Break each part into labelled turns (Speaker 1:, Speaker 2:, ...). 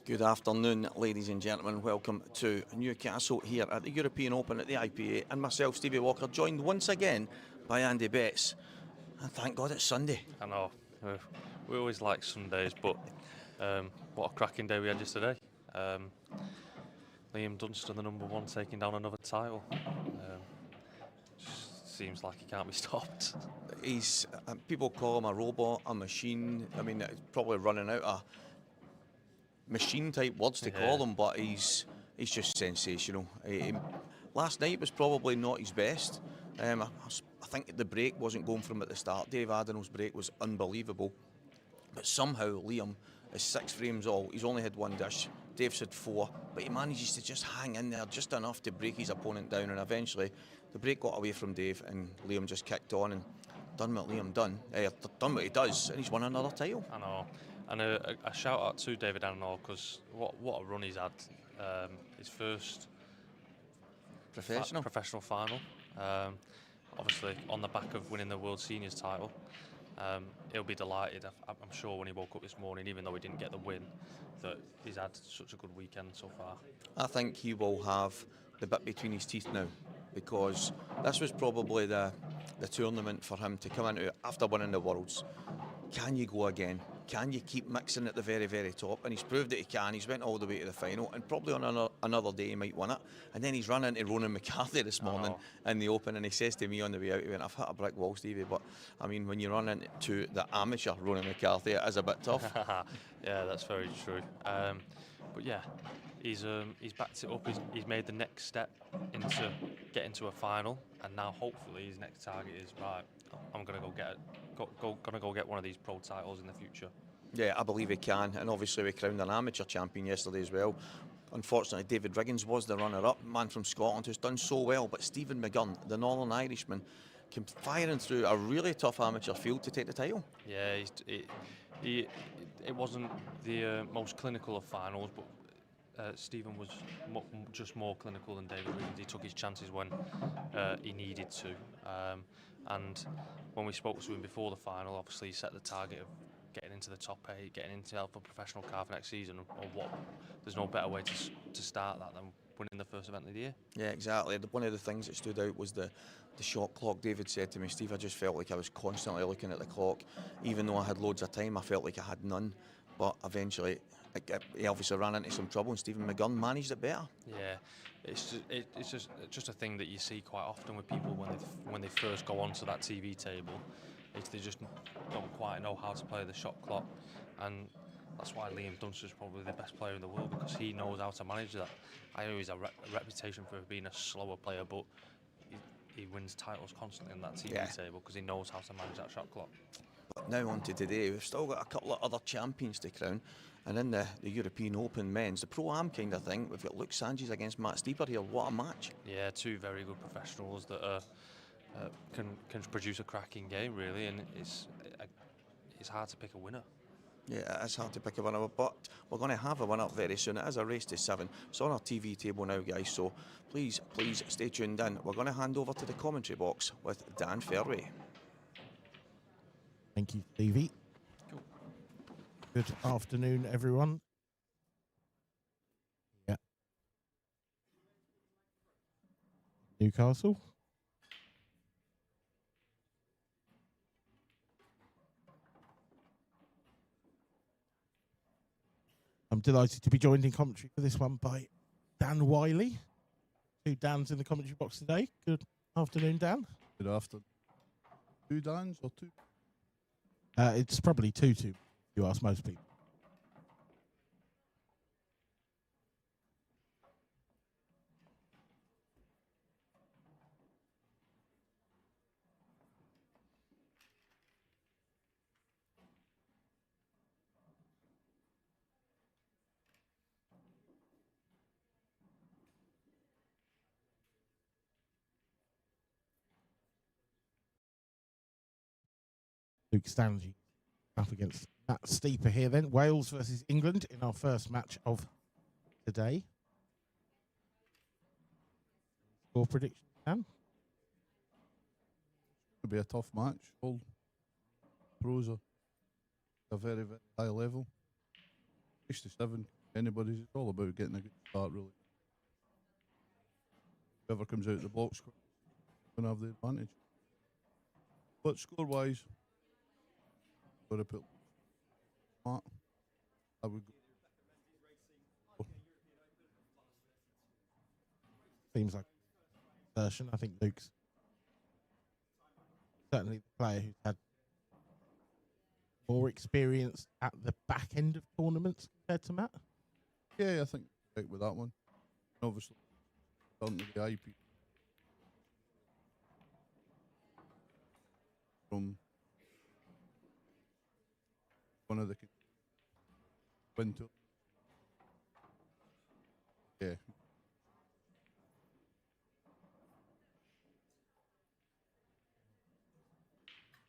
Speaker 1: Good afternoon, ladies and gentlemen. Welcome to Newcastle here at the European Open at the IPA, and myself, Stevie Walker, joined once again by Andy Betts. And thank God it's Sunday.
Speaker 2: I know. We always like Sundays, but what a cracking day we had yesterday. Liam Dunstan, the number one, taking down another title. Just seems like he can't be stopped.
Speaker 1: He's people call him a robot, a machine. I mean, it's probably running out of machine type words to call him, but he's just sensational. Last night was probably not his best. I think the break wasn't going for him at the start. Dave Adenau's break was unbelievable, but somehow Liam is 6 frames all. He's only had one dish. Dave's had 4, but he manages to just hang in there just enough to break his opponent down, and eventually the break got away from Dave and Liam just kicked on and done what Liam done what he does, and he's won another title.
Speaker 2: I know. And a shout out to David Adenau, because what a run he's had. His first professional final. Obviously on the back of winning the World Seniors title. He'll be delighted, I'm sure, when he woke up this morning, even though he didn't get the win, that he's had such a good weekend so far.
Speaker 1: I think he will have the bit between his teeth now, because this was probably the tournament for him to come into after winning the Worlds. Can you go again? Can you keep mixing at the very, very top? And he's proved that he can. He's went all the way to the final, and probably on another day he might win it. And then he's run into Ronan McCarthy this morning in the Open, and he says to me on the way out, he went, "I've hit a brick wall, Stevie." But I mean, when you run into the amateur Ronan McCarthy, it is a bit tough.
Speaker 2: Yeah, that's very true. But yeah, he's backed it up. He's made the next step into getting to a final, and now hopefully his next target is right. I'm gonna go get one of these pro titles in the future.
Speaker 1: Yeah, I believe he can, and obviously we crowned an amateur champion yesterday as well. Unfortunately, David Riggins was the runner-up, man from Scotland who's done so well, but Stephen McGurn, the Northern Irishman, came firing through a really tough amateur field to take the title.
Speaker 2: Yeah, it wasn't the most clinical of finals, but Stephen was just more clinical than David Riggins. He took his chances when he needed to, and when we spoke to him before the final, obviously he set the target of getting into the top 8, getting into Alpha Professional car for next season. There's no better way to start that than winning the first event of the year.
Speaker 1: Yeah, exactly. One of the things that stood out was the shot clock. David said to me, "Steve, I just felt like I was constantly looking at the clock. Even though I had loads of time, I felt like I had none." But eventually, he obviously ran into some trouble, and Stephen McGurn managed it better.
Speaker 2: Yeah, it's just a thing that you see quite often with people when they first go onto that TV table. They just don't quite know how to play the shot clock, and that's why Liam Dunstan's probably the best player in the world, because he knows how to manage that. I know he's a reputation for being a slower player, but he wins titles constantly on that TV table because he knows how to manage that shot clock.
Speaker 1: But now on to today, we've still got a couple of other champions to crown, and in the European Open men's, the Pro-Am kind of thing, we've got Luke Sanchez against Matt Steeper here. What a match.
Speaker 2: Yeah, two very good professionals that can produce a cracking game, really, and it's hard to pick a winner.
Speaker 1: Yeah, it's hard to pick a winner, but we're going to have a winner very soon. It is a race to 7. It's on our TV table now, guys, so please stay tuned in. We're going to hand over to the commentary box with Dan Fairway.
Speaker 3: Thank you, Stevie.
Speaker 2: Cool.
Speaker 3: Good afternoon, everyone. Yeah. Newcastle. I'm delighted to be joined in commentary for this one by Dan Wiley. 2 Dans in the commentary box today. Good afternoon, Dan.
Speaker 4: Good afternoon. 2 Dans or 2?
Speaker 3: It's probably 2 if you ask most people. Luke Stanley up against Matt Steeper here then. Wales versus England in our first match of today. Score prediction, Dan?
Speaker 4: It'll be a tough match. All pros are a very, very high level. 6 to 7 anybody's. It's all about getting a good start, really. Whoever comes out the blocks going to have the advantage. But score-wise, got to put Matt. I would go.
Speaker 3: Seems like version. I think Luke's certainly the player who's had more experience at the back end of tournaments compared to Matt.
Speaker 4: Yeah, I think right with that one. Obviously, down to the IPA from one of the winter. Yeah.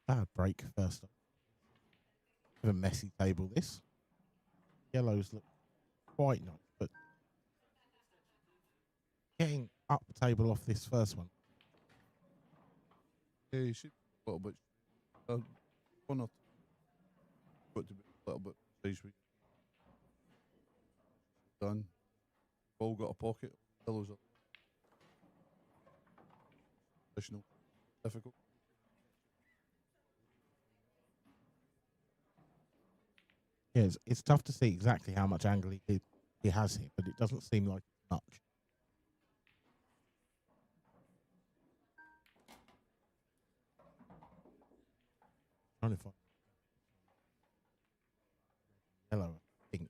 Speaker 3: Bad break first off. Bit of a messy table this. Yellows look quite nice, but getting up table off this first one.
Speaker 4: Yeah, you should a little bit. One or got to be a little bit precise. Done. All got a pocket. Yellows are additional difficult.
Speaker 3: Yeah, it's tough to see exactly how much angle he has here, but it doesn't seem like much. Trying to find yellow, I think.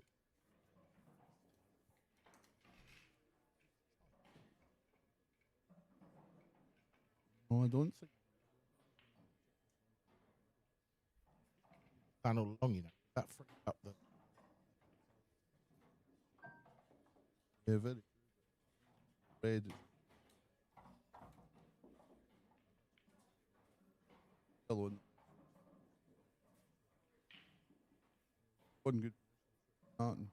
Speaker 4: No, I don't think.
Speaker 3: Down all along, you know. That frees up the
Speaker 4: Yeah, very red. Yellow. One good starting.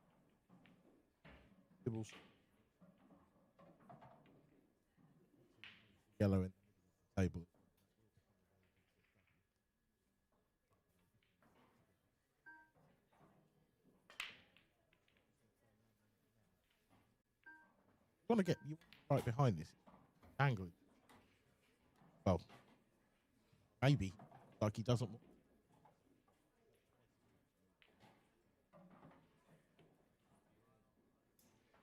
Speaker 4: Tables.
Speaker 3: yellow in the table. You want to get you right behind this angle. Well, maybe like he doesn't.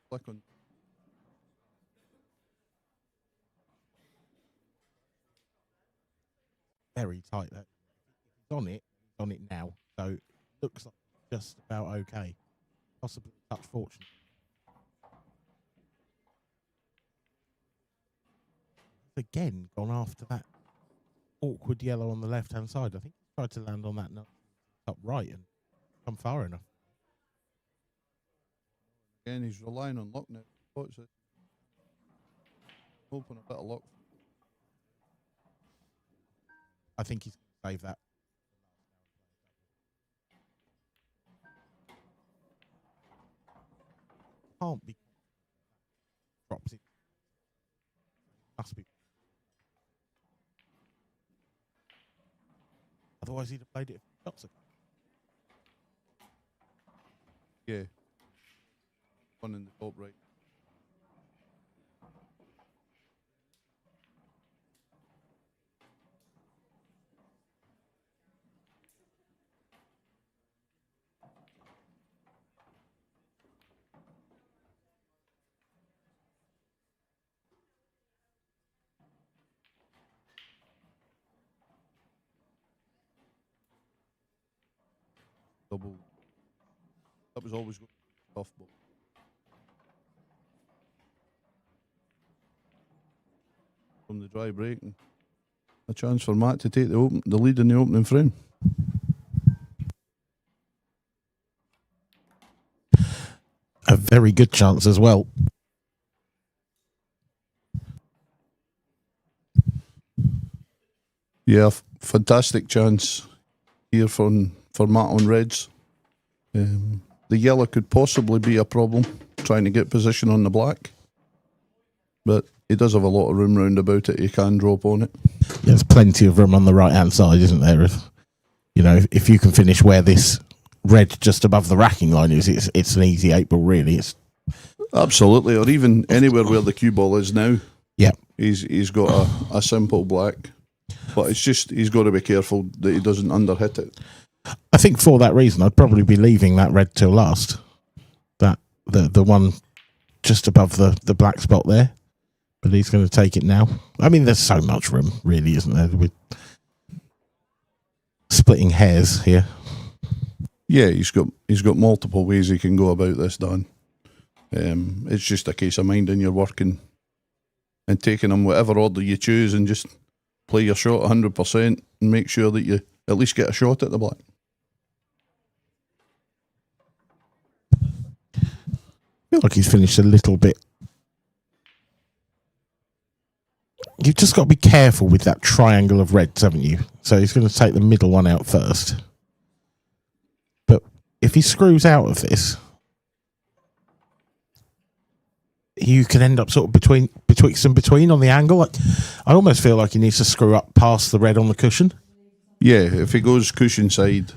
Speaker 4: Click on.
Speaker 3: Very tight. That he's on it now. So looks like just about okay. Possibly a touch fortunate. Again gone after that awkward yellow on the left hand side. I think he tried to land on that top right and come far enough.
Speaker 4: Again, he's relying on luck now. What's it? Hoping a bit of luck.
Speaker 3: I think he's going to save that. Can't be. Drops it. Must be. Otherwise, he'd have played it. Shots.
Speaker 4: Yeah. One in the top right. Double. That was always tough, but from the dry break, and a chance for Matt to take the lead in the opening frame.
Speaker 3: A very good chance as well.
Speaker 4: Yeah, fantastic chance here for Matt on reds. The yellow could possibly be a problem, trying to get position on the black. But he does have a lot of room round about it. He can drop on it.
Speaker 3: There's plenty of room on the right hand side, isn't there? If you can finish where this red just above the racking line is, it's an easy 8 ball, really. It's
Speaker 4: Absolutely, or even anywhere where the cue ball is now.
Speaker 3: yeah.
Speaker 4: He's got a simple black, but it's just he's got to be careful that he doesn't underhit it.
Speaker 3: I think for that reason, I'd probably be leaving that red till last. That the one just above the black spot there, but he's going to take it now. I mean, there's so much room, really, isn't there? With splitting hairs here.
Speaker 4: Yeah, he's got multiple ways he can go about this, Dan. It's just a case of minding your work and taking them whatever order you choose and just play your shot 100% and make sure that you at least get a shot at the black.
Speaker 3: I feel like he's finished a little bit. You've just got to be careful with that triangle of reds, haven't you? So he's going to take the middle one out first. But if he screws out of this, you can end up sort of betwixt and between on the angle. I almost feel like he needs to screw up past the red on the cushion.
Speaker 4: Yeah, if he goes cushion side,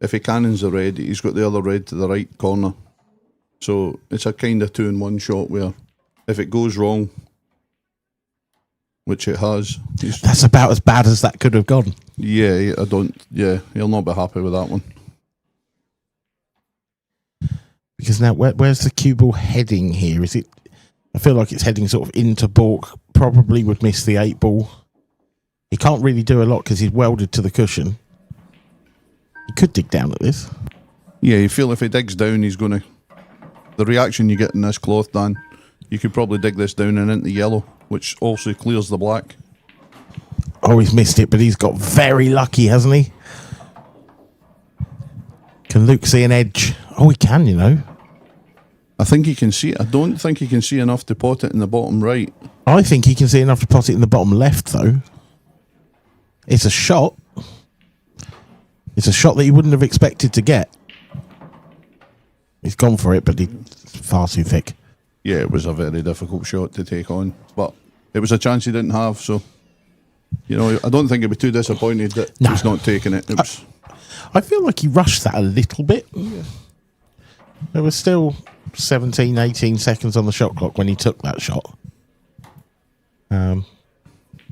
Speaker 4: if he cannons the red, he's got the other red to the right corner. So it's a kind of 2-in-1 shot where if it goes wrong, which it has,
Speaker 3: that's about as bad as that could have gone.
Speaker 4: Yeah, he'll not be happy with that one.
Speaker 3: Because now, where's the cue ball heading here? Is it? I feel like it's heading sort of into balk. Probably would miss the 8 ball. He can't really do a lot because he's welded to the cushion. He could dig down at this.
Speaker 4: Yeah, you feel if he digs down, he's going to... The reaction you get in this cloth, Dan, you could probably dig this down and into yellow, which also clears the black.
Speaker 3: Oh, he's missed it, but he's got very lucky, hasn't he? Can Luke see an edge? Oh, he can, you know.
Speaker 4: I think he can see it. I don't think he can see enough to pot it in the bottom right.
Speaker 3: I think he can see enough to pot it in the bottom left, though. It's a shot. It's a shot that you wouldn't have expected to get. He's gone for it, but he's far too thick.
Speaker 4: Yeah, it was a very difficult shot to take on, but it was a chance he didn't have, so, you know, I don't think he'd be too disappointed that he's not taking it.
Speaker 3: I feel like he rushed that a little bit. Yeah. There was still 17, 18 seconds on the shot clock when he took that shot.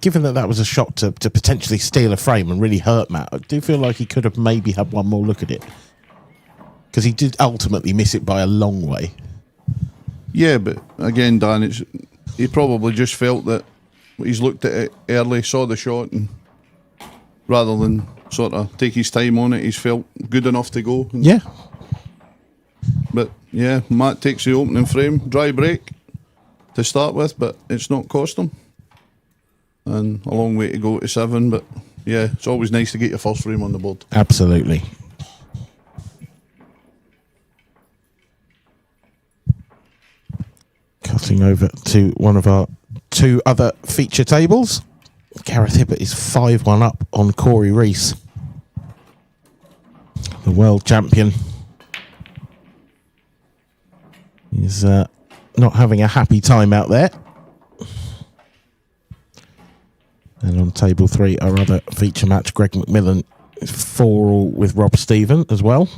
Speaker 3: Given that was a shot to potentially steal a frame and really hurt Matt, I do feel like he could have maybe had one more look at it. Because he did ultimately miss it by a long way.
Speaker 4: Yeah, but again, Dan, he probably just felt that he's looked at it early, saw the shot, and rather than sort of take his time on it, he's felt good enough to go.
Speaker 3: Yeah.
Speaker 4: But yeah, Matt takes the opening frame, dry break to start with, but it's not cost him. And a long way to go to 7, but yeah, it's always nice to get your first frame on the board.
Speaker 3: Absolutely. Cutting over to one of our 2 other feature tables. Gareth Hibbert is 5-1 up on Corey Reese, the world champion. He's not having a happy time out there. And on table 3, our other feature match, Greg McMillan is 4-all with Rob Stephen as well.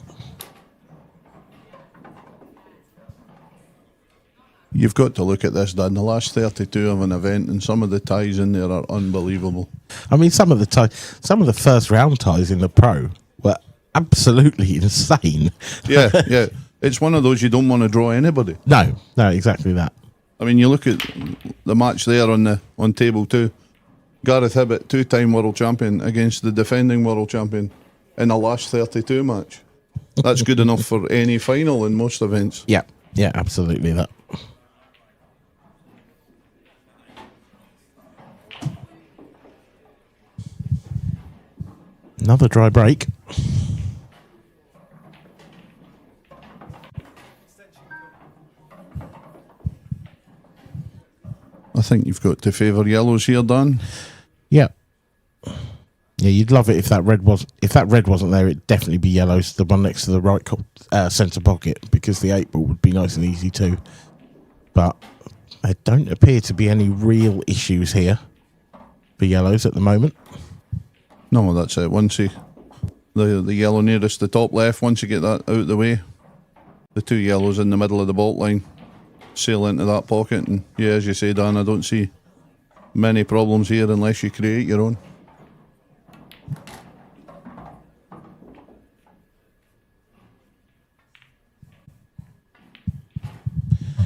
Speaker 4: You've got to look at this, Dan. The last 32 of an event, and some of the ties in there are unbelievable.
Speaker 3: I mean, some of the first round ties in the Pro were absolutely insane.
Speaker 4: Yeah, yeah. It's one of those you don't want to draw anybody.
Speaker 3: No, exactly that.
Speaker 4: I mean, you look at the match there on table 2. Gareth Hibbert, 2-time world champion, against the defending world champion in the last 32 match. That's good enough for any final in most events.
Speaker 3: Yeah, absolutely that. Another dry break.
Speaker 4: I think you've got to favour yellows here, Dan.
Speaker 3: Yeah. Yeah, you'd love it if that red wasn't there. It'd definitely be yellows, the one next to the right centre pocket, because the 8 ball would be nice and easy too. But there don't appear to be any real issues here for yellows at the moment.
Speaker 4: No, that's it. Once the the yellow nearest the top left. Once you get that out of the way, the 2 yellows in the middle of the baulk line sail into that pocket. And yeah, as you say, Dan, I don't see many problems here unless you create your own.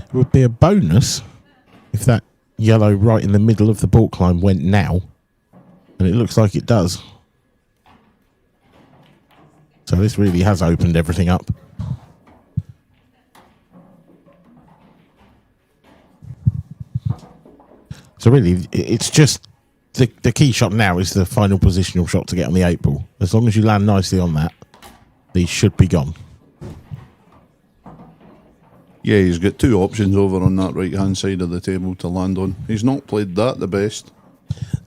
Speaker 3: It would be a bonus if that yellow right in the middle of the baulk line went now, and it looks like it does. So this really has opened everything up. So really, it's just the key shot now is the final positional shot to get on the 8 ball. As long as you land nicely on that, these should be gone.
Speaker 4: Yeah, he's got 2 options over on that right-hand side of the table to land on. He's not played that the best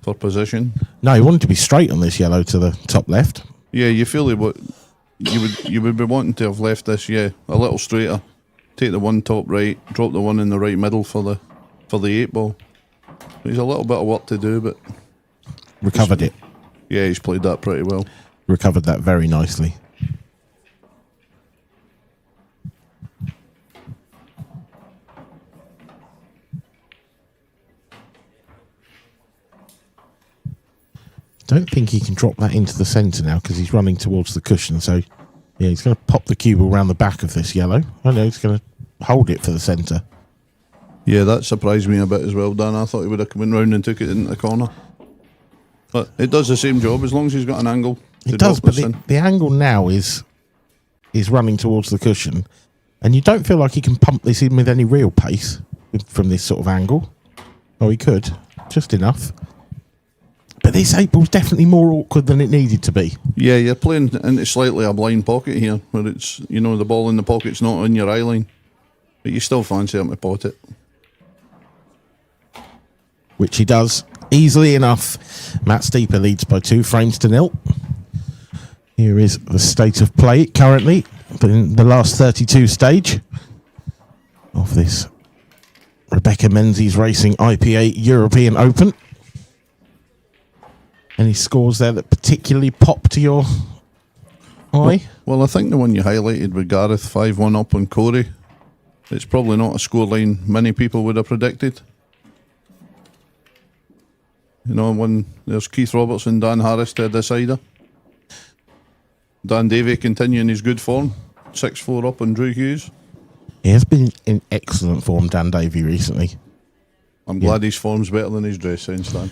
Speaker 4: for position.
Speaker 3: No, he wanted to be straight on this yellow to the top left.
Speaker 4: Yeah, you feel you would be wanting to have left this, a little straighter. Take the one top right, drop the one in the right middle for the 8 ball. He's a little bit of work to do, but
Speaker 3: recovered it.
Speaker 4: Yeah, he's played that pretty well.
Speaker 3: Recovered that very nicely. Don't think he can drop that into the centre now because he's running towards the cushion. So, yeah, he's going to pop the cue ball around the back of this yellow. I know he's going to hold it for the centre.
Speaker 4: Yeah, that surprised me a bit as well, Dan. I thought he would have come in round and took it into the corner. But it does the same job as long as he's got an angle.
Speaker 3: It does, but the angle now is running towards the cushion. And you don't feel like he can pump this in with any real pace from this sort of angle. Oh, he could. Just enough. But this 8 ball's definitely more awkward than it needed to be.
Speaker 4: Yeah, you're playing into slightly a blind pocket here, where it's, the ball in the pocket's not on your eye line. But you still fancy him to pot it.
Speaker 3: Which he does easily enough. Matt Steeper leads by 2 frames to 0. Here is the state of play currently in the last 32 stage of this Rebecca Menzies Racing IPA European Open. Any scores there that particularly pop to your eye?
Speaker 4: Well, I think the one you highlighted with Gareth 5-1 up on Corey, it's probably not a scoreline many people would have predicted. When there's Keith Robertson, Dan Harris to a decider. Dan Davey continuing his good form, 6-4 up on Drew Hughes.
Speaker 3: He has been in excellent form, Dan Davey, recently.
Speaker 4: I'm glad his form's better than his dress sense, Dan.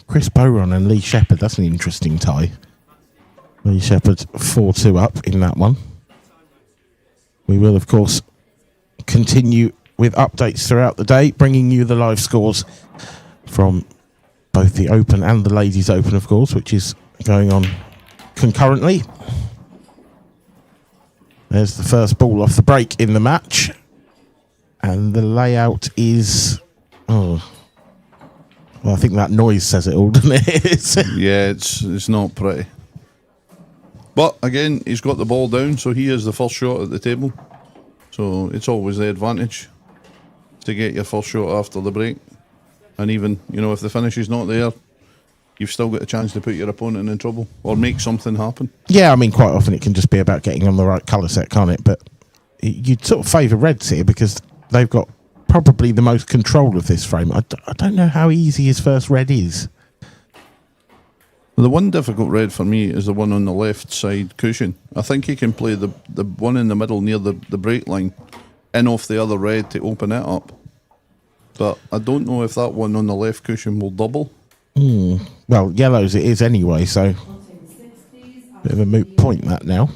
Speaker 3: Chris Boron and Lee Shepherd, that's an interesting tie. Lee Shepherd 4-2 up in that one. We will, of course, continue with updates throughout the day, bringing you the live scores from both the Open and the Ladies Open, of course, which is going on concurrently. There's the first ball off the break in the match. And the layout is... Well, I think that noise says it all, doesn't it?
Speaker 4: Yeah, it's not pretty. But again, he's got the ball down, so he is the first shot at the table. So it's always the advantage to get your first shot after the break. And even, if the finish is not there, you've still got a chance to put your opponent in trouble or make something happen.
Speaker 3: Yeah, I mean, quite often it can just be about getting on the right colour set, can't it? But you'd sort of favour Reds here because they've got probably the most control of this frame. I don't know how easy his first red is.
Speaker 4: The one difficult red for me is the one on the left side cushion. I think he can play the one in the middle near the break line in off the other red to open it up. But I don't know if that one on the left cushion will double.
Speaker 3: Well, yellows it is anyway, so bit of a moot point that now.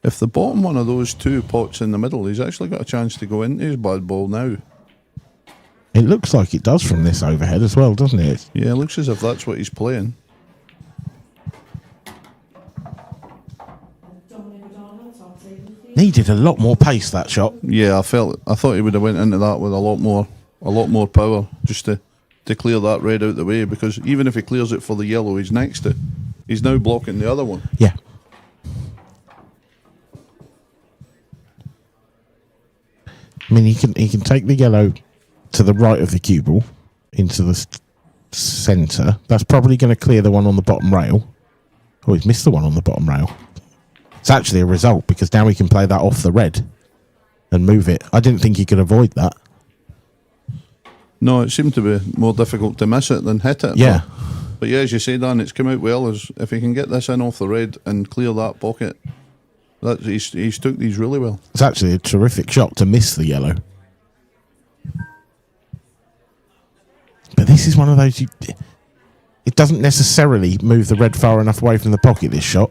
Speaker 4: If the bottom one of those 2 pots in the middle, he's actually got a chance to go into his bad ball now.
Speaker 3: It looks like it does from this overhead as well, doesn't it?
Speaker 4: Yeah, it looks as if that's what he's playing.
Speaker 3: Needed a lot more pace, that shot.
Speaker 4: Yeah, I thought he would have went into that with a lot more power just to clear that red out the way, because even if he clears it for the yellow he's next to, he's now blocking the other one.
Speaker 3: Yeah. I mean, he can take the yellow to the right of the cue ball into the centre. That's probably going to clear the one on the bottom rail. Oh, he's missed the one on the bottom rail. It's actually a result because now he can play that off the red and move it. I didn't think he could avoid that.
Speaker 4: No, it seemed to be more difficult to miss it than hit it.
Speaker 3: Yeah.
Speaker 4: But yeah, as you say, Dan, it's come out well. As if he can get this in off the red and clear that pocket, he's took these really well.
Speaker 3: It's actually a terrific shot to miss the yellow. But this is one of those... It doesn't necessarily move the red far enough away from the pocket, this shot.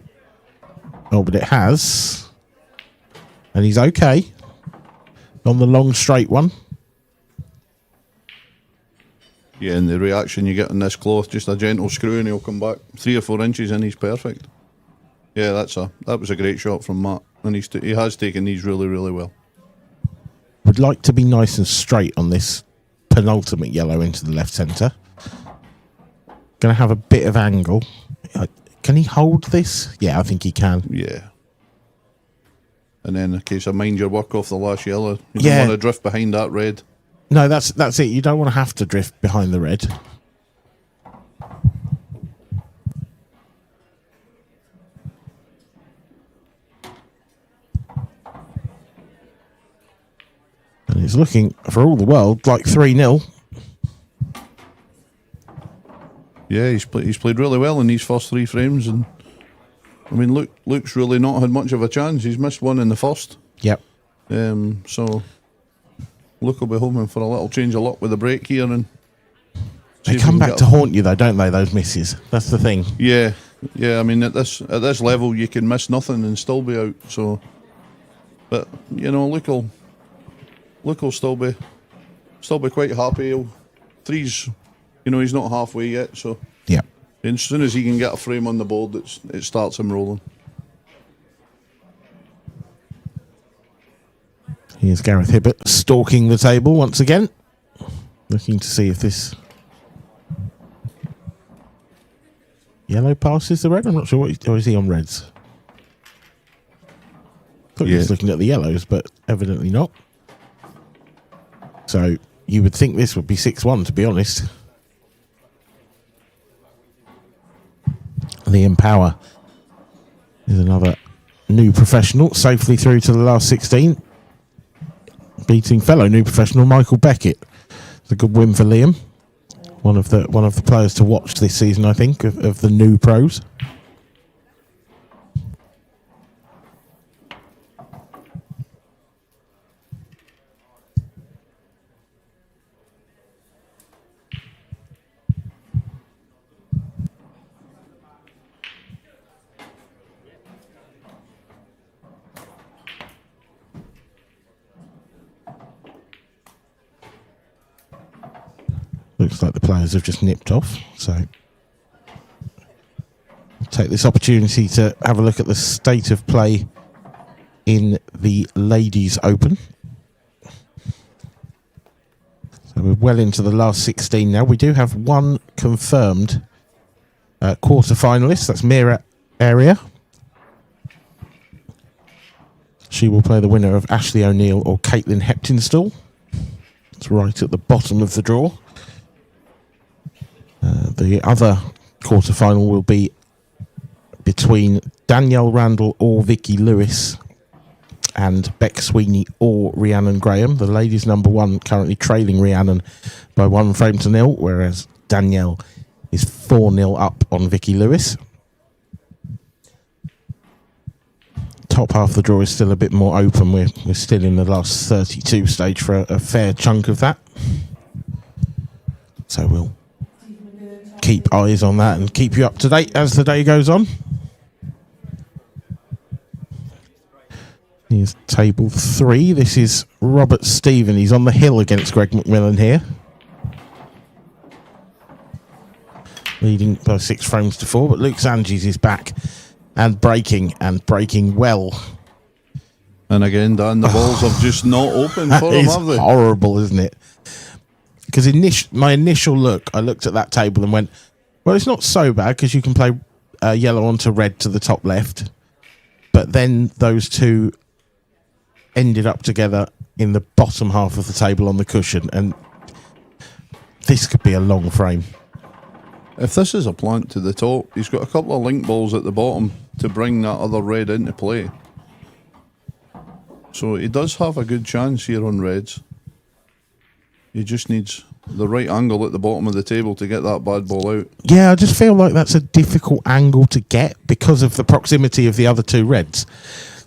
Speaker 3: Oh, but it has. And he's okay. On the long straight one.
Speaker 4: Yeah, and the reaction you get on this cloth, just a gentle screw and he'll come back 3 or 4 inches and he's perfect. Yeah, that was a great shot from Matt. And he has taken these really, really well.
Speaker 3: Would like to be nice and straight on this penultimate yellow into the left centre. Going to have a bit of angle. Can he hold this? Yeah, I think he can.
Speaker 4: Yeah. And then in case of mind your work off the last yellow. You don't want to drift behind that red.
Speaker 3: No, that's it. You don't want to have to drift behind the red. And he's looking, for all the world, like 3-0.
Speaker 4: Yeah, he's played really well in these first 3 frames. And I mean, Luke's really not had much of a chance. He's missed one in the first.
Speaker 3: Yep.
Speaker 4: So Luke will be hoping for a little change of luck with the break here. And
Speaker 3: they come back to haunt you, though, don't they, those misses? That's the thing.
Speaker 4: Yeah. I mean, at this level, you can miss nothing and still be out. So, but you know, Luke will still be quite happy. Three's, you know, he's not halfway yet. So
Speaker 3: yeah,
Speaker 4: as soon as he can get a frame on the board, it starts him rolling.
Speaker 3: Here's Gareth Hibbert stalking the table once again, looking to see if this yellow passes the red. I'm not sure or is he on reds? Thought he was looking at the yellows, but evidently not. So you would think this would be 6-1, to be honest. Liam Power is another new professional, safely through to the last 16, beating fellow new professional Michael Beckett. It's a good win for Liam. One of the players to watch this season, I think, of the new pros. Looks like the players have just nipped off, so take this opportunity to have a look at the state of play in the Ladies Open. So we're well into the last 16 now. We do have one confirmed quarter-finalist. That's Mira Area. She will play the winner of Ashley O'Neill or Caitlin Heptinstall. It's right at the bottom of the draw. The other quarter-final will be between Danielle Randall or Vicky Lewis and Beck Sweeney or Rhiannon Graham. The ladies' number 1 currently trailing Rhiannon by 1-0, whereas Danielle is 4-0 up on Vicky Lewis. Top half of the draw is still a bit more open. We're still in the last 32 stage for a fair chunk of that. So we'll keep eyes on that and keep you up to date as the day goes on. Here's table 3. This is Robert Stephen. He's on the hill against Greg McMillan here. Leading by 6 frames to 4, but Luke Sanges is back and breaking well.
Speaker 4: And again, Dan, the balls have just not opened for him, have they?
Speaker 3: Horrible, isn't it? Because my initial look, I looked at that table and went, well, it's not so bad because you can play yellow onto red to the top left. But then those two ended up together in the bottom half of the table on the cushion, and this could be a long frame.
Speaker 4: If this is a plant to the top, he's got a couple of link balls at the bottom to bring that other red into play. So he does have a good chance here on reds. He just needs the right angle at the bottom of the table to get that bad ball out.
Speaker 3: Yeah, I just feel like that's a difficult angle to get because of the proximity of the other two reds.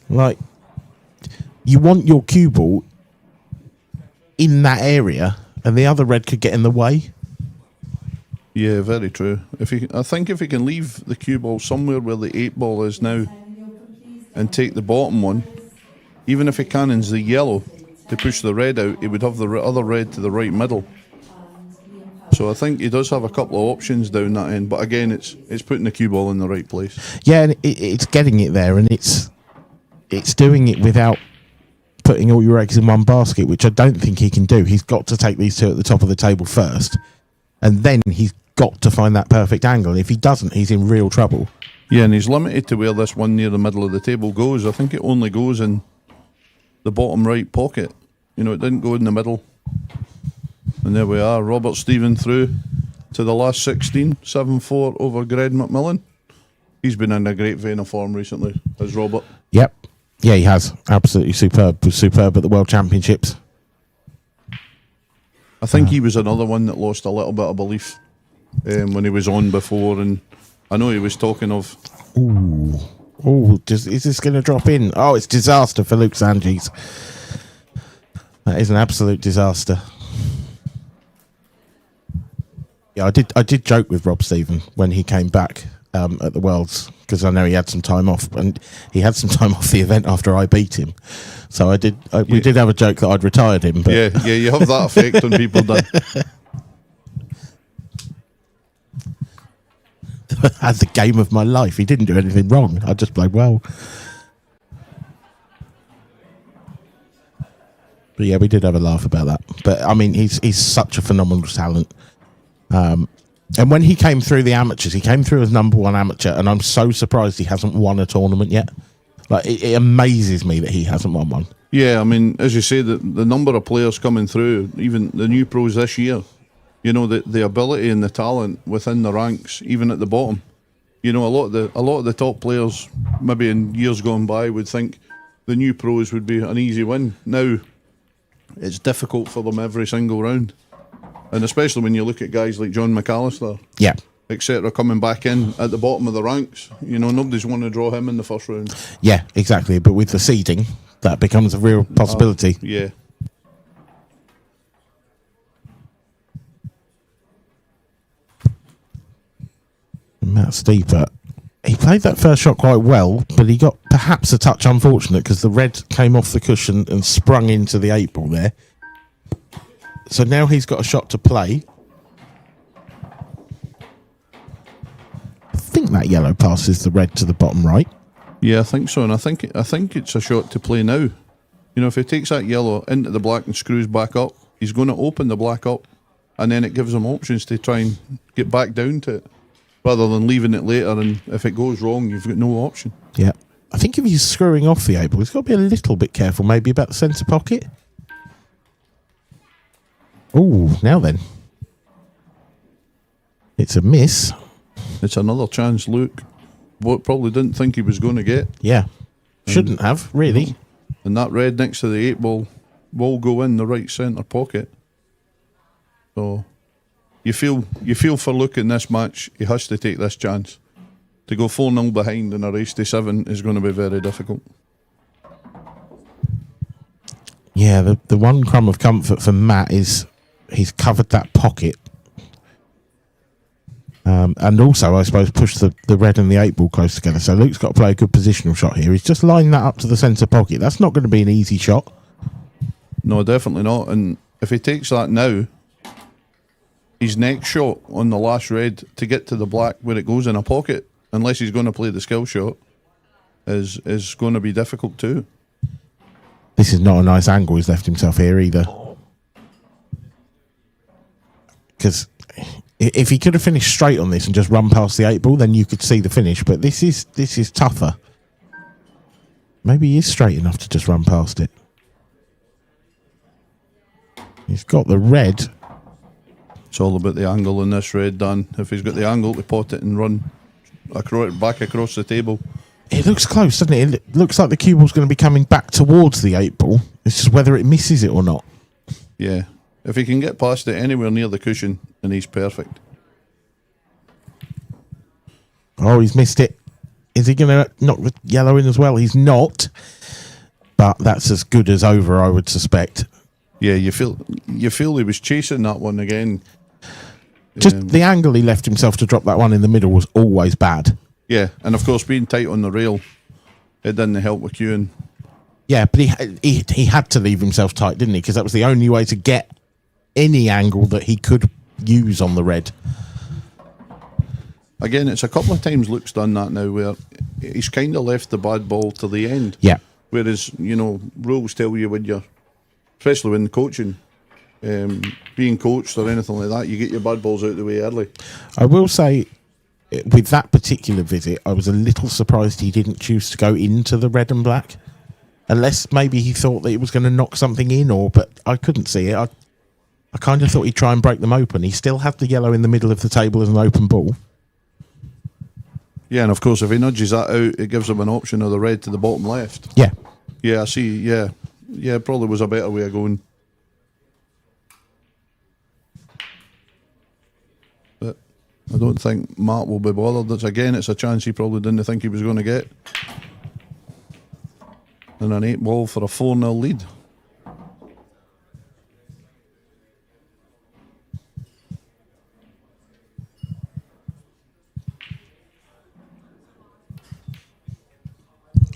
Speaker 3: Like, you want your cue ball in that area, and the other red could get in the way.
Speaker 4: Yeah, very true. I think if he can leave the cue ball somewhere where the 8 ball is now and take the bottom one, even if he cannons the yellow to push the red out, he would have the other red to the right middle. So I think he does have a couple of options down that end, but again, it's putting the cue ball in the right place.
Speaker 3: Yeah, and it's getting it there, and it's doing it without putting all your eggs in one basket, which I don't think he can do. He's got to take these two at the top of the table first, and then he's got to find that perfect angle. If he doesn't, he's in real trouble.
Speaker 4: Yeah, and he's limited to where this one near the middle of the table goes. I think it only goes in the bottom right pocket. You know, it didn't go in the middle. And there we are, Robert Stephen through to the last 16, 7-4 over Greg McMillan. He's been in a great vein of form recently, has Robert.
Speaker 3: Yep. Yeah, he has. Absolutely superb. Was superb at the World Championships.
Speaker 4: I think he was another one that lost a little bit of belief when he was on before, and I know he was talking of...
Speaker 3: Is this going to drop in? Oh, it's disaster for Luke Sanjis. That is an absolute disaster. Yeah, I did joke with Rob Stephen when he came back at the Worlds, because I know he had some time off, and he had some time off the event after I beat him. So we did have a joke that I'd retired him. But
Speaker 4: yeah, you have that effect on people, Dan.
Speaker 3: Had the game of my life. He didn't do anything wrong. I just played well. But yeah, we did have a laugh about that. But I mean, he's such a phenomenal talent. And when he came through the amateurs, he came through as #1 amateur, and I'm so surprised he hasn't won a tournament yet. Like, it amazes me that he hasn't won one.
Speaker 4: Yeah, I mean, as you say, the number of players coming through, even the new pros this year, you know, the ability and the talent within the ranks, even at the bottom. You know, a lot of the top players, maybe in years gone by, would think the new pros would be an easy win. Now, it's difficult for them every single round. And especially when you look at guys like John McAllister,
Speaker 3: Yeah.
Speaker 4: etc., coming back in at the bottom of the ranks. You know, nobody's want to draw him in the first round.
Speaker 3: Yeah, exactly. But with the seeding, that becomes a real possibility.
Speaker 4: Yeah.
Speaker 3: Matt Steeper, he played that first shot quite well, but he got perhaps a touch unfortunate because the red came off the cushion and sprung into the 8 ball there. So now he's got a shot to play. I think that yellow passes the red to the bottom right.
Speaker 4: Yeah, I think so, and I think it's a shot to play now. You know, if he takes that yellow into the black and screws back up, he's going to open the black up, and then it gives him options to try and get back down to it, rather than leaving it later, and if it goes wrong, you've got no option.
Speaker 3: Yeah. I think if he's screwing off the 8 ball, he's got to be a little bit careful maybe about the centre pocket. Oh, now then. It's a miss.
Speaker 4: It's another chance Luke probably didn't think he was going to get.
Speaker 3: Yeah. Shouldn't have, really.
Speaker 4: And that red next to the 8 ball will go in the right centre pocket. So you feel for Luke in this match, he has to take this chance. To go 4-0 behind in a race to 7 is going to be very difficult.
Speaker 3: Yeah, the one crumb of comfort for Matt is he's covered that pocket. And also, I suppose, push the red and the 8 ball close together. So Luke's got to play a good positional shot here. He's just lined that up to the centre pocket. That's not going to be an easy shot.
Speaker 4: No, definitely not. And if he takes that now, his next shot on the last red to get to the black where it goes in a pocket, unless he's going to play the skill shot, is going to be difficult too.
Speaker 3: This is not a nice angle he's left himself here either. Because if he could have finished straight on this and just run past the 8 ball, then you could see the finish. But this is tougher. Maybe he is straight enough to just run past it. He's got the red.
Speaker 4: It's all about the angle in this red, Dan. If he's got the angle to pot it and run back across the table.
Speaker 3: It looks close, doesn't it? It looks like the cue ball's going to be coming back towards the 8 ball. It's just whether it misses it or not.
Speaker 4: Yeah. If he can get past it anywhere near the cushion, then he's perfect.
Speaker 3: Oh, he's missed it. Is he going to knock the yellow in as well? He's not. But that's as good as over, I would suspect.
Speaker 4: Yeah, you feel he was chasing that one again.
Speaker 3: Just the angle he left himself to drop that one in the middle was always bad.
Speaker 4: Yeah, and of course being tight on the rail, it didn't help with cueing.
Speaker 3: Yeah, but he had to leave himself tight, didn't he? Because that was the only way to get any angle that he could use on the red.
Speaker 4: Again, it's a couple of times Luke's done that now where he's kind of left the bad ball to the end.
Speaker 3: Yeah.
Speaker 4: Whereas, rules tell you when you're, especially when coaching, being coached or anything like that, you get your bad balls out of the way early.
Speaker 3: I will say, with that particular visit, I was a little surprised he didn't choose to go into the red and black. Unless maybe he thought that it was going to knock something in, but I couldn't see it. I kind of thought he'd try and break them open. He still had the yellow in the middle of the table as an open ball.
Speaker 4: Yeah, and of course, if he nudges that out, it gives him an option of the red to the bottom left.
Speaker 3: Yeah.
Speaker 4: Yeah, I see. Yeah. Yeah, probably was a better way of going. But I don't think Matt will be bothered. It's a chance he probably didn't think he was going to get. And an 8 ball for a 4-0 lead.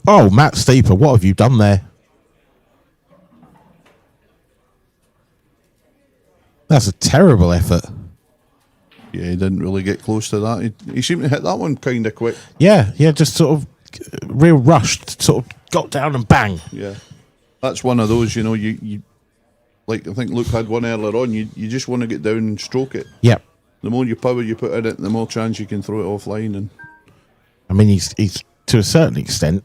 Speaker 3: Oh, Matt Steeper, what have you done there? That's a terrible effort.
Speaker 4: Yeah, he didn't really get close to that. He seemed to hit that one kind of quick.
Speaker 3: Yeah, just sort of real rushed, sort of got down and bang.
Speaker 4: Yeah. That's one of those, you like I think Luke had one earlier on, you just want to get down and stroke it.
Speaker 3: Yep.
Speaker 4: The more power you put in it, the more chance you can throw it offline. And
Speaker 3: I mean, he's to a certain extent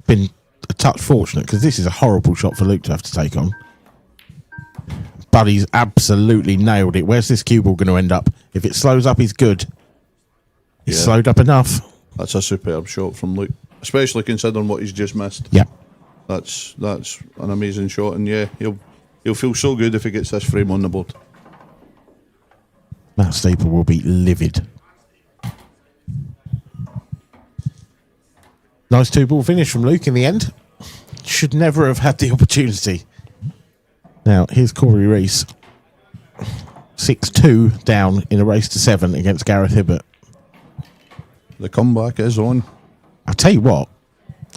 Speaker 3: been a touch fortunate because this is a horrible shot for Luke to have to take on. But he's absolutely nailed it. Where's this cue ball going to end up? If it slows up, he's good. He's slowed up enough.
Speaker 4: That's a superb shot from Luke, especially considering what he's just missed.
Speaker 3: Yeah.
Speaker 4: That's an amazing shot, and yeah, he'll feel so good if he gets this frame on the board.
Speaker 3: Matt Steeper will be livid. Nice 2-ball finish from Luke in the end. Should never have had the opportunity. Now, here's Corey Reese. 6-2 down in a race to 7 against Gareth Hibbert.
Speaker 4: The comeback is on.
Speaker 3: I'll tell you what.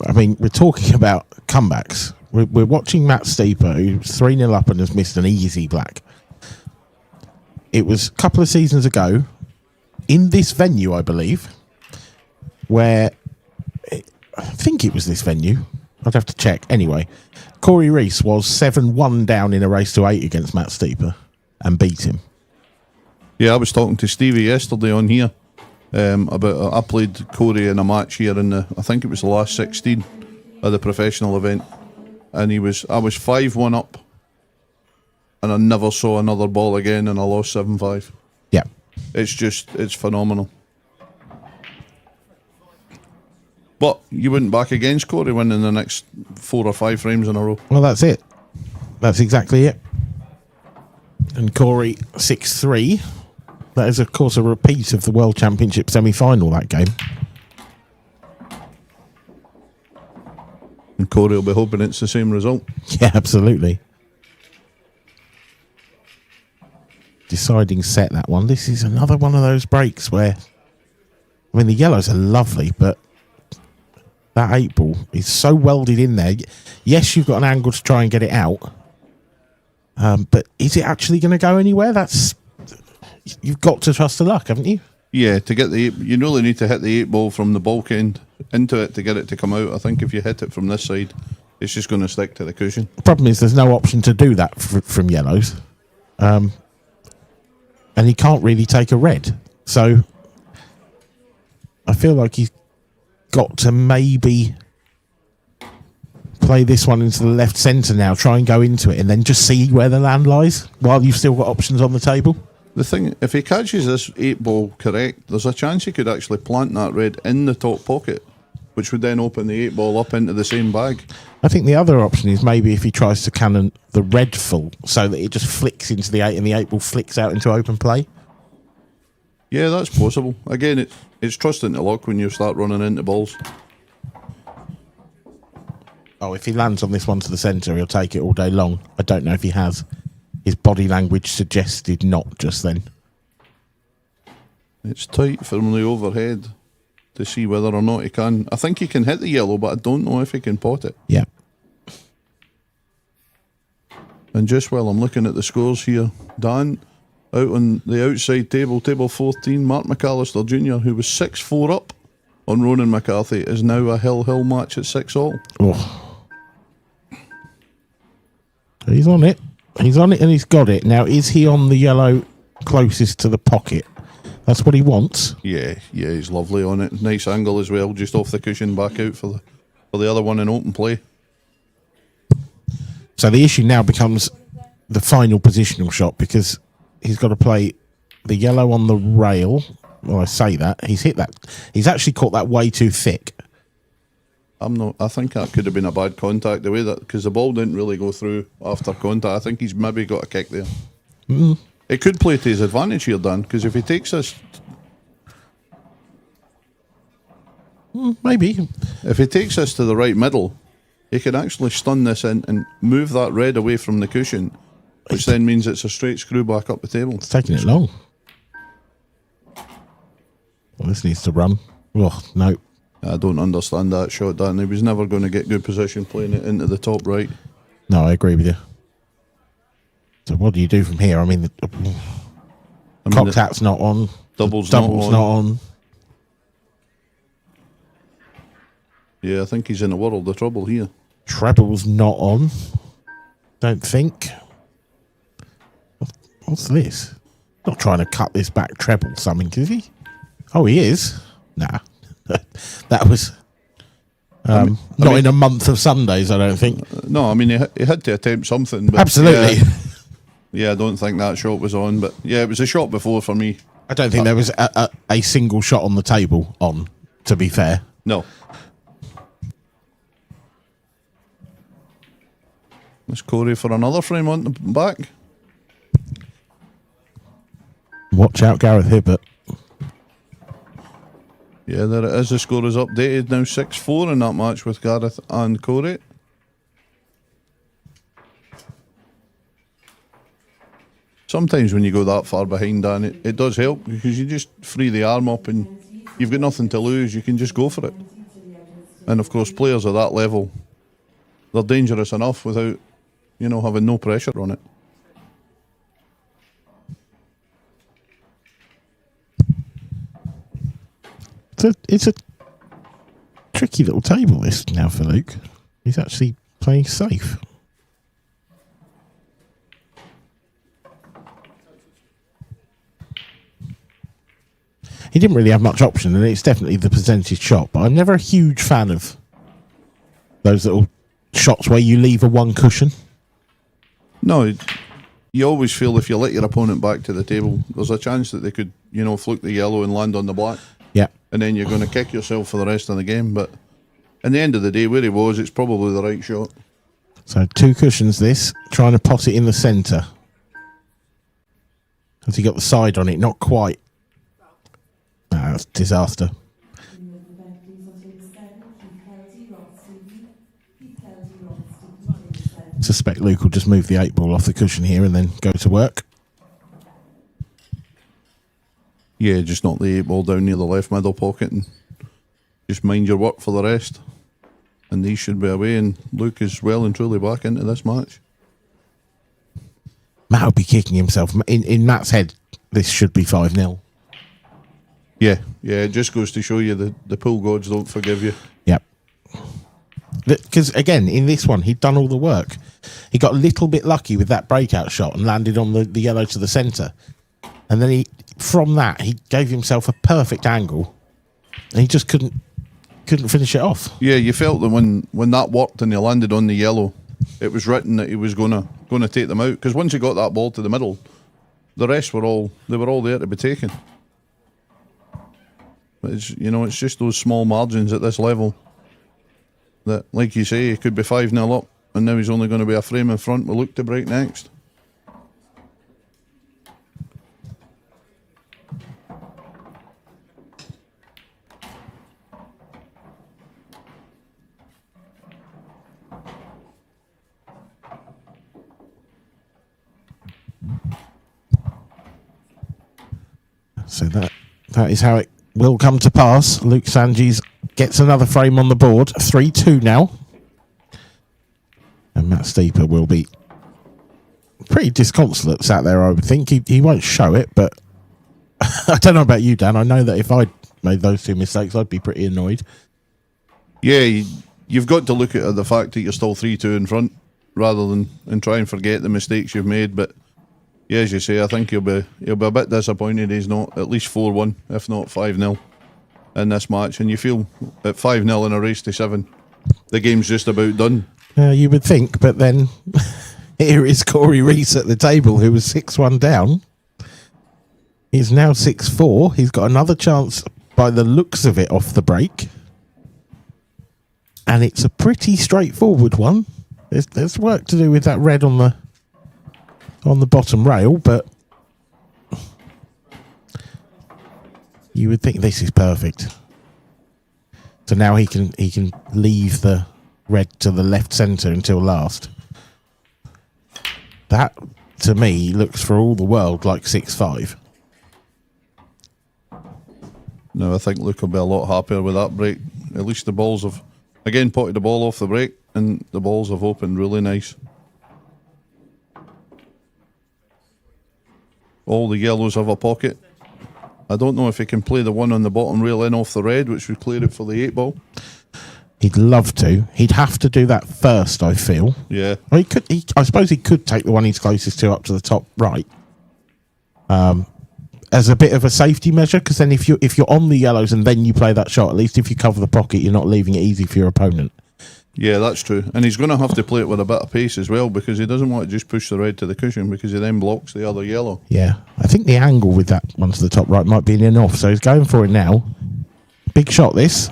Speaker 3: I mean, we're talking about comebacks. We're watching Matt Steeper, who's 3-0 up and has missed an easy black. It was a couple of seasons ago, in this venue, I believe, where... I think it was this venue. I'd have to check. Anyway, Corey Reese was 7-1 down in a race to 8 against Matt Steeper and beat him.
Speaker 4: Yeah, I was talking to Stevie yesterday on here about I played Corey in a match here in I think it was the last 16 of the professional event, and I was 5-1 up, and I never saw another ball again, and I lost 7-5.
Speaker 3: Yeah,
Speaker 4: it's phenomenal. But you wouldn't back against Corey winning the next 4 or 5 frames in a row.
Speaker 3: Well, that's it. That's exactly it. And Corey 6-3. That is, of course, a repeat of the World Championship semi-final, that game.
Speaker 4: And Corey will be hoping it's the same result.
Speaker 3: Yeah, absolutely. Deciding set, that one. This is another one of those breaks where... I mean, the yellows are lovely, but... that 8 ball is so welded in there. Yes, you've got an angle to try and get it out. But is it actually going to go anywhere? You've got to trust the luck, haven't you?
Speaker 4: Yeah, to get you really need to hit the 8 ball from the bulk end into it to get it to come out. I think if you hit it from this side, it's just going to stick to the cushion.
Speaker 3: The problem is there's no option to do that from yellows. And he can't really take a red. So I feel like he's got to maybe play this one into the left centre now, try and go into it, and then just see where the land lies while you've still got options on the table?
Speaker 4: The thing, if he catches this 8-ball correct, there's a chance he could actually plant that red in the top pocket, which would then open the 8-ball up into the same bag.
Speaker 3: I think the other option is maybe if he tries to cannon the red full so that it just flicks into the 8 and the 8-ball flicks out into open play.
Speaker 4: Yeah, that's possible. Again, it's trusting to luck when you start running into balls.
Speaker 3: Oh, if he lands on this one to the centre, he'll take it all day long. I don't know if he has. His body language suggested not just then.
Speaker 4: It's tight from the overhead to see whether or not he can. I think he can hit the yellow, but I don't know if he can pot it.
Speaker 3: Yeah.
Speaker 4: And just while I'm looking at the scores here, Dan, out on the outside table, table 14, Mark McAllister Jr., who was 6-4 up on Ronan McCarthy, is now a hill match at 6-all.
Speaker 3: Oh. He's on it. He's on it and he's got it. Now, is he on the yellow closest to the pocket? That's what he wants.
Speaker 4: Yeah, he's lovely on it. Nice angle as well, just off the cushion, back out for the other one in open play.
Speaker 3: So the issue now becomes the final positional shot, because he's got to play the yellow on the rail. Well, I say that. He's hit that. He's actually caught that way too thick.
Speaker 4: I think that could have been a bad contact, the way that, because the ball didn't really go through after contact. I think he's maybe got a kick there.
Speaker 3: Mm.
Speaker 4: It could play to his advantage here, Dan, because if he takes this,
Speaker 3: maybe.
Speaker 4: If he takes this to the right middle, he can actually stun this in and move that red away from the cushion, which then means it's a straight screw back up the table.
Speaker 3: It's taking it long. Well, this needs to run. Oh, no.
Speaker 4: I don't understand that shot, Dan. He was never going to get good position playing it into the top right.
Speaker 3: No, I agree with you. So what do you do from here? I mean, cocked hat's not on.
Speaker 4: Double's
Speaker 3: not on.
Speaker 4: Yeah, I think he's in a world of trouble here.
Speaker 3: Treble's not on. Don't think. What's this? Not trying to cut this back treble something, is he? Oh, he is. Nah. That was not in a month of Sundays, I don't think.
Speaker 4: No, I mean, he had to attempt something. But
Speaker 3: absolutely.
Speaker 4: Yeah, I don't think that shot was on. But yeah, it was a shot before for me.
Speaker 3: I don't think there was a single shot on the table on, to be fair.
Speaker 4: No. There's Corey for another frame on the back.
Speaker 3: Watch out, Gareth Hibbert.
Speaker 4: Yeah, there it is. The score is updated now, 6-4 in that match with Gareth and Corey. Sometimes when you go that far behind, Dan, it does help, because you just free the arm up and you've got nothing to lose. You can just go for it. And of course, players at that level, they're dangerous enough without, having no pressure on it.
Speaker 3: It's a tricky little table, this, now for Luke. He's actually playing safe. He didn't really have much option, and it's definitely the percentage shot, but I'm never a huge fan of those little shots where you leave a one cushion.
Speaker 4: No, you always feel if you let your opponent back to the table, there's a chance that they could, fluke the yellow and land on the black.
Speaker 3: Yeah.
Speaker 4: And then you're going to kick yourself for the rest of the game. But in the end of the day, where he was, it's probably the right shot.
Speaker 3: So 2 cushions this, trying to pot it in the centre. Has he got the side on it? Not quite. That's disaster. Suspect Luke will just move the 8-ball off the cushion here and then go to work.
Speaker 4: Yeah, just knock the 8-ball down near the left middle pocket and just mind your work for the rest. And these should be away, and Luke is well and truly back into this match.
Speaker 3: Matt will be kicking himself. In Matt's head, this should be 5-0.
Speaker 4: Yeah, it just goes to show you the pool gods don't forgive you.
Speaker 3: Yep. Because, again, in this one, he'd done all the work. He got a little bit lucky with that breakout shot and landed on the yellow to the centre. And then from that, he gave himself a perfect angle. And he just couldn't couldn't finish it off.
Speaker 4: Yeah, you felt that when that worked and he landed on the yellow, it was written that he was gonna take them out, because once he got that ball to the middle, the rest were all there to be taken. But it's just those small margins at this level that, like you say, he could be 5-0 up, and now he's only going to be a frame in front with Luke to break next.
Speaker 3: So that is how it will come to pass. Luke Sanjis gets another frame on the board. 3-2 now. And Matt Steeper will be pretty disconsolate sat there, I would think. He won't show it, but I don't know about you, Dan. I know that if I'd made those two mistakes, I'd be pretty annoyed.
Speaker 4: Yeah, you've got to look at the fact that you're still 3-2 in front, rather than and try and forget the mistakes you've made. But yeah, as you say, I think he'll be a bit disappointed he's not at least 4-1, if not 5-0 in this match. And you feel at 5-0 in a race to 7, the game's just about done.
Speaker 3: You would think, but then here is Corey Reese at the table, who was 6-1 down. He's now 6-4. He's got another chance by the looks of it off the break. And it's a pretty straightforward one. There's work to do with that red on the bottom rail, but you would think this is perfect. So now he can leave the red to the left centre until last. That, to me, looks for all the world like 6-5.
Speaker 4: No, I think Luke will be a lot happier with that break. At least the balls have, again, potted the ball off the break, and the balls have opened really nice. All the yellows have a pocket. I don't know if he can play the one on the bottom rail in off the red, which would clear it for the 8 ball.
Speaker 3: He'd love to. He'd have to do that first, I feel.
Speaker 4: Yeah.
Speaker 3: Well, I suppose he could take the one he's closest to up to the top right, as a bit of a safety measure. Because then, if you're on the yellows and then you play that shot, at least if you cover the pocket, you're not leaving it easy for your opponent.
Speaker 4: Yeah, that's true. And he's going to have to play it with a bit of pace as well, because he doesn't want to just push the red to the cushion, because he then blocks the other yellow.
Speaker 3: Yeah, I think the angle with that one to the top right might be an in off, so he's going for it now. Big shot this.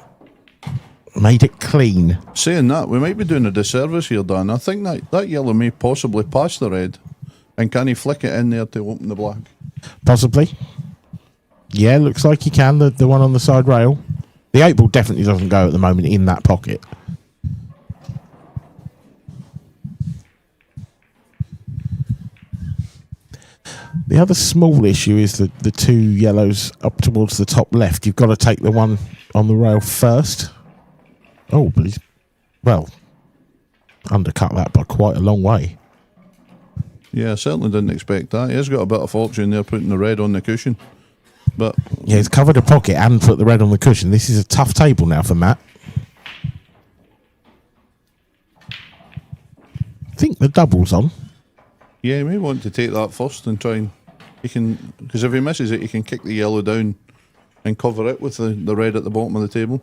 Speaker 3: Made it clean.
Speaker 4: Saying that, we might be doing a disservice here, Dan. I think that yellow may possibly pass the red. And can he flick it in there to open the black?
Speaker 3: Possibly. Yeah, looks like he can, the one on the side rail. The 8 ball definitely doesn't go at the moment in that pocket. The other small issue is that the 2 yellows up towards the top left, you've got to take the one on the rail first. Oh, but he's, well, undercut that by quite a long way.
Speaker 4: Yeah, I certainly didn't expect that. He has got a bit of fortune there putting the red on the cushion. But
Speaker 3: yeah, he's covered a pocket and put the red on the cushion. This is a tough table now for Matt. I think the double's on.
Speaker 4: Yeah, he may want to take that first and try and... Because if he misses it, he can kick the yellow down and cover it with the red at the bottom of the table.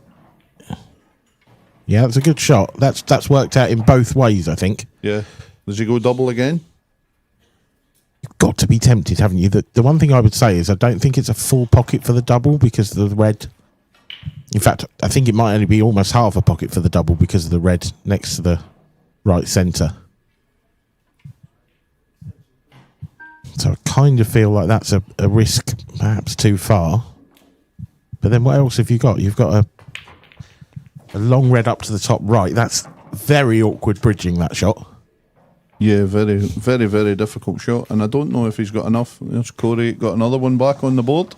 Speaker 3: Yeah, that's a good shot. That's worked out in both ways, I think.
Speaker 4: Yeah. Does he go double again?
Speaker 3: You've got to be tempted, haven't you? The one thing I would say is I don't think it's a full pocket for the double because of the red. In fact, I think it might only be almost half a pocket for the double because of the red next to the right centre. So I kind of feel like that's a risk perhaps too far. But then what else have you got? You've got a long red up to the top right. That's very awkward bridging, that shot.
Speaker 4: Yeah, very, very, very difficult shot. And I don't know if he's got enough. There's Corey got another one back on the board.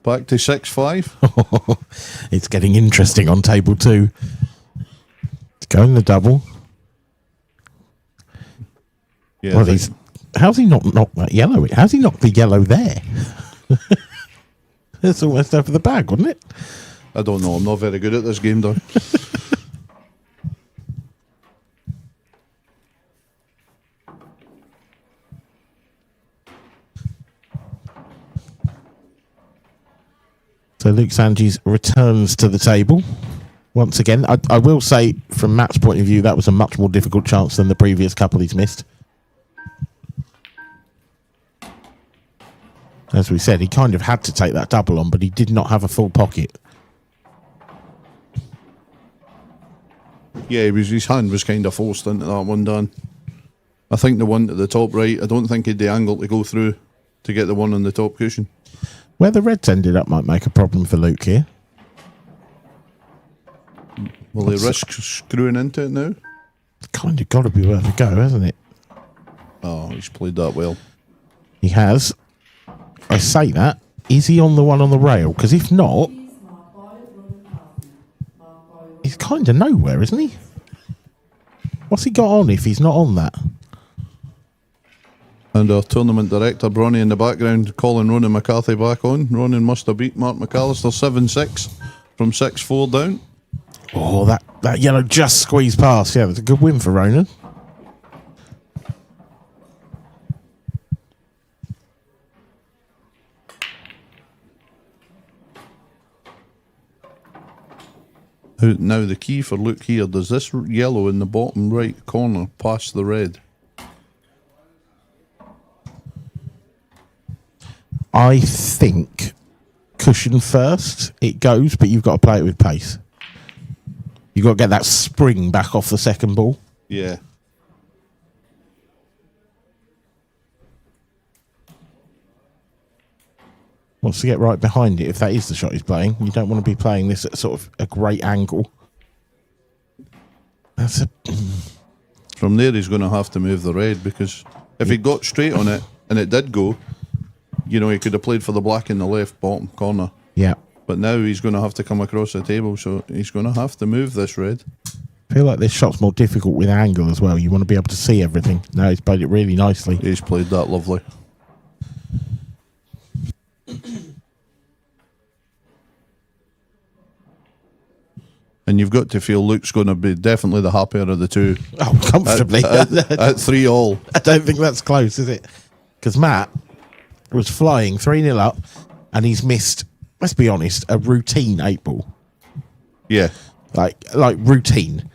Speaker 4: Back to 6-5.
Speaker 3: It's getting interesting on table 2. It's going the double.
Speaker 4: Yeah,
Speaker 3: well, how's he not knocked that yellow? How's he knocked the yellow there? That's almost over the bag, wasn't it?
Speaker 4: I don't know. I'm not very good at this game, though.
Speaker 3: So Luke Sanjis returns to the table. Once again, I will say, from Matt's point of view, that was a much more difficult chance than the previous couple he's missed. As we said, he kind of had to take that double on, but he did not have a full pocket.
Speaker 4: Yeah, his hand was kind of forced into that one, Dan. I think the one at the top right, I don't think he had the angle to go through to get the one on the top cushion.
Speaker 3: Where the reds ended up might make a problem for Luke here.
Speaker 4: Will he risk screwing into it now?
Speaker 3: Kind of got to be worth a go, hasn't it?
Speaker 4: Oh, he's played that well.
Speaker 3: He has. I say that. Is he on the one on the rail? Because if not, he's kind of nowhere, isn't he? What's he got on if he's not on that?
Speaker 4: And our tournament director, Bronny, in the background, calling Ronan McCarthy back on. Ronan must have beat Mark McAllister 7-6 from 6-4 down.
Speaker 3: Oh, that yellow just squeezed past. Yeah, it was a good win for Ronan.
Speaker 4: Now the key for Luke here, does this yellow in the bottom right corner pass the red?
Speaker 3: I think cushion first, it goes, but you've got to play it with pace. You've got to get that spring back off the second ball.
Speaker 4: Yeah.
Speaker 3: Wants to get right behind it if that is the shot he's playing. You don't want to be playing this at sort of a great angle. That's a...
Speaker 4: From there he's going to have to move the red, because if he got straight on it and it did go, you know, he could have played for the black in the left bottom corner.
Speaker 3: Yeah.
Speaker 4: But now he's going to have to come across the table, so he's going to have to move this red.
Speaker 3: I feel like this shot's more difficult with angle as well. You want to be able to see everything. No, he's played it really nicely.
Speaker 4: He's played that lovely. And you've got to feel Luke's going to be definitely the happier of the two.
Speaker 3: Oh, comfortably.
Speaker 4: At 3-all.
Speaker 3: I don't think that's close, is it? Because Matt was flying 3-0 up and he's missed, let's be honest, a routine 8-ball.
Speaker 4: Yeah.
Speaker 3: Like routine.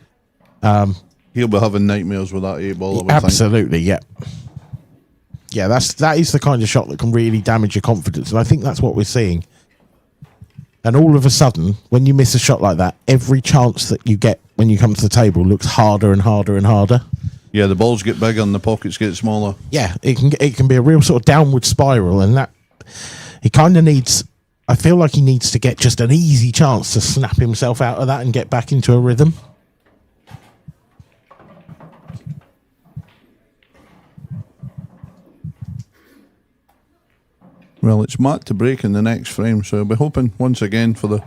Speaker 4: He'll be having nightmares with that 8-ball, I would
Speaker 3: absolutely, yeah. Yeah, that is the kind of shot that can really damage your confidence, and I think that's what we're seeing. And all of a sudden, when you miss a shot like that, every chance that you get when you come to the table looks harder and harder and harder.
Speaker 4: Yeah, the balls get bigger and the pockets get smaller.
Speaker 3: Yeah, it can be a real sort of downward spiral, and that he kind of needs. I feel like he needs to get just an easy chance to snap himself out of that and get back into a rhythm.
Speaker 4: Well, it's Matt to break in the next frame, so I'll be hoping once again for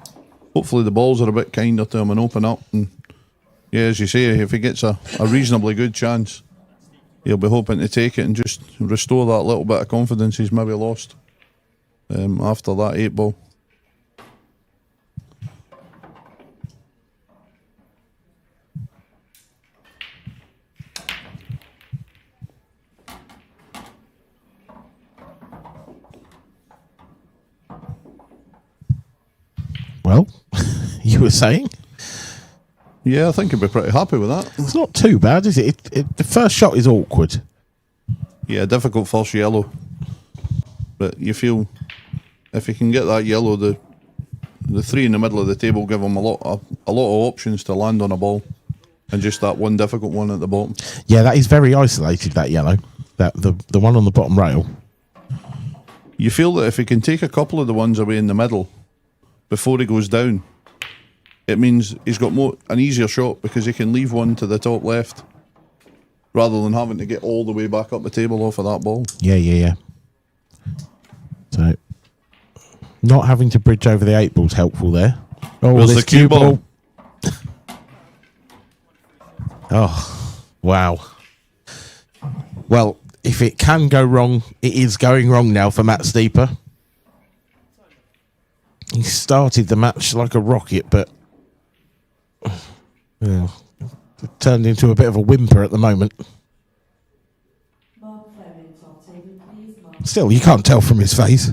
Speaker 4: hopefully the balls are a bit kinder to him and open up. And yeah, as you say, if he gets a reasonably good chance, he'll be hoping to take it and just restore that little bit of confidence he's maybe lost after that 8-ball.
Speaker 3: Well, you were saying?
Speaker 4: Yeah, I think he'd be pretty happy with that.
Speaker 3: It's not too bad, is it? The first shot is awkward.
Speaker 4: Yeah, difficult first yellow. But you feel if he can get that yellow, the three in the middle of the table give him a lot of options to land on a ball, and just that one difficult one at the bottom.
Speaker 3: Yeah, that is very isolated, that yellow. That the one on the bottom rail.
Speaker 4: You feel that if he can take a couple of the ones away in the middle before he goes down, it means he's got an easier shot, because he can leave one to the top left rather than having to get all the way back up the table off of that ball.
Speaker 3: Yeah. So, not having to bridge over the 8-ball's helpful there. Oh,
Speaker 4: there's the cue ball.
Speaker 3: Oh, wow. Well, if it can go wrong, it is going wrong now for Matt Steeper. He started the match like a rocket, but it turned into a bit of a whimper at the moment. Still, you can't tell from his face.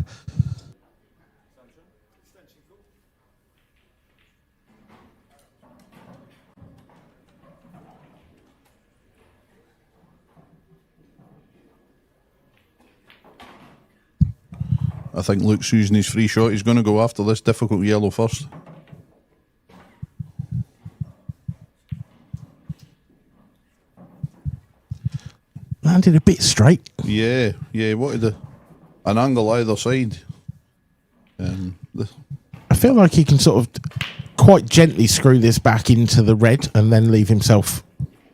Speaker 4: I think Luke's using his free shot. He's going to go after this difficult yellow first.
Speaker 3: Landed a bit straight.
Speaker 4: Yeah, he wanted an angle either side.
Speaker 3: I feel like he can sort of quite gently screw this back into the red and then leave himself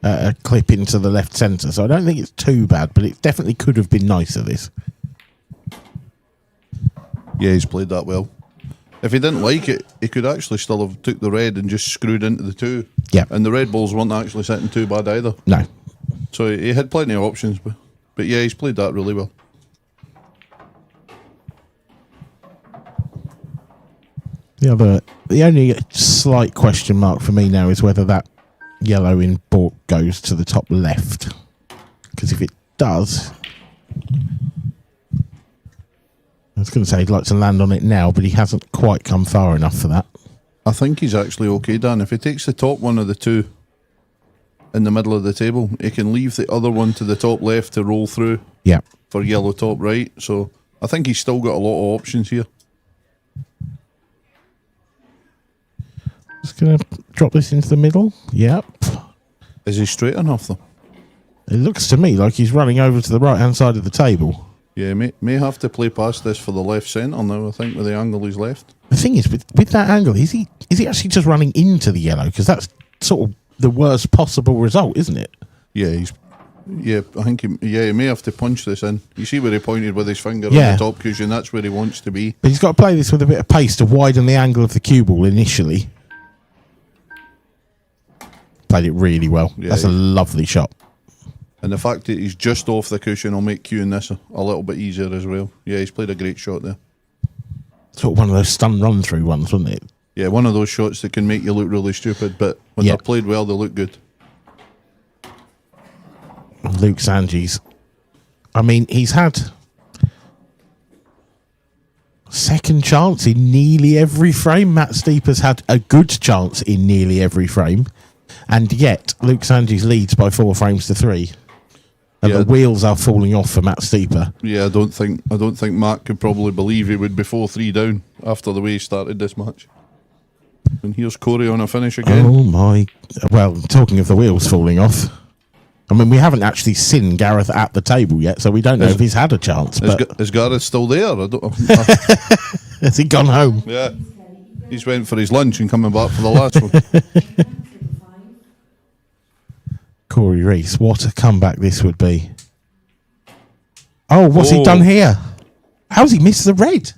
Speaker 3: a clip into the left centre. So I don't think it's too bad, but it definitely could have been nicer, this.
Speaker 4: Yeah, he's played that well. If he didn't like it, he could actually still have took the red and just screwed into the 2.
Speaker 3: Yeah.
Speaker 4: And the red balls weren't actually sitting too bad either.
Speaker 3: No.
Speaker 4: So he had plenty of options. But yeah, he's played that really well.
Speaker 3: The only slight question mark for me now is whether that yellow in baulk goes to the top left. Because if it does, I was going to say he'd like to land on it now, but he hasn't quite come far enough for that.
Speaker 4: I think he's actually okay, Dan. If he takes the top one of the 2 in the middle of the table, he can leave the other one to the top left to roll through.
Speaker 3: Yeah.
Speaker 4: For yellow top right. So I think he's still got a lot of options here.
Speaker 3: Just going to drop this into the middle. Yep.
Speaker 4: Is he straight enough though?
Speaker 3: It looks to me like he's running over to the right-hand side of the table.
Speaker 4: Yeah, may have to play past this for the left centre now, I think, with the angle he's left.
Speaker 3: The thing is, with that angle, is he actually just running into the yellow? Because that's sort of the worst possible result, isn't it?
Speaker 4: Yeah, I think he may have to punch this in. You see where he pointed with his finger on
Speaker 3: Yeah.
Speaker 4: the top cushion, that's where he wants to be.
Speaker 3: But he's got to play this with a bit of pace to widen the angle of the cue ball initially. Played it really well.
Speaker 4: Yeah,
Speaker 3: That's a lovely shot.
Speaker 4: And the fact that he's just off the cushion will make cueing this a little bit easier as well. Yeah, he's played a great shot there.
Speaker 3: Sort of one of those stun run-through ones, wasn't it?
Speaker 4: Yeah, one of those shots that can make you look really stupid, but when they're played well, they look good.
Speaker 3: Luke Sanji's. I mean, he's had second chance in nearly every frame. Matt Steeper's had a good chance in nearly every frame. And yet, Luke Sanji's leads by 4 frames to 3. And the wheels are falling off for Matt Steeper.
Speaker 4: Yeah, I don't think Matt could probably believe he would be 4-3 down after the way he started this match. And here's Corey on a finish again.
Speaker 3: Oh my! Well, talking of the wheels falling off, I mean, we haven't actually seen Gareth at the table yet, so we don't know if he's had a chance. But
Speaker 4: Is Gareth still there?
Speaker 3: has he gone home?
Speaker 4: Yeah, he's went for his lunch and coming back for the last one.
Speaker 3: Corey Reese, what a comeback this would be. Oh, what's he done here? How's he missed the red?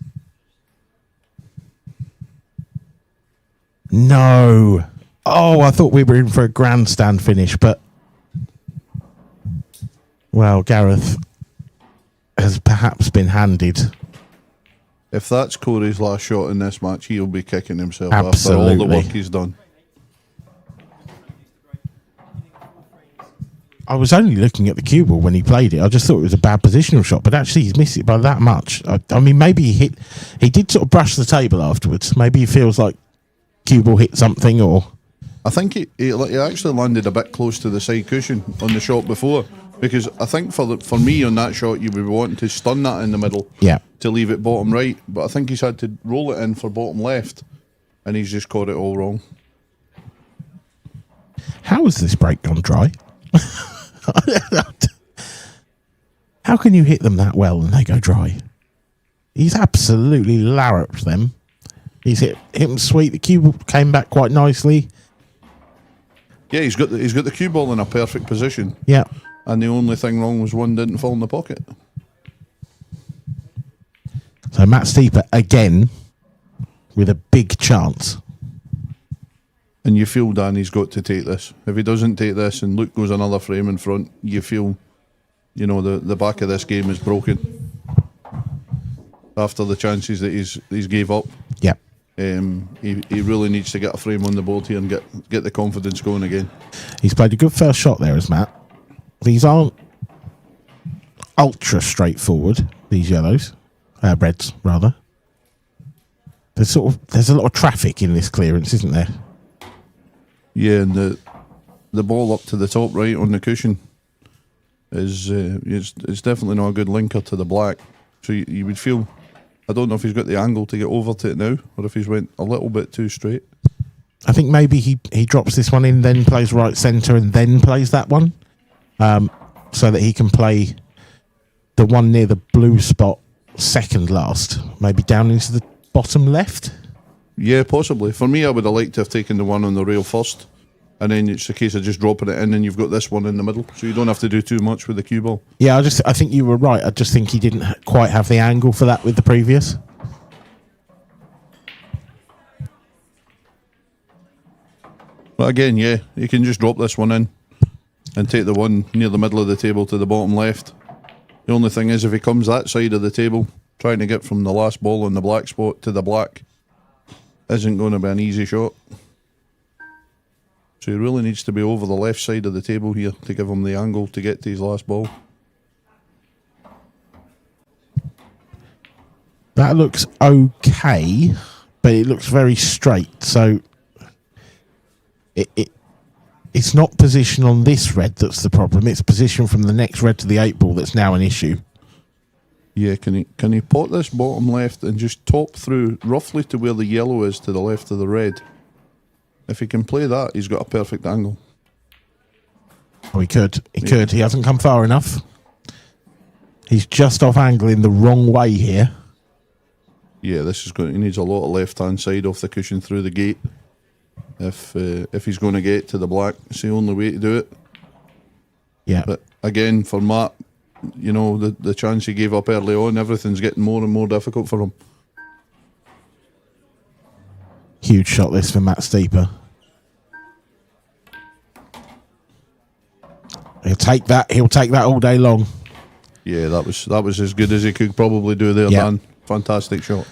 Speaker 3: No. Oh, I thought we were in for a grandstand finish, but... Well, Gareth has perhaps been handed.
Speaker 4: If that's Corey's last shot in this match, he'll be kicking himself
Speaker 3: Absolutely.
Speaker 4: after all the work he's done.
Speaker 3: I was only looking at the cue ball when he played it. I just thought it was a bad positional shot, but actually he's missed it by that much. I mean, maybe he did sort of brush the table afterwards. Maybe he feels like cue ball hit something, or...
Speaker 4: I think he actually landed a bit close to the side cushion on the shot before, because I think for me on that shot, you would be wanting to stun that in the middle to leave it bottom right, but I think he's had to roll it in for bottom left, and he's just caught it all wrong.
Speaker 3: How has this break gone dry? How can you hit them that well and they go dry? He's absolutely larruped them. He's hit them sweet. The cue came back quite nicely.
Speaker 4: Yeah, he's got the cue ball in a perfect position.
Speaker 3: Yeah.
Speaker 4: And the only thing wrong was one didn't fall in the pocket.
Speaker 3: So Matt Steeper again with a big chance.
Speaker 4: And you feel Danny's got to take this. If he doesn't take this and Luke goes another frame in front, you feel, the back of this game is broken. After the chances that he's gave up.
Speaker 3: Yeah.
Speaker 4: He really needs to get a frame on the board here and get the confidence going again.
Speaker 3: He's played a good first shot there as Matt. These aren't ultra straightforward, these yellows. Reds, rather. There's a lot of traffic in this clearance, isn't there?
Speaker 4: Yeah, and the ball up to the top right on the cushion is it's definitely not a good linker to the black. So you would feel I don't know if he's got the angle to get over to it now, or if he's went a little bit too straight.
Speaker 3: I think maybe he drops this one in, then plays right centre, and then plays that one, so that he can play the one near the blue spot second last, maybe down into the bottom left.
Speaker 4: Yeah, possibly. For me, I would have liked to have taken the one on the rail first, and then it's a case of just dropping it in, and you've got this one in the middle, so you don't have to do too much with the cue ball.
Speaker 3: Yeah, I think you were right. I just think he didn't quite have the angle for that with the previous.
Speaker 4: But again, yeah, you can just drop this one in and take the one near the middle of the table to the bottom left. The only thing is, if he comes that side of the table, trying to get from the last ball on the black spot to the black isn't going to be an easy shot. So he really needs to be over the left side of the table here to give him the angle to get to his last ball.
Speaker 3: That looks okay, but it looks very straight. So it's not position on this red that's the problem. It's position from the next red to the 8 ball that's now an issue.
Speaker 4: Yeah, can he pot this bottom left and just top through roughly to where the yellow is to the left of the red? If he can play that, he's got a perfect angle.
Speaker 3: Oh, he could. He could. He hasn't come far enough. He's just off angling the wrong way here.
Speaker 4: Yeah, this is going. He needs a lot of left-hand side off the cushion through the gate. If he's going to get to the black, it's the only way to do it.
Speaker 3: Yeah.
Speaker 4: But again, for Matt, you know, the chance he gave up early on, everything's getting more and more difficult for him.
Speaker 3: Huge shot this for Matt Steeper. He'll take that. He'll take that all day long.
Speaker 4: Yeah, that was as good as he could probably do there, Dan. Fantastic shot.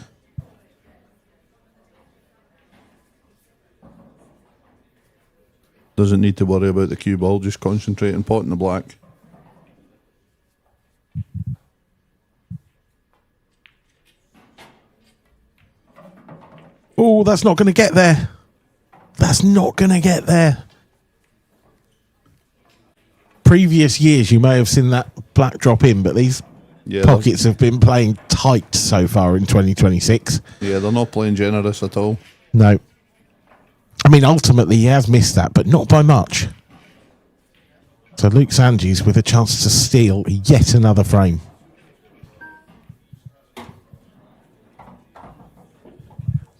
Speaker 4: Doesn't need to worry about the cue ball, just concentrate on potting the black.
Speaker 3: Oh, that's not going to get there. That's not going to get there. Previous years, you may have seen that black drop in, but these pockets have been playing tight so far in 2026.
Speaker 4: Yeah, they're not playing generous at all.
Speaker 3: No. I mean, ultimately, he has missed that, but not by much. So Luke Sanges with a chance to steal yet another frame.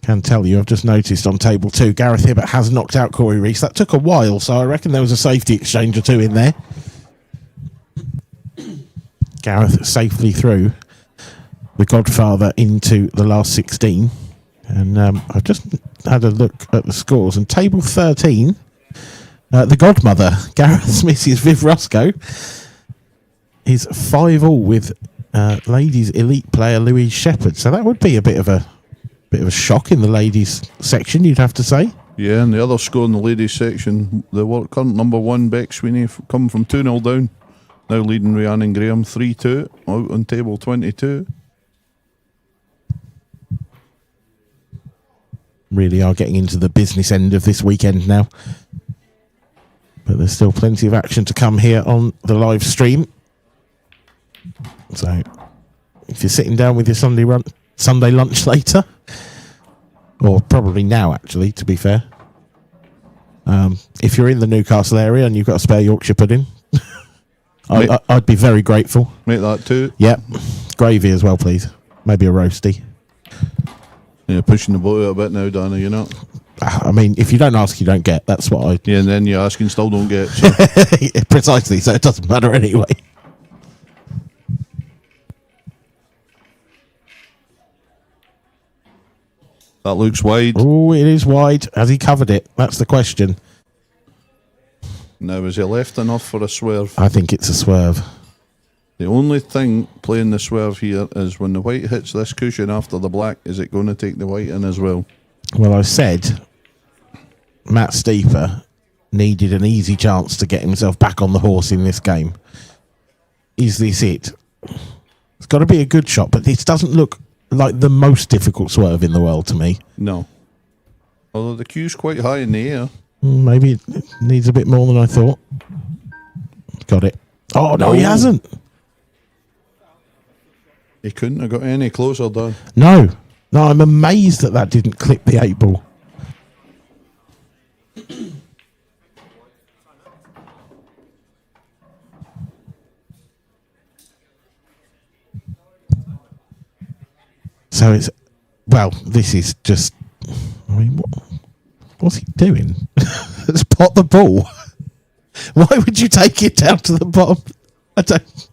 Speaker 3: Can tell you, I've just noticed on table 2, Gareth Hibbert has knocked out Corey Reese. That took a while, so I reckon there was a safety exchange or two in there. Gareth safely through the Godfather into the last 16. And I've just had a look at the scores. And table 13, the Godmother, Gareth Smith's Viv Roscoe, is 5-all with ladies elite player Louise Shepherd. So that would be a bit of a shock in the ladies section, you'd have to say.
Speaker 4: Yeah, and the other score in the ladies section, the current number 1 Beck Sweeney come from 2-0 down, now leading Rhiannon Graham 3-2 out on table 22.
Speaker 3: Really are getting into the business end of this weekend now, but there's still plenty of action to come here on the live stream. So if you're sitting down with your Sunday lunch later, or probably now actually, to be fair, if you're in the Newcastle area and you've got a spare Yorkshire pudding, I'd be very grateful.
Speaker 4: Make that 2.
Speaker 3: Yep, gravy as well please, maybe a roasty.
Speaker 4: Yeah, pushing the boat out a bit now, Dana, you know.
Speaker 3: I mean, if you don't ask, you don't get. That's what I...
Speaker 4: Yeah, and then you ask and still don't get. So.
Speaker 3: Precisely, so it doesn't matter anyway.
Speaker 4: That looks wide.
Speaker 3: Oh, it is wide. Has he covered it? That's the question.
Speaker 4: Now, is he left enough for a swerve?
Speaker 3: I think it's a swerve.
Speaker 4: The only thing playing the swerve here is when the white hits this cushion after the black, is it going to take the white in as well?
Speaker 3: Well, I said Matt Steeper needed an easy chance to get himself back on the horse in this game. Is this it? It's got to be a good shot, but this doesn't look like the most difficult swerve in the world to me.
Speaker 4: No. Although the cue's quite high in the air.
Speaker 3: Maybe it needs a bit more than I thought. Got it. Oh, no, he hasn't.
Speaker 4: He couldn't have got any closer, Dan.
Speaker 3: No, I'm amazed that didn't clip the 8 ball. So this is just, I mean, what's he doing? Let's pot the ball. Why would you take it down to the bottom? I don't.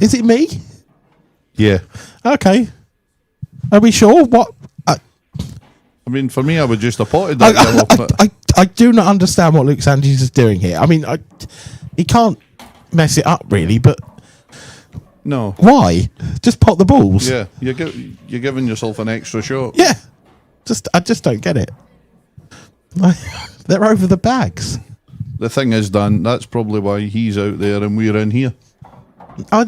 Speaker 3: Is it me?
Speaker 4: Yeah.
Speaker 3: Okay. Are we sure? What?
Speaker 4: I mean, for me, I would just have potted that yellow.
Speaker 3: I do not understand what Luke Sanches is doing here. I mean, he can't mess it up, really, but...
Speaker 4: No.
Speaker 3: Why? Just pot the balls?
Speaker 4: Yeah, you're giving yourself an extra shot.
Speaker 3: Yeah. I just don't get it. They're over the bags.
Speaker 4: The thing is, Dan, that's probably why he's out there and we're in here.
Speaker 3: I'm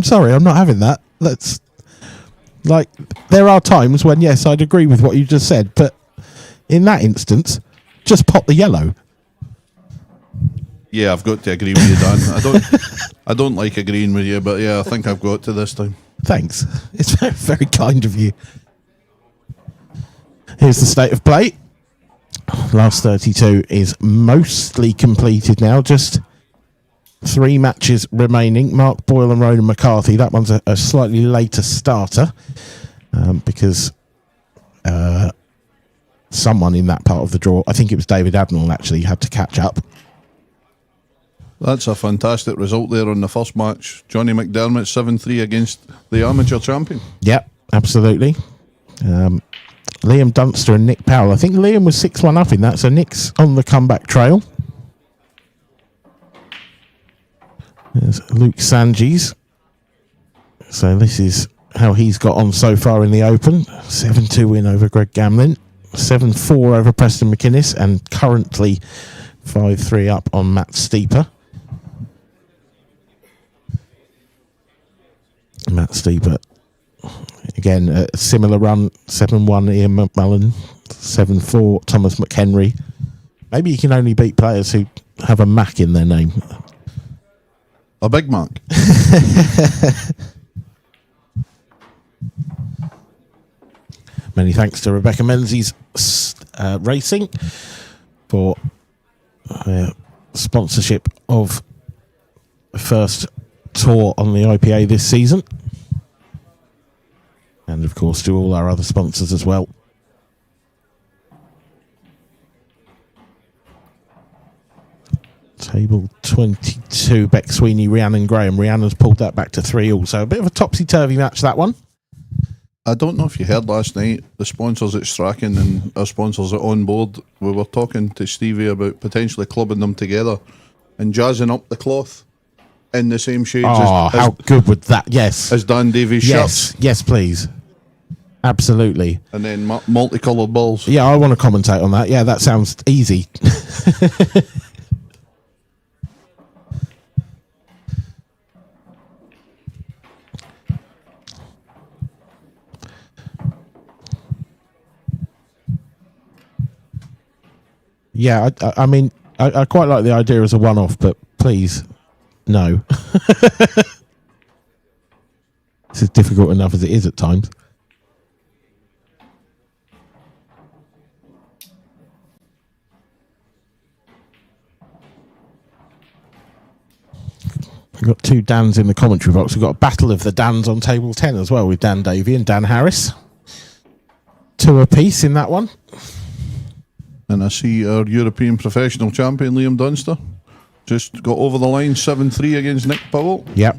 Speaker 3: sorry, I'm not having that. That's like, there are times when, yes, I'd agree with what you just said, but in that instance, just pot the yellow.
Speaker 4: Yeah, I've got to agree with you, Dan. I don't like agreeing with you, but yeah, I think I've got to this time.
Speaker 3: Thanks. It's very, very kind of you. Here's the state of play. Last 32 is mostly completed now. Just 3 matches remaining. Mark Boyle and Ronan McCarthy. That one's a slightly later starter because someone in that part of the draw, I think it was David Adnall, actually had to catch up.
Speaker 4: That's a fantastic result there on the first match. Johnny McDermott 7-3 against the amateur champion.
Speaker 3: Yep, absolutely. Liam Dunster and Nick Powell. I think Liam was 6-1 up in that, so Nick's on the comeback trail. There's Luke Sanches. So this is how he's got on so far in the Open. 7-2 win over Greg Gamlin. 7-4 over Preston McInnes, and currently 5-3 up on Matt Steeper. Matt Steeper, again, a similar run. 7-1 Ian McMullen, 7-4 Thomas McHenry. Maybe you can only beat players who have a Mac in their name.
Speaker 4: A Big Mac.
Speaker 3: Many thanks to Rebecca Menzies Racing for sponsorship of the first tour on the IPA this season, and of course to all our other sponsors as well. Table 22, Beck Sweeney, Rhiannon Graham. Rhiannon's pulled that back to 3 also. A bit of a topsy-turvy match, that one.
Speaker 4: I don't know if you heard last night, the sponsors at Strachan and our sponsors at On Board, we were talking to Stevie about potentially clubbing them together and jazzing up the cloth in the same shades
Speaker 3: how good would that, yes.
Speaker 4: as Dan Davies' shirts.
Speaker 3: Yes, please. Absolutely.
Speaker 4: And then multicoloured balls.
Speaker 3: Yeah, I want to commentate on that. Yeah, that sounds easy. Yeah, I mean, I quite like the idea as a one-off, but please, no. This is difficult enough as it is at times. We've got 2 Dans in the commentary box. We've got a battle of the Dans on table 10 as well, with Dan Davey and Dan Harris. 2 apiece in that one.
Speaker 4: And I see our European professional champion, Liam Dunster, just got over the line 7-3 against Nick Powell.
Speaker 3: Yep.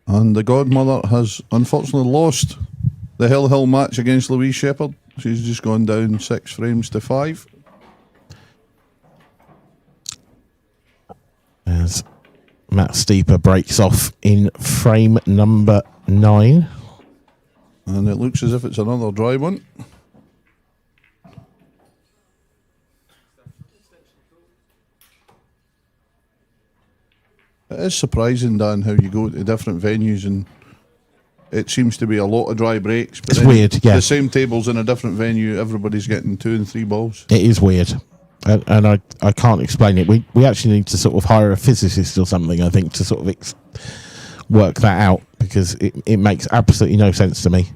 Speaker 4: And the godmother has unfortunately lost the Hill match against Louise Shepherd. She's just gone down 6 frames to 5.
Speaker 3: As Matt Steeper breaks off in frame number 9.
Speaker 4: And it looks as if it's another dry one. It is surprising, Dan, how you go to different venues and it seems to be a lot of dry breaks. But
Speaker 3: it's weird, yeah.
Speaker 4: The same tables in a different venue, everybody's getting 2 and 3 balls.
Speaker 3: It is weird. And I can't explain it. We actually need to sort of hire a physicist or something, I think, to sort of work that out, because it makes absolutely no sense to me.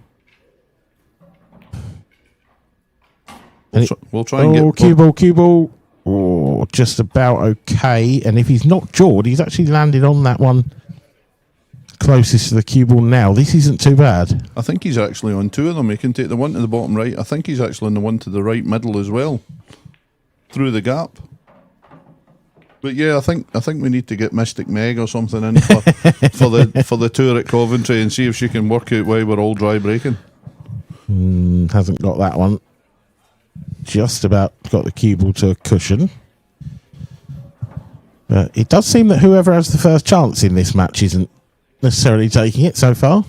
Speaker 4: We'll try and get...
Speaker 3: Cue ball. Oh, just about okay. And if he's not jawed, he's actually landed on that one closest to the cue ball now. This isn't too bad.
Speaker 4: I think he's actually on two of them. He can take the one to the bottom right. I think he's actually on the one to the right middle as well, through the gap. But yeah, I think we need to get Mystic Meg or something in for the tour at Coventry and see if she can work out why we're all dry breaking.
Speaker 3: Hasn't got that one. Just about got the cue ball to a cushion. It does seem that whoever has the first chance in this match isn't necessarily taking it so far.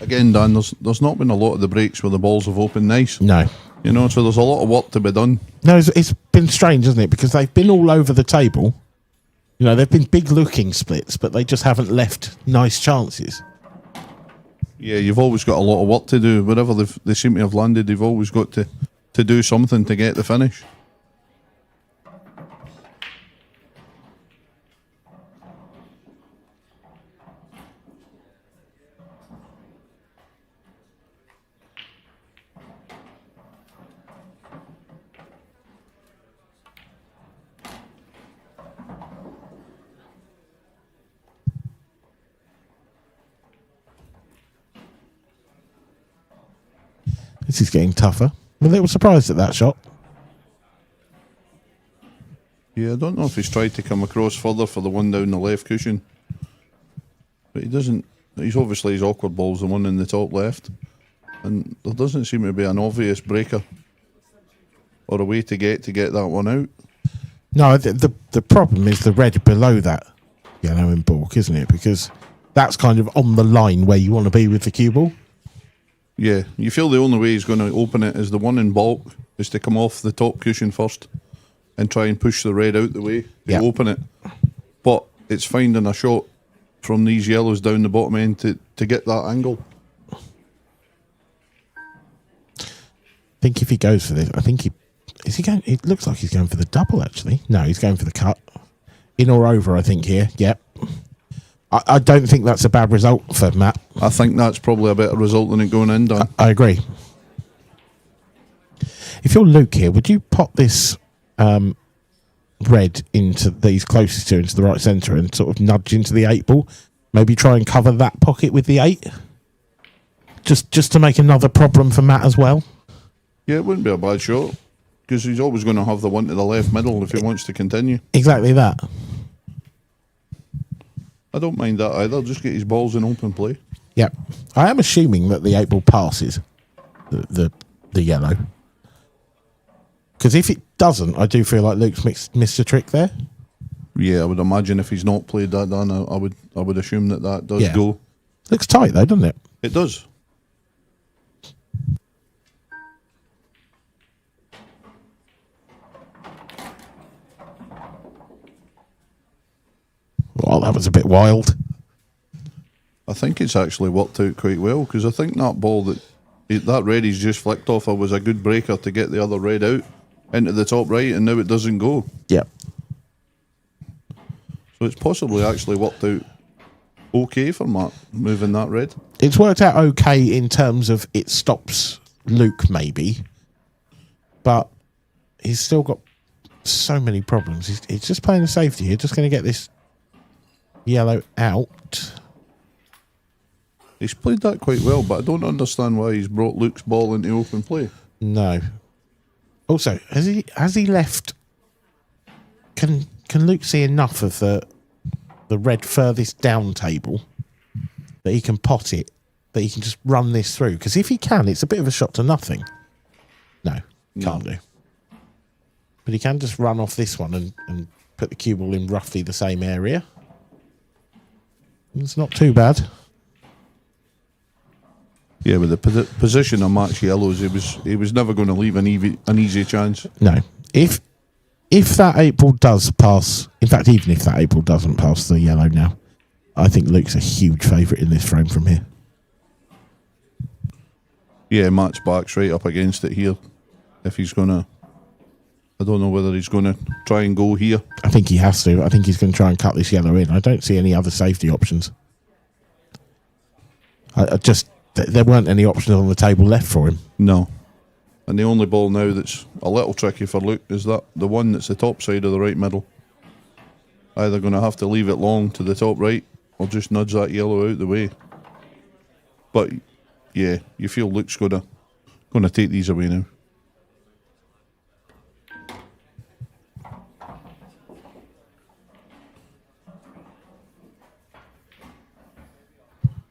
Speaker 4: Again, Dan, there's not been a lot of the breaks where the balls have opened nice.
Speaker 3: No.
Speaker 4: You know, so there's a lot of work to be done.
Speaker 3: No, it's been strange, hasn't it? Because they've been all over the table. You know, they've been big-looking splits, but they just haven't left nice chances.
Speaker 4: Yeah, you've always got a lot of work to do. Wherever they seem to have landed, they've always got to do something to get the finish.
Speaker 3: This is getting tougher. I'm a little surprised at that shot.
Speaker 4: Yeah, I don't know if he's tried to come across further for the one down the left cushion. But he doesn't. He's obviously, his awkward ball's the one in the top left. And there doesn't seem to be an obvious breaker or a way to get that one out.
Speaker 3: No, the problem is the red below that yellow in balk, isn't it? Because that's kind of on the line where you want to be with the cue ball.
Speaker 4: Yeah, you feel the only way he's going to open it is the one in bulk, is to come off the top cushion first and try and push the red out the way to open it. But it's finding a shot from these yellows down the bottom end to get that angle.
Speaker 3: I think if he goes for this, is he going? It looks like he's going for the double, actually. No, he's going for the cut. In or over, I think, here. Yep. I don't think that's a bad result for Matt.
Speaker 4: I think that's probably a better result than it going in, Dan.
Speaker 3: I agree. If you're Luke here, would you pop this red into these closest to into the right centre and sort of nudge into the 8 ball? Maybe try and cover that pocket with the 8? Just to make another problem for Matt as well?
Speaker 4: Yeah, it wouldn't be a bad shot, because he's always going to have the one to the left middle if he wants to continue.
Speaker 3: Exactly that.
Speaker 4: I don't mind that either. Just get his balls in open play.
Speaker 3: Yep. I am assuming that the 8 ball passes the yellow. Because if it doesn't, I do feel like Luke's missed a trick there.
Speaker 4: Yeah, I would imagine if he's not played that down, I would assume that does go.
Speaker 3: Looks tight though, doesn't it?
Speaker 4: It does.
Speaker 3: Well, that was a bit wild.
Speaker 4: I think it's actually worked out quite well, because I think that ball that red he's just flicked off of was a good breaker to get the other red out into the top right, and now it doesn't go.
Speaker 3: Yep.
Speaker 4: So it's possibly actually worked out okay for Matt, moving that red.
Speaker 3: It's worked out okay in terms of it stops Luke, maybe. But he's still got so many problems. He's just playing a safety here, just going to get this yellow out.
Speaker 4: He's played that quite well, but I don't understand why he's brought Luke's ball into open play.
Speaker 3: No. Also, has he left? Can Luke see enough of the red furthest down table that he can pot it, that he can just run this through? Because if he can, it's a bit of a shot to nothing. No, can't do. But he can just run off this one and put the cue ball in roughly the same area. It's not too bad.
Speaker 4: Yeah, with the position of Matt's yellows, he was never going to leave an easy chance.
Speaker 3: No. If that 8 ball does pass, in fact, even if that 8 ball doesn't pass the yellow now, I think Luke's a huge favourite in this frame from here.
Speaker 4: Yeah, Matt's back's right up against it here. If he's going to... I don't know whether he's going to try and go here.
Speaker 3: I think he has to. I think he's going to try and cut this yellow in. I don't see any other safety options. There weren't any options on the table left for him.
Speaker 4: No. And the only ball now that's a little tricky for Luke is that the one that's the top side of the right middle. Either going to have to leave it long to the top right or just nudge that yellow out the way. But yeah, you feel Luke's going to take these away now.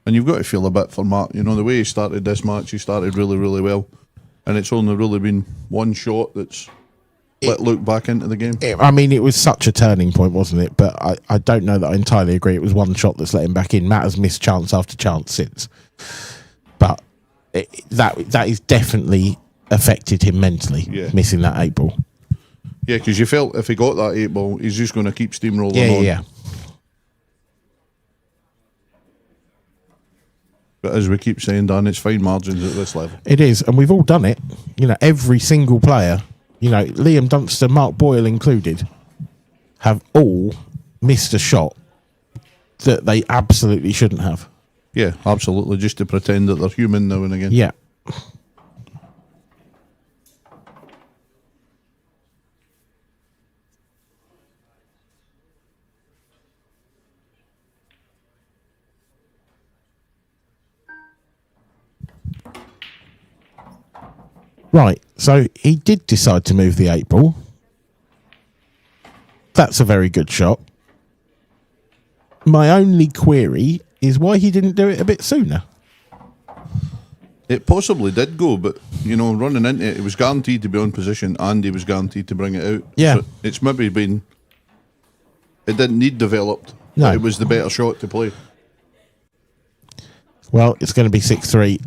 Speaker 4: And you've got to feel a bit for Matt. You know, the way he started this match, he started really, really well. And it's only really been one shot that's let Luke back into the game.
Speaker 3: I mean, it was such a turning point, wasn't it? But I don't know that I entirely agree. It was one shot that's let him back in. Matt has missed chance after chance since. But that is definitely affected him mentally, missing that 8 ball.
Speaker 4: Yeah, because you felt if he got that 8 ball, he's just going to keep steamrolling on.
Speaker 3: Yeah.
Speaker 4: But as we keep saying, Dan, it's fine margins at this level.
Speaker 3: It is, and we've all done it. You know, every single player, you know, Liam Dunster, Mark Boyle included, have all missed a shot that they absolutely shouldn't have.
Speaker 4: Yeah, absolutely, just to pretend that they're human now and again.
Speaker 3: Yeah. Right, so he did decide to move the 8 ball. That's a very good shot. My only query is why he didn't do it a bit sooner.
Speaker 4: It possibly did go, but, you know, running into it, it was guaranteed to be on position and he was guaranteed to bring it out.
Speaker 3: Yeah.
Speaker 4: So it's maybe been... It didn't need developed.
Speaker 3: No.
Speaker 4: It was the better shot to play.
Speaker 3: Well, it's going to be 6-3.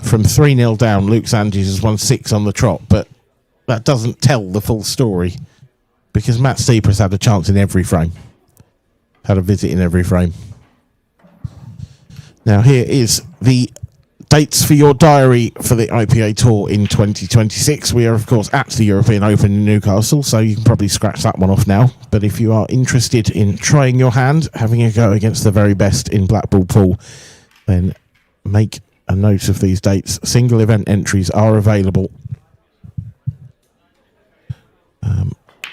Speaker 3: From 3-0 down, Luke Sandys has won 6 on the trot, but that doesn't tell the full story because Matt Steeper has had a chance in every frame. Had a visit in every frame. Now, here is the dates for your diary for the IPA Tour in 2026. We are, of course, at the European Open in Newcastle, so you can probably scratch that one off now. But if you are interested in trying your hand, having a go against the very best in blackball pool, then make a note of these dates. Single event entries are available.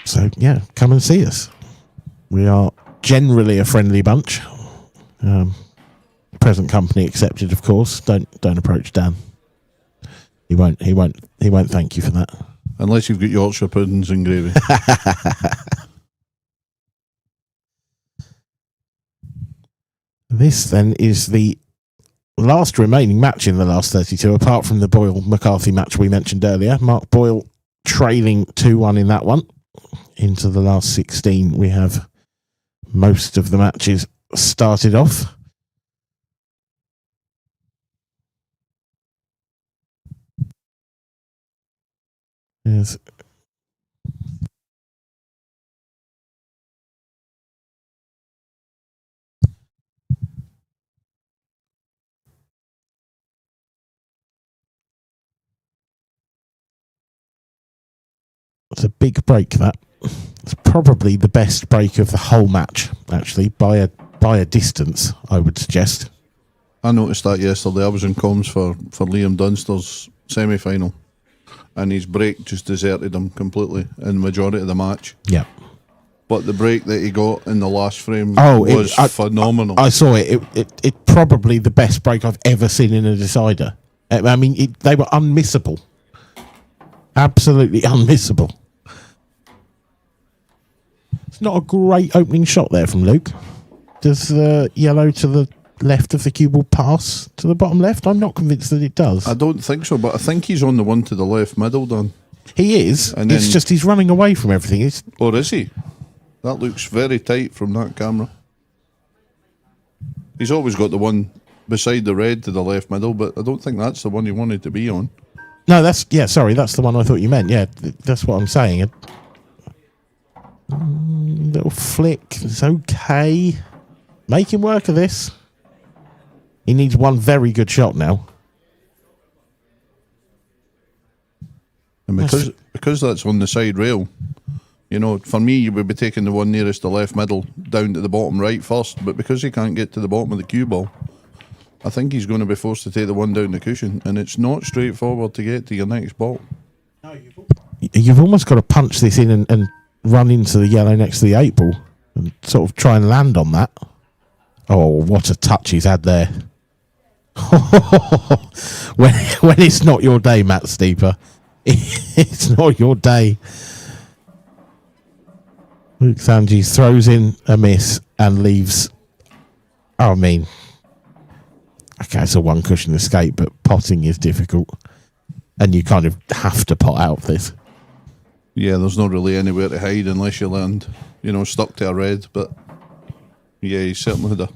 Speaker 3: So, yeah, come and see us. We are generally a friendly bunch. Present company accepted, of course. Don't approach Dan. He won't thank you for that.
Speaker 4: Unless you've got Yorkshire puddings and gravy.
Speaker 3: This then is the last remaining match in the last 32, apart from the Boyle-McCarthy match we mentioned earlier. Mark Boyle trailing 2-1 in that one. Into the last 16, we have most of the matches started off. Yes. It's a big break, that. It's probably the best break of the whole match, actually, by a distance, I would suggest.
Speaker 4: I noticed that yesterday. I was in comms for Liam Dunster's semi-final, and his break just deserted him completely in the majority of the match.
Speaker 3: Yeah.
Speaker 4: But the break that he got in the last frame was phenomenal.
Speaker 3: I saw it. It probably the best break I've ever seen in a decider. I mean, they were unmissable. Absolutely unmissable. It's not a great opening shot there from Luke. Does the yellow to the left of the cue ball pass to the bottom left? I'm not convinced that it does.
Speaker 4: I don't think so, but I think he's on the one to the left middle, Dan.
Speaker 3: He is. And it's just he's running away from everything.
Speaker 4: Or is he? That looks very tight from that camera. He's always got the one beside the red to the left middle, but I don't think that's the one he wanted to be on.
Speaker 3: No, that's the one I thought you meant. Yeah, that's what I'm saying. Little flick, it's okay. Make him work of this. He needs one very good shot now.
Speaker 4: And because that's on the side rail, you know, for me, you would be taking the one nearest the left middle down to the bottom right first. But because he can't get to the bottom of the cue ball, I think he's going to be forced to take the one down the cushion. And it's not straightforward to get to your next ball.
Speaker 3: You've almost got to punch this in and run into the yellow next to the 8 ball and sort of try and land on that. Oh, what a touch he's had there. when it's not your day, Matt Steeper. It's not your day. Luke Sanji throws in a miss and leaves. I mean, okay, it's a one cushion escape, but potting is difficult. And you kind of have to pot out this.
Speaker 4: Yeah, there's not really anywhere to hide unless you land, you know, stuck to a red. But yeah, he certainly had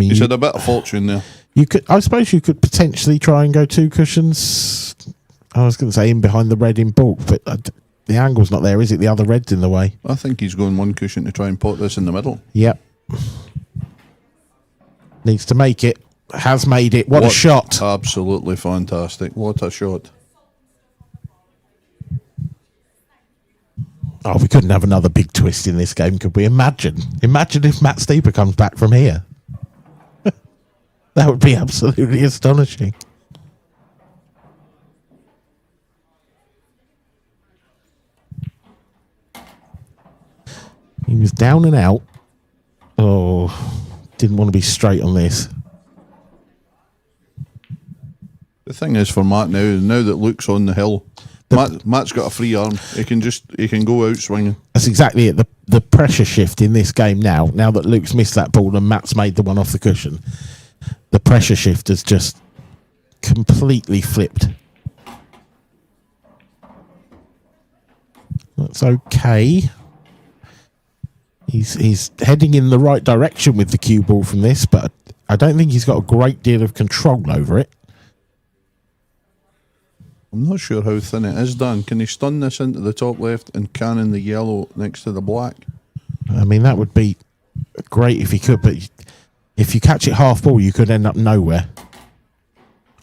Speaker 4: he's had a bit of fortune there.
Speaker 3: I suppose you could potentially try and go 2 cushions. I was going to say in behind the red in bulk, but the angle's not there, is it? The other red's in the way.
Speaker 4: I think he's going 1 cushion to try and pot this in the middle.
Speaker 3: Yep. Needs to make it. Has made it. What a shot.
Speaker 4: Absolutely fantastic. What a shot.
Speaker 3: Oh, we couldn't have another big twist in this game, could we? Imagine if Matt Steeper comes back from here. That would be absolutely astonishing. He was down and out. Oh, didn't want to be straight on this.
Speaker 4: The thing is for Matt now that Luke's on the hill, Matt's got a free arm. He can go out swinging.
Speaker 3: That's exactly it. The pressure shift in this game now that Luke's missed that ball and Matt's made the one off the cushion, the pressure shift has just completely flipped. That's okay. He's heading in the right direction with the cue ball from this, but I don't think he's got a great deal of control over it.
Speaker 4: I'm not sure how thin it is, Dan. Can he stun this into the top left and cannon the yellow next to the black?
Speaker 3: I mean, that would be great if he could, but if you catch it half ball, you could end up nowhere.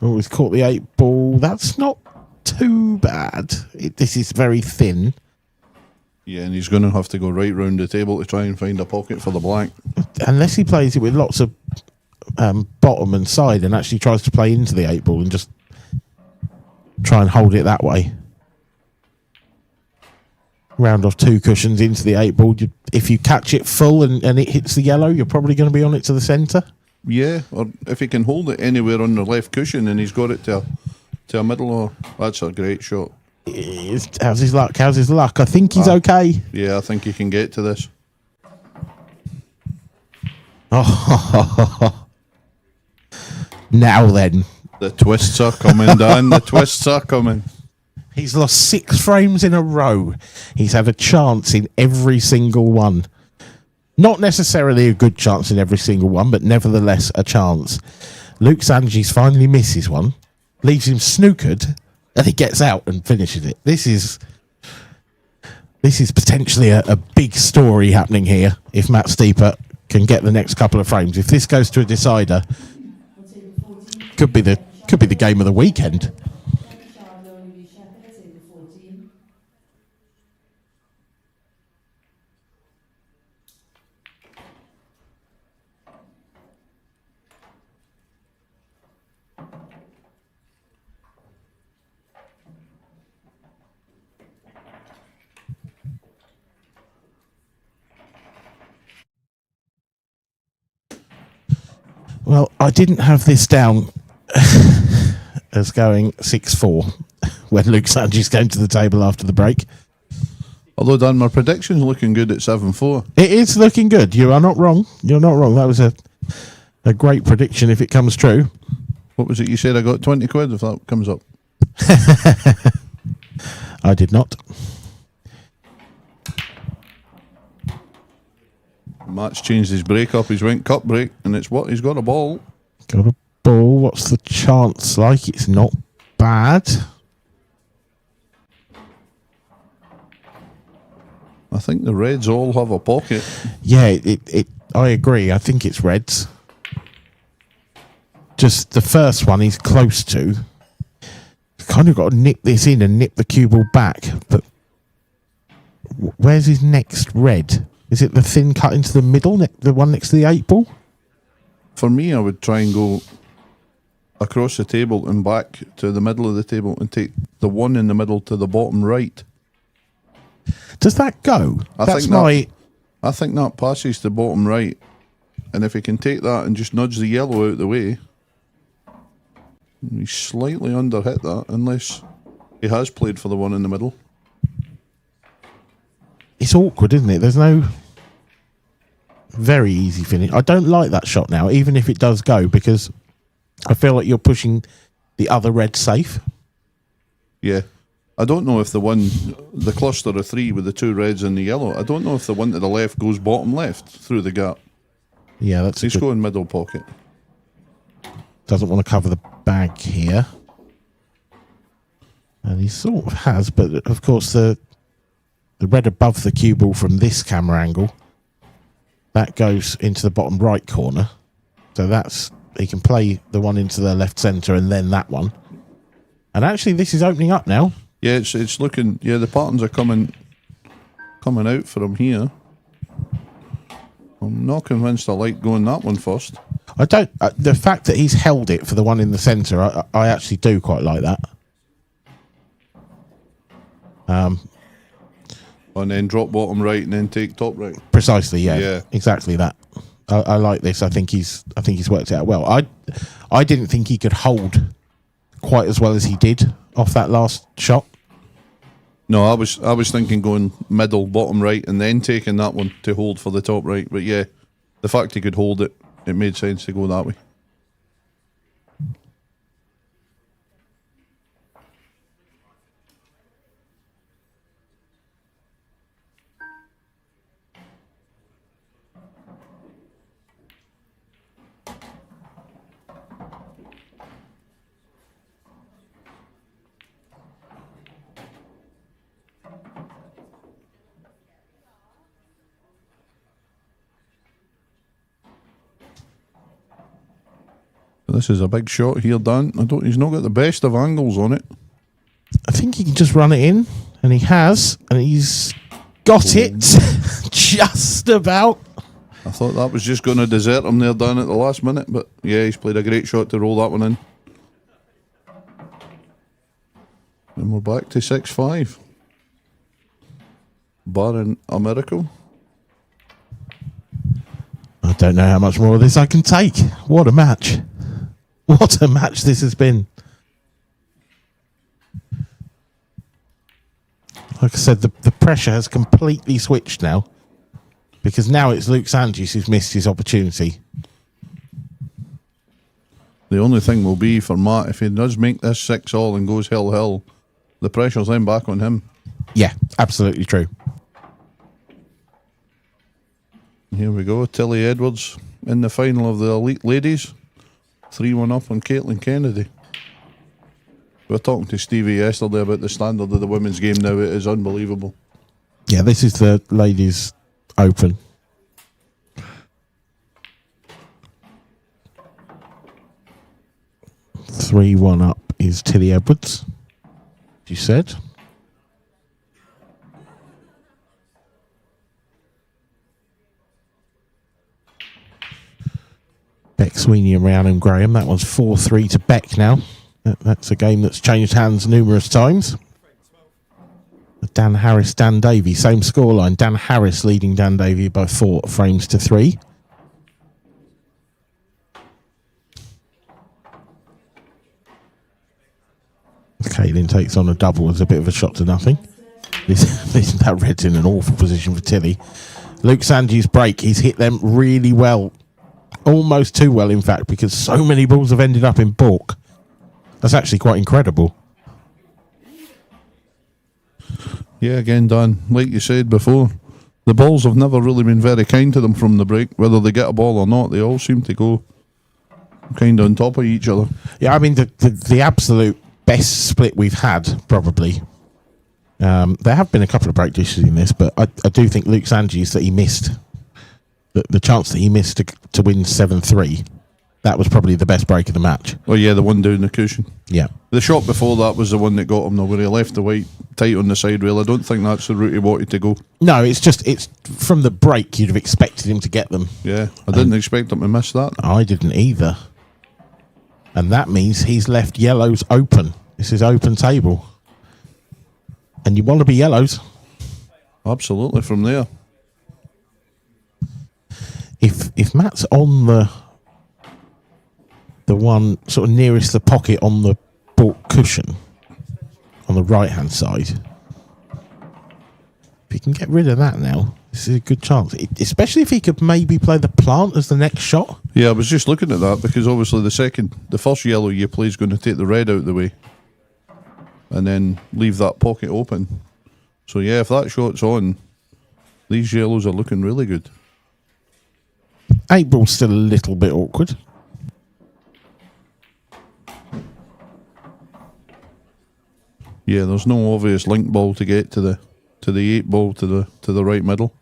Speaker 3: Oh, he's caught the 8 ball. That's not too bad. This is very thin.
Speaker 4: Yeah, and he's going to have to go right round the table to try and find a pocket for the black.
Speaker 3: Unless he plays it with lots of bottom and side and actually tries to play into the 8 ball and just try and hold it that way. Round off 2 cushions into the 8 ball. If you catch it full and it hits the yellow, you're probably going to be on it to the centre.
Speaker 4: Yeah, or if he can hold it anywhere on the left cushion and he's got it to a middle, that's a great shot.
Speaker 3: How's his luck? I think he's okay.
Speaker 4: Yeah, I think he can get to this.
Speaker 3: Oh. Now then.
Speaker 4: The twists are coming, Dan. The twists are coming.
Speaker 3: He's lost 6 frames in a row. He's had a chance in every single one. Not necessarily a good chance in every single one, but nevertheless a chance. Luke Sanji's finally misses one, leaves him snookered, and he gets out and finishes it. This is potentially a big story happening here if Matt Steeper can get the next couple of frames. If this goes to a decider, could be the game of the weekend. Well, I didn't have this down as going 6-4 when Luke Sanji's came to the table after the break.
Speaker 4: Although, Dan, my prediction's looking good at 7-4.
Speaker 3: It is looking good. You are not wrong. You're not wrong. That was a great prediction if it comes true.
Speaker 4: What was it you said? I got 20 quid if that comes up.
Speaker 3: I did not.
Speaker 4: Matt's changed his break up. He's went cup break, and it's what? He's got a ball.
Speaker 3: Got a ball. What's the chance like? It's not bad.
Speaker 4: I think the Reds all have a pocket.
Speaker 3: Yeah, I agree. I think it's Reds. Just the first one he's close to. kind of got to nip this in and nip the cue ball back. But where's his next red? Is it the thin cut into the middle, the one next to the 8 ball?
Speaker 4: For me, I would try and go across the table and back to the middle of the table and take the one in the middle to the bottom right.
Speaker 3: Does that go?
Speaker 4: I think that passes to bottom right. And if he can take that and just nudge the yellow out of the way, he slightly underhit that, unless he has played for the one in the middle.
Speaker 3: It's awkward, isn't it? There's no very easy finish. I don't like that shot now, even if it does go, because I feel like you're pushing the other red safe.
Speaker 4: Yeah. I don't know if the cluster of 3 with the 2 reds and the yellow, I don't know if the one to the left goes bottom left through the gap.
Speaker 3: Yeah,
Speaker 4: He's going middle pocket.
Speaker 3: Doesn't want to cover the bag here. And he sort of has, but of course the red above the cue ball from this camera angle, that goes into the bottom right corner. So he can play the one into the left centre and then that one. And actually this is opening up now.
Speaker 4: Yeah, it's looking, the patterns are coming out for him here. I'm not convinced I like going that one first.
Speaker 3: I don't. The fact that he's held it for the one in the centre, I actually do quite like that.
Speaker 4: And then drop bottom right and then take top right.
Speaker 3: Precisely, yeah. Exactly that. I like this. I think he's worked it out well. I didn't think he could hold quite as well as he did off that last shot.
Speaker 4: No, I was thinking going middle, bottom right, and then taking that one to hold for the top right. But yeah, the fact he could hold it made sense to go that way. This is a big shot here, Dan. He's not got the best of angles on it.
Speaker 3: I think he can just run it in, and he has, and he's got it just about.
Speaker 4: I thought that was just going to desert him there, Dan, at the last minute, but yeah, he's played a great shot to roll that one in. And we're back to 6-5. Barring a miracle.
Speaker 3: I don't know how much more of this I can take. What a match. What a match this has been. Like I said, the pressure has completely switched now, because now it's Luke Sanjis who's missed his opportunity.
Speaker 4: The only thing will be for Matt, if he does make this 6-all and goes hill, the pressure's then back on him.
Speaker 3: Yeah, absolutely true.
Speaker 4: Here we go, Tilly Edwards in the final of the Elite Ladies. 3-1 up on Caitlin Kennedy. We were talking to Stevie yesterday about the standard of the women's game now. It is unbelievable.
Speaker 3: Yeah, this is the Ladies Open. Three-one up is Tilly Edwards, you said. Beck Sweeney and Rhiannon Graham. That one's 4-3 to Beck now. That's a game that's changed hands numerous times. Dan Harris, Dan Davey, same scoreline. Dan Harris leading Dan Davey by 4 frames to 3. Caitlin takes on a double as a bit of a shot to nothing. That red's in an awful position for Tilly. Luke Sanji's break, he's hit them really well. Almost too well, in fact, because so many balls have ended up in balk. That's actually quite incredible.
Speaker 4: Yeah, again, Dan, like you said before, the balls have never really been very kind to them from the break. Whether they get a ball or not, they all seem to go kind of on top of each other.
Speaker 3: Yeah, I mean, the absolute best split we've had, probably. There have been a couple of break dishes in this, but I do think Luke Sanji's that he missed, the chance that he missed to win 7-3 That was probably the best break of the match.
Speaker 4: Oh yeah, the one down the cushion.
Speaker 3: Yeah.
Speaker 4: The shot before that was the one that got him though, where he left the white tight on the side rail. I don't think that's the route he wanted to go.
Speaker 3: No, it's from the break you'd have expected him to get them.
Speaker 4: Yeah, I didn't expect him to miss that.
Speaker 3: I didn't either. And that means he's left yellows open. This is open table. And you want to be yellows.
Speaker 4: Absolutely, from there.
Speaker 3: If Matt's on the one sort of nearest the pocket on the baulk cushion on the right hand side, if he can get rid of that now, this is a good chance. Especially if he could maybe play the plant as the next shot.
Speaker 4: Yeah, I was just looking at that because obviously the first yellow you play is going to take the red out of the way and then leave that pocket open. So yeah, if that shot's on, these yellows are looking really good.
Speaker 3: 8 ball's still a little bit awkward.
Speaker 4: Yeah, there's no obvious link ball to get to the 8 ball to the right middle.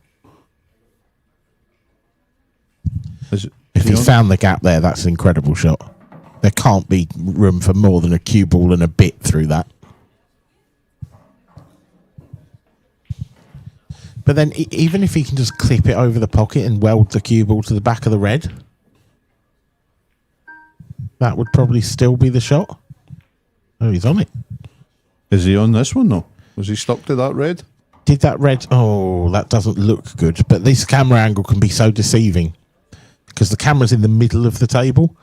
Speaker 3: If he found the gap there, that's an incredible shot. There can't be room for more than a cue ball and a bit through that. But then even if he can just clip it over the pocket and weld the cue ball to the back of the red, that would probably still be the shot. Oh, he's on it.
Speaker 4: Is he on this one though? Was he stuck to that red?
Speaker 3: Did that red... Oh, that doesn't look good. But this camera angle can be so deceiving because the camera's in the middle of the table.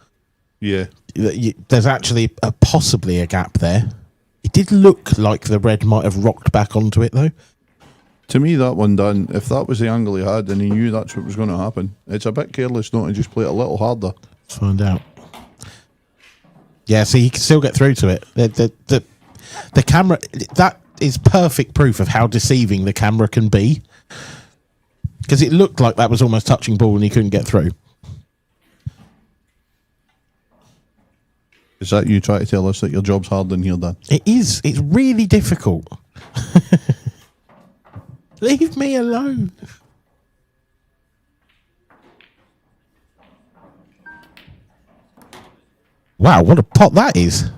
Speaker 4: Yeah.
Speaker 3: There's actually possibly a gap there. It did look like the red might have rocked back onto it though.
Speaker 4: To me, that one, Dan, if that was the angle he had and he knew that's what was going to happen, it's a bit careless not to just play it a little harder.
Speaker 3: Let's find out. Yeah, see, he can still get through to it. The camera, that is perfect proof of how deceiving the camera can be. Because it looked like that was almost touching ball and he couldn't get through.
Speaker 4: Is that you trying to tell us that your job's hard in here, Dan?
Speaker 3: It is. It's really difficult. Leave me alone. Wow, what a pot that is.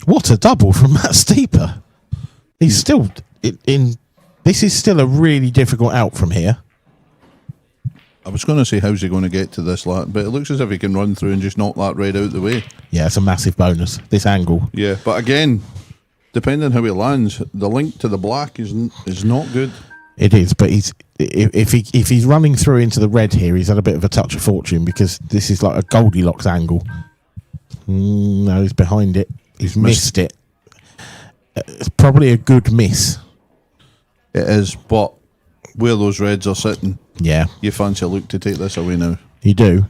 Speaker 3: What a double from Matt Steeper. He's still in. This is still a really difficult out from here.
Speaker 4: I was going to say, how's he going to get to this lad? But it looks as if he can run through and just knock that red out of the way.
Speaker 3: Yeah, it's a massive bonus, this angle.
Speaker 4: Yeah, but again, depending on how he lands, the link to the black is not good.
Speaker 3: It is, but if he's running through into the red here, he's had a bit of a touch of fortune because this is like a Goldilocks angle. No, he's behind it. He's missed it. It's probably a good miss.
Speaker 4: It is, but where those reds are sitting,
Speaker 3: yeah,
Speaker 4: you fancy a look to take this away now.
Speaker 3: You do.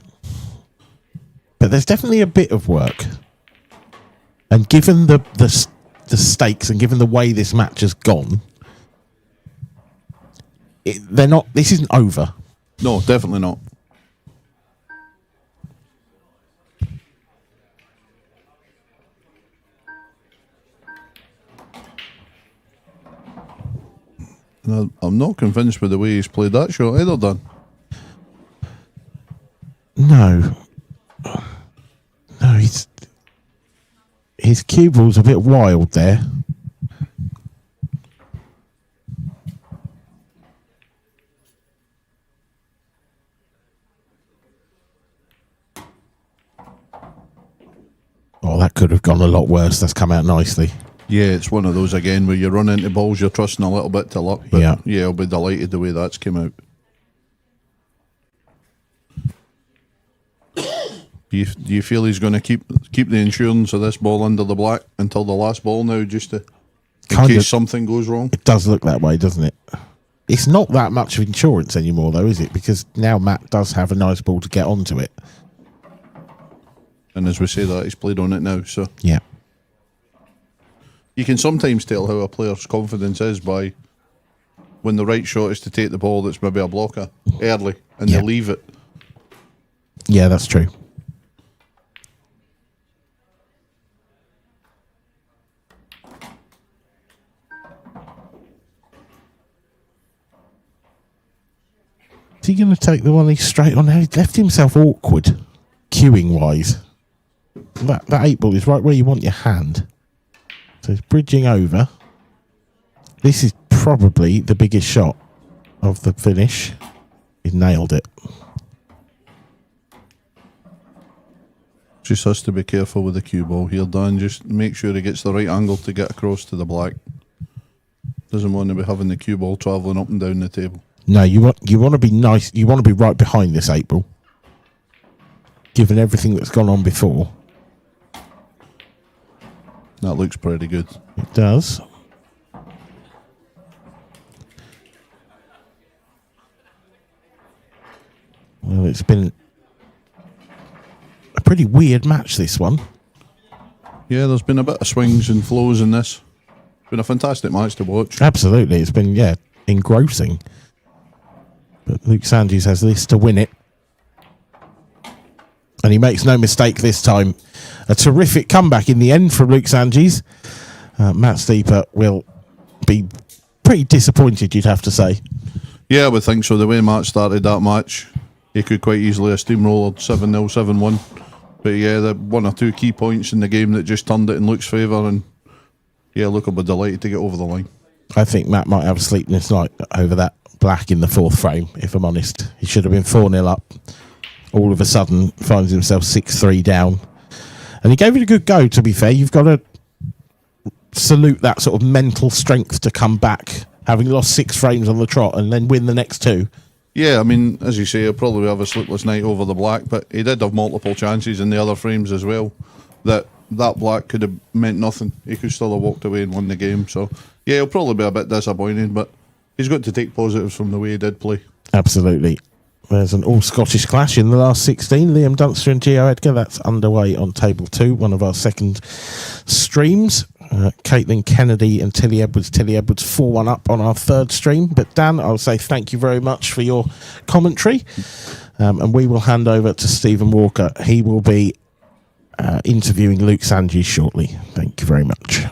Speaker 3: But there's definitely a bit of work. And given the stakes and given the way this match has gone, they're not. This isn't over.
Speaker 4: No, definitely not. I'm not convinced with the way he's played that shot either, Dan.
Speaker 3: No, his cue ball's a bit wild there. Oh, that could have gone a lot worse. That's come out nicely.
Speaker 4: Yeah, it's one of those again where you run into balls, you're trusting a little bit to luck. But yeah, I'll be delighted the way that's came out. Do you feel he's going to keep the insurance of this ball under the black until the last ball now, just in case something goes wrong?
Speaker 3: It does look that way, doesn't it? It's not that much of insurance anymore, though, is it? Because now Matt does have a nice ball to get onto it.
Speaker 4: And as we say that, he's played on it now, so...
Speaker 3: Yeah.
Speaker 4: You can sometimes tell how a player's confidence is by when the right shot is to take the ball that's maybe a blocker early and they leave it.
Speaker 3: Yeah, that's true. Is he going to take the one he's straight on? He left himself awkward. cueing wise, that 8 ball is right where you want your hand. So it's bridging over. This is probably the biggest shot of the finish. He nailed it.
Speaker 4: Just has to be careful with the cue ball here, Dan. Just make sure he gets the right angle to get across to the black. Doesn't want to be having the cue ball travelling up and down the table.
Speaker 3: No, you want to be nice. You want to be right behind this 8 ball, given everything that's gone on before.
Speaker 4: That looks pretty good.
Speaker 3: It does. Well, it's been a pretty weird match, this one.
Speaker 4: Yeah, there's been a bit of swings and flows in this. Been a fantastic match to watch.
Speaker 3: Absolutely. It's been, engrossing. But Luke Sandys has this to win it. And he makes no mistake this time. A terrific comeback in the end from Luke Sandys. Matt Steeper will be pretty disappointed, you'd have to say.
Speaker 4: Yeah, I would think so. The way Matt started that match, he could quite easily have steamrolled 7-0, 7-1. But yeah, the 1 or 2 key points in the game that just turned it in Luke's favour. And yeah, Luke will be delighted to get over the line.
Speaker 3: I think Matt might have a sleepless night over that black in the 4th frame, if I'm honest. He should have been 4-0 up. All of a sudden, finds himself 6-3 down. And he gave it a good go, to be fair. You've got to salute that sort of mental strength to come back, having lost 6 frames on the trot, and then win the next 2.
Speaker 4: Yeah, I mean, as you say, he'll probably have a sleepless night over the black, but he did have multiple chances in the other frames as well. That black could have meant nothing. He could still have walked away and won the game. So, yeah, he'll probably be a bit disappointed, but he's got to take positives from the way he did play.
Speaker 3: Absolutely. There's an all-Scottish clash in the last 16. Liam Dunster and Gio Edgar. That's underway on table 2, one of our second streams. Caitlin Kennedy and Tilly Edwards. Tilly Edwards 4-1 up on our 3rd stream. But Dan, I'll say thank you very much for your commentary. And we will hand over to Stephen Walker. He will be interviewing Luke Sandys shortly. Thank you very much.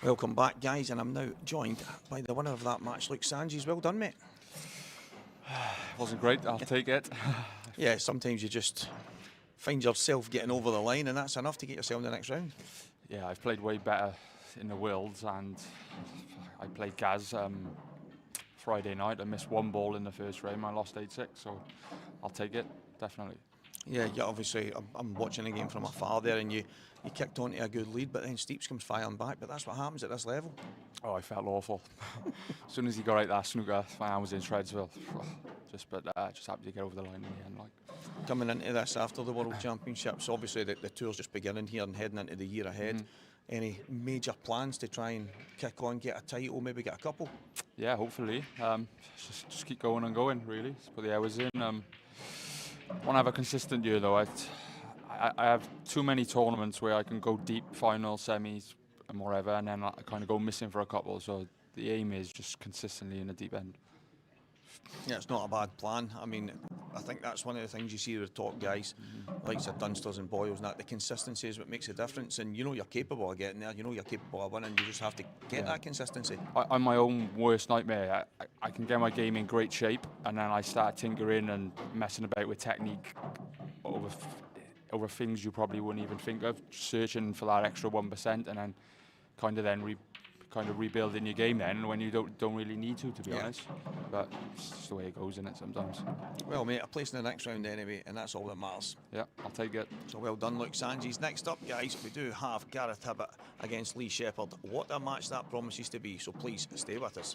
Speaker 1: Welcome back, guys, and I'm now joined by the winner of that match, Luke Sandys. Well done, mate.
Speaker 5: Wasn't great, I'll take it.
Speaker 1: Yeah, sometimes you just find yourself getting over the line, and that's enough to get yourself in the next round.
Speaker 5: Yeah, I've played way better in the Worlds, and I played Gaz Friday night. I missed one ball in the first frame. I lost 8-6, so I'll take it, definitely.
Speaker 1: Yeah, obviously, I'm watching the game from afar there, and you kicked onto a good lead, but then Steeps comes firing back, but that's what happens at this level.
Speaker 5: Oh, I felt awful. As soon as he got out that snooker, my arm was in shreds. Well, just happy to get over the line in the end.
Speaker 1: Coming into this after the World Championships, obviously the tour's just beginning here and heading into the year ahead. Any major plans to try and kick on, get a title, maybe get a couple?
Speaker 5: Yeah, hopefully. Just keep going and going, really. Just put the hours in. Want to have a consistent year, though. I have too many tournaments where I can go deep, final, semis, and whatever, and then I kind of go missing for a couple. So the aim is just consistently in the deep end.
Speaker 1: Yeah, it's not a bad plan. I mean, I think that's one of the things you see with the top guys, like Dunsters and Boyles, and that the consistency is what makes a difference. And you know you're capable of getting there. You know you're capable of winning. You just have to get that consistency.
Speaker 5: I'm my own worst nightmare. I can get my game in great shape, and then I start tinkering and messing about with technique over things you probably wouldn't even think of, searching for that extra 1%, and then kind of rebuilding your game then when you don't really need to be honest. But it's just the way it goes, isn't it, sometimes?
Speaker 1: Well, mate, a place in the next round anyway, and that's all that matters.
Speaker 5: Yeah, I'll take it.
Speaker 1: So well done, Luke Sanges. Next up, guys, we do have Gareth Hibbett against Lee Shepherd. What a match that promises to be, so please stay with us.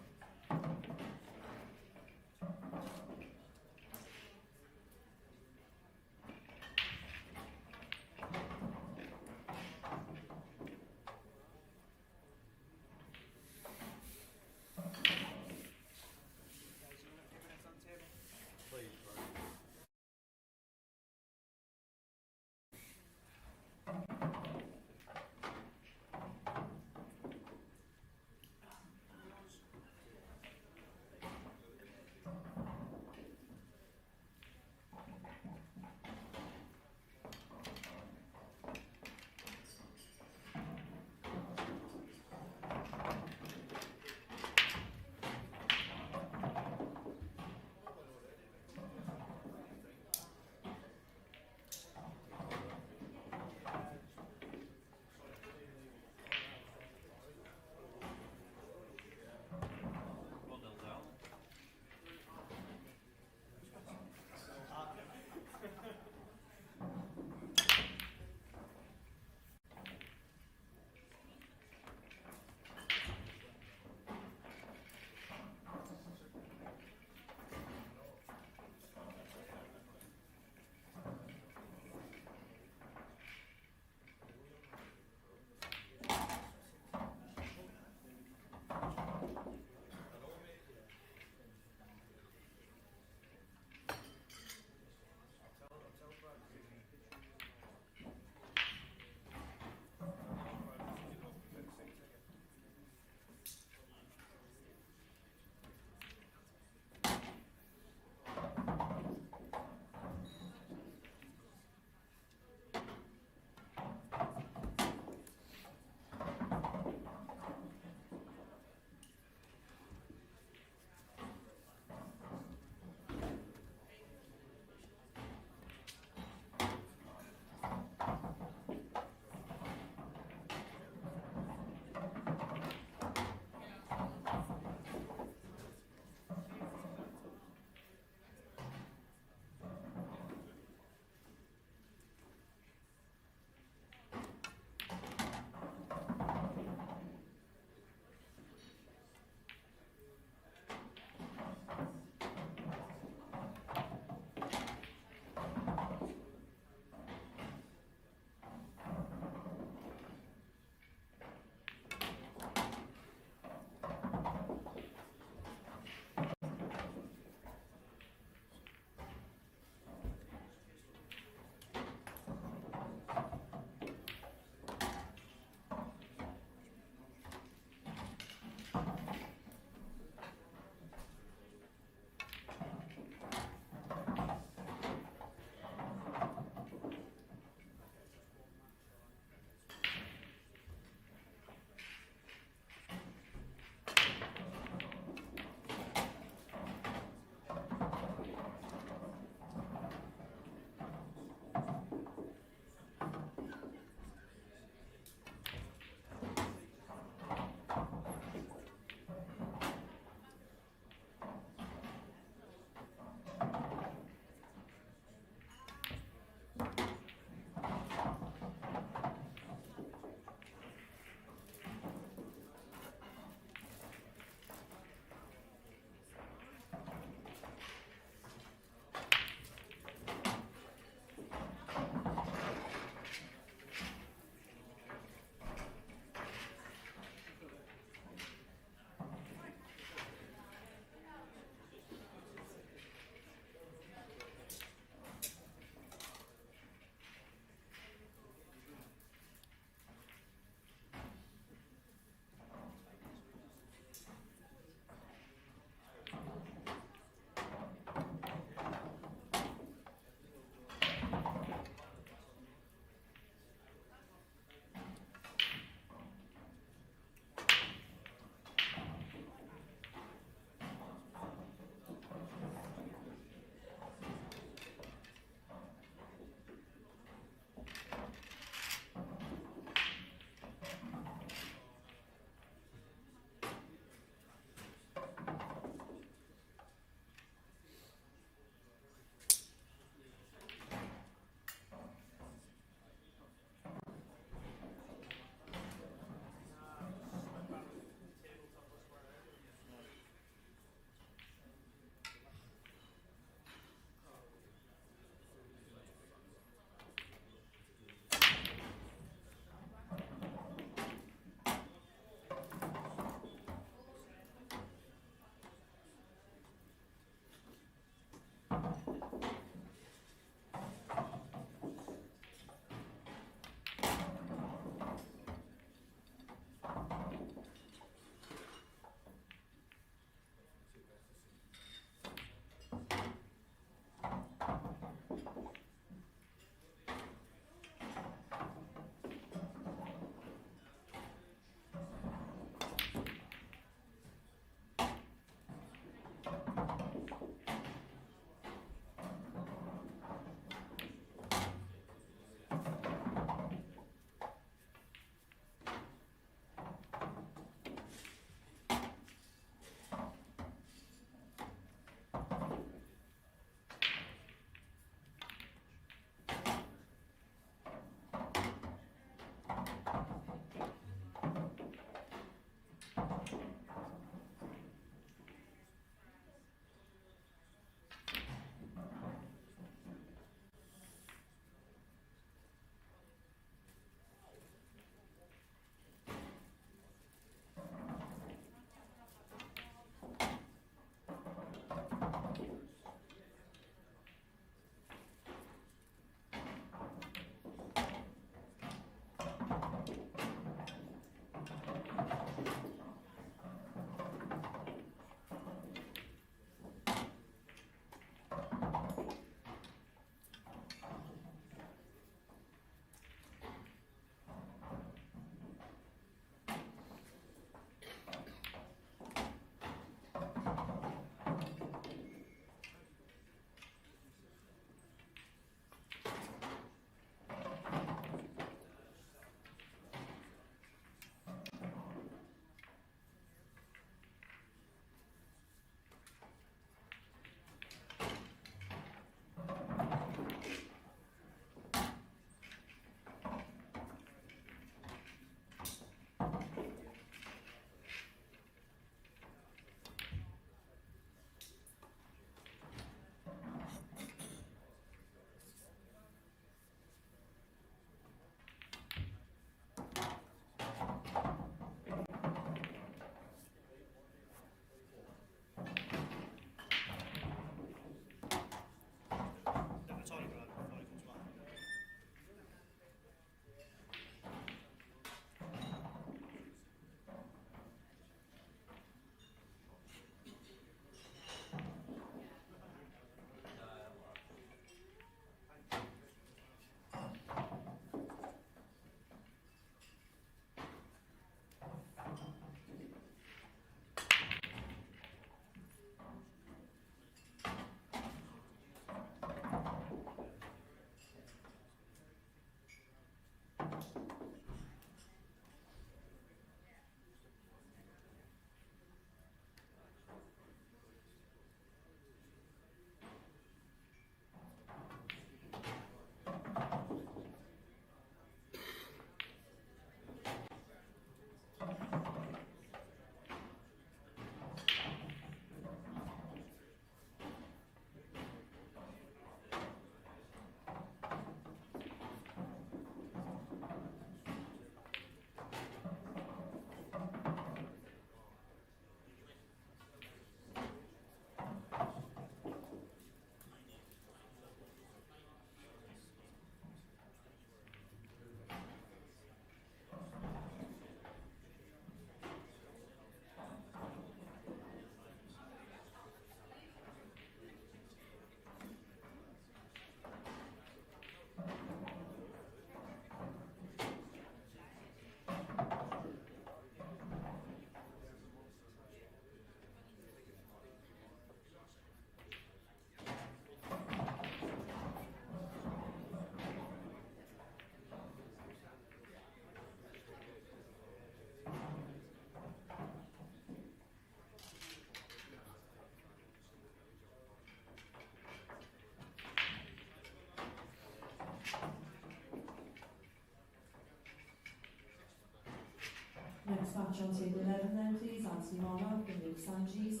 Speaker 6: next match on table 11 then, please. Anthony Monarch and Luke Sanchez.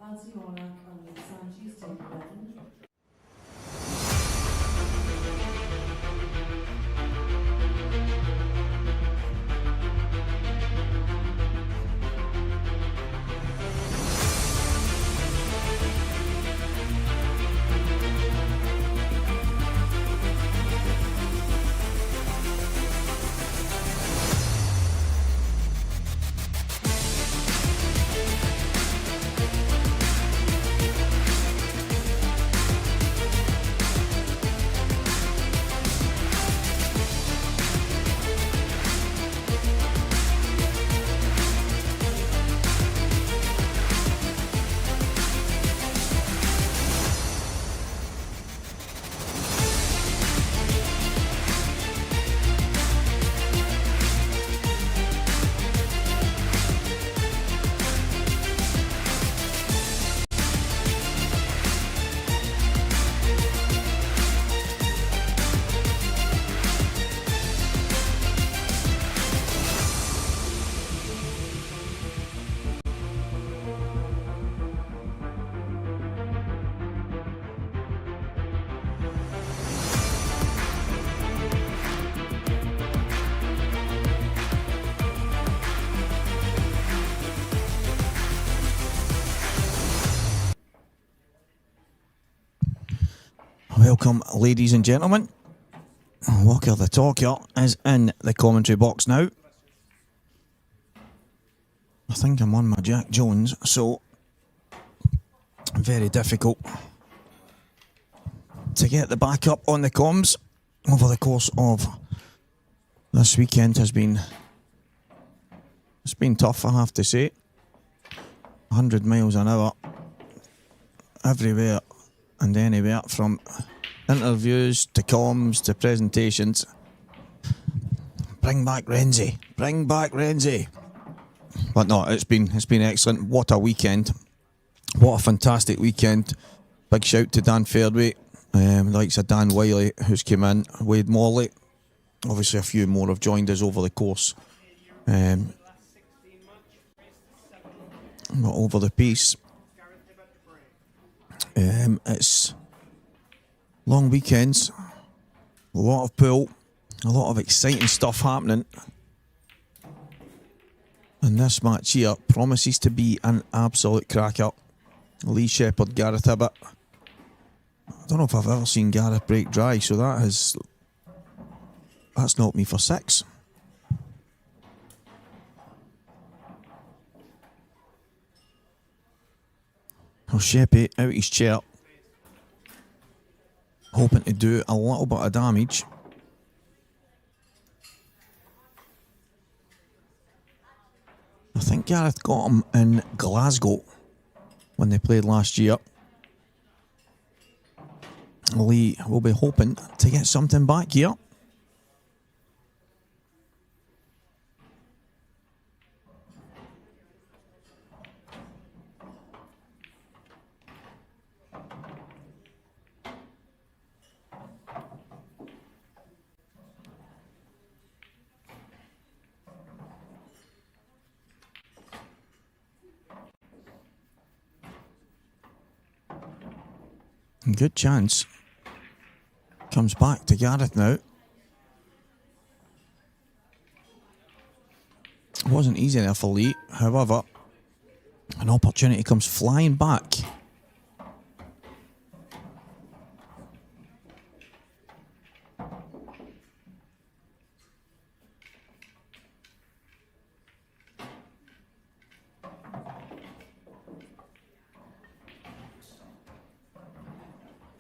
Speaker 6: Anthony Monarch and Luke Sanchez, table 11.
Speaker 1: Welcome, ladies and gentlemen. Walker the Talker is in the commentary box now. I think I'm on my Jack Jones, so very difficult to get the backup on the comms over the course of this weekend. It's been tough, I have to say. 100 miles an hour everywhere and anywhere, from interviews to comms to presentations. Bring back Renzi. Bring back Renzi. But no, it's been excellent. What a weekend. What a fantastic weekend. Big shout to Dan Fairway, likes of Dan Wiley, who's come in, Wade Morley. Obviously a few more have joined us over the course. But over the piece. It's long weekends, a lot of pool, a lot of exciting stuff happening. And this match here promises to be an absolute cracker. Lee Shepherd, Gareth Ibbott. I don't know if I've ever seen Gareth break dry, so that's knocked me for 6. Well, Sheppy out his chair, hoping to do a little bit of damage. I think Gareth got him in Glasgow when they played last year. Lee will be hoping to get something back here. Good chance. Comes back to Gareth now. It wasn't easy there for Lee. However, an opportunity comes flying back.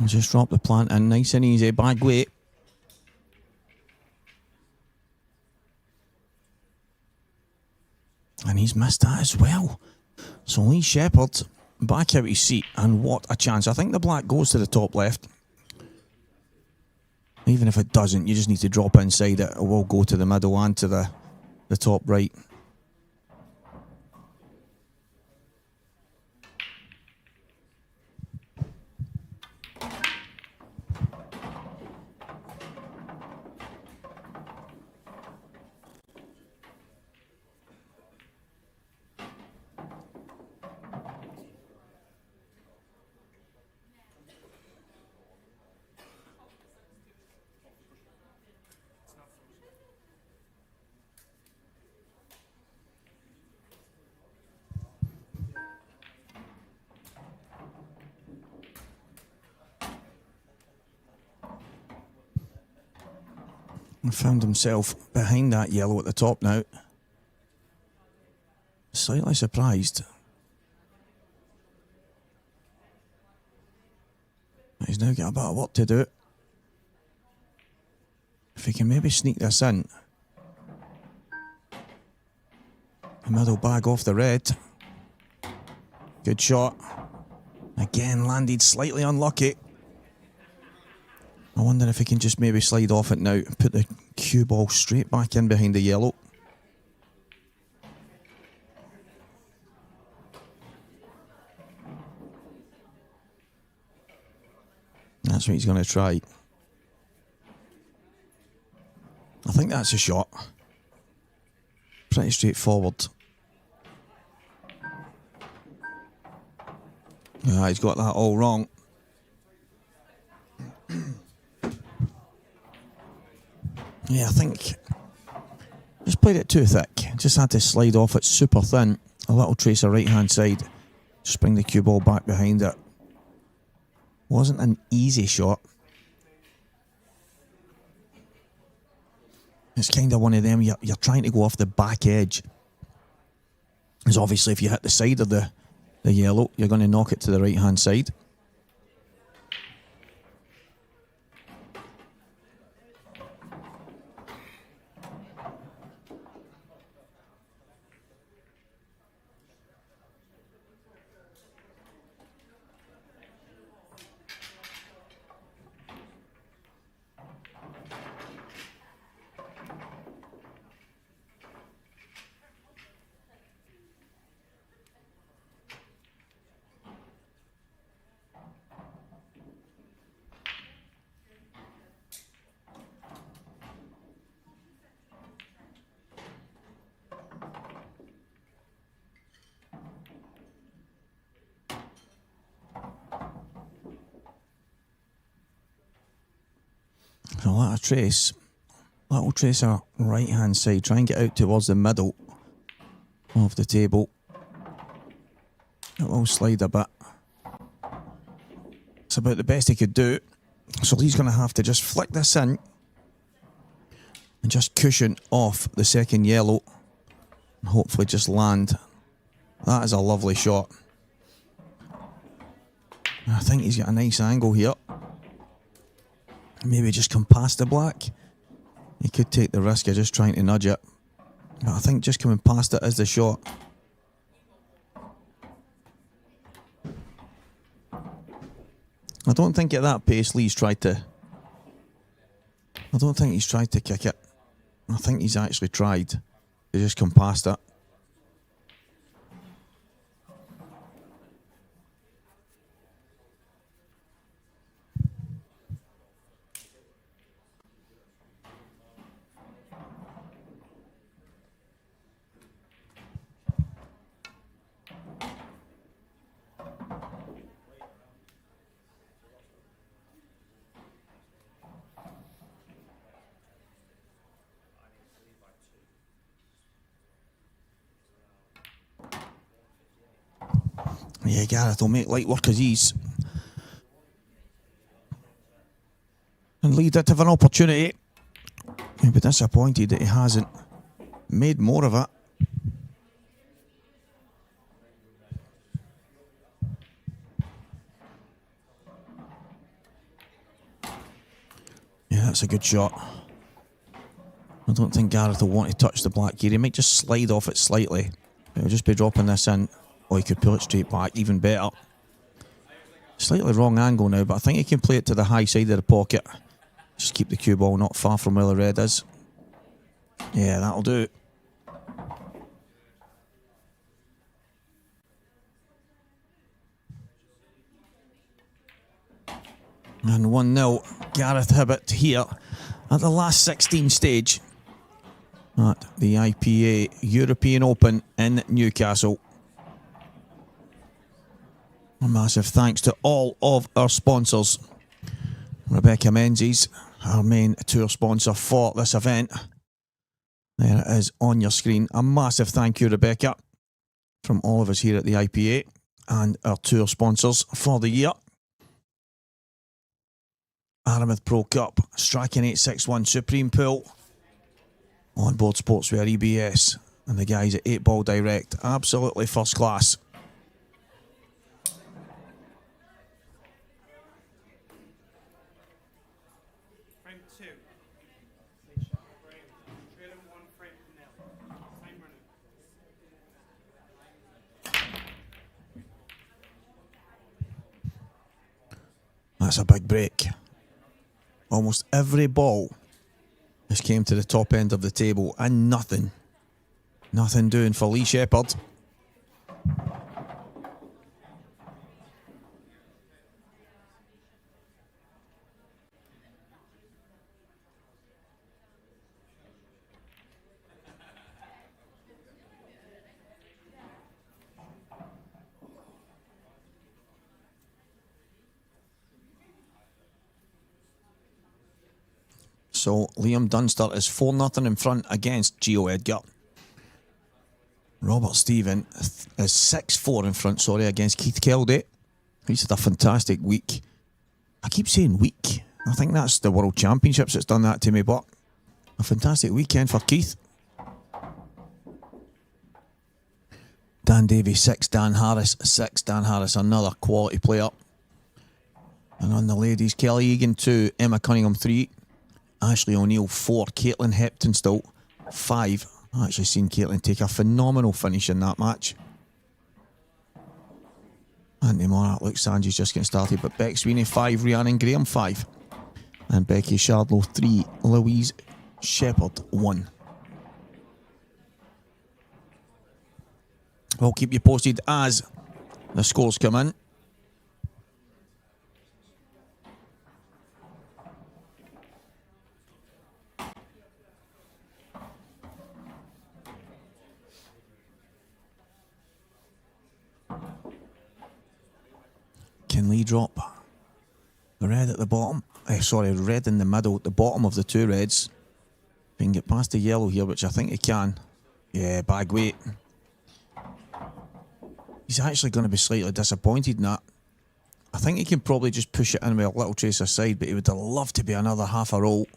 Speaker 1: Just drop the plant in, nice and easy, bag weight. And he's missed that as well. So Lee Shepherd back out his seat, and what a chance. I think the black goes to the top left. Even if it doesn't, you just need to drop inside it. It will go to the middle and to the top right. And found himself behind that yellow at the top now. Slightly surprised. He's now got a bit of work to do. If he can maybe sneak this in. The middle bag off the red. Good shot. Again, landed slightly unlucky. I wonder if he can just maybe slide off it now and put the cue ball straight back in behind the yellow. That's what he's going to try. I think that's a shot. Pretty straightforward. Yeah, he's got that all wrong. Yeah, I think just played it too thick. Just had to slide off it super thin. A little tracer right hand side. Just bring the cue ball back behind it. Wasn't an easy shot. It's kind of one of them, you're trying to go off the back edge. Because obviously if you hit the side of the yellow, you're going to knock it to the right hand side. So let a trace. Little tracer right hand side. Try and get out towards the middle of the table. It will slide a bit. It's about the best he could do. So he's going to have to just flick this in and just cushion off the second yellow and hopefully just land. That is a lovely shot. I think he's got a nice angle here. Maybe just come past the black. He could take the risk of just trying to nudge it. But I think just coming past it is the shot. I don't think at that pace Lee's tried to... I don't think he's tried to kick it. I think he's actually tried to just come past it. Yeah, Gareth will make light work of these. And Lee did have an opportunity. He'll be disappointed that he hasn't made more of it. Yeah, that's a good shot. I don't think Gareth will want to touch the black here. He might just slide off it slightly. He'll just be dropping this in. Or he could pull it straight back, even better. Slightly wrong angle now, but I think he can play it to the high side of the pocket. Just keep the cue ball not far from where the red is. Yeah, that'll do. And 1-0, Gareth Hibbett here at the last 16 stage at the IPA European Open in Newcastle. A massive thanks to all of our sponsors. Rebecca Menzies, our main tour sponsor for this event. There it is on your screen. A massive thank you, Rebecca, from all of us here at the IPA and our tour sponsors for the year. Aramith Pro Cup, Strachan 861 Supreme Pool. On board Sportswear EBS. And the guys at 8 Ball Direct. Absolutely first class. That's a big break. Almost every ball has came to the top end of the table and nothing doing for Lee Shepherd. So Liam Dunster is 4-0 in front against Gio Edgar. Robert Stephen is 6-4 in front, against Keith Keldy. He's had a fantastic week. I keep saying week. I think that's the World Championships that's done that to me, but a fantastic weekend for Keith. Dan Davies 6, Dan Harris 6. Dan Harris, another quality player. And on the ladies, Kelly Egan 2, Emma Cunningham 3. Ashley O'Neill 4, Caitlin Heptonstall 5. I actually seen Caitlin take a phenomenal finish in that match. Anthony Monarch, Luke Sanji's just getting started, but Beck Sweeney 5, Rhiannon Graham 5. And Becky Shardlow 3, Louise Shepherd 1. We'll keep you posted as the scores come in. Can Lee drop the red at the bottom? Red in the middle at the bottom of the two reds. If he can get past the yellow here, which I think he can. Yeah, bag weight. He's actually going to be slightly disappointed in that. I think he can probably just push it in with a little trace aside, but he would have loved to be another half a roll.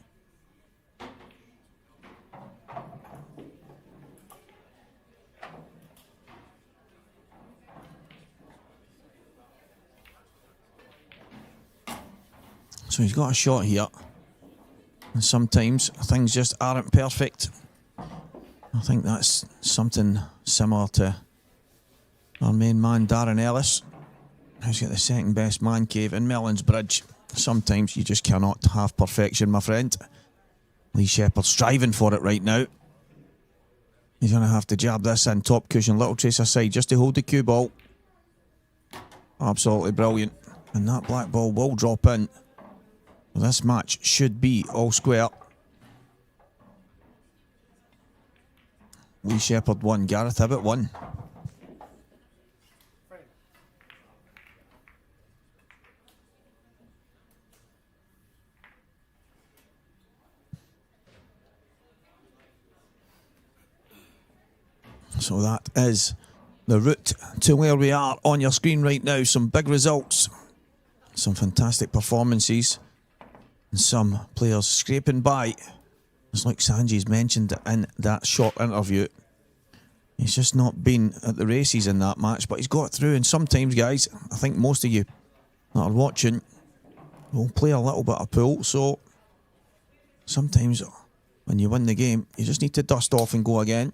Speaker 1: So he's got a shot here. And sometimes things just aren't perfect. I think that's something similar to our main man, Darren Ellis, who's got the second best man cave in Mellons Bridge. Sometimes you just cannot have perfection, my friend. Lee Shepherd striving for it right now. He's going to have to jab this in, top cushion, little trace aside, just to hold the cue ball. Absolutely brilliant. And that black ball will drop in. This match should be all square. Lee Shepherd 1, Gareth Hibbett 1. So that is the route to where we are on your screen right now. Some big results, some fantastic performances, and some players scraping by. As like Sanji's mentioned in that short interview, he's just not been at the races in that match, but he's got through. And sometimes, guys, I think most of you that are watching will play a little bit of pool. So sometimes when you win the game, you just need to dust off and go again.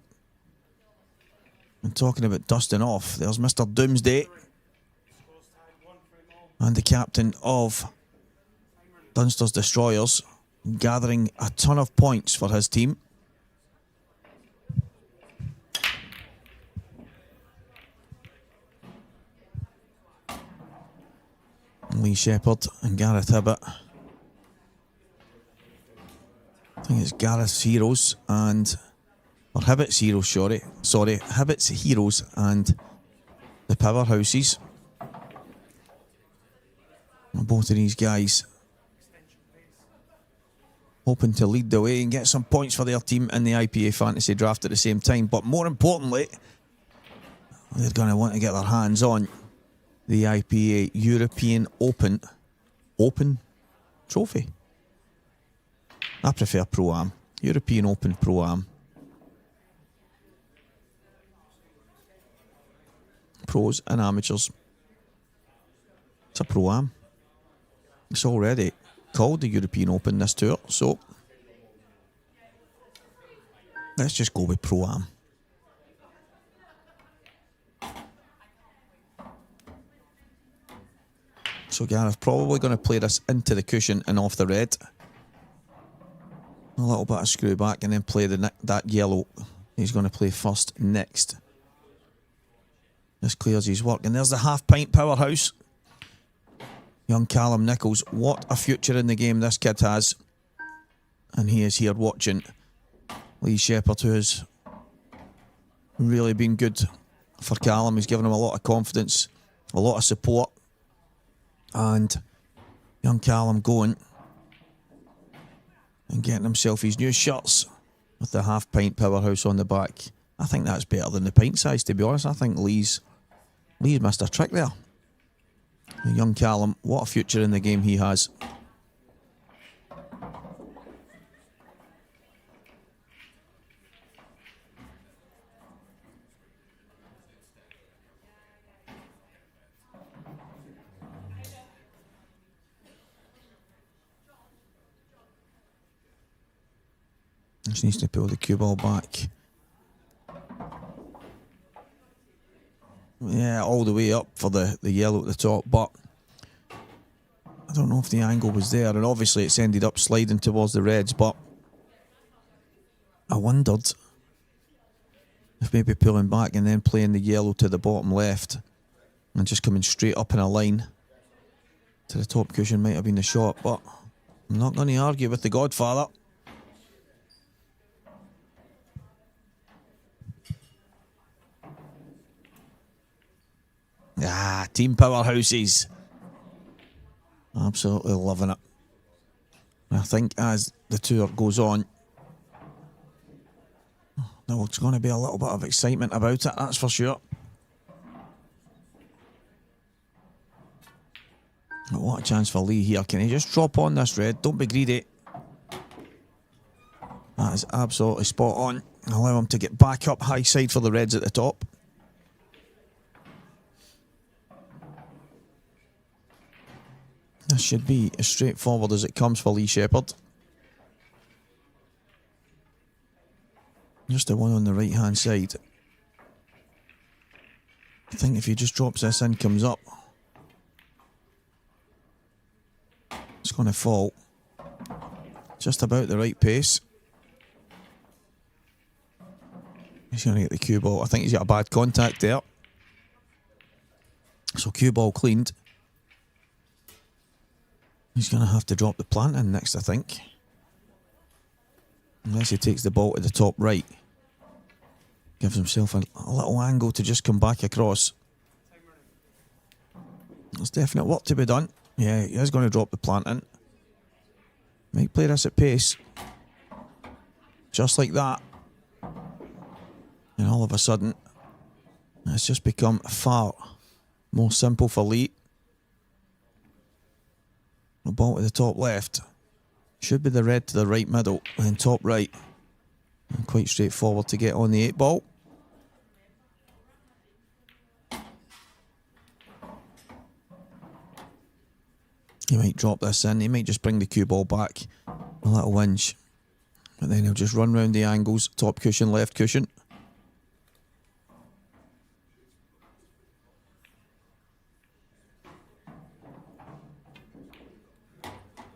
Speaker 1: And talking about dusting off, there's Mr. Doomsday and the captain of Dunster's Destroyers, gathering a ton of points for his team. Lee Shepherd and Gareth Hibbett. I think it's Gareth's Heroes and... or Hibbett's Heroes, sorry. Hibbett's Heroes and the Powerhouses. Both of these guys hoping to lead the way and get some points for their team in the IPA Fantasy Draft at the same time. But more importantly, they're going to want to get their hands on the IPA European Open trophy. I prefer Pro-Am. European Open Pro-Am. Pros and amateurs. It's a Pro-Am. It's already called the European Open this tour, so let's just go with Pro-Am. So Gareth probably going to play this into the cushion and off the red. A little bit of screw back and then play that yellow. He's going to play first next. This clears his work. And there's the half-pint powerhouse. Young Callum Nichols. What a future in the game this kid has. And he is here watching Lee Shepherd, who has really been good for Callum. He's given him a lot of confidence, a lot of support. And young Callum going and getting himself his new shirts with the half-pint powerhouse on the back. I think that's better than the pint size, to be honest. I think Lee's missed a trick there. Young Callum, what a future in the game he has. Just needs to pull the cue ball back. Yeah, all the way up for the yellow at the top, but I don't know if the angle was there, and obviously it's ended up sliding towards the reds, but I wondered if maybe pulling back and then playing the yellow to the bottom left and just coming straight up in a line to the top cushion might have been the shot, but I'm not going to argue with the Godfather. Team powerhouses. Absolutely loving it. I think as the tour goes on, there's going to be a little bit of excitement about it, that's for sure. But what a chance for Lee here. Can he just drop on this red? Don't be greedy. That is absolutely spot on. Allow him to get back up high side for the reds at the top. This should be as straightforward as it comes for Lee Shepherd. Just the one on the right hand side. I think if he just drops this in, comes up, it's going to fall. Just about the right pace. He's going to get the cue ball. I think he's got a bad contact there. So cue ball cleaned. He's going to have to drop the plant in next, I think. Unless he takes the ball to the top right. Gives himself a little angle to just come back across. There's definite work to be done. Yeah, he is going to drop the plant in. Might play this at pace. Just like that. And all of a sudden, it's just become far more simple for Lee. The ball to the top left. Should be the red to the right middle, and top right. And quite straightforward to get on the 8 ball. He might drop this in. He might just bring the cue ball back a little inch. But then he'll just run round the angles. Top cushion, left cushion.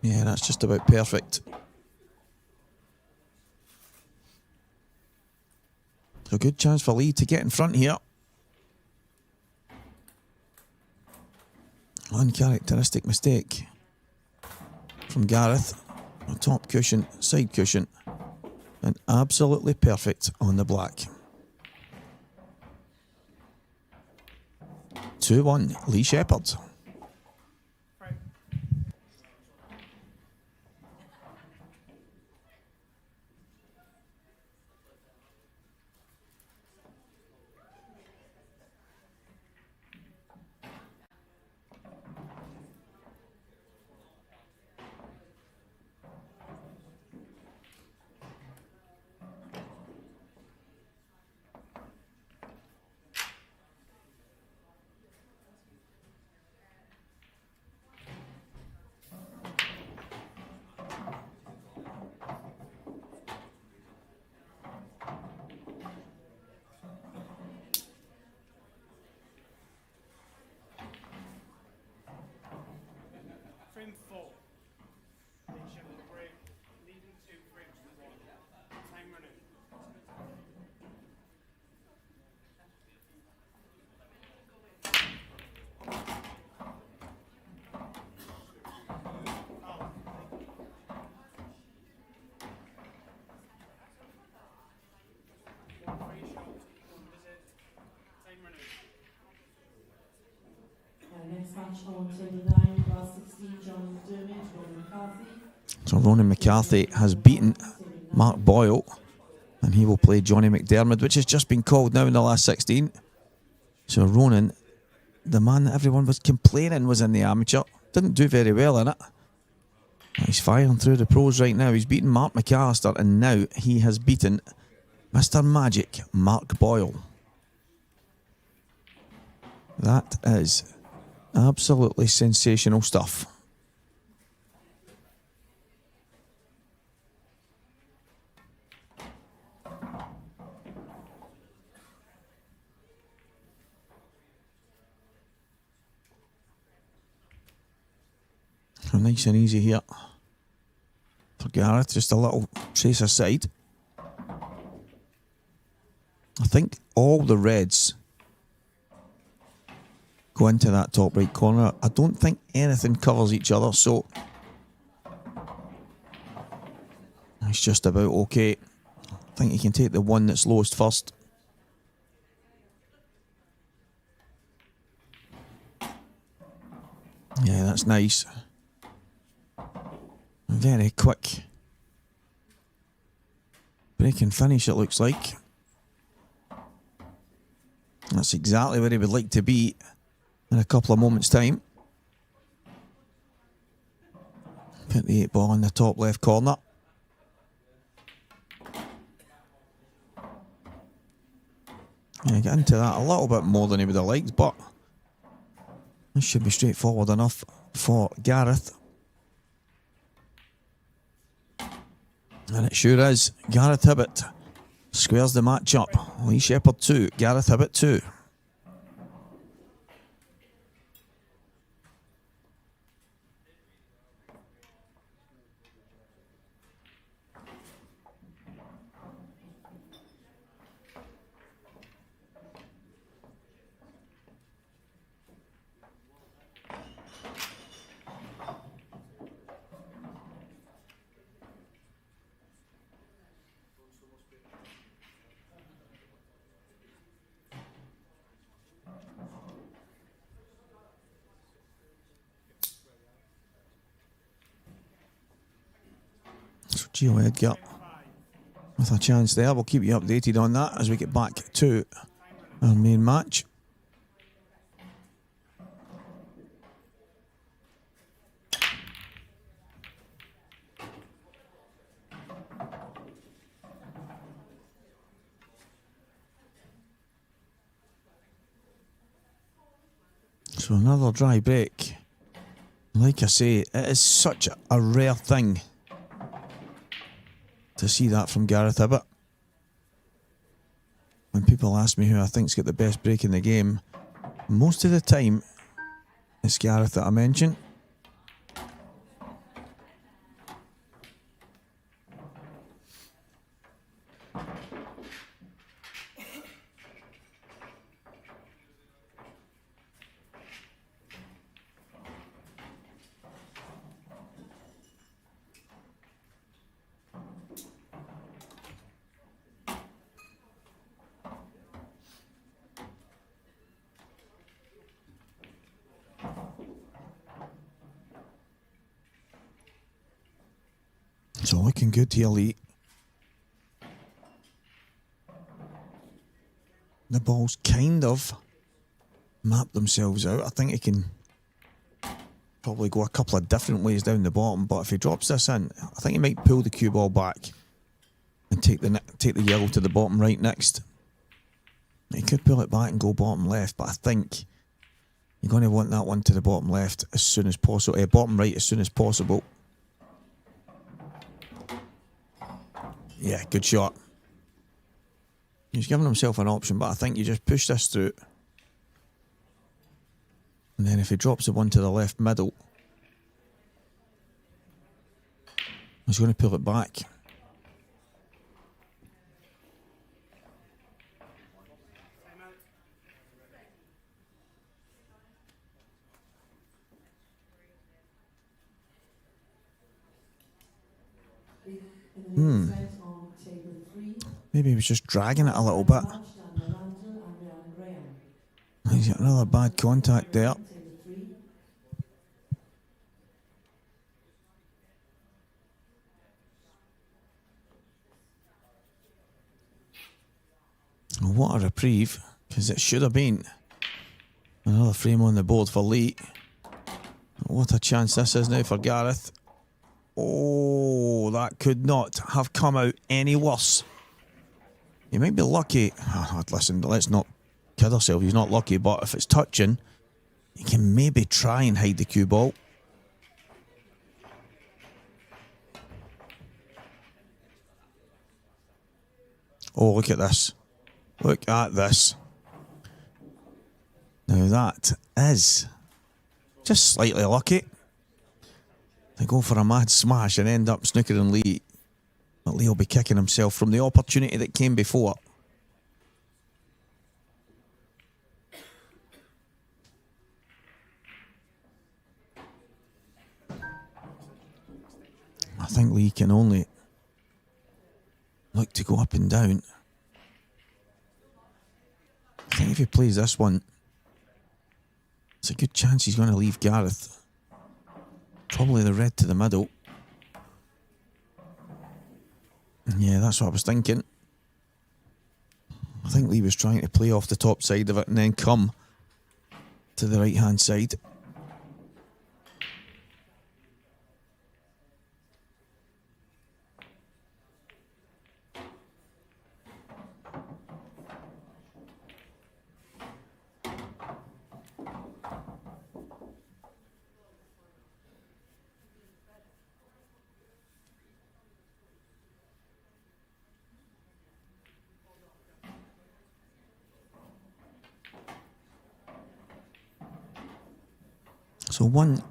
Speaker 1: Yeah, that's just about perfect. So good chance for Lee to get in front here. Uncharacteristic mistake from Gareth. Top cushion, side cushion, and absolutely perfect on the black. 2-1, Lee Shepherd.
Speaker 6: Next match on table 9, class 16, John McDermott, Ronan McCarthy.
Speaker 1: So Ronan McCarthy has beaten Mark Boyle, and he will play Johnny McDermott, which has just been called now in the last 16. So Ronan, the man that everyone was complaining was in the amateur, didn't do very well in it. He's firing through the pros right now. He's beaten Mark McAllister, and now he has beaten Mr. Magic, Mark Boyle. That is absolutely sensational stuff. So nice and easy here for Gareth, just a little chase aside. I think all the reds go into that top right corner. I don't think anything covers each other, so it's just about okay. I think you can take the one that's lowest first. Yeah, that's nice. Very quick break and finish, it looks like. That's exactly where he would like to be in a couple of moments' time. Put the 8 ball in the top left corner. Yeah, get into that a little bit more than he would have liked, but this should be straightforward enough for Gareth. And it sure is. Gareth Hibbett squares the match up. Lee Shepherd 2, Gareth Hibbett 2. So Gio Edgar with a chance there. We'll keep you updated on that as we get back to our main match. So another dry break. Like I say, it is such a rare thing to see that from Gareth Hibbett. When people ask me who I think's got the best break in the game, most of the time it's Gareth that I mention. So looking good here, Lee. The balls kind of map themselves out. I think he can probably go a couple of different ways down the bottom, but if he drops this in, I think he might pull the cue ball back and take the yellow to the bottom right next. He could pull it back and go bottom left, but I think you're going to want that one to the bottom left as soon as possible, bottom right as soon as possible. Yeah, good shot. He's given himself an option, but I think you just push this through. And then if he drops the one to the left middle, He's going to pull it back. Maybe he was just dragging it a little bit. He's got another bad contact there. What a reprieve, because it should have been another frame on the board for Lee. What a chance this is now for Gareth. Oh, that could not have come out any worse. He might be lucky. Listen, let's not kid ourselves. He's not lucky, but if it's touching, he can maybe try and hide the cue ball. Oh, look at this. Look at this. Now that is just slightly lucky. They go for a mad smash and end up snookering Lee. But Lee will be kicking himself from the opportunity that came before. I think Lee can only look to go up and down. I think if he plays this one, it's a good chance he's going to leave Gareth. Probably the red to the middle. Yeah, that's what I was thinking. I think Lee was trying to play off the top side of it and then come to the right hand side. So one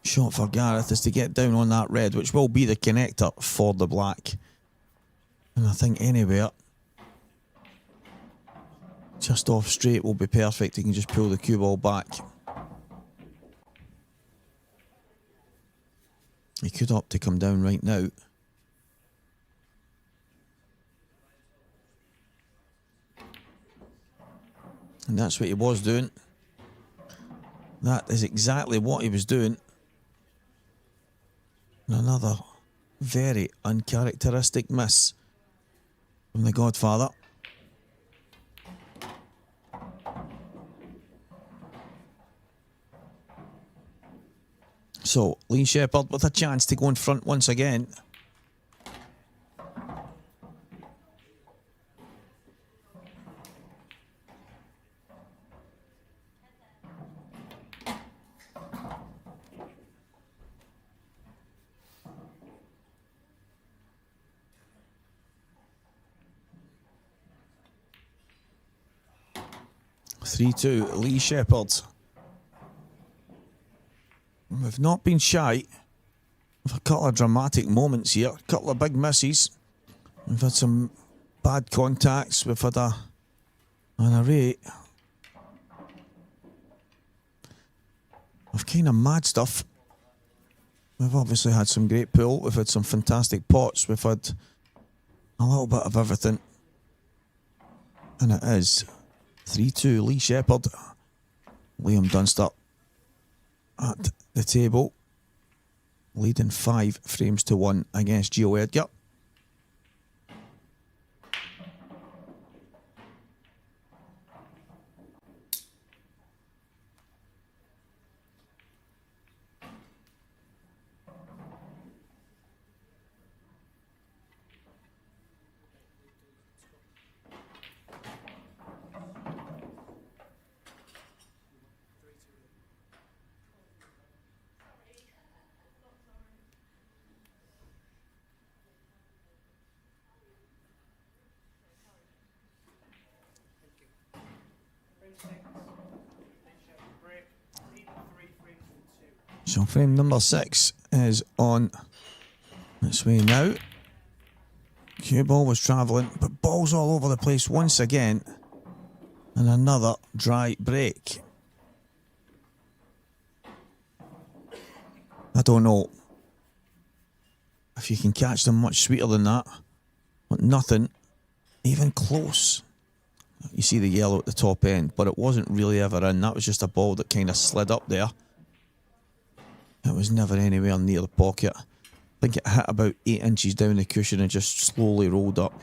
Speaker 1: shot for Gareth is to get down on that red, which will be the connector for the black. And I think anywhere just off straight will be perfect. He can just pull the cue ball back. He could opt to come down right now. And that's what he was doing. That is exactly what he was doing. And another very uncharacteristic miss from the Godfather. So, Lee Shepherd with a chance to go in front once again. Three-two, Lee Shepherd. We've not been shy of a couple of dramatic moments here, a couple of big misses. We've had some bad contacts, we've had an array of kind of mad stuff. We've obviously had some great pull, we've had some fantastic pots, we've had a little bit of everything. And it is 3-2 Lee Shepherd. Liam Dunster at the table, leading 5 frames to 1 against Gio Edgar. So frame number 6 is on its way now. Cue ball was travelling, but balls all over the place once again. And another dry break. I don't know if you can catch them much sweeter than that, but nothing even close. You see the yellow at the top end, but it wasn't really ever in. That was just a ball that kind of slid up there. It was never anywhere near the pocket. I think it hit about 8 inches down the cushion and just slowly rolled up.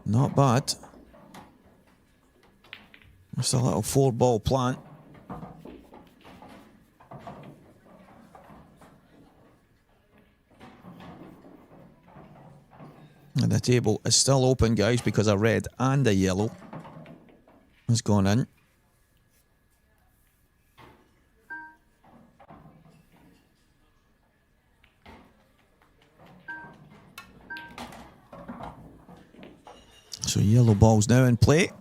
Speaker 1: Not bad. Just a little 4-ball plant. And the table is still open, guys, because a red and a yellow has gone in. So yellow ball's now in play.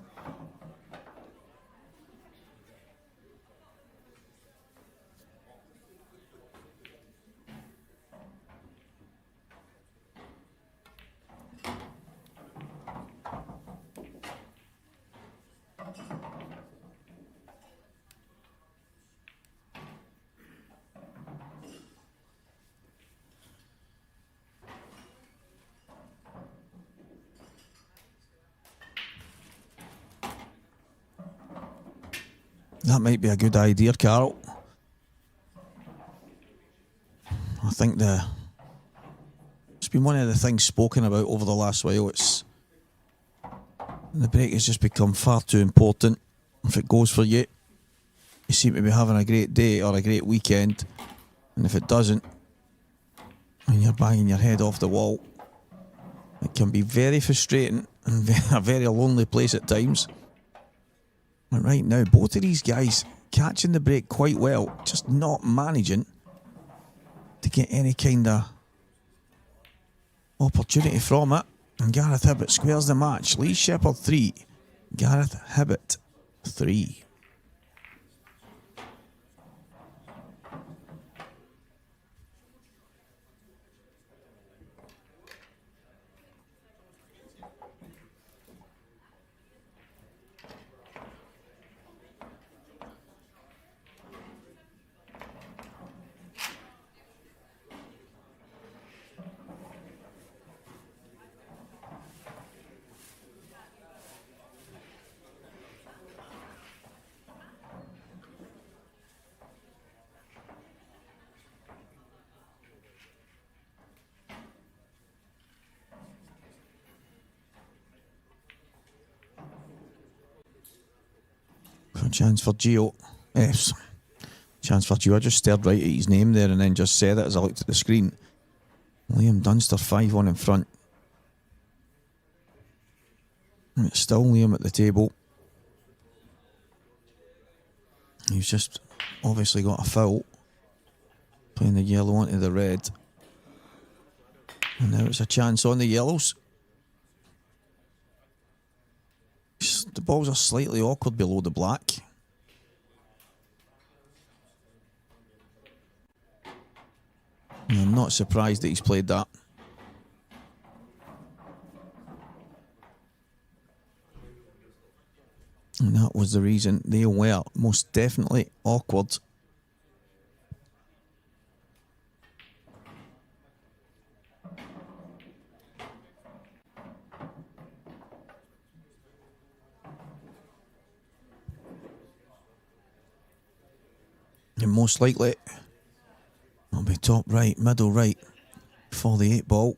Speaker 1: That might be a good idea, Carol. I think it's been one of the things spoken about over the last while. The break has just become far too important. If it goes for you, you seem to be having a great day or a great weekend. And if it doesn't, and you're banging your head off the wall, it can be very frustrating and a very lonely place at times. But right now, both of these guys catching the break quite well, just not managing to get any kind of opportunity from it. And Gareth Hibbett squares the match. Lee Shepherd 3, Gareth Hibbett 3. Chance for Gio. Yes. Chance for Gio. I just stared right at his name there and then just said it as I looked at the screen. Liam Dunster 5-1 in front. And it's still Liam at the table. He's just obviously got a foul. Playing the yellow onto the red. And now it's a chance on the yellows. The balls are slightly awkward below the black. And I'm not surprised that he's played that. And that was the reason they were most definitely awkward. And most likely, it'll be top right, middle right for the 8-ball.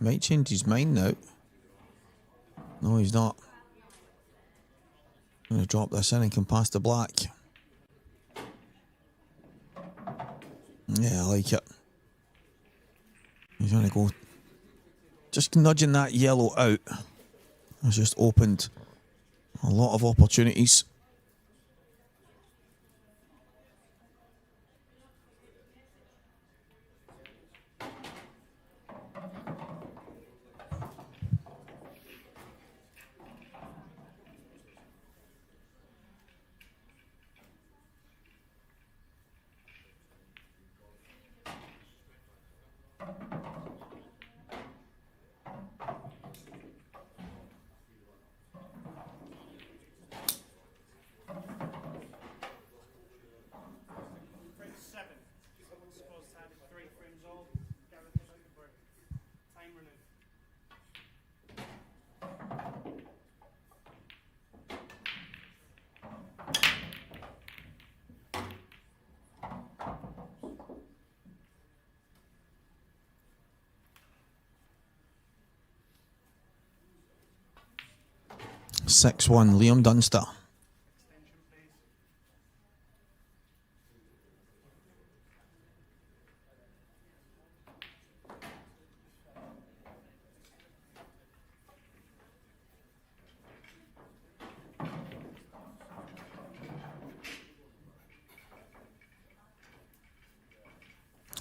Speaker 1: Might change his mind now. No, he's not. I'm going to drop this in and come past the black. Yeah, I like it. He's going to go just nudging that yellow out has just opened a lot of opportunities. Six-one, Liam Dunster.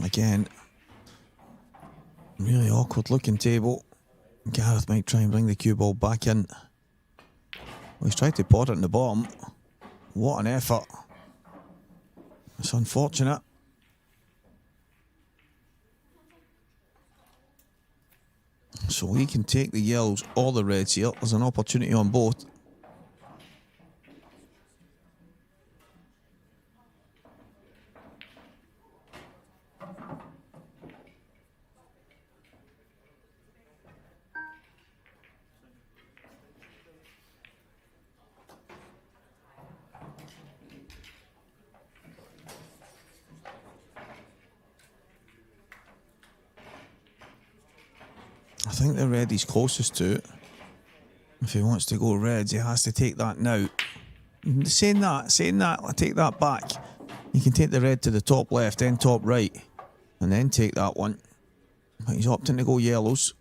Speaker 1: Again, really awkward looking table. Gareth might try and bring the cue ball back in. Well, he's tried to pot it in the bottom. What an effort. It's unfortunate. So we can take the yellows or the reds here. There's an opportunity on both. I think the red he's closest to it. If he wants to go reds, he has to take that now. Saying that, I'll take that back. You can take the red to the top left, then top right, and then take that one. But he's opting to go yellows.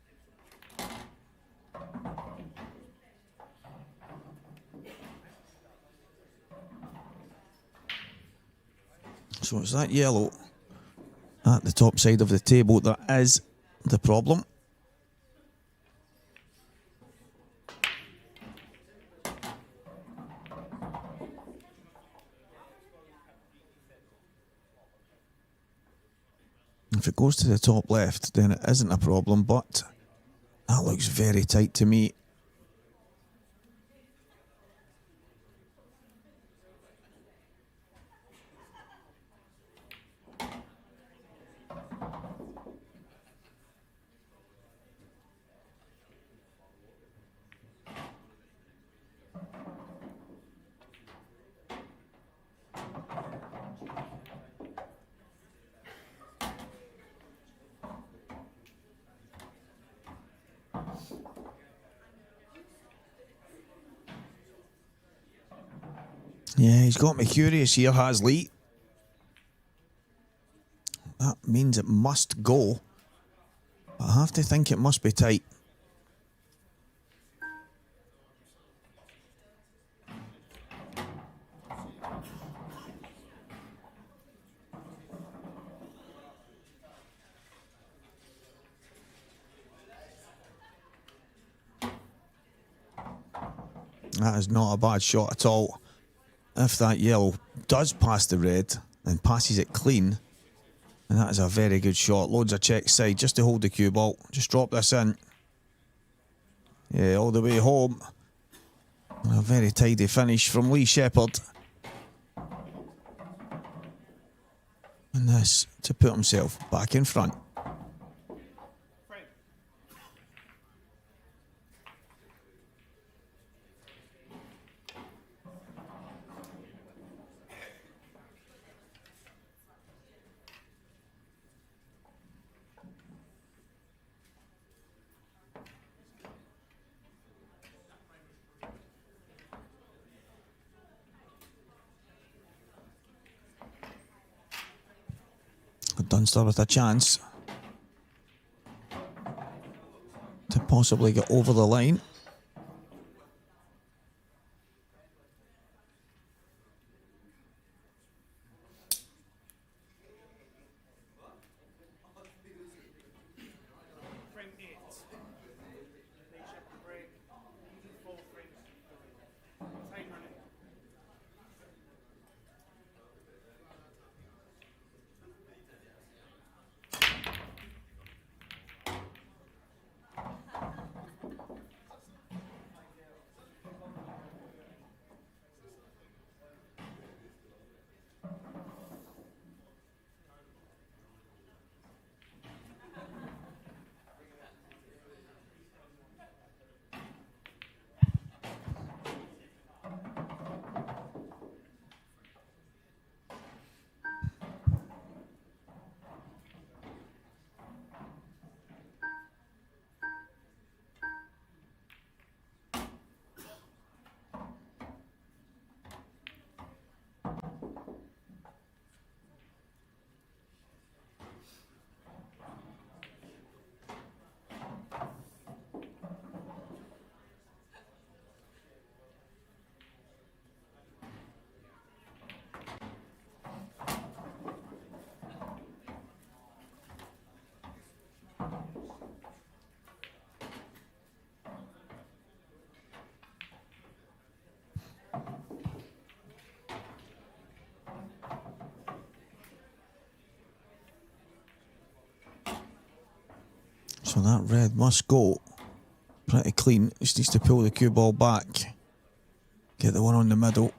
Speaker 1: So it's that yellow at the top side of the table that is the problem. If it goes to the top left, then it isn't a problem, but that looks very tight to me. Yeah, he's got me curious here, has Lee. That means it must go. I have to think it must be tight. That is not a bad shot at all. If that yellow does pass the red and passes it clean, and that is a very good shot. Loads of check side just to hold the cue ball. Just drop this in. Yeah, all the way home. A very tidy finish from Lee Shepherd. And this to put himself back in front. Dunster with a chance. possibly get over the line. So that red must go pretty clean. Just needs to pull the cue ball back. Get the one on the middle.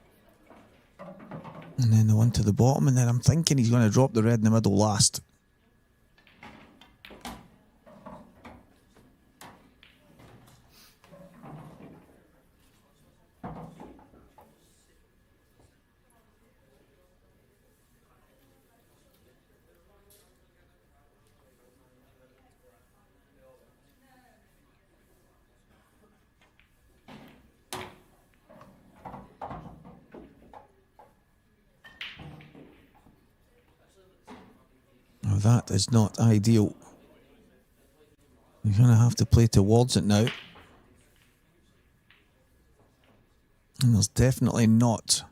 Speaker 1: And then the one to the bottom. And then I'm thinking he's going to drop the red in the middle last. Now that is not ideal. You're going to have to play towards it now. And there's definitely not.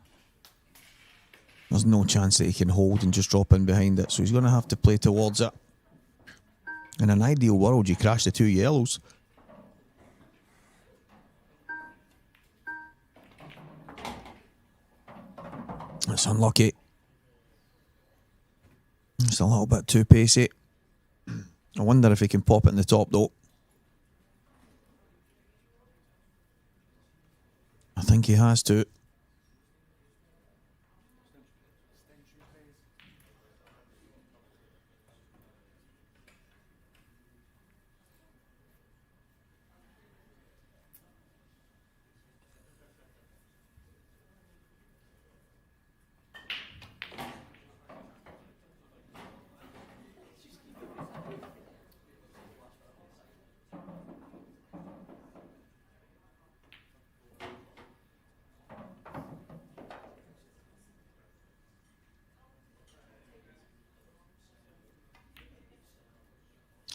Speaker 1: There's no chance that he can hold and just drop in behind it. So he's going to have to play towards it. In an ideal world, you crash the two yellows. That's unlucky. It's a little bit too pacey. I wonder if he can pop it in the top though. I think he has to.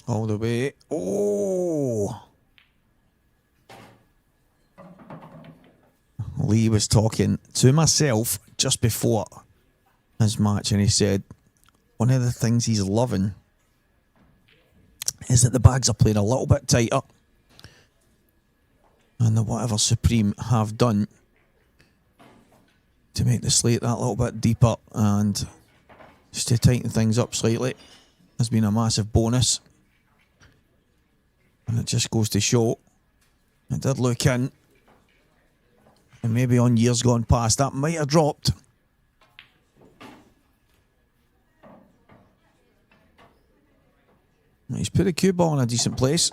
Speaker 1: All the way. Oh! Lee was talking to myself just before his match and he said one of the things he's loving is that the bags are playing a little bit tighter and that whatever Supreme have done to make the slate that little bit deeper and just to tighten things up slightly has been a massive bonus. And it just goes to show, it did look in, and maybe on years gone past that might have dropped. He's put the cue ball in a decent place.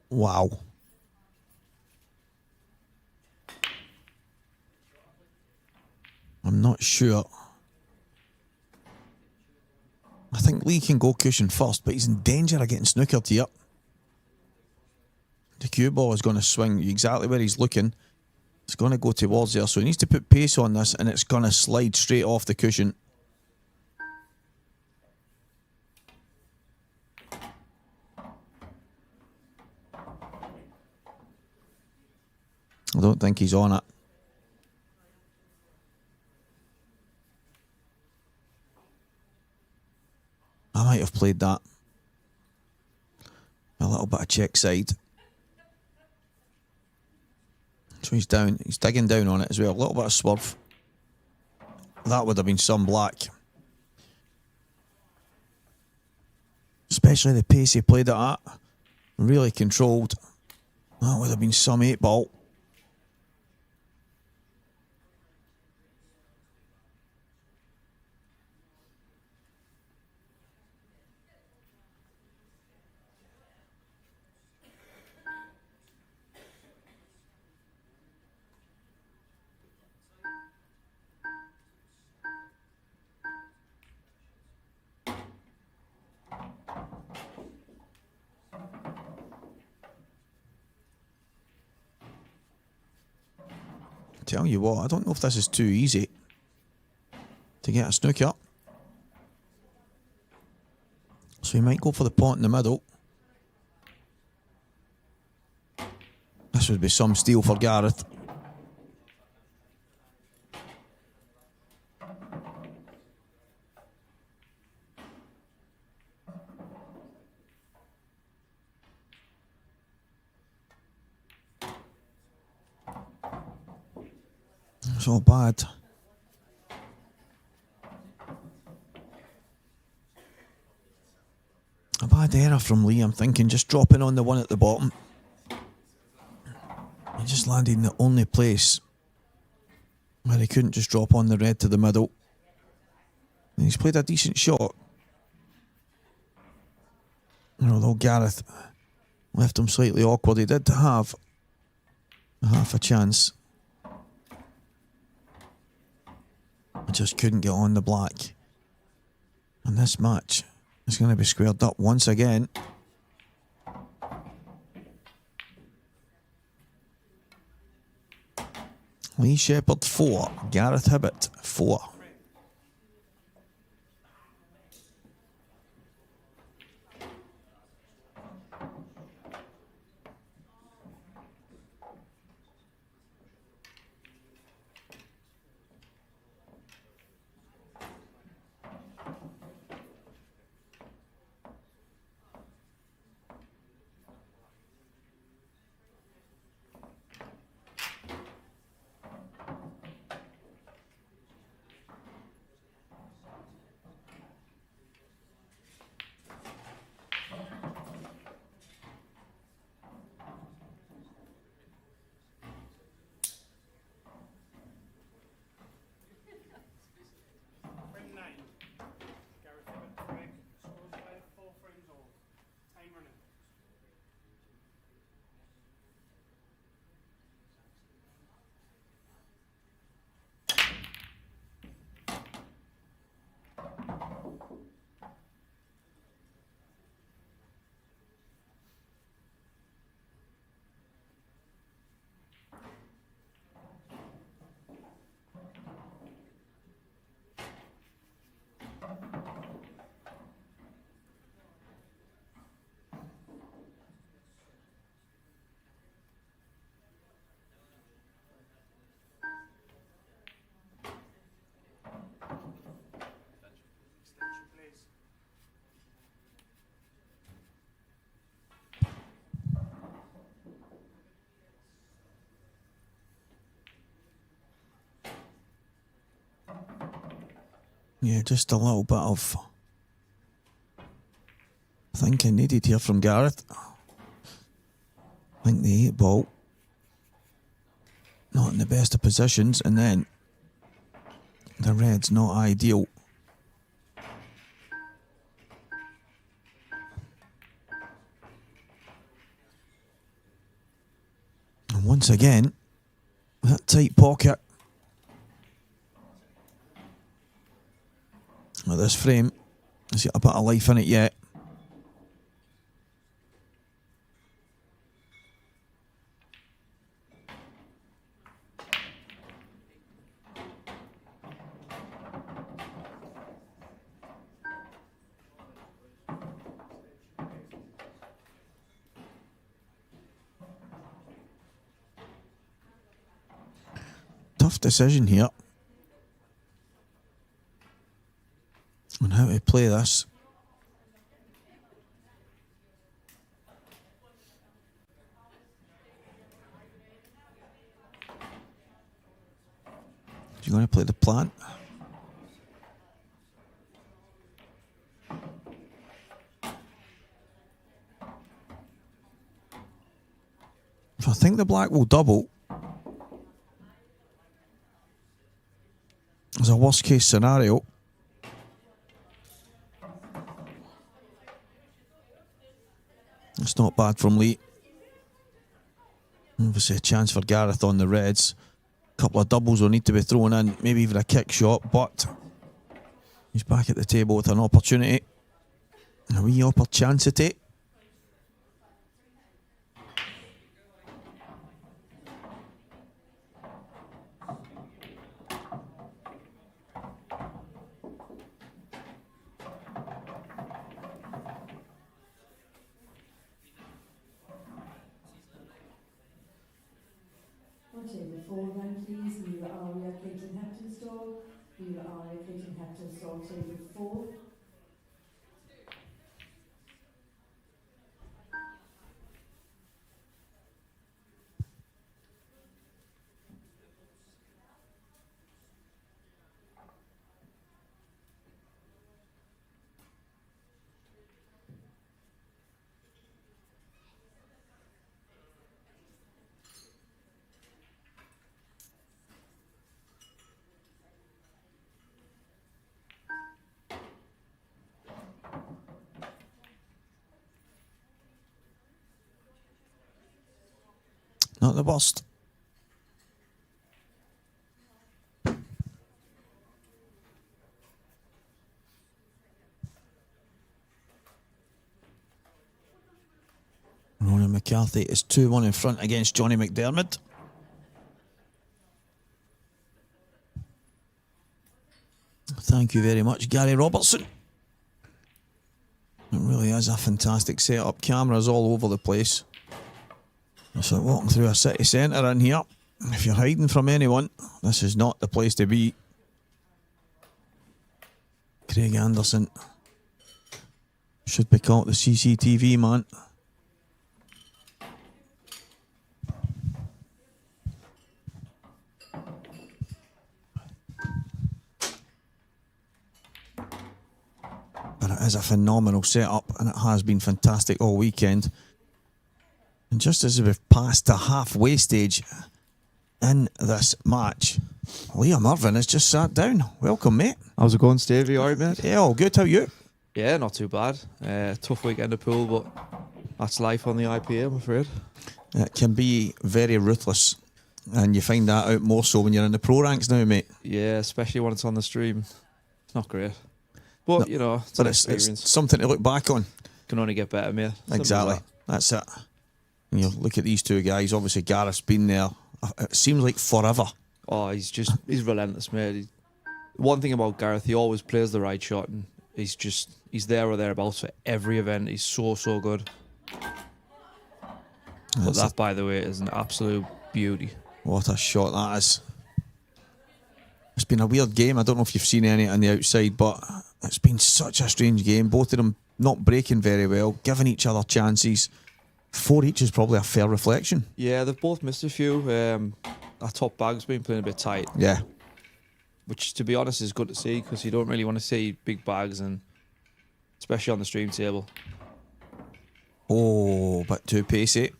Speaker 1: Wow. I'm not sure. I think Lee can go cushion first, but he's in danger of getting snookered here. The cue ball is going to swing exactly where he's looking. It's going to go towards there, so he needs to put pace on this, and it's going to slide straight off the cushion. I don't think he's on it. I might have played that. A little bit of check side. So he's down. He's digging down on it as well. A little bit of swerve. That would have been some black. Especially the pace he played it at. Really controlled. That would have been some 8-ball. Tell you what, I don't know if this is too easy to get a snooker. So he might go for the pot in the middle. This would be some steal for Gareth. It's not bad. A bad error from Lee, I'm thinking, just dropping on the one at the bottom. He just landed in the only place where he couldn't just drop on the red to the middle. And he's played a decent shot. And although Gareth left him slightly awkward, he did have half a chance. I just couldn't get on the black. And this match is going to be squared up once again. Lee Shepherd 4, Gareth Hibbett 4. Yeah, just a little bit of thinking needed here from Gareth. I think the 8-ball not in the best of positions, and then the red's not ideal. And once again, that tight pocket. Well, this frame has got a bit of life in it yet. tough decision here on how to play this. Do you want to play the plant? So I think the black will double. As a worst case scenario. It's not bad from Lee. Obviously a chance for Gareth on the reds. A couple of doubles will need to be thrown in, maybe even a kick shot, but he's back at the table with an opportunity. A wee opportunity.
Speaker 6: On table 4 then please, Mira Aria, Caitlin Hepton stall. Mira Aria, Caitlin Hepton stall, table 4.
Speaker 1: Not the worst. Ronan McCarthy is 2-1 in front against Johnny McDermott. Thank you very much, Gary Robertson. It really is a fantastic setup. Cameras all over the place. It's like walking through a city centre in here. If you're hiding from anyone, this is not the place to be. Craig Anderson should be caught the CCTV man. But it is a phenomenal setup, and it has been fantastic all weekend. And just as we've passed the halfway stage in this match, Liam Irvin has just sat down. Welcome, mate.
Speaker 7: How's it going, Steve? You alright, mate?
Speaker 1: Yeah, all good. How are you?
Speaker 7: Yeah, not too bad. Tough weekend of pool, but that's life on the IPA, I'm afraid.
Speaker 1: It can be very ruthless, and you find that out more so when you're in the pro ranks now, mate.
Speaker 7: Yeah, especially when it's on the stream. It's not great. But,
Speaker 1: No,
Speaker 7: you know, it's
Speaker 1: But
Speaker 7: an
Speaker 1: it's
Speaker 7: experience.
Speaker 1: something to look back on.
Speaker 7: Can only get better, mate. Simple as
Speaker 1: Exactly.
Speaker 7: that.
Speaker 1: That's it. And you look at these two guys. Obviously, Gareth's been there. It seems like forever.
Speaker 7: Oh, he's relentless, mate. One thing about Gareth, he always plays the right shot, and he's there or thereabouts for every event. He's so good. But that, by the way, is an absolute beauty.
Speaker 1: What a shot that is. It's been a weird game. I don't know if you've seen any on the outside, but it's been such a strange game. Both of them not breaking very well, giving each other chances. 4 each is probably a fair reflection.
Speaker 7: Yeah, they've both missed a few. Our top bag's been playing a bit tight.
Speaker 1: Yeah.
Speaker 7: Which, to be honest, is good to see, because you don't really want to see big bags, and especially on the stream table.
Speaker 1: Oh, but too pacey.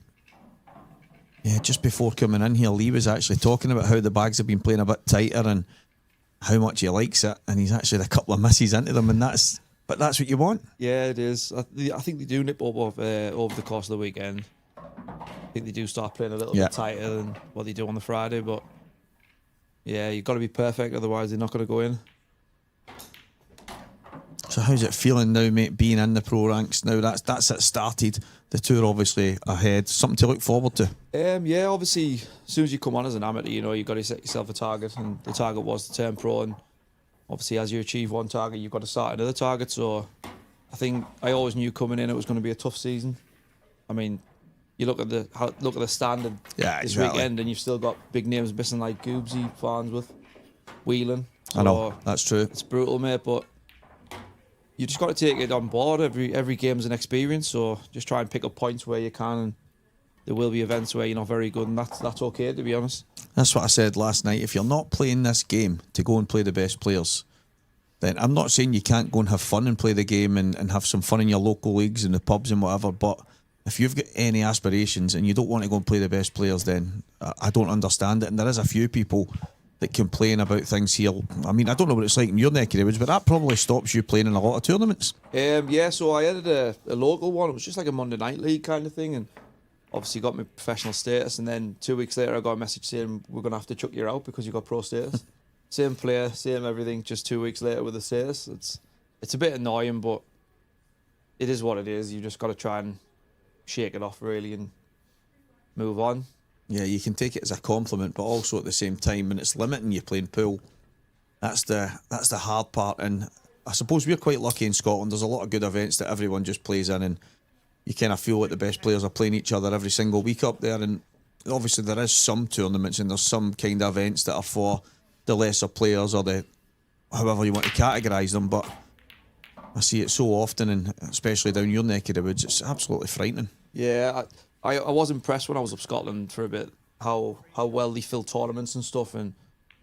Speaker 1: Yeah, just before coming in here, Lee was actually talking about how the bags have been playing a bit tighter and how much he likes it, and he's actually had a couple of misses into them, and that's what you want.
Speaker 7: Yeah, it is. I think they do nip up over the course of the weekend. I think they do start playing a little bit tighter than what they do on the Friday, but yeah, you've got to be perfect, otherwise they're not going to go in.
Speaker 1: So how's it feeling now, mate, being in the pro ranks now? That's it started. The two are obviously ahead. Something to look forward to.
Speaker 7: Yeah, obviously, as soon as you come on as an amateur, you know, you've got to set yourself a target, and the target was to turn pro, and obviously as you achieve one target, you've got to start another target. So I think I always knew coming in it was going to be a tough season. I mean, you look at the standard this weekend, and you've still got big names missing like Goobsy, Farnsworth, Whelan. So
Speaker 1: I know, that's true.
Speaker 7: It's brutal, mate, but you just got to take it on board. Every game's an experience, so just try and pick up points where you can. And there will be events where you're not very good, and that's okay, to be honest.
Speaker 1: That's what I said last night. If you're not playing this game to go and play the best players, then I'm not saying you can't go and have fun and play the game and have some fun in your local leagues and the pubs and whatever, but if you've got any aspirations and you don't want to go and play the best players, then I don't understand it. And there is a few people that complain about things here. I mean, I don't know what it's like in your neck of the woods, but that probably stops you playing in a lot of tournaments.
Speaker 7: Yeah, so I added a local one. It was just like a Monday night league kind of thing, and obviously got my professional status. And then 2 weeks later, I got a message saying we're going to have to chuck you out because you got pro status. Same player, same everything. Just 2 weeks later with the status. It's a bit annoying, but it is what it is. You just got to try and shake it off really and move on.
Speaker 1: Yeah, you can take it as a compliment, but also at the same time, when it's limiting you playing pool, that's the hard part. And I suppose we're quite lucky in Scotland. There's a lot of good events that everyone just plays in, and you kind of feel like the best players are playing each other every single week up there. And obviously there is some tournaments and there's some kind of events that are for the lesser players or the however you want to categorise them. But I see it so often, and especially down your neck of the woods, it's absolutely frightening.
Speaker 7: Yeah, I was impressed when I was up Scotland for a bit how well they fill tournaments and stuff, and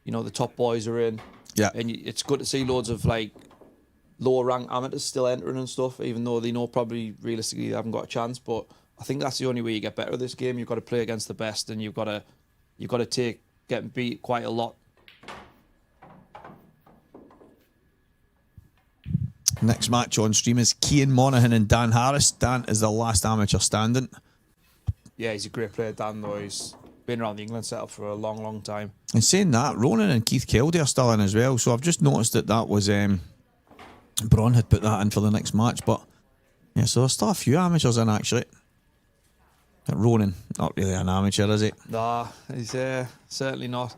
Speaker 7: you know the top boys are in.
Speaker 1: Yeah,
Speaker 7: and it's good to see loads of like lower ranked amateurs still entering and stuff, even though they know probably realistically they haven't got a chance. But I think that's the only way you get better at this game. You've got to play against the best, and you've got to take getting beat quite a lot.
Speaker 1: Next match on stream is Cian Monaghan and Dan Harris. Dan is the last amateur standing.
Speaker 7: Yeah, he's a great player, Dan, though. He's been around the England setup for a long, long time. And
Speaker 1: saying that, Ronan and Keith Keldy are still in as well, so I've just noticed that was Bron had put that in for the next match, but yeah, so there's still a few amateurs in actually. But Ronan, not really an amateur, is he?
Speaker 7: Nah, he's certainly not.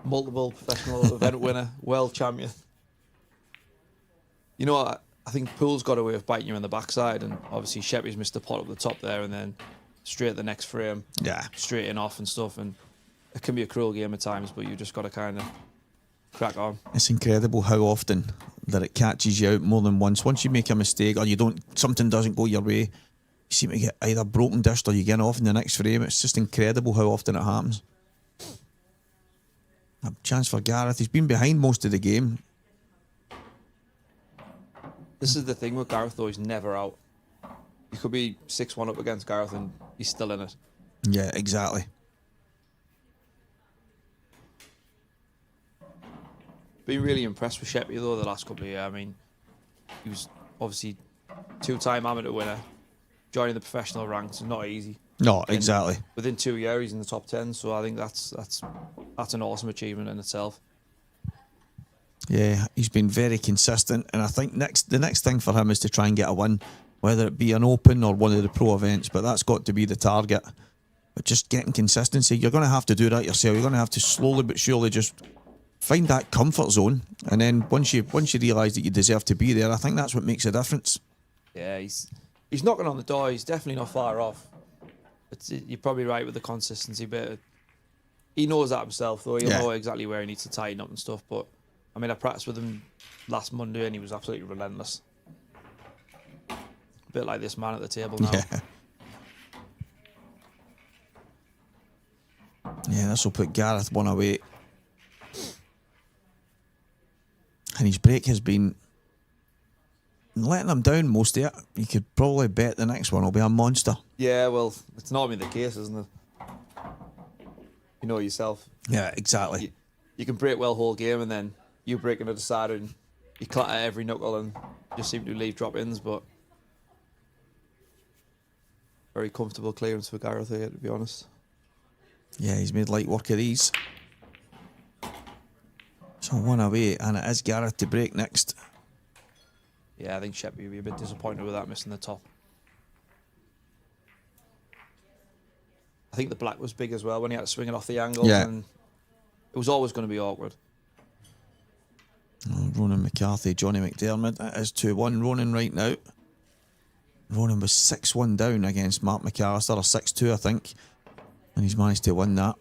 Speaker 7: Multiple professional event winner, world champion. You know, I think Pool's got a way of biting you in the backside, and obviously Sheppy's missed the pot up the top there, and then straight at the next frame, straight in off and stuff, and it can be a cruel game at times, but you just got to kind of crack on.
Speaker 1: It's incredible how often that it catches you out more than once. Once you make a mistake or something doesn't go your way, you seem to get either broken dished or you get off in the next frame. It's just incredible how often it happens. A chance for Gareth. He's been behind most of the game.
Speaker 7: This is the thing with Gareth, though. He's never out. You could be 6-1 up against Gareth and he's still in it.
Speaker 1: Yeah, exactly.
Speaker 7: Been really impressed with Sheppy, though, the last couple of years. I mean, he was obviously 2-time amateur winner, joining the professional ranks, not easy.
Speaker 1: No, exactly.
Speaker 7: Within 2 years, he's in the top 10, so I think that's an awesome achievement in itself.
Speaker 1: Yeah, he's been very consistent, and I think the next thing for him is to try and get a win, whether it be an Open or one of the pro events, but that's got to be the target. But just getting consistency, you're going to have to do that yourself. You're going to have to slowly but surely just find that comfort zone, and then once you realise that you deserve to be there, I think that's what makes a difference.
Speaker 7: Yeah, he's knocking on the door. He's definitely not far off. You're probably right with the consistency bit. He knows that himself, though. He'll know exactly where he needs to tighten up and stuff, but I mean, I practiced with him last Monday and he was absolutely relentless. A bit like this man at the table now.
Speaker 1: Yeah, this will put Gareth one away. And his break has been letting him down most of it. You could probably bet the next one will be a monster.
Speaker 7: Yeah, well, it's normally the case, isn't it? You know yourself.
Speaker 1: Yeah, exactly.
Speaker 7: You can break well whole game and then you break another side and you clatter every knuckle and just seem to leave drop-ins, but very comfortable clearance for Gareth here, to be honest.
Speaker 1: Yeah, he's made light work of these. So one away, and it is Gareth to break next.
Speaker 7: Yeah, I think Sheppy will be a bit disappointed with that, missing the top. I think the black was big as well when he had to swing it off the angle, and it was always going to be awkward.
Speaker 1: Oh, Ronan McCarthy, Johnny McDermott. That is 2-1 Ronan right now. Ronan was 6-1 down against Mark McAllister, or 6-2 I think, and he's managed to win that.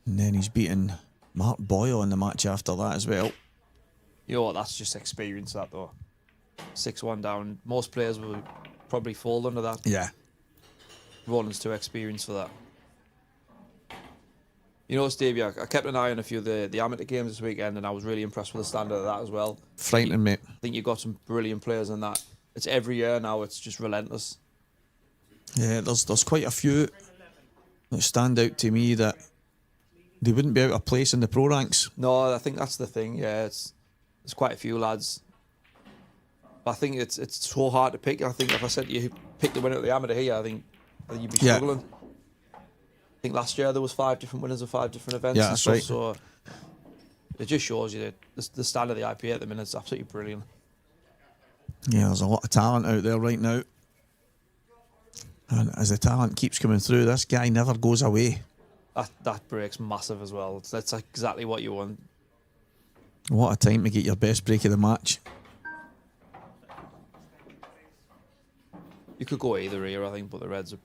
Speaker 1: And then he's beaten Mark Boyle in the match after that as well.
Speaker 7: You know what? That's just experience, that though. 6-1 down. Most players will probably fall under that.
Speaker 1: Yeah.
Speaker 7: Ronan's too experienced for that. You know, Stevie, I kept an eye on a few of the amateur games this weekend, and I was really impressed with the standard of that as well.
Speaker 1: Frightening, mate.
Speaker 7: I think you've got some brilliant players in that. It's every year now, it's just relentless.
Speaker 1: Yeah, there's quite a few that stand out to me that they wouldn't be out of place in the pro ranks.
Speaker 7: No, I think that's the thing, yeah. There's quite a few lads. But I think it's so hard to pick. I think if I said to you, pick the winner of the amateur here, I think you'd be struggling. I think last year there was 5 different winners of 5 different events.
Speaker 1: Yeah,
Speaker 7: and
Speaker 1: that's
Speaker 7: stuff,
Speaker 1: right.
Speaker 7: So it just shows you that the standard of the IPA at the minute is absolutely brilliant.
Speaker 1: Yeah, there's a lot of talent out there right now. And as the talent keeps coming through, this guy never goes away.
Speaker 7: That break's massive as well. That's exactly what you want.
Speaker 1: What a time to get your best break of the match.
Speaker 7: You could go either here, I think, but the Reds are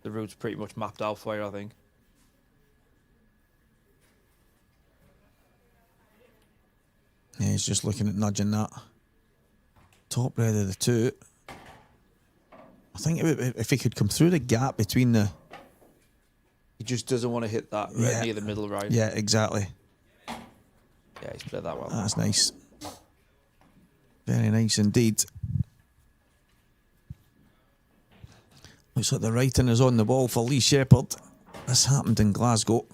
Speaker 7: the route's pretty much mapped out for you, I think.
Speaker 1: Yeah, he's just looking at nudging that. Top red of the two. I think if he could come through the gap between the...
Speaker 7: He just doesn't want to hit that red near the middle, right?
Speaker 1: Yeah, exactly.
Speaker 7: Yeah, he's played that well.
Speaker 1: That's nice. Very nice indeed. Looks like the writing is on the wall for Lee Shepherd. This happened in Glasgow.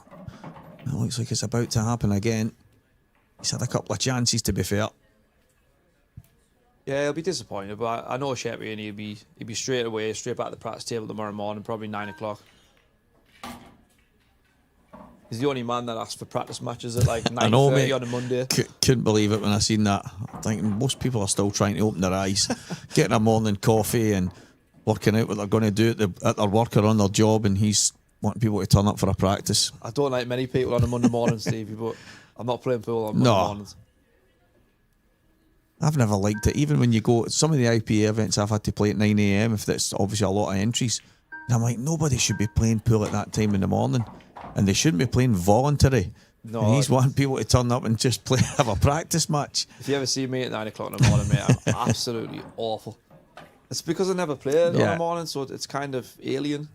Speaker 1: It looks like it's about to happen again. He's had a couple of chances, to be fair.
Speaker 7: Yeah, he'll be disappointed, but I know Shepherd, and he'll be straight back to the practice table tomorrow morning, probably 9 o'clock. He's the only man that asks for practice matches at like 9:30 on a Monday.
Speaker 1: Couldn't believe it when I seen that. I think most people are still trying to open their eyes, getting a morning coffee and working out what they're going to do at their work or on their job, and he's wanting people to turn up for a practice.
Speaker 7: I don't like many people on a Monday morning, Stevie, but I'm not playing pool on Monday mornings.
Speaker 1: I've never liked it. Even when you go, some of the IPA events I've had to play at 9 AM, if that's obviously a lot of entries. And I'm like, nobody should be playing pool at that time in the morning. And they shouldn't be playing voluntary.
Speaker 7: No,
Speaker 1: and he's wanting people to turn up and just have a practice match.
Speaker 7: If you ever see me at 9 o'clock in the morning, mate, I'm absolutely awful. It's because I never played on the morning, so it's kind of alien.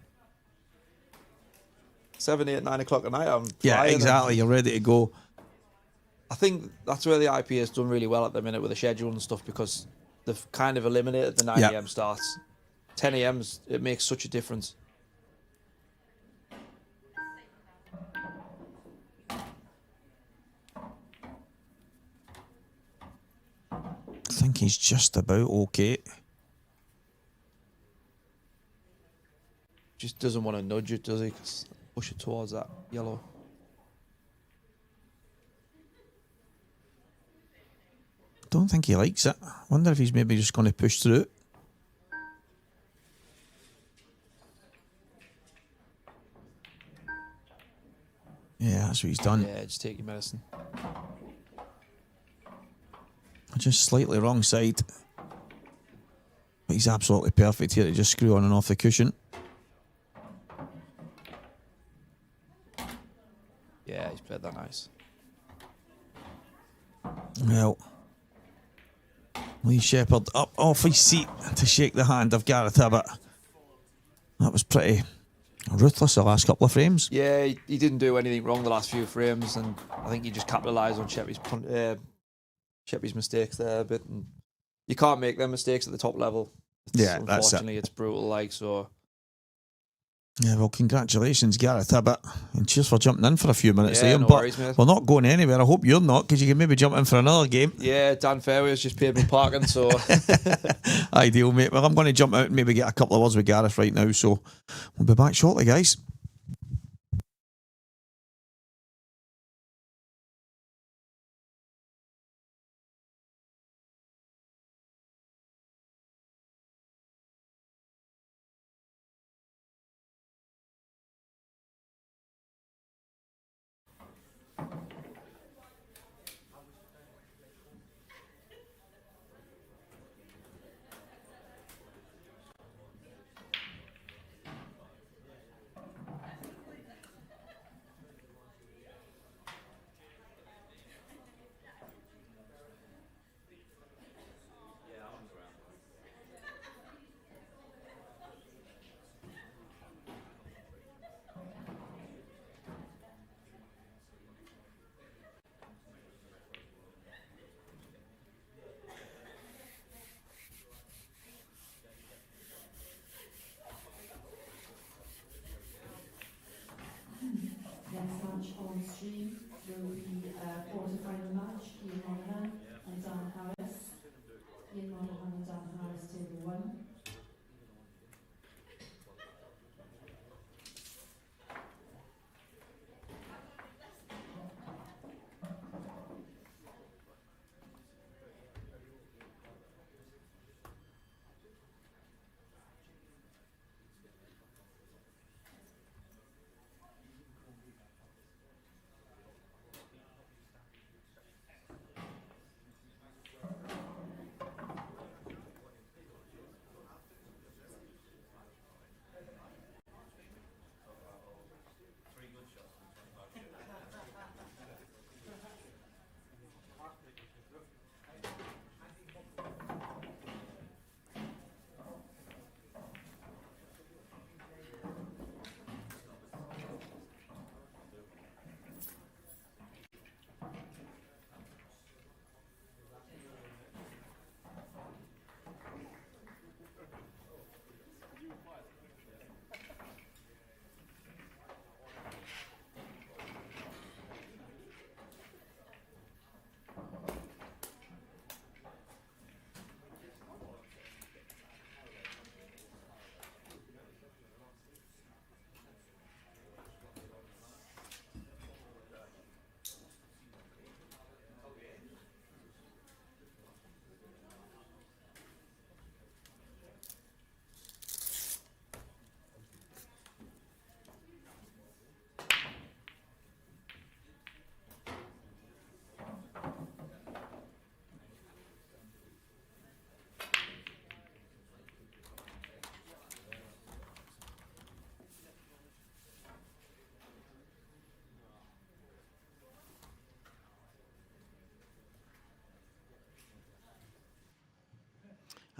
Speaker 7: 7, 8, 9 o'clock at night, I'm flying.
Speaker 1: Exactly. You're ready to go.
Speaker 7: I think that's where the IPA has done really well at the minute with the schedule and stuff, because they've kind of eliminated the 9 AM starts. 10 AMs, it makes such a difference.
Speaker 1: I think he's just about okay.
Speaker 7: Just doesn't want to nudge it, does he? Push it towards that yellow.
Speaker 1: Don't think he likes it. Wonder if he's maybe just going to push through it. Yeah, that's what he's done.
Speaker 7: Yeah, just take your medicine.
Speaker 1: Just slightly wrong side. But he's absolutely perfect here to just screw on and off the cushion.
Speaker 7: Yeah, he's played that nice.
Speaker 1: Well, Lee Shepherd up off his seat to shake the hand of Gareth Hibbert. That was pretty ruthless the last couple of frames.
Speaker 7: Yeah, he didn't do anything wrong the last few frames, and I think he just capitalised on Sheppy's mistakes there a bit. And you can't make them mistakes at the top level. Unfortunately, it's brutal.
Speaker 1: Yeah, well, congratulations, Gareth Hibbert, and cheers for jumping in for a few minutes there.
Speaker 7: No
Speaker 1: but
Speaker 7: worries, mate.
Speaker 1: we're not going anywhere. I hope you're not, because you can maybe jump in for another game.
Speaker 7: Yeah, Dan Fairway's just paid me parking, so
Speaker 1: ideal, mate. Well, I'm going to jump out and maybe get a couple of words with Gareth right now, so we'll be back shortly, guys.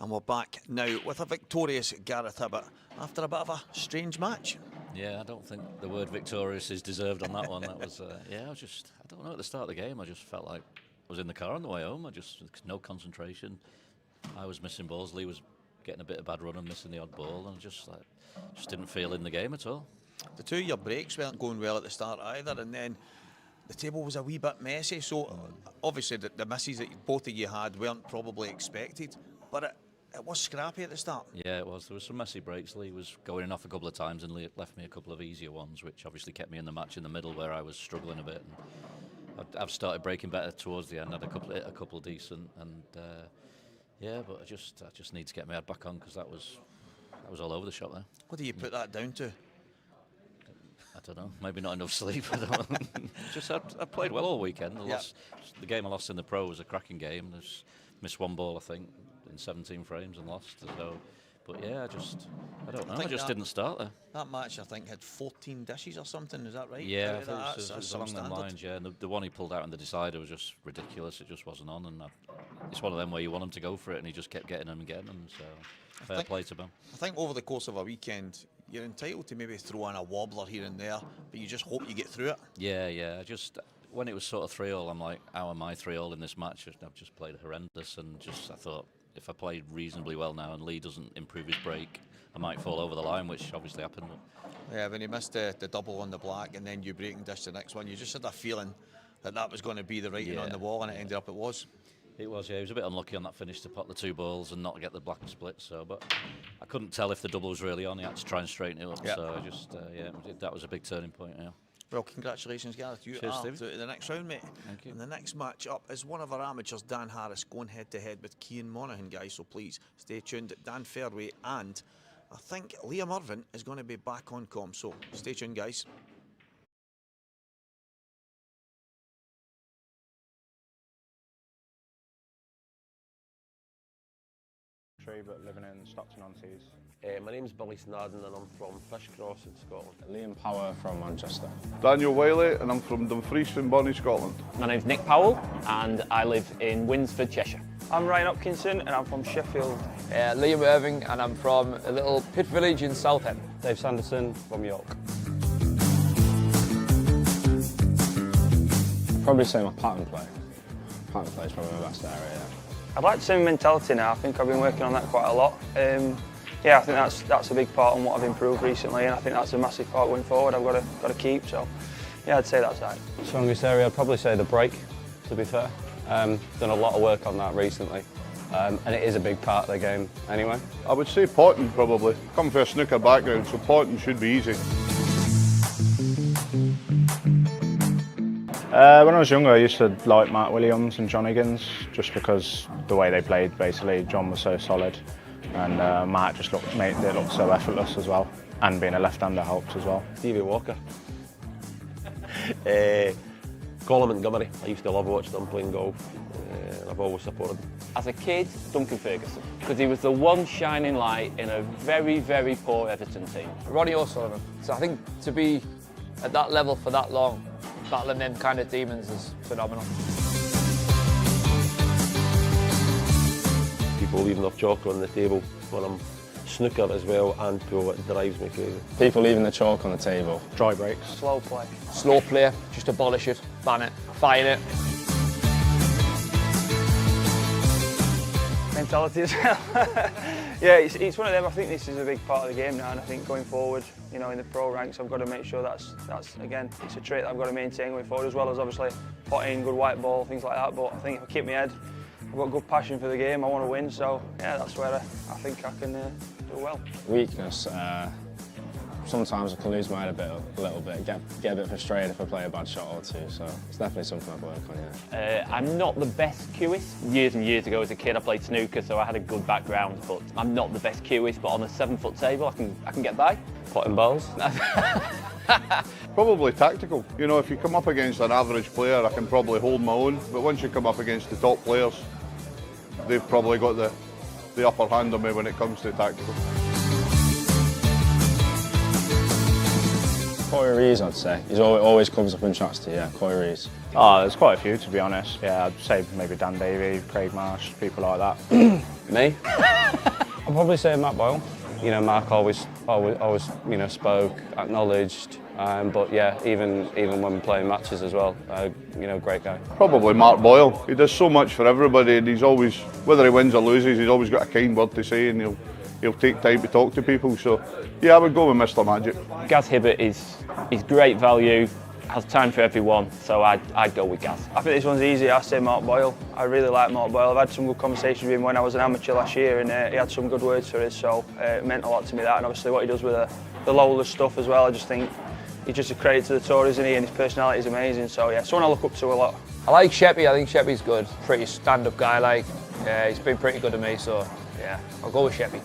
Speaker 1: And we're back now with a victorious Gareth Hibbert after a bit of a strange match.
Speaker 8: Yeah, I don't think the word victorious is deserved on that one. That was, I don't know, at the start of the game, I just felt like I was in the car on the way home. No concentration. I was missing balls. Lee was getting a bit of bad run and missing the odd ball, and just didn't feel in the game at all.
Speaker 1: The 2 of your breaks weren't going well at the start either, and then the table was a wee bit messy. So obviously the misses that both of you had weren't probably expected, but it was scrappy at the start.
Speaker 8: Yeah, it was. There was some messy breaks. Lee was going in off a couple of times and left me a couple of easier ones, which obviously kept me in the match in the middle where I was struggling a bit. And I've started breaking better towards the end. Had a couple decent, and but I just need to get my head back on, because that was all over the shop there.
Speaker 1: What do you put that down to?
Speaker 8: I don't know. Maybe not enough sleep. I don't know. I played well all weekend. The game I lost in the Pro was a cracking game. Just missed one ball, I think, in 17 frames and lost. So, but yeah, I don't know. I just didn't start there.
Speaker 1: That match, I think, had 14 dishes or something. Is that right?
Speaker 8: Yeah, it was along them lines. Yeah, and the one he pulled out in the decider was just ridiculous. It just wasn't on, and it's one of them where you want him to go for it, and he just kept getting them and getting them. So fair play to him.
Speaker 1: I think over the course of a weekend, you're entitled to maybe throw in a wobbler here and there, but you just hope you get through it.
Speaker 8: Yeah. When it was sort of 3-3, I'm like, how am I 3-3 in this match? I've just played horrendous, and I thought, if I played reasonably well now and Lee doesn't improve his break, I might fall over the line, which obviously happened.
Speaker 1: Yeah, when he missed the double on the black and then you break and dish the next one, you just had a feeling that was going to be the writing on the wall, and it ended up it was.
Speaker 8: It was, yeah. He was a bit unlucky on that finish to pot the 2 balls and not get the black split. So, but I couldn't tell if the double was really on. He had to try and straighten it up. Yeah. So that was a big turning point. Yeah.
Speaker 1: Well, congratulations, Gareth. You are through to the next round, mate.
Speaker 8: Thank you.
Speaker 1: And the next match up is one of our amateurs, Dan Harris, going head-to-head with Cian Monaghan, guys. So please stay tuned. Dan Fairway and I think Liam Irvin is going to be back on comm. So stay tuned, guys.
Speaker 9: But living in Stockton-on-Tees.
Speaker 10: My name's Billy Snadden and I'm from Fishcross in Scotland.
Speaker 9: Liam Power from Manchester.
Speaker 4: Daniel Wiley and I'm from Dumfries in Bonnie, Scotland.
Speaker 11: My name's Nick Powell and I live in Winsford, Cheshire.
Speaker 12: I'm Ryan Hopkinson and I'm from Sheffield.
Speaker 13: Liam Irving and I'm from a little pit village in Southend.
Speaker 14: Dave Sanderson from York.
Speaker 9: Probably say my pattern play. Pattern play is probably my best area, yeah.
Speaker 12: I'd like to say my mentality now. I think I've been working on that quite a lot. I think that's a big part on what I've improved recently, and I think that's a massive part going forward. I've got to keep. So, yeah, I'd say that's right.
Speaker 14: Strongest area, I'd probably say the break. To be fair, done a lot of work on that recently, and it is a big part of the game. Anyway,
Speaker 4: I would say potting probably. Come from a snooker background, so potting should be easy.
Speaker 9: When I was younger, I used to like Matt Williams and John Higgins, just because the way they played, basically. John was so solid, and Matt just made it look so effortless as well, and being a left-hander helps as well.
Speaker 10: Stevie Walker. Colin Montgomery. I used to love watching them playing golf. I've always supported them.
Speaker 11: As a kid, Duncan Ferguson, because he was the one shining light in a very, very poor Everton team.
Speaker 13: Ronnie O'Sullivan. So I think to be at that level for that long, battling them kind of demons is phenomenal.
Speaker 10: People leaving their chalk on the table when I'm snooker as well, and pool, it drives me crazy.
Speaker 9: People leaving the chalk on the table. Dry breaks.
Speaker 12: Slow play.
Speaker 13: Slow play, just abolish it, ban it, fine it.
Speaker 12: Mentality as well. Yeah, it's one of them. I think this is a big part of the game now, and I think going forward, in the pro ranks, I've got to make sure that's again, it's a trait that I've got to maintain going forward, as well as obviously potting, good white ball, things like that. But I think if I keep my head, I've got good passion for the game. I want to win, so yeah, that's where I think I can do well.
Speaker 9: Weakness. Sometimes I can lose my head a little bit, get a bit frustrated if I play a bad shot or two, so it's definitely something I've worked on, yeah.
Speaker 11: I'm not the best cueist. Years and years ago as a kid I played snooker, so I had a good background, but I'm not the best cueist, but on a 7-foot table I can get by.
Speaker 14: Potting balls.
Speaker 4: Probably tactical. If you come up against an average player, I can probably hold my own, but once you come up against the top players, they've probably got the upper hand on me when it comes to tactical.
Speaker 9: Corey Rees, I'd say. He's always comes up in chats to, yeah, Corey Rees. Oh, there's quite a few, to be honest. Yeah, I'd say maybe Dan Davey, Craig Marsh, people like that.
Speaker 14: Me? I'd probably say Matt Boyle. You know, Mark always you know, spoke, acknowledged, but yeah, even when playing matches as well, you know, great guy.
Speaker 4: Probably Mark Boyle. He does so much for everybody, and he's always, whether he wins or loses, he's always got a kind word to say, and he'll take time to talk to people. So yeah, I would go with Mr. Magic.
Speaker 11: Gaz Hibbert is great value, has time for everyone, so I'd go with Gaz.
Speaker 12: I think this one's easy. I say Mark Boyle. I really like Mark Boyle. I've had some good conversations with him when I was an amateur last year, and he had some good words for us, so it meant a lot to me, that, and obviously what he does with the Lowland stuff as well. I just think he's just a credit to the tour, isn't he? And his personality is amazing. So yeah, someone I look up to a lot.
Speaker 13: I like Sheppy. I think Sheppy's good. Pretty stand-up guy. Like, yeah, he's been pretty good to me. So yeah, I'll go with Sheppy.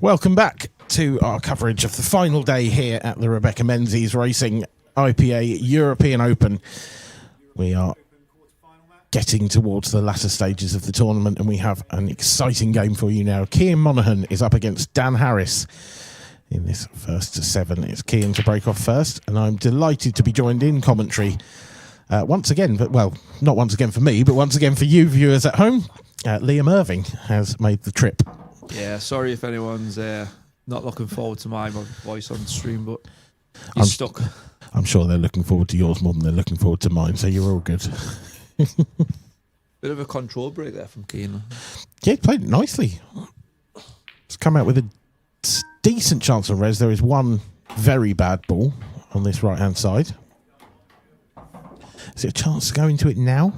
Speaker 3: Welcome back to our coverage of the final day here at the Rebecca Menzies Racing IPA European Open. We are getting towards the latter stages of the tournament, and we have an exciting game for you now. Cian Monaghan is up against Dan Harris in this first to 7. It's Cian to break off first, and I'm delighted to be joined in commentary once again, but well, not once again for me, but once again for you viewers at home. Liam Irving has made the trip.
Speaker 7: Yeah, sorry if anyone's not looking forward to my voice on stream, but he's stuck.
Speaker 3: I'm sure they're looking forward to yours more than they're looking forward to mine, so you're all good.
Speaker 7: Bit of a control break there from Cian.
Speaker 3: Yeah, he played it nicely. It's come out with a decent chance of res. There is one very bad ball on this right-hand side. Is it a chance to go into it now?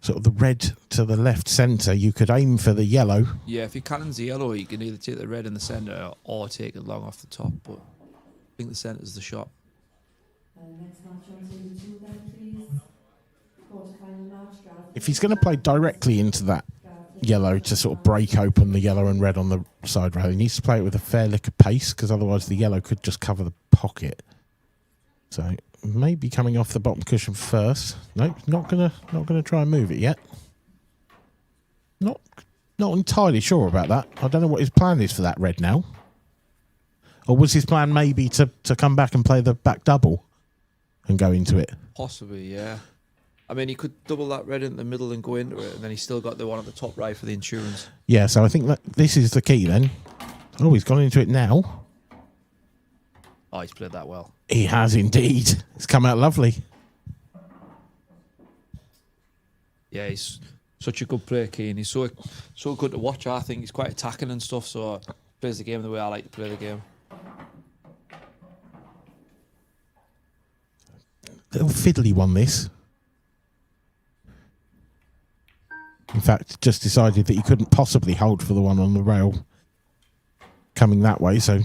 Speaker 3: Sort of the red to the left centre. You could aim for the yellow.
Speaker 7: Yeah, if your cannon's the yellow, you can either take the red in the centre or take it long off the top, but I think the centre's the shot.
Speaker 6: Next match on table 2 then, please. Quarter-final match.
Speaker 3: If he's going to play directly into that yellow to sort of break open the yellow and red on the side rail, he needs to play it with a fair lick of pace, because otherwise the yellow could just cover the pocket. So maybe coming off the bottom cushion first. Nope, not gonna try and move it yet. Not entirely sure about that. I don't know what his plan is for that red now. Or was his plan maybe to come back and play the back double and go into it?
Speaker 7: Possibly, yeah. I mean, he could double that red in the middle and go into it, and then he's still got the one at the top right for the insurance.
Speaker 3: Yeah, so I think that this is the key then. Oh, he's gone into it now.
Speaker 7: Oh, he's played that well.
Speaker 3: He has indeed. It's come out lovely.
Speaker 7: Yeah, he's such a good player, Cian. He's so good to watch. I think he's quite attacking and stuff, so plays the game the way I like to play the game.
Speaker 3: Little fiddly one, this. In fact, just decided that he couldn't possibly hold for the one on the rail coming that way, so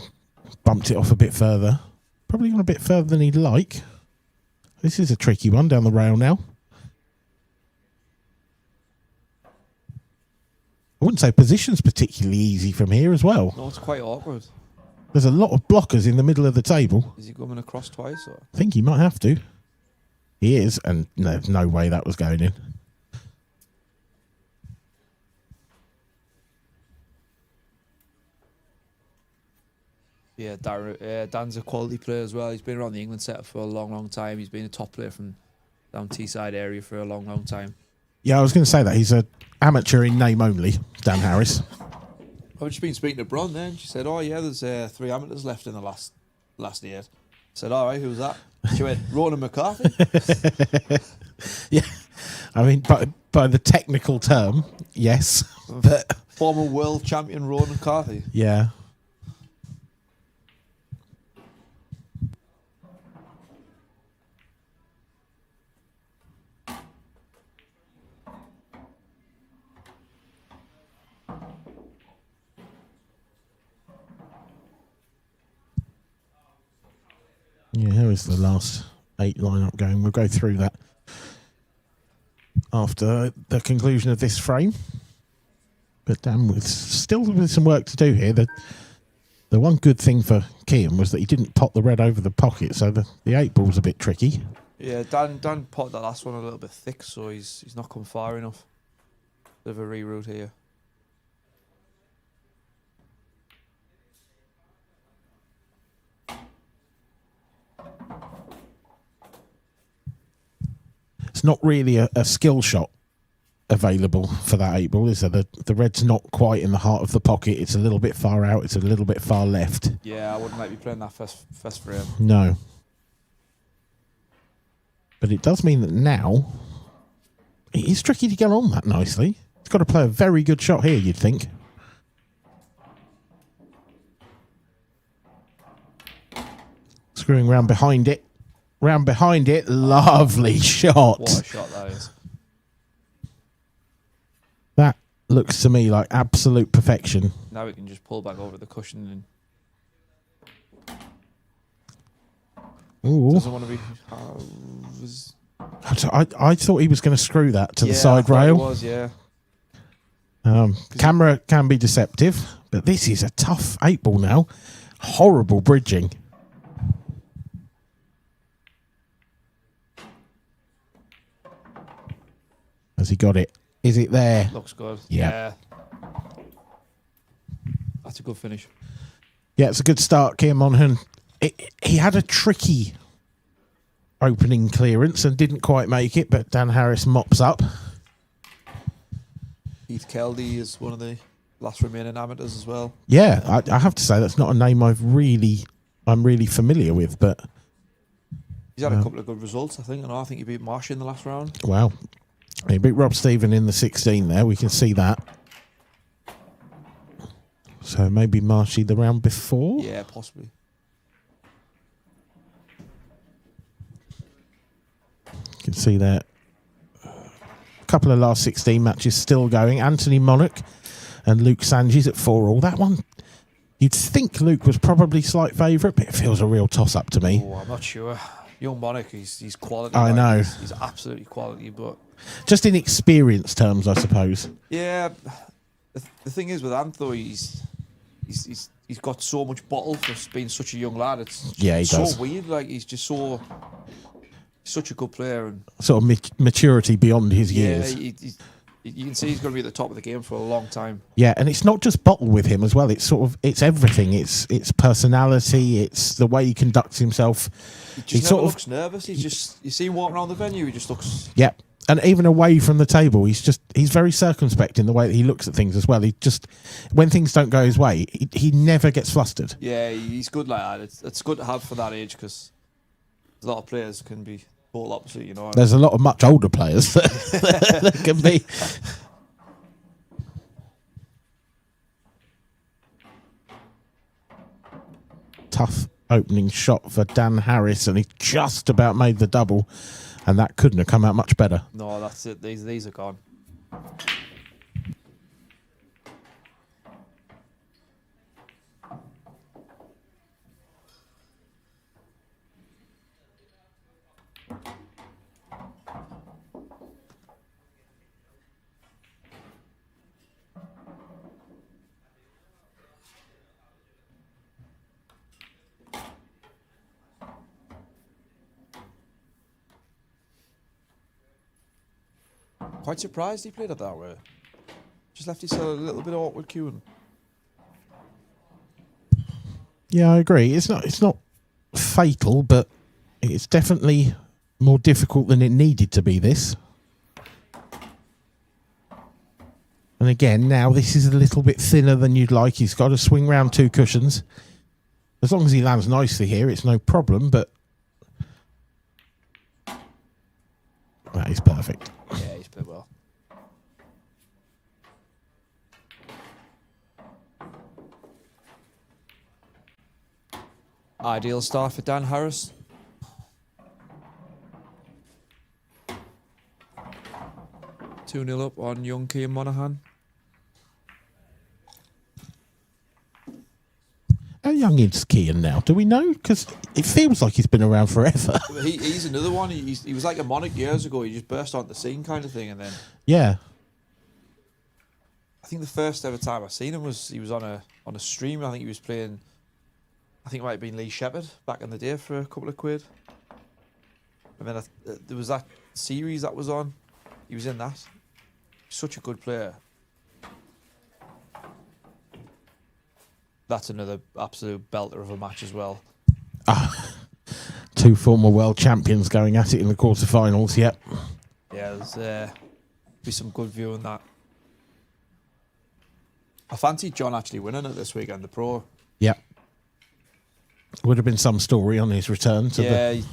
Speaker 3: bumped it off a bit further. Probably gone a bit further than he'd like. This is a tricky one down the rail now. I wouldn't say position's particularly easy from here as well.
Speaker 7: No, it's quite awkward.
Speaker 3: There's a lot of blockers in the middle of the table.
Speaker 7: Is he coming across twice? Or?
Speaker 3: I think he might have to. He is, and there's no way that was going in.
Speaker 7: Yeah, Dan's a quality player as well. He's been around the England setup for a long, long time. He's been a top player from down Teesside area for a long, long time.
Speaker 3: Yeah, I was going to say that. He's an amateur in name only, Dan Harris.
Speaker 7: I've just been speaking to Bron then. She said, oh yeah, there's 3 amateurs left in the last year. I said, all right, who's that? She went, Ronan McCarthy.
Speaker 3: Yeah, I mean, by the technical term, yes. But
Speaker 7: former world champion Ronan McCarthy.
Speaker 3: Yeah. Yeah, here is the last 8 lineup going. We'll go through that after the conclusion of this frame. But damn, with some work to do here. The one good thing for Cian was that he didn't pot the red over the pocket, so the 8 ball's a bit tricky.
Speaker 7: Yeah, Dan potted that last one a little bit thick, so he's not come far enough. Bit of a reroute here.
Speaker 3: It's not really a skill shot available for that 8 ball, is there? The red's not quite in the heart of the pocket. It's a little bit far out. It's a little bit far left.
Speaker 7: Yeah, I wouldn't like be playing that first frame.
Speaker 3: No. But it does mean that now it is tricky to get on that nicely. He's got to play a very good shot here, you'd think. Screwing round behind it. Round behind it. Lovely shot.
Speaker 7: What a shot that is.
Speaker 3: That looks to me like absolute perfection.
Speaker 7: Now we can just pull back over the cushion and...
Speaker 3: Ooh.
Speaker 7: Doesn't want to be...
Speaker 3: I thought he was going to screw that to the side
Speaker 7: I thought
Speaker 3: rail.
Speaker 7: He was, yeah.
Speaker 3: Camera can be deceptive, but this is a tough 8 ball now. Horrible bridging. Has he got it? Is it there?
Speaker 7: Looks good.
Speaker 3: Yeah.
Speaker 7: That's a good finish.
Speaker 3: Yeah, it's a good start, Keir Monaghan. He had a tricky opening clearance and didn't quite make it, but Dan Harris mops up.
Speaker 7: Heath Keldy is one of the last remaining amateurs as well.
Speaker 3: Yeah, I have to say that's not a name I'm really familiar with, but
Speaker 7: he's had a couple of good results, I think. And I think he beat Marsh in the last round.
Speaker 3: Wow. He beat Rob Stephen in the 16 there. We can see that. So maybe Marshy the round before?
Speaker 7: Yeah, possibly.
Speaker 3: You can see that. A couple of last 16 matches still going. Anthony Monarch and Luke Sanges at 4-all. That one, you'd think Luke was probably slight favourite, but it feels a real toss-up to me.
Speaker 7: Oh, I'm not sure. Young Monarch, he's quality.
Speaker 3: I know.
Speaker 7: He's absolutely quality, but...
Speaker 3: Just in experience terms, I suppose.
Speaker 7: Yeah, the thing is with Antho, he's got so much bottle for being such a young lad. It's
Speaker 3: he
Speaker 7: so
Speaker 3: does.
Speaker 7: weird. Like he's just such a good player and
Speaker 3: sort of maturity beyond his years.
Speaker 7: You can see he's going to be at the top of the game for a long time.
Speaker 3: Yeah, and it's not just bottle with him as well. It's everything. It's personality. It's the way he conducts himself.
Speaker 7: He just never looks nervous. You see him walking around the venue. He just looks.
Speaker 3: Yeah. And even away from the table, he's very circumspect in the way that he looks at things as well. He just, when things don't go his way, he never gets flustered.
Speaker 7: Yeah, he's good like that. It's good to have for that age because a lot of players can be total opposite, you know.
Speaker 3: There's a lot of much older players that can be. Tough opening shot for Dan Harris, and he just about made the double. And that couldn't have come out much better.
Speaker 7: No, that's it. These are gone. Quite surprised he played it that way. Just left himself a little bit awkward queuing.
Speaker 3: Yeah, I agree. It's not fatal, but it's definitely more difficult than it needed to be, this. And again, now this is a little bit thinner than you'd like. He's got to swing round 2 cushions. As long as he lands nicely here, it's no problem, but that is perfect.
Speaker 7: Yeah, he's played well. Ideal start for Dan Harris. Two 0 up on young Keir Monaghan.
Speaker 3: How young is Kean now? Do we know? Because it feels like he's been around forever.
Speaker 7: He's another one. He was like a Monarch years ago. He just burst onto the scene kind of thing, and then
Speaker 3: Yeah.
Speaker 7: I think the first ever time I seen him was he was on a stream. I think he was playing. I think it might have been Lee Shepherd back in the day for a couple of quid. And then there was that series that was on. He was in that. Such a good player. That's another absolute belter of a match as well.
Speaker 3: 2 former world champions going at it in the quarterfinals. Yep.
Speaker 7: Yeah, there's be some good viewing that. I fancied John actually winning it this weekend, the pro.
Speaker 3: Yep. Would have been some story on his return to the.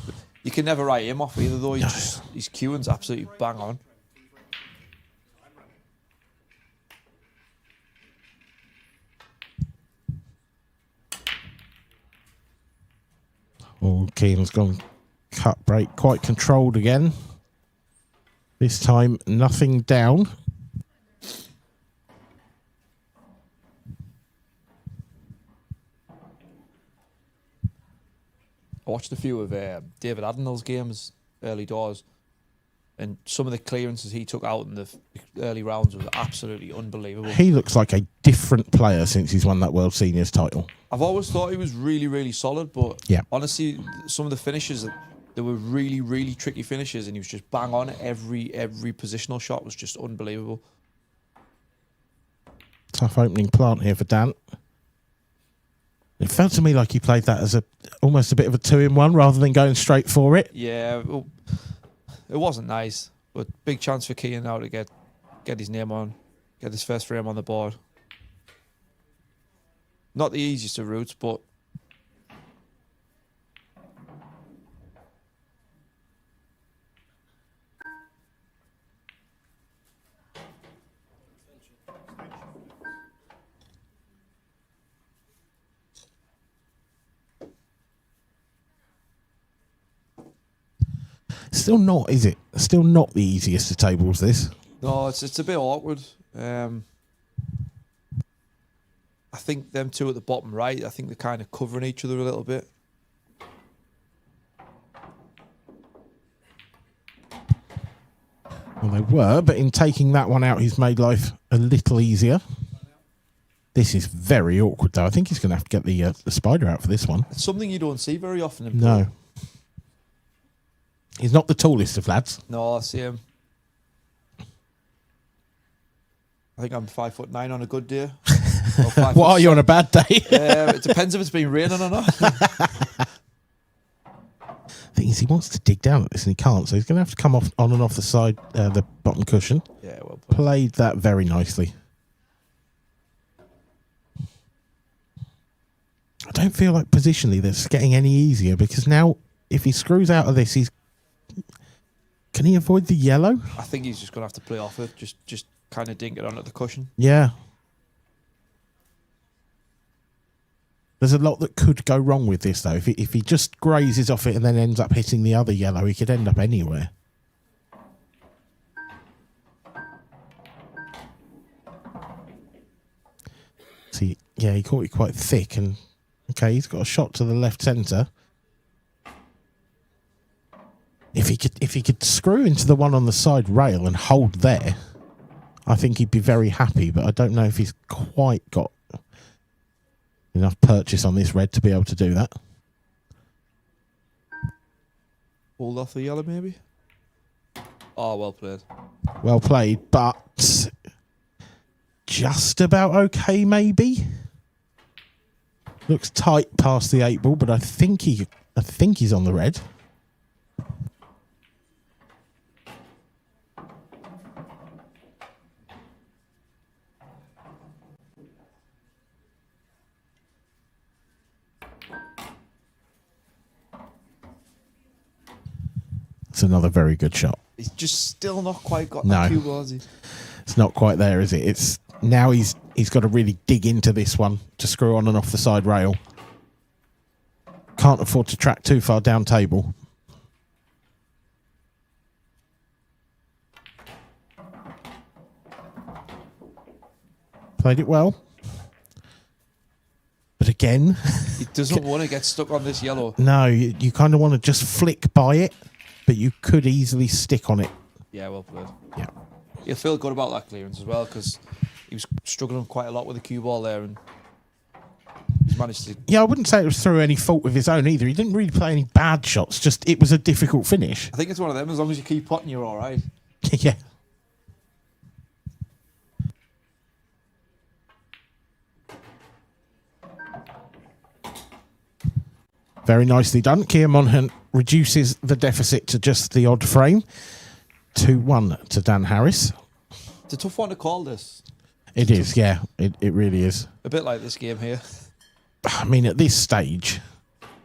Speaker 7: You can never write him off either, though. His cueing's absolutely bang on.
Speaker 3: Oh, Keane's gone cut break, quite controlled again. This time, nothing down.
Speaker 7: I watched a few of David Adenill's games early doors, and some of the clearances he took out in the early rounds was absolutely unbelievable.
Speaker 3: He looks like a different player since he's won that World Seniors title.
Speaker 7: I've always thought he was really, really solid, but
Speaker 3: yeah,
Speaker 7: honestly, some of the finishes, There were really, really tricky finishes, and he was just bang on. Every positional shot was just unbelievable.
Speaker 3: Tough opening plant here for Dan. It felt to me like he played that as almost a bit of a 2-in-1 rather than going straight for it.
Speaker 7: Yeah, well, it wasn't nice, but big chance for Keane now to get his name on, get his first frame on the board. Not the easiest of routes, but
Speaker 3: Still not, is it? Still not the easiest of tables, this.
Speaker 7: no, it's a bit awkward. I think them two at the bottom right, I think they're kind of covering each other a little bit.
Speaker 3: Well, they were, but in taking that one out, he's made life a little easier. This is very awkward, though. I think he's going to have to get the spider out for this one.
Speaker 7: It's something you don't see very often in
Speaker 3: No. He's not the tallest of lads.
Speaker 7: No, I see him. I think I'm 5'9" on a good day.
Speaker 3: What are you on a bad day?
Speaker 7: It depends if it's been raining or not.
Speaker 3: Thing is, he wants to dig down at this and he can't, so he's going to have to come off on and off the side, the bottom cushion.
Speaker 7: Yeah, well
Speaker 3: played that very nicely. I don't feel like positionally that's getting any easier, because now if he screws out of this, can he avoid the yellow?
Speaker 7: I think he's just going to have to play off it, just kind of dink it onto the cushion.
Speaker 3: Yeah. There's a lot that could go wrong with this, though. If he just grazes off it and then ends up hitting the other yellow, he could end up anywhere. See, yeah, he caught it quite thick, and okay, he's got a shot to the left centre. If he could screw into the one on the side rail and hold there, I think he'd be very happy. But I don't know if he's quite got enough purchase on this red to be able to do that.
Speaker 7: Hold off the yellow, maybe. Oh, well played.
Speaker 3: Well played, but just about okay, maybe. Looks tight past the 8 ball, but I think he's on the red. It's another very good shot.
Speaker 7: He's just still not quite got
Speaker 3: No.
Speaker 7: that cue ball, has he?
Speaker 3: It's not quite there, is it? It's now he's got to really dig into this one to screw on and off the side rail. Can't afford to track too far down table. Played it well. But again...
Speaker 7: He doesn't want to get stuck on this yellow.
Speaker 3: No, you kind of want to just flick by it, but you could easily stick on it.
Speaker 7: Yeah, well played.
Speaker 3: Yeah.
Speaker 7: He'll feel good about that clearance as well, because he was struggling quite a lot with the cue ball there, and he's managed to...
Speaker 3: Yeah, I wouldn't say it was through any fault of his own either. He didn't really play any bad shots, just it was a difficult finish.
Speaker 7: I think it's one of them, as long as you keep putting, you're all right.
Speaker 3: Yeah. Very nicely done. Keir Monaghan reduces the deficit to just the odd frame. 2-1 to Dan Harris.
Speaker 7: It's a tough one to call this.
Speaker 3: It is, yeah. It really is.
Speaker 7: A bit like this game here.
Speaker 3: I mean, at this stage,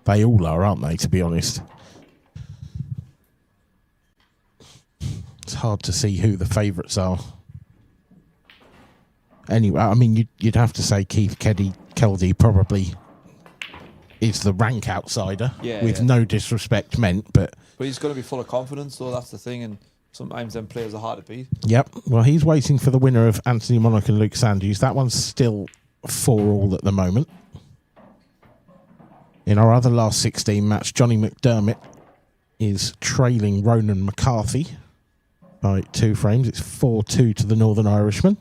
Speaker 3: they all are, aren't they, to be honest? It's hard to see who the favourites are. Anyway, I mean, you'd have to say Keith Keldy probably is the rank outsider, with no disrespect meant, but
Speaker 7: he's going to be full of confidence, though, that's the thing, and sometimes them players are hard to beat.
Speaker 3: Yep. Well, he's waiting for the winner of Anthony Monarch and Luke Sandys. That one's still 4-all at the moment. In our other last 16 match, Johnny McDermott is trailing Ronan McCarthy by 2 frames. It's 4-2 to the Northern Irishman.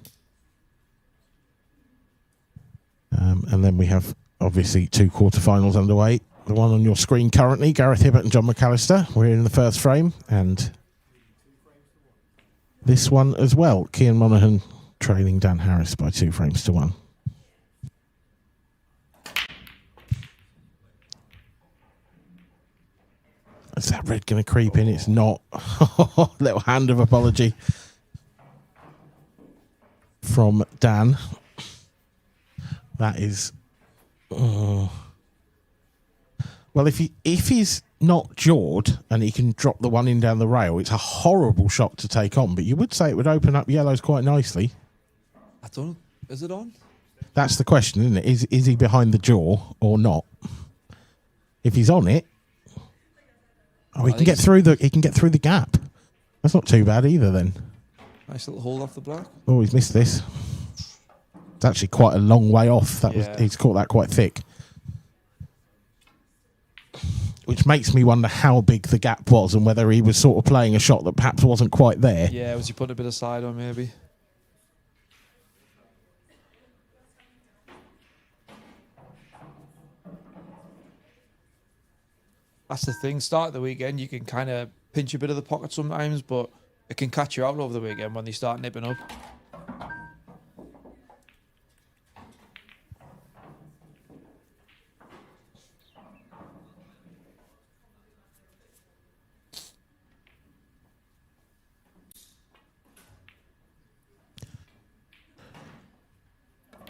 Speaker 3: And then we have, obviously, 2 quarterfinals underway. the one on your screen currently, Gareth Hibbert and John McAllister. We're in the first frame, and this one as well. Cian Monaghan trailing Dan Harris by 2 frames to 1. Is that red going to creep in? It's not. Little hand of apology from Dan. That is. Well, if he's not jawed and he can drop the one in down the rail, it's a horrible shot to take on. But you would say it would open up yellows quite nicely.
Speaker 7: I don't know. Is it on?
Speaker 3: That's the question, isn't it? Is he behind the jaw or not? If he's on it, he can get through the gap. That's not too bad either. Then.
Speaker 7: Nice little hold off the black.
Speaker 3: Oh, he's missed this. It's actually quite a long way off. He's caught that quite thick. Which makes me wonder how big the gap was and whether he was sort of playing a shot that perhaps wasn't quite there.
Speaker 7: Yeah, was he putting a bit of side on maybe? That's the thing. Start of the weekend, you can kind of pinch a bit of the pocket sometimes, but it can catch you out over the weekend when they start nipping up.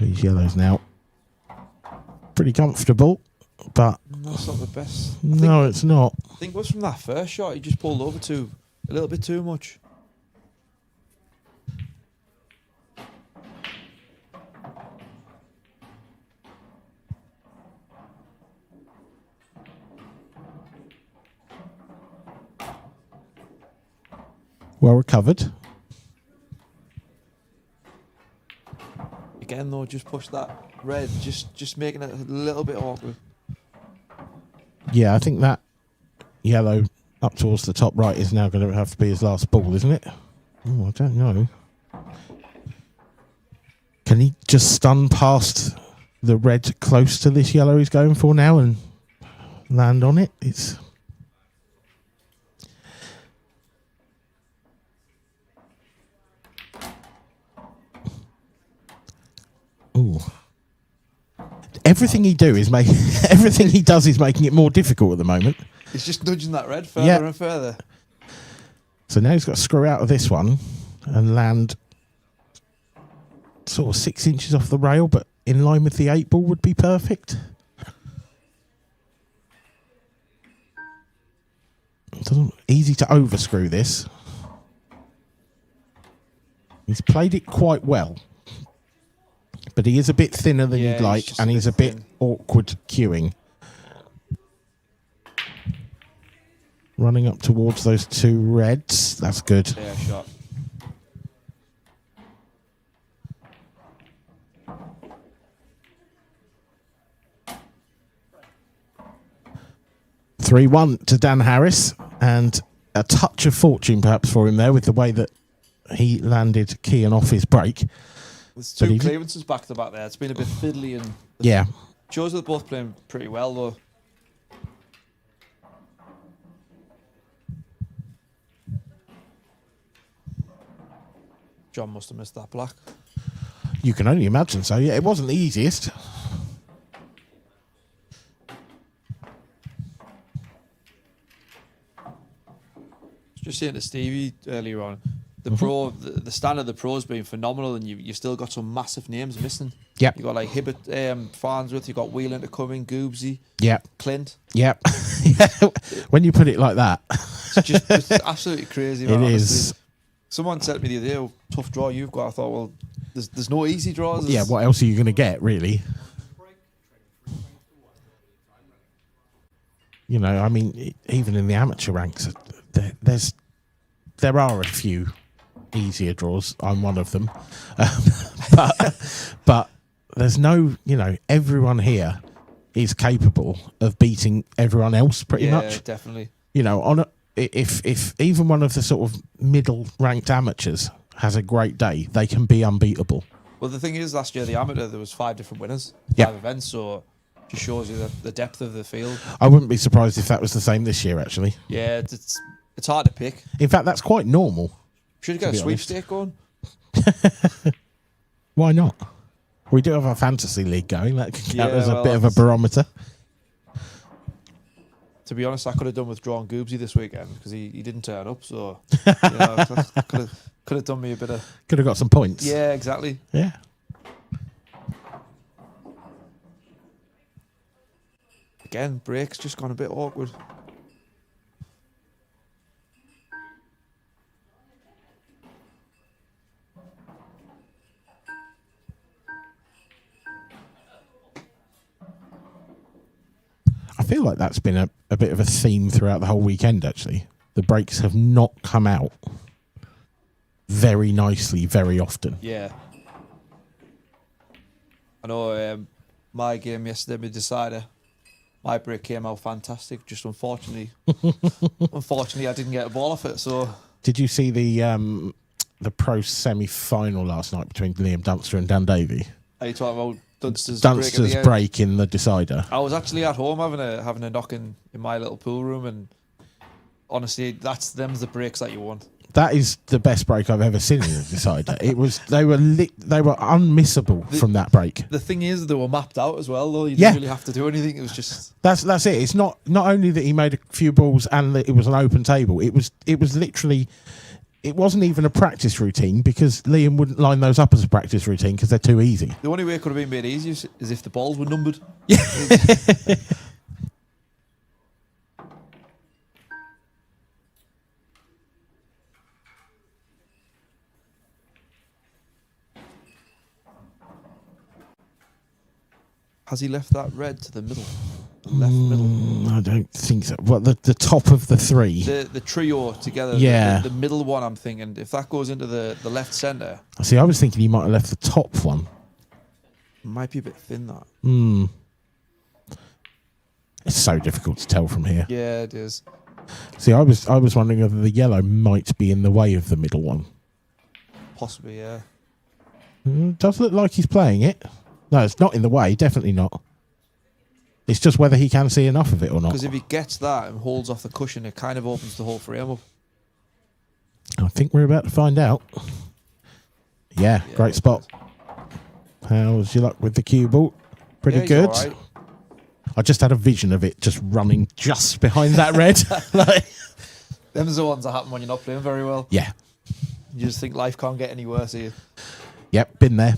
Speaker 3: These yellows now. Pretty comfortable, but...
Speaker 7: That's not the best.
Speaker 3: No, it's not.
Speaker 7: I think it was from that first shot, he just pulled over a little bit too much.
Speaker 3: Well recovered.
Speaker 7: Again, though, just push that red, just making it a little bit awkward.
Speaker 3: Yeah, I think that yellow up towards the top right is now going to have to be his last ball, isn't it? Oh, I don't know. Can he just stun past the red close to this yellow he's going for now and land on it? It's... Ooh. Everything he does is making it more difficult at the moment.
Speaker 7: He's just nudging that red further and further.
Speaker 3: So now he's got to screw out of this one and land sort of 6 inches off the rail, but in line with the 8 ball would be perfect. Easy to overscrew this. He's played it quite well. But he is a bit thinner than you'd like, and he's a bit awkward cueing. Running up towards those 2 reds. That's good.
Speaker 7: Yeah, shot.
Speaker 3: (3-1) to Dan Harris, and a touch of fortune perhaps for him there with the way that he landed Cian off his break.
Speaker 7: There's 2 clearances back to back there. It's been a bit fiddly and
Speaker 3: yeah.
Speaker 7: Shows that they're both playing pretty well though. John must have missed that black.
Speaker 3: You can only imagine so. Yeah, it wasn't the easiest.
Speaker 7: Just saying to Stevie earlier on, the standard of the pros being phenomenal, and you've still got some massive names missing.
Speaker 3: Yep.
Speaker 7: You got like Hibbert, Farnsworth, you got Whelan to come in, Goobsy.
Speaker 3: Yep.
Speaker 7: Clint.
Speaker 3: Yep. When you put it like that,
Speaker 7: it's absolutely crazy. Man,
Speaker 3: it is.
Speaker 7: Someone said to me the other day, "Oh, tough draw you've got." I thought, well, there's no easy draws.
Speaker 3: Yeah. What else are you going to get, really? You know, I mean, even in the amateur ranks, there are a few easier draws. I'm one of them, but there's no, you know, everyone here is capable of beating everyone else pretty much.
Speaker 7: Yeah, definitely.
Speaker 3: You know, if even one of the sort of middle ranked amateurs has a great day, they can be unbeatable.
Speaker 7: Well, the thing is, last year the amateur there was 5 different winners, 5 events, so Just shows you the depth of the field.
Speaker 3: I wouldn't be surprised if that was the same this year, actually.
Speaker 7: Yeah, it's hard to pick.
Speaker 3: In fact, that's quite normal.
Speaker 7: Should have got a sweepstake going.
Speaker 3: Why not? We do have a fantasy league going. That could count as a bit of a
Speaker 7: that's-
Speaker 3: barometer.
Speaker 7: To be honest, I could have done with Drawn Goobsy this weekend because he didn't turn up. So could have done me a bit of.
Speaker 3: Could have got some points.
Speaker 7: Yeah, exactly.
Speaker 3: Yeah.
Speaker 7: Again, break's just gone a bit awkward.
Speaker 3: I feel like that's been a bit of a theme throughout the whole weekend, actually. The breaks have not come out very nicely very often.
Speaker 7: Yeah. I know my game yesterday, my decider, my break came out fantastic. Just unfortunately, I didn't get a ball off it. So
Speaker 3: Did you see the pro semi-final last night between Liam Dunster and Dan Davey?
Speaker 7: are you talking about Dunster's
Speaker 3: break in the decider.
Speaker 7: I was actually at home having a knock in my little pool room, and honestly, them's the breaks that you want.
Speaker 3: That is the best break I've ever seen in the decider. They were unmissable from that break.
Speaker 7: The thing is, they were mapped out as well, though. You didn't really have to do anything. It was just
Speaker 3: that's it. It's not only that he made a few balls and that it was an open table. It was literally. It wasn't even a practice routine because Liam wouldn't line those up as a practice routine because they're too easy.
Speaker 7: the only way it could have been made easier is if the balls were numbered. Has he left that red to the middle? The left middle?
Speaker 3: I don't think so. Well, the top of the three.
Speaker 7: The trio together.
Speaker 3: Yeah.
Speaker 7: The middle one, I'm thinking, if that goes into the left centre,
Speaker 3: See, I was thinking he might have left the top one.
Speaker 7: it might be a bit thin, that.
Speaker 3: It's so difficult to tell from here.
Speaker 7: Yeah, it is.
Speaker 3: See, I was wondering whether the yellow might be in the way of the middle one.
Speaker 7: Possibly, yeah.
Speaker 3: Does look like he's playing it. No, it's not in the way. Definitely not. It's just whether he can see enough of it or not.
Speaker 7: Because if he gets that and holds off the cushion, it kind of opens the whole frame up.
Speaker 3: I think we're about to find out. Yeah, great spot. How's your luck with the cue ball? Pretty
Speaker 7: Yeah, he's
Speaker 3: good.
Speaker 7: all right.
Speaker 3: I just had a vision of it just running just behind that red.
Speaker 7: Them's the ones that happen when you're not playing very well.
Speaker 3: Yeah.
Speaker 7: You just think life can't get any worse here.
Speaker 3: Yep, been there.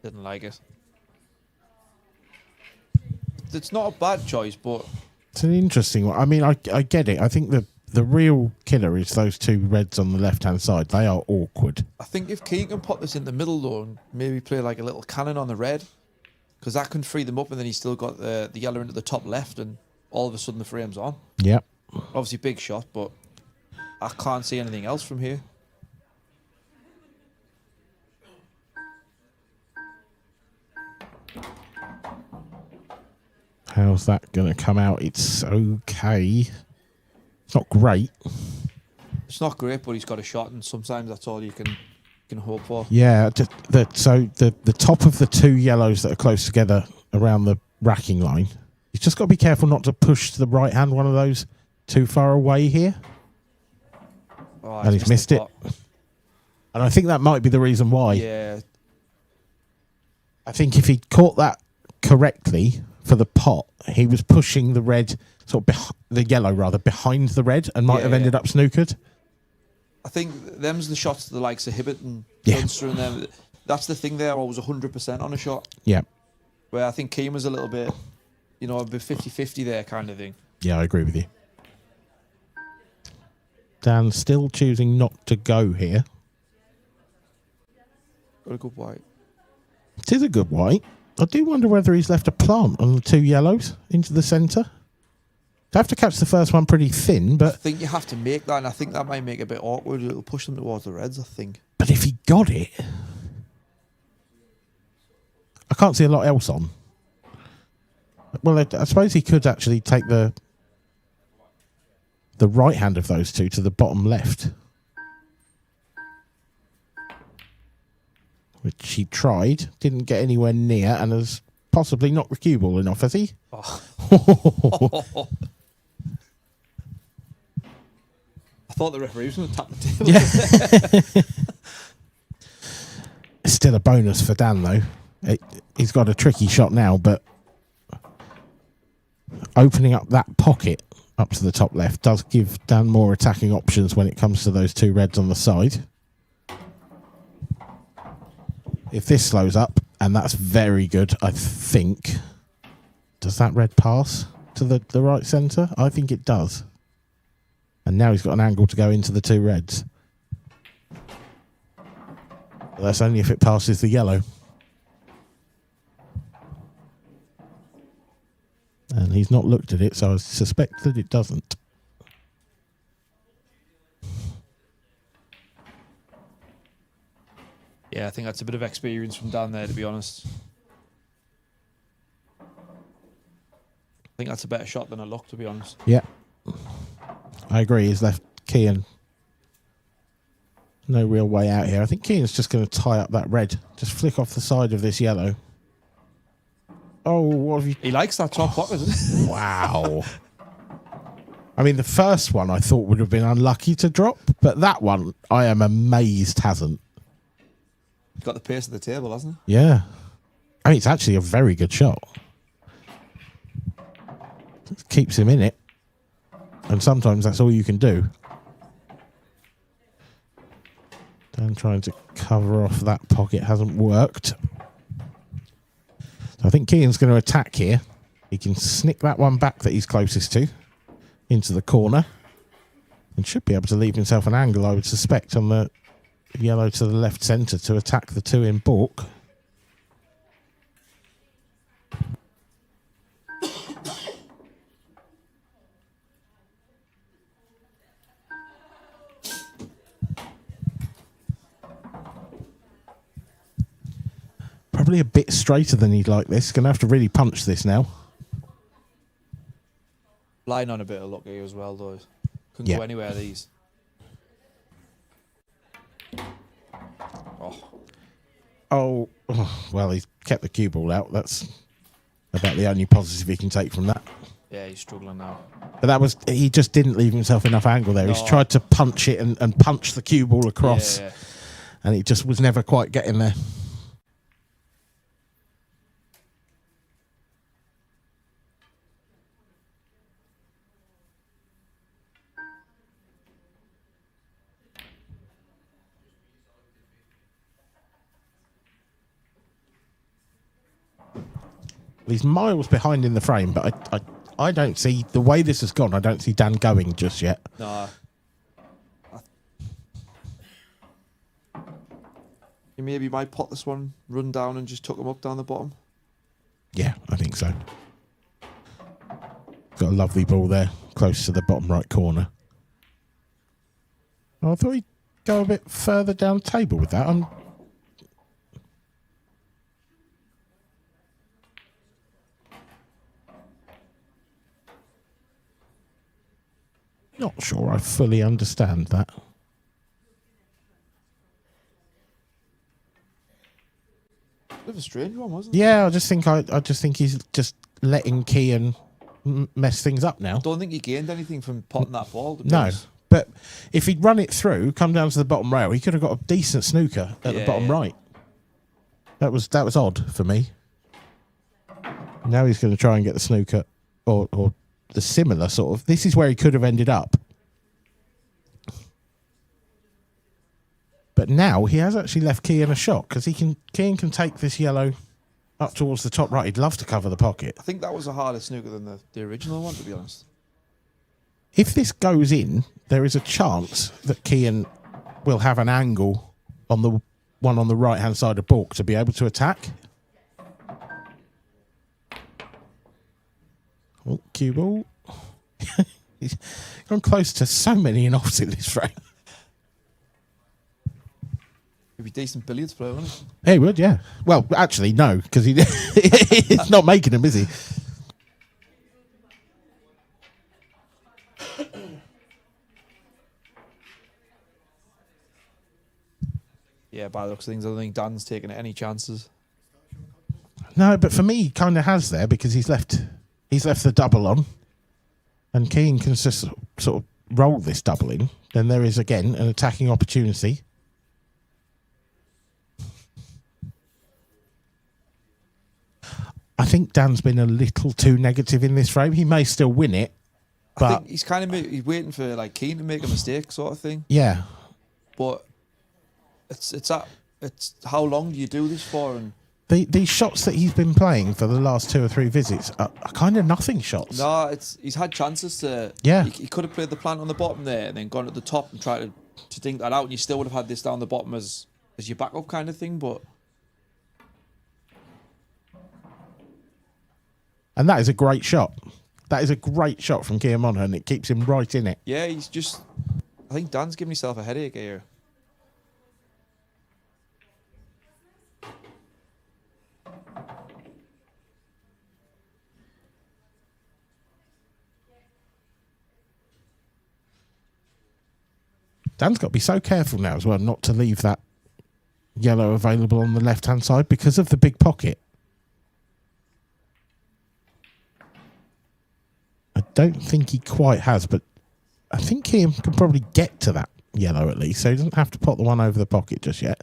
Speaker 7: Didn't like it. It's not a bad choice, but
Speaker 3: It's an interesting one. I mean, I get it. I think the real killer is those two reds on the left-hand side. They are awkward.
Speaker 7: I think if Keane can put this in the middle, though, and maybe play like a little cannon on the red, because that can free them up, and then he's still got the yellow into the top left, and all of a sudden the frame's on.
Speaker 3: Yep.
Speaker 7: Obviously, big shot, but I can't see anything else from here.
Speaker 3: How's that going to come out? It's okay. It's not great.
Speaker 7: It's not great, but he's got a shot, and sometimes that's all you can hope for.
Speaker 3: Yeah, so the top of the two yellows that are close together around the racking line, you've just got to be careful not to push the right-hand one of those too far away here.
Speaker 7: Oh,
Speaker 3: And he's missed it. And I think that might be the reason why.
Speaker 7: Yeah.
Speaker 3: I think if he'd caught that correctly for the pot, he was pushing the red, the yellow rather, behind the red and might have ended up snookered.
Speaker 7: I think them's the shots the likes of Hibbert and
Speaker 3: Yeah.
Speaker 7: Dunster and them. That's the thing there, always 100% on a shot.
Speaker 3: Yeah.
Speaker 7: Where I think Keane was a little bit, a bit 50-50 there kind of thing.
Speaker 3: Yeah, I agree with you. Dan still choosing not to go here.
Speaker 7: Got a good white.
Speaker 3: It is a good white. I do wonder whether he's left a plant on the two yellows into the centre. Have to catch the first one pretty thin,
Speaker 7: I
Speaker 3: but
Speaker 7: think you have to make that, and I think that might make it a bit awkward. It'll push them towards the reds, I think.
Speaker 3: if he got it, can't see a lot else on. Well, I suppose he could actually take the right hand of those two to the bottom left. Which he tried, didn't get anywhere near, and has possibly knocked the cue ball enough, has he?
Speaker 7: Oh. I thought the referee was going to tap the table.
Speaker 3: It's still a bonus for Dan, though. He's got a tricky shot now, but opening up that pocket up to the top left does give Dan more attacking options when it comes to those two reds on the side. If this slows up, and that's very good, I think. Does that red pass to the right centre? I think it does. And now he's got an angle to go into the two reds. But that's only if it passes the yellow. And he's not looked at it, so I suspect that it doesn't.
Speaker 7: Yeah, I think that's a bit of experience from down there, to be honest. I think that's a better shot than a look, to be honest.
Speaker 3: Yeah. I agree. He's left Kean no real way out here. I think Kean's just going to tie up that red. Just flick off the side of this yellow. Oh, what have you...
Speaker 7: He likes that top pocket, doesn't he?
Speaker 3: Wow. I mean, the first one I thought would have been unlucky to drop, but that one I am amazed hasn't.
Speaker 7: He's got the pace of the table, hasn't
Speaker 3: Yeah. I mean, it's actually a very good shot. It keeps him in it. And sometimes that's all you can do. Dan trying to cover off that pocket hasn't worked. So I think Kean's going to attack here. He can snick that one back that he's closest to into the corner. And should be able to leave himself an angle, I would suspect, on the yellow to the left centre to attack the two in baulk. Probably a bit straighter than he'd like this. Going to have to really punch this now.
Speaker 7: Lying on a bit of luck here as well, though. Couldn't go anywhere, these.
Speaker 3: Oh, well, he's kept the cue ball out. That's about the only positive he can take from that.
Speaker 7: Yeah, he's struggling now.
Speaker 3: But he just didn't leave himself enough angle there.
Speaker 7: No.
Speaker 3: He's tried to punch it and punch the cue ball across.
Speaker 7: Yeah.
Speaker 3: And he just was never quite getting there. He's miles behind in the frame, but I don't see, the way this has gone, I don't see Dan going just yet.
Speaker 7: No. You maybe might pot this one, run down and just tuck him up down the bottom.
Speaker 3: Yeah, I think so. Got a lovely ball there, close to the bottom right corner. Oh, I thought he'd go a bit further down table with that. I'm not sure I fully understand that.
Speaker 7: Bit of a strange one, wasn't it?
Speaker 3: Yeah, I just think he's just letting Kean mess things up now.
Speaker 7: I don't think he gained anything from potting that ball. To be
Speaker 3: No,
Speaker 7: honest.
Speaker 3: but if he'd run it through, come down to the bottom rail, he could have got a decent snooker at the bottom right. That was odd for me. Now he's going to try and get the snooker or the similar sort of. This is where he could have ended up. But now he has actually left Kean a shot because Kean can take this yellow up towards the top right. He'd love to cover the pocket.
Speaker 7: I think that was a harder snooker than the original one, to be honest.
Speaker 3: If this goes in, there is a chance that Kean will have an angle on the one on the right-hand side of baulk to be able to attack. Oh, cue ball. He's gone close to so many in-offs in this frame.
Speaker 7: Maybe be a decent billiards player, wouldn't he?
Speaker 3: Yeah, he would, yeah. Well, actually, no, because he's not making them, is he?
Speaker 7: Yeah, by the looks of things, I don't think Dan's taking any chances.
Speaker 3: No, but for me, he kind of has there because he's left the double on, and Keane can just sort of roll this double in. Then there is again an attacking opportunity. I think Dan's been a little too negative in this frame. He may still win it, but
Speaker 7: I think he's kind of he's waiting for like Keane to make a mistake, sort of thing.
Speaker 3: yeah,
Speaker 7: But it's how long do you do this for? And
Speaker 3: these shots that he's been playing for the last 2 or 3 visits are kind of nothing shots.
Speaker 7: no, he's had chances to.
Speaker 3: Yeah.
Speaker 7: he could have played the plant on the bottom there and then gone at the top and tried to dink that out, and you still would have had this down the bottom as your backup kind of thing. But
Speaker 3: And that is a great shot. That is a great shot from Keir Monaghan. It keeps him right in it.
Speaker 7: yeah, he's just. I think Dan's giving himself a headache here.
Speaker 3: Dan's got to be so careful now as well not to leave that yellow available on the left-hand side because of the big pocket. I don't think he quite has, but I think Keir can probably get to that yellow at least, so he doesn't have to put the one over the pocket just yet.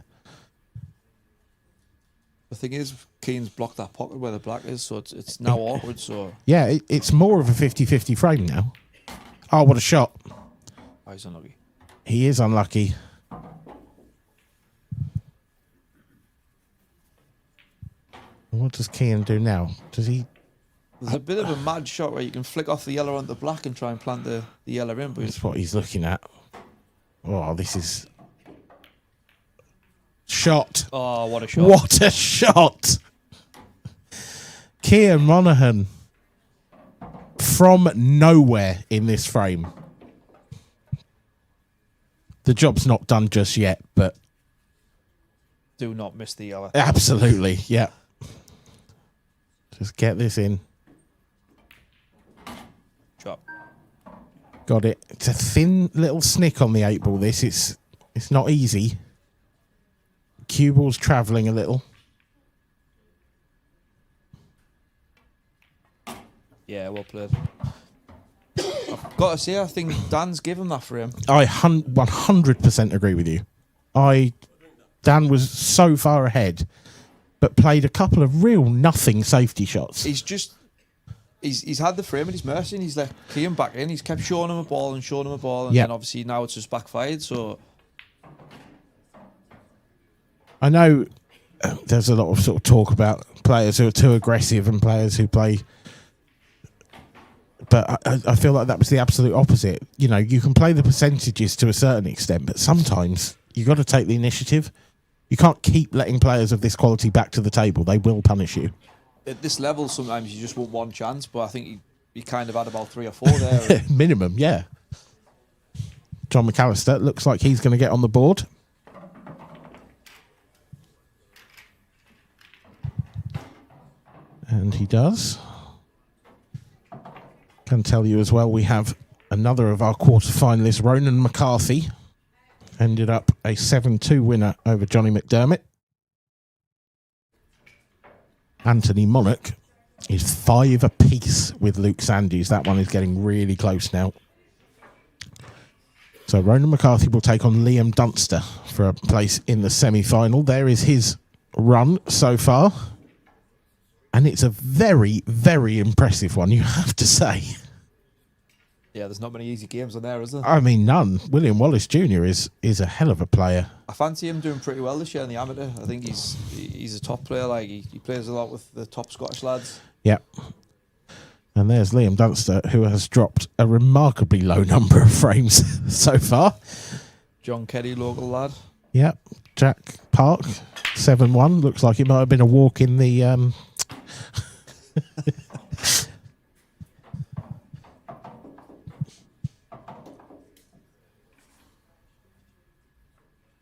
Speaker 7: The thing is, Keane's blocked that pocket where the black is, so it's now awkward. So
Speaker 3: Yeah, it's more of a 50-50 frame now. Oh, what a shot.
Speaker 7: oh, he's unlucky.
Speaker 3: He is unlucky. What does Kean do now? Does he...
Speaker 7: There's a bit of a mad shot where you can flick off the yellow onto the black and try and plant the yellow in. But
Speaker 3: That's what he's looking at. Oh, this is... Shot.
Speaker 7: Oh, what a shot.
Speaker 3: What a shot. Keir Monaghan from nowhere in this frame. The job's not done just yet, but...
Speaker 7: Do not miss the yellow.
Speaker 3: Absolutely, yeah. Just get this in.
Speaker 7: Drop.
Speaker 3: Got it. It's a thin little snick on the 8 ball, this. It's not easy. Cue ball's travelling a little.
Speaker 7: Yeah, well played. I've got to say, I think Dan's given that for him.
Speaker 3: I 100% agree with you. Dan was so far ahead, but played a couple of real nothing safety shots.
Speaker 7: He's had the frame at his mercy and he's let Kean back in. He's kept showing him a ball and showing him a ball, and
Speaker 3: Yep.
Speaker 7: then obviously now it's just backfired. So
Speaker 3: I know there's a lot of sort of talk about players who are too aggressive and players who play... But I feel like that was the absolute opposite. You know, you can play the percentages to a certain extent, but sometimes you got to take the initiative. You can't keep letting players of this quality back to the table. They will punish you.
Speaker 7: at this level, sometimes you just want one chance, but I think he kind of had about 3 or 4 there.
Speaker 3: Minimum, yeah. John McAllister looks like he's going to get on the board. And he does. Can tell you as well, we have another of our quarter-finalists, Ronan McCarthy. Ended up a 7-2 winner over Johnny McDermott. Anthony Monarch is 5 apiece with Luke Sandys. That one is getting really close now. So Ronan McCarthy will take on Liam Dunster for a place in the semi-final. There is his run so far. And it's a very, very impressive one, you have to say.
Speaker 7: Yeah, there's not many easy games on there, is there?
Speaker 3: I mean, none. William Wallace Jr. is a hell of a player.
Speaker 7: I fancy him doing pretty well this year in the amateur. I think he's a top player. Like he plays a lot with the top Scottish lads.
Speaker 3: Yep. And there's Liam Dunster, who has dropped a remarkably low number of frames so far.
Speaker 7: John Keddy, local lad.
Speaker 3: Yep. Jack Park, 7-1. Looks like it might have been a walk in the...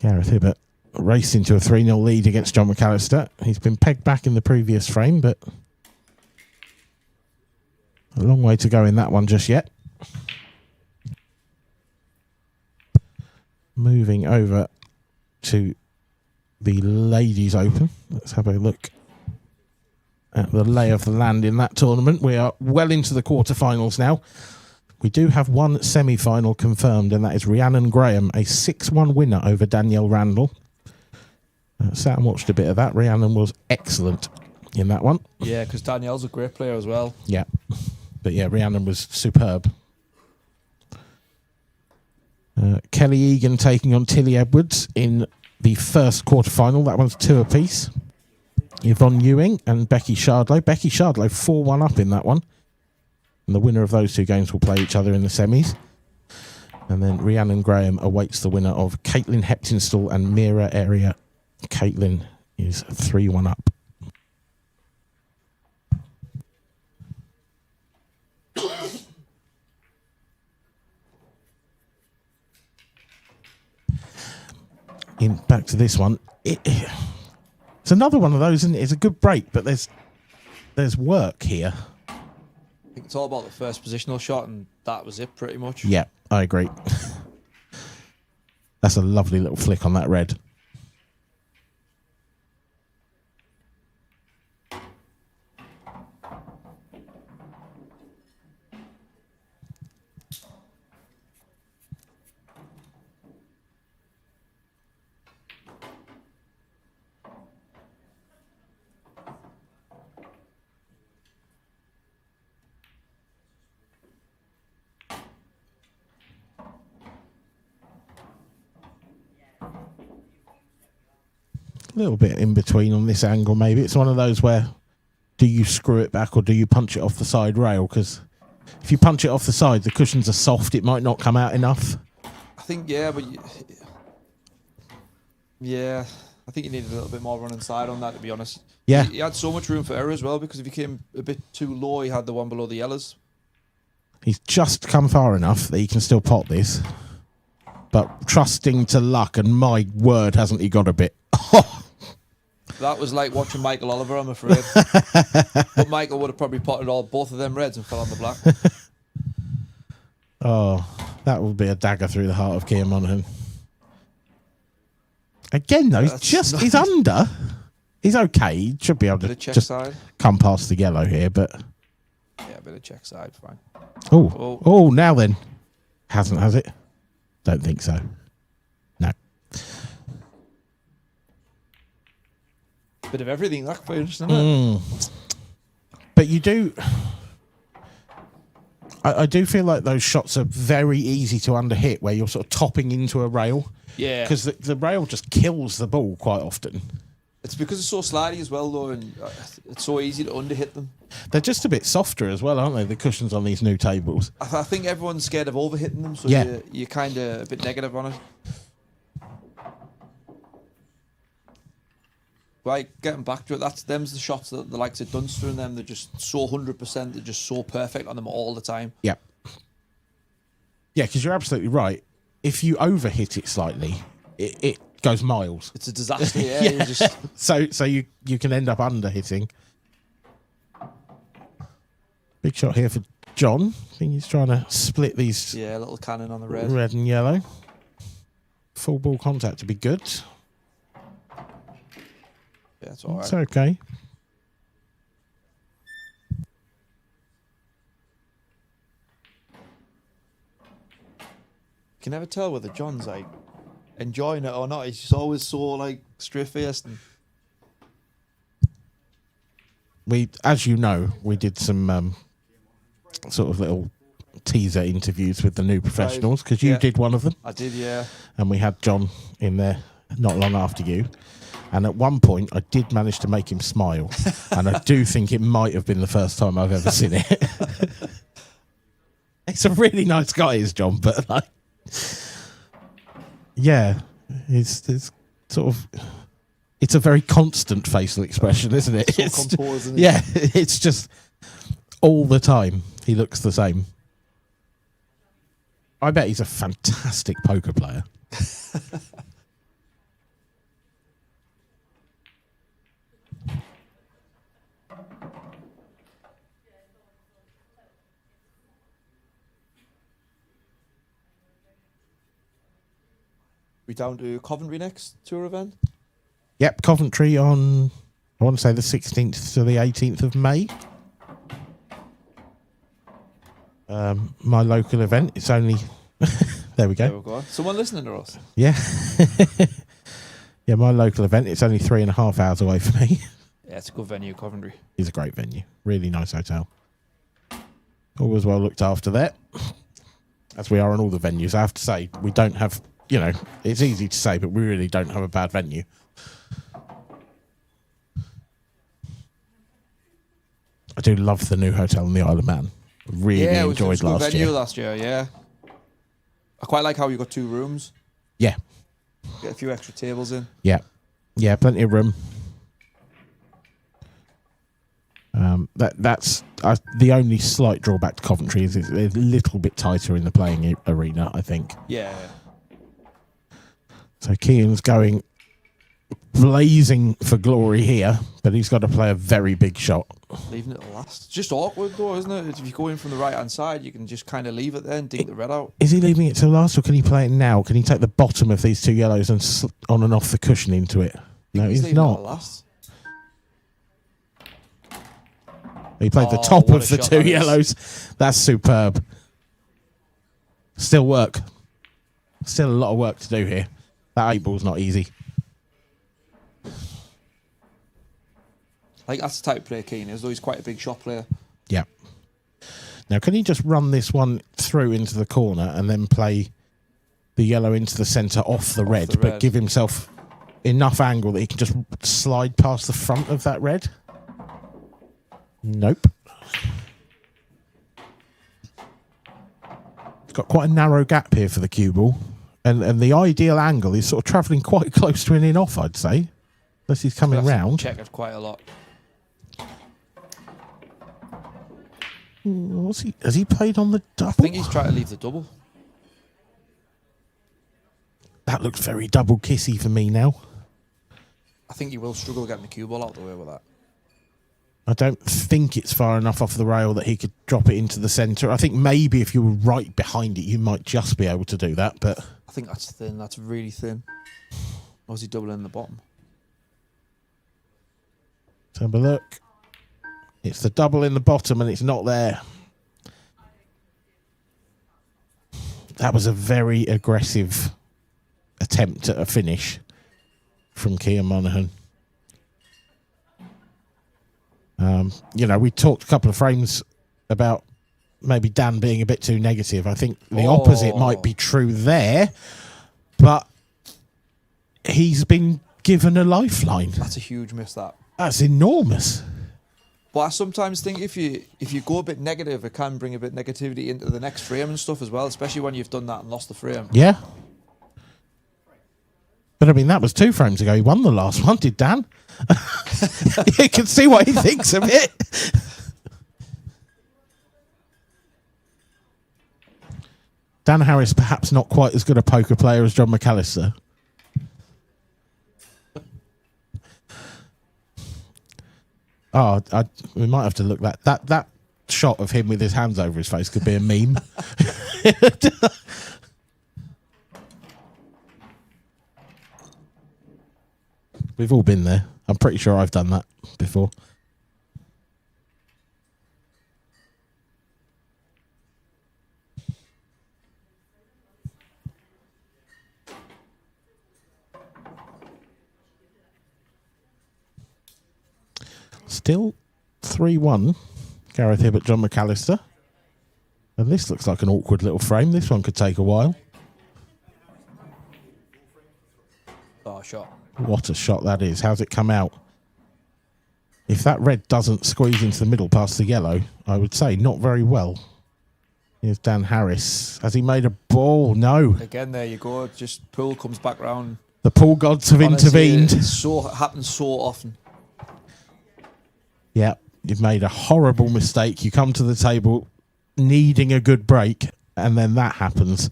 Speaker 3: Gareth Hibbert raced into a 3-0 lead against John McAllister. He's been pegged back in the previous frame, but a long way to go in that one just yet. Moving over to the Ladies Open. Let's have a look at the lay of the land in that tournament. We are well into the quarterfinals now. We do have one semi-final confirmed, and that is Rhiannon Graham, a 6-1 winner over Danielle Randall. Sat and watched a bit of that. Rhiannon was excellent in that one.
Speaker 7: Yeah, because Danielle's a great player as well.
Speaker 3: Yeah. But yeah, Rhiannon was superb. Kelly Egan taking on Tilly Edwards in the first quarterfinal. That one's 2 apiece. Yvonne Ewing and Becky Shardlow. Becky Shardlow 4-1 up in that one. And the winner of those 2 games will play each other in the semis. And then Rhiannon Graham awaits the winner of Caitlin Heptinstall and Mira Area. Caitlin is 3-1 up. Back to this one. It's another one of those, isn't it? It's a good break, but there's work here.
Speaker 7: I think it's all about the first positional shot, and that was it pretty much.
Speaker 3: Yeah, I agree. That's a lovely little flick on that red. A little bit in between on this angle, maybe. It's one of those where do you screw it back or do you punch it off the side rail? Because if you punch it off the side, the cushions are soft. It might not come out enough.
Speaker 7: I think, yeah, but yeah, I think you needed a little bit more running side on that, to be honest.
Speaker 3: Yeah.
Speaker 7: He had so much room for error as well, because if he came a bit too low, he had the one below the yellows.
Speaker 3: He's just come far enough that he can still pot this. But trusting to luck, and my word, hasn't he got a bit.
Speaker 7: That was like watching Michael Oliver, I'm afraid. But Michael would have probably potted both of them reds and fell on the black.
Speaker 3: Oh, that would be a dagger through the heart of Keir Monaghan. Again, though, he's under. He's okay. He should be able to just come past the yellow here, but...
Speaker 7: Yeah, a bit of check side, fine.
Speaker 3: Oh, now then. Hasn't, has it? Don't think so. No.
Speaker 7: Bit of everything, that for isn't it?
Speaker 3: But you do... I do feel like those shots are very easy to underhit, where you're sort of topping into a rail.
Speaker 7: Yeah.
Speaker 3: Because the rail just kills the ball quite often.
Speaker 7: It's because it's so slidey as well, though, and it's so easy to underhit them.
Speaker 3: They're just a bit softer as well, aren't they, the cushions on these new tables?
Speaker 7: I think everyone's scared of overhitting them, so
Speaker 3: yeah.
Speaker 7: you're kind of a bit negative on it. Right, getting back to it, them's the shots that the likes of Dunster and them, they're just so 100%, they're just so perfect on them all the time.
Speaker 3: Yeah. Yeah, because you're absolutely right. If you overhit it slightly, it goes miles.
Speaker 7: It's a disaster, yeah.
Speaker 3: Yeah. So you can end up under hitting. Big shot here for John. I think he's trying to split these.
Speaker 7: Yeah, a little cannon on the red.
Speaker 3: Red and yellow. Full ball contact to be good.
Speaker 7: Yeah, it's all right.
Speaker 3: It's okay.
Speaker 7: You can never tell whether John's like enjoying it or not. He's just always so like straight faced.
Speaker 3: We, as you know, we did some sort of little teaser interviews with the new professionals, because you did one of them.
Speaker 7: I did, yeah.
Speaker 3: And we had John in there not long after you. And at one point, I did manage to make him smile. And I do think it might have been the first time I've ever seen it. He's a really nice guy, is John, but like, yeah, it's sort of, it's a very constant facial expression, isn't it?
Speaker 7: So composed, isn't it?
Speaker 3: Yeah, it's just all the time he looks the same. I bet he's a fantastic poker player.
Speaker 7: We down to Coventry next tour event?
Speaker 3: Yep, Coventry on, I want to say the 16th to the 18th of May. My local event. It's only... there we go.
Speaker 7: There we go. Someone listening to us?
Speaker 3: Yeah. Yeah, my local event. It's only 3.5 hours away from me.
Speaker 7: Yeah, it's a good venue, Coventry.
Speaker 3: It's a great venue. Really nice hotel. Always well looked after there. As we are on all the venues. I have to say, we don't have, you know, it's easy to say, but we really don't have a bad venue. I do love the new hotel in the Isle of Man. Really enjoyed
Speaker 7: it was a good
Speaker 3: last
Speaker 7: venue
Speaker 3: year.
Speaker 7: last year, yeah. I quite like how you got 2 rooms.
Speaker 3: Yeah.
Speaker 7: Get a few extra tables in.
Speaker 3: Yeah. Yeah, plenty of room. That's the only slight drawback to Coventry is it's a little bit tighter in the playing arena, I think.
Speaker 7: Yeah.
Speaker 3: So Kean's going blazing for glory here, but he's got to play a very big shot.
Speaker 7: Leaving it to last. It's just awkward though, isn't it? If you go in from the right hand side, you can just kind of leave it there and dink the red out.
Speaker 3: Is he leaving it till last, or can he play it now? Can he take the bottom of these 2 yellows and on and off the cushion into it? No, he's
Speaker 7: leaving
Speaker 3: not.
Speaker 7: it to last.
Speaker 3: He played the top
Speaker 7: what
Speaker 3: of
Speaker 7: a
Speaker 3: the
Speaker 7: shot
Speaker 3: 2
Speaker 7: that is.
Speaker 3: yellows. That's superb. Still work. Still a lot of work to do here. That 8 ball's not easy.
Speaker 7: Like, that's the type of player Keane is, though he's quite a big shot player.
Speaker 3: Yeah. Now, can he just run this one through into the corner and then play the yellow into the centre off the red, but give himself enough angle that he can just slide past the front of that red? Nope. It's got quite a narrow gap here for the cue ball. And the ideal angle is sort of travelling quite close to an in-off, I'd say. Unless he's coming round.
Speaker 7: Checkered quite a lot.
Speaker 3: Has he played on the double?
Speaker 7: I think he's trying to leave the double.
Speaker 3: That looks very double kissy for me now.
Speaker 7: I think he will struggle getting the cue ball out the way with that.
Speaker 3: I don't think it's far enough off the rail that he could drop it into the centre. I think maybe if you were right behind it, you might just be able to do that, but...
Speaker 7: I think that's thin. That's really thin. Or is he doubling the bottom?
Speaker 3: Let's have a look. It's the double in the bottom and it's not there. That was a very aggressive attempt at a finish from Kean Monaghan. You know, we talked a couple of frames about maybe Dan being a bit too negative. I think the opposite might be true there, but he's been given a lifeline.
Speaker 7: That's a huge miss, that.
Speaker 3: That's enormous.
Speaker 7: But I sometimes think if you go a bit negative, it can bring a bit of negativity into the next frame and stuff as well, especially when you've done that and lost the frame.
Speaker 3: Yeah. But I mean, that was 2 frames ago. He won the last one, did Dan? You can see what he thinks of it. Dan Harris, perhaps not quite as good a poker player as John McAllister. Oh, we might have to look that shot of him with his hands over his face could be a meme. We've all been there. I'm pretty sure I've done that before. Still 3-1. Gareth Hibbert, John McAllister. And this looks like an awkward little frame. This one could take a while.
Speaker 7: Oh, shot.
Speaker 3: What a shot that is. How's it come out? If that red doesn't squeeze into the middle past the yellow, I would say not very well. Here's Dan Harris. Has he made a ball? No.
Speaker 7: Again, there you go. Just pool comes back round.
Speaker 3: The pool gods have intervened.
Speaker 7: It happens so often.
Speaker 3: Yeah, you've made a horrible mistake. You come to the table needing a good break, and then that happens.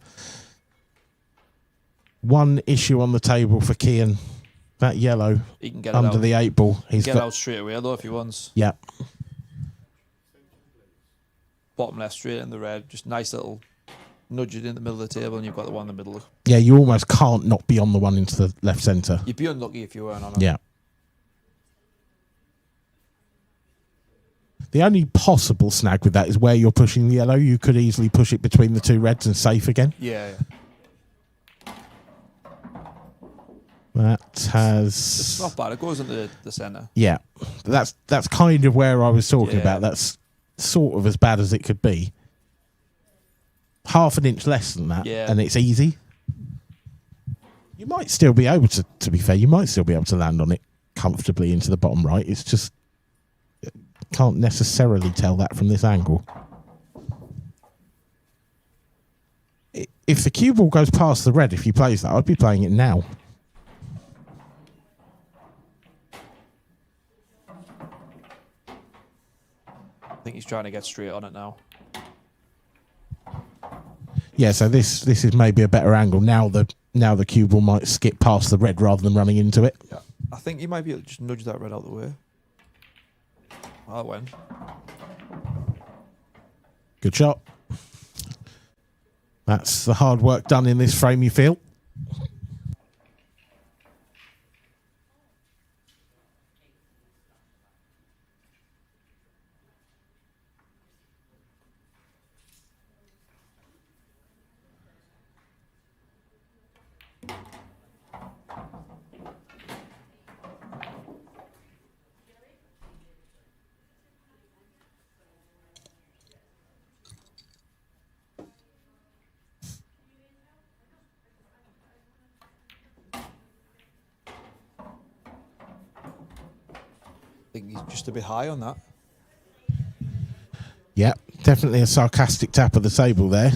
Speaker 3: One issue on the table for Kean. That yellow
Speaker 7: He can get
Speaker 3: under
Speaker 7: it out.
Speaker 3: the 8 ball.
Speaker 7: He's get out straight away, though, if he wants.
Speaker 3: Yeah.
Speaker 7: Bottom left, straight in the red. Just nice little nudge it in the middle of the table and you've got the one in the middle.
Speaker 3: Yeah, you almost can't not be on the one into the left centre.
Speaker 7: You'd be unlucky if you weren't on it.
Speaker 3: Yeah. The only possible snag with that is where you're pushing the yellow. You could easily push it between the two reds and safe again.
Speaker 7: Yeah.
Speaker 3: That has...
Speaker 7: It's not bad. It goes into the centre.
Speaker 3: Yeah. That's kind of where I was talking about. That's sort of as bad as it could be. Half an inch less than that, and it's easy. You might still be able to be fair, you might still be able to land on it comfortably into the bottom right. It's just... Can't necessarily tell that from this angle. If the cue ball goes past the red, if he plays that, I'd be playing it now.
Speaker 7: I think he's trying to get straight on it now.
Speaker 3: Yeah, so this is maybe a better angle. Now the cue ball might skip past the red rather than running into it.
Speaker 7: Yeah. I think you might be able to just nudge that red out the way. Oh, that went.
Speaker 3: Good shot. That's the hard work done in this frame, you feel.
Speaker 7: I think he's just a bit high on that.
Speaker 3: Yeah, definitely a sarcastic tap of the table there.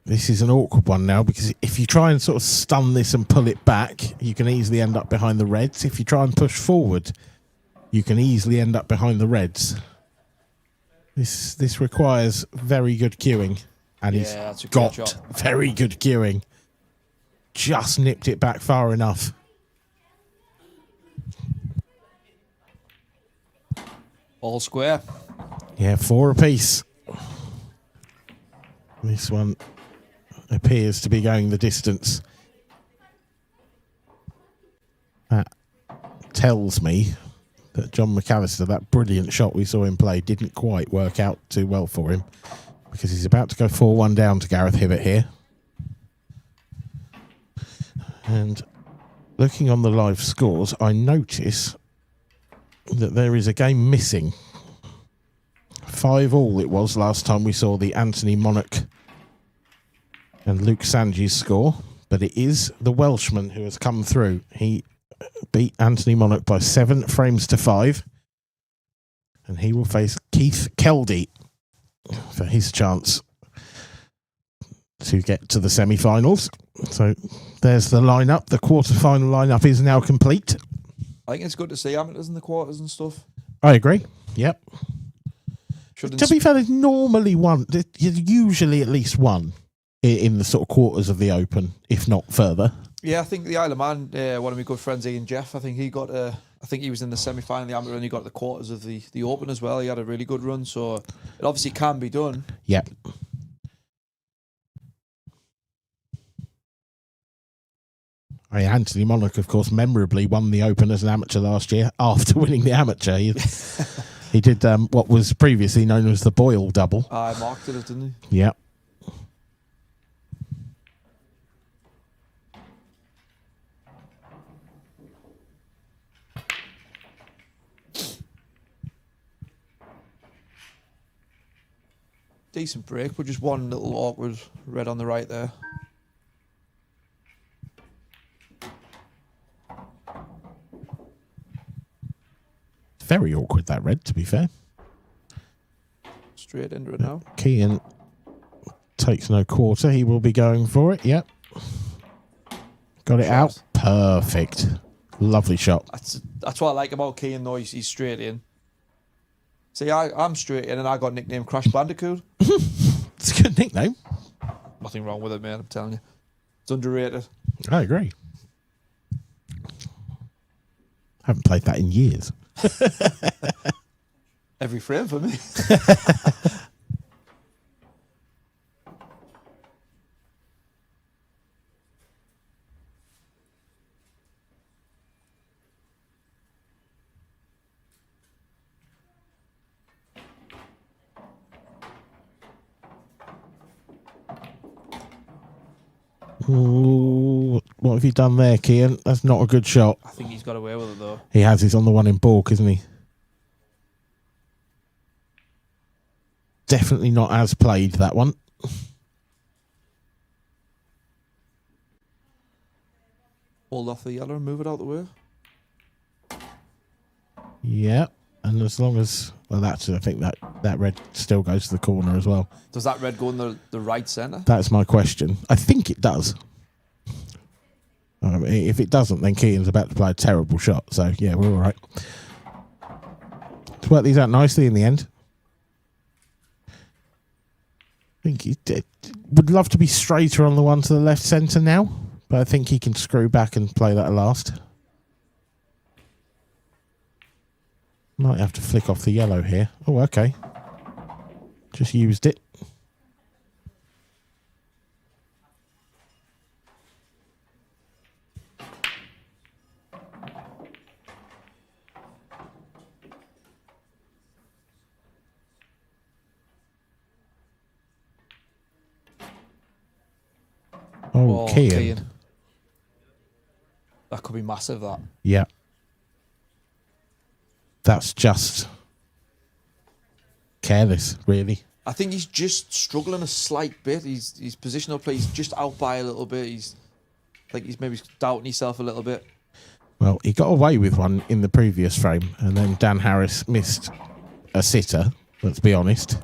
Speaker 3: This is an awkward one now because if you try and sort of stun this and pull it back, you can easily end up behind the reds. If you try and push forward, you can easily end up behind the reds. This requires very good cueing, and he's got very good cueing. Just nipped it back far enough.
Speaker 7: All square.
Speaker 3: Yeah, 4 apiece. This one appears to be going the distance. That tells me that John McAllister, that brilliant shot we saw him play, didn't quite work out too well for him, because he's about to go 4-1 down to Gareth Hibbert here. And looking on the live scores, I notice that there is a game missing. 5-5 it was last time we saw the Anthony Monarch and Luke Sanji's score, but it is the Welshman who has come through. He beat Anthony Monarch by 7 frames to 5, and he will face Keith Keldy for his chance to get to the semi-finals. So there's the lineup. The quarter-final lineup is now complete.
Speaker 7: I think it's good to see amateurs in the quarters and stuff.
Speaker 3: I agree. Yep. To be fair, there's normally one, usually at least one in the sort of quarters of the Open, if not further.
Speaker 7: Yeah, I think the Isle of Man, one of my good friends, Ian Jeff, I think he got I think he was in the semi-final of the amateur and he got the quarters of the Open as well. He had a really good run, so it obviously can be done.
Speaker 3: Yep. Anthony Monarch, of course, memorably won the Open as an amateur last year after winning the amateur. He did what was previously known as the Boyle double.
Speaker 7: I marked it, didn't he?
Speaker 3: Yep.
Speaker 7: Decent break, but just one little awkward red on the right there.
Speaker 3: Very awkward, that red, to be fair.
Speaker 7: Straight into it now.
Speaker 3: Kean takes no quarter. He will be going for it. Yep. Got it out. Perfect. Lovely shot.
Speaker 7: That's what I like about Kean, though. He's straight in. See, I'm straight in, and I got nicknamed Crash Bandicoot.
Speaker 3: It's a good nickname.
Speaker 7: Nothing wrong with it, man. I'm telling you. It's underrated.
Speaker 3: I agree. Haven't played that in years.
Speaker 7: Every frame for me.
Speaker 3: Ooh, what have you done there, Kian? That's not a good shot.
Speaker 7: I think he's got away with it though.
Speaker 3: He has. He's on the one in balk, isn't he? Definitely not as played, that one.
Speaker 7: Hold off the yellow and move it out the way.
Speaker 3: Yeah, and as long as... Well, that's... I think that red still goes to the corner as well.
Speaker 7: Does that red go in the right centre?
Speaker 3: That's my question. I think it does. If it doesn't, then Keaton's about to play a terrible shot. So, yeah, we're all right. Let's work these out nicely in the end. I think he would love to be straighter on the one to the left centre now, but I think he can screw back and play that last. Might have to flick off the yellow here. Oh, okay. Just used it. Oh, Kean.
Speaker 7: That could be massive, that.
Speaker 3: Yeah. That's just careless, really.
Speaker 7: I think he's just struggling a slight bit. His positional play, he's just out by a little bit. I think he's maybe doubting himself a little bit.
Speaker 3: Well, he got away with one in the previous frame, and then Dan Harris missed a sitter, let's be honest.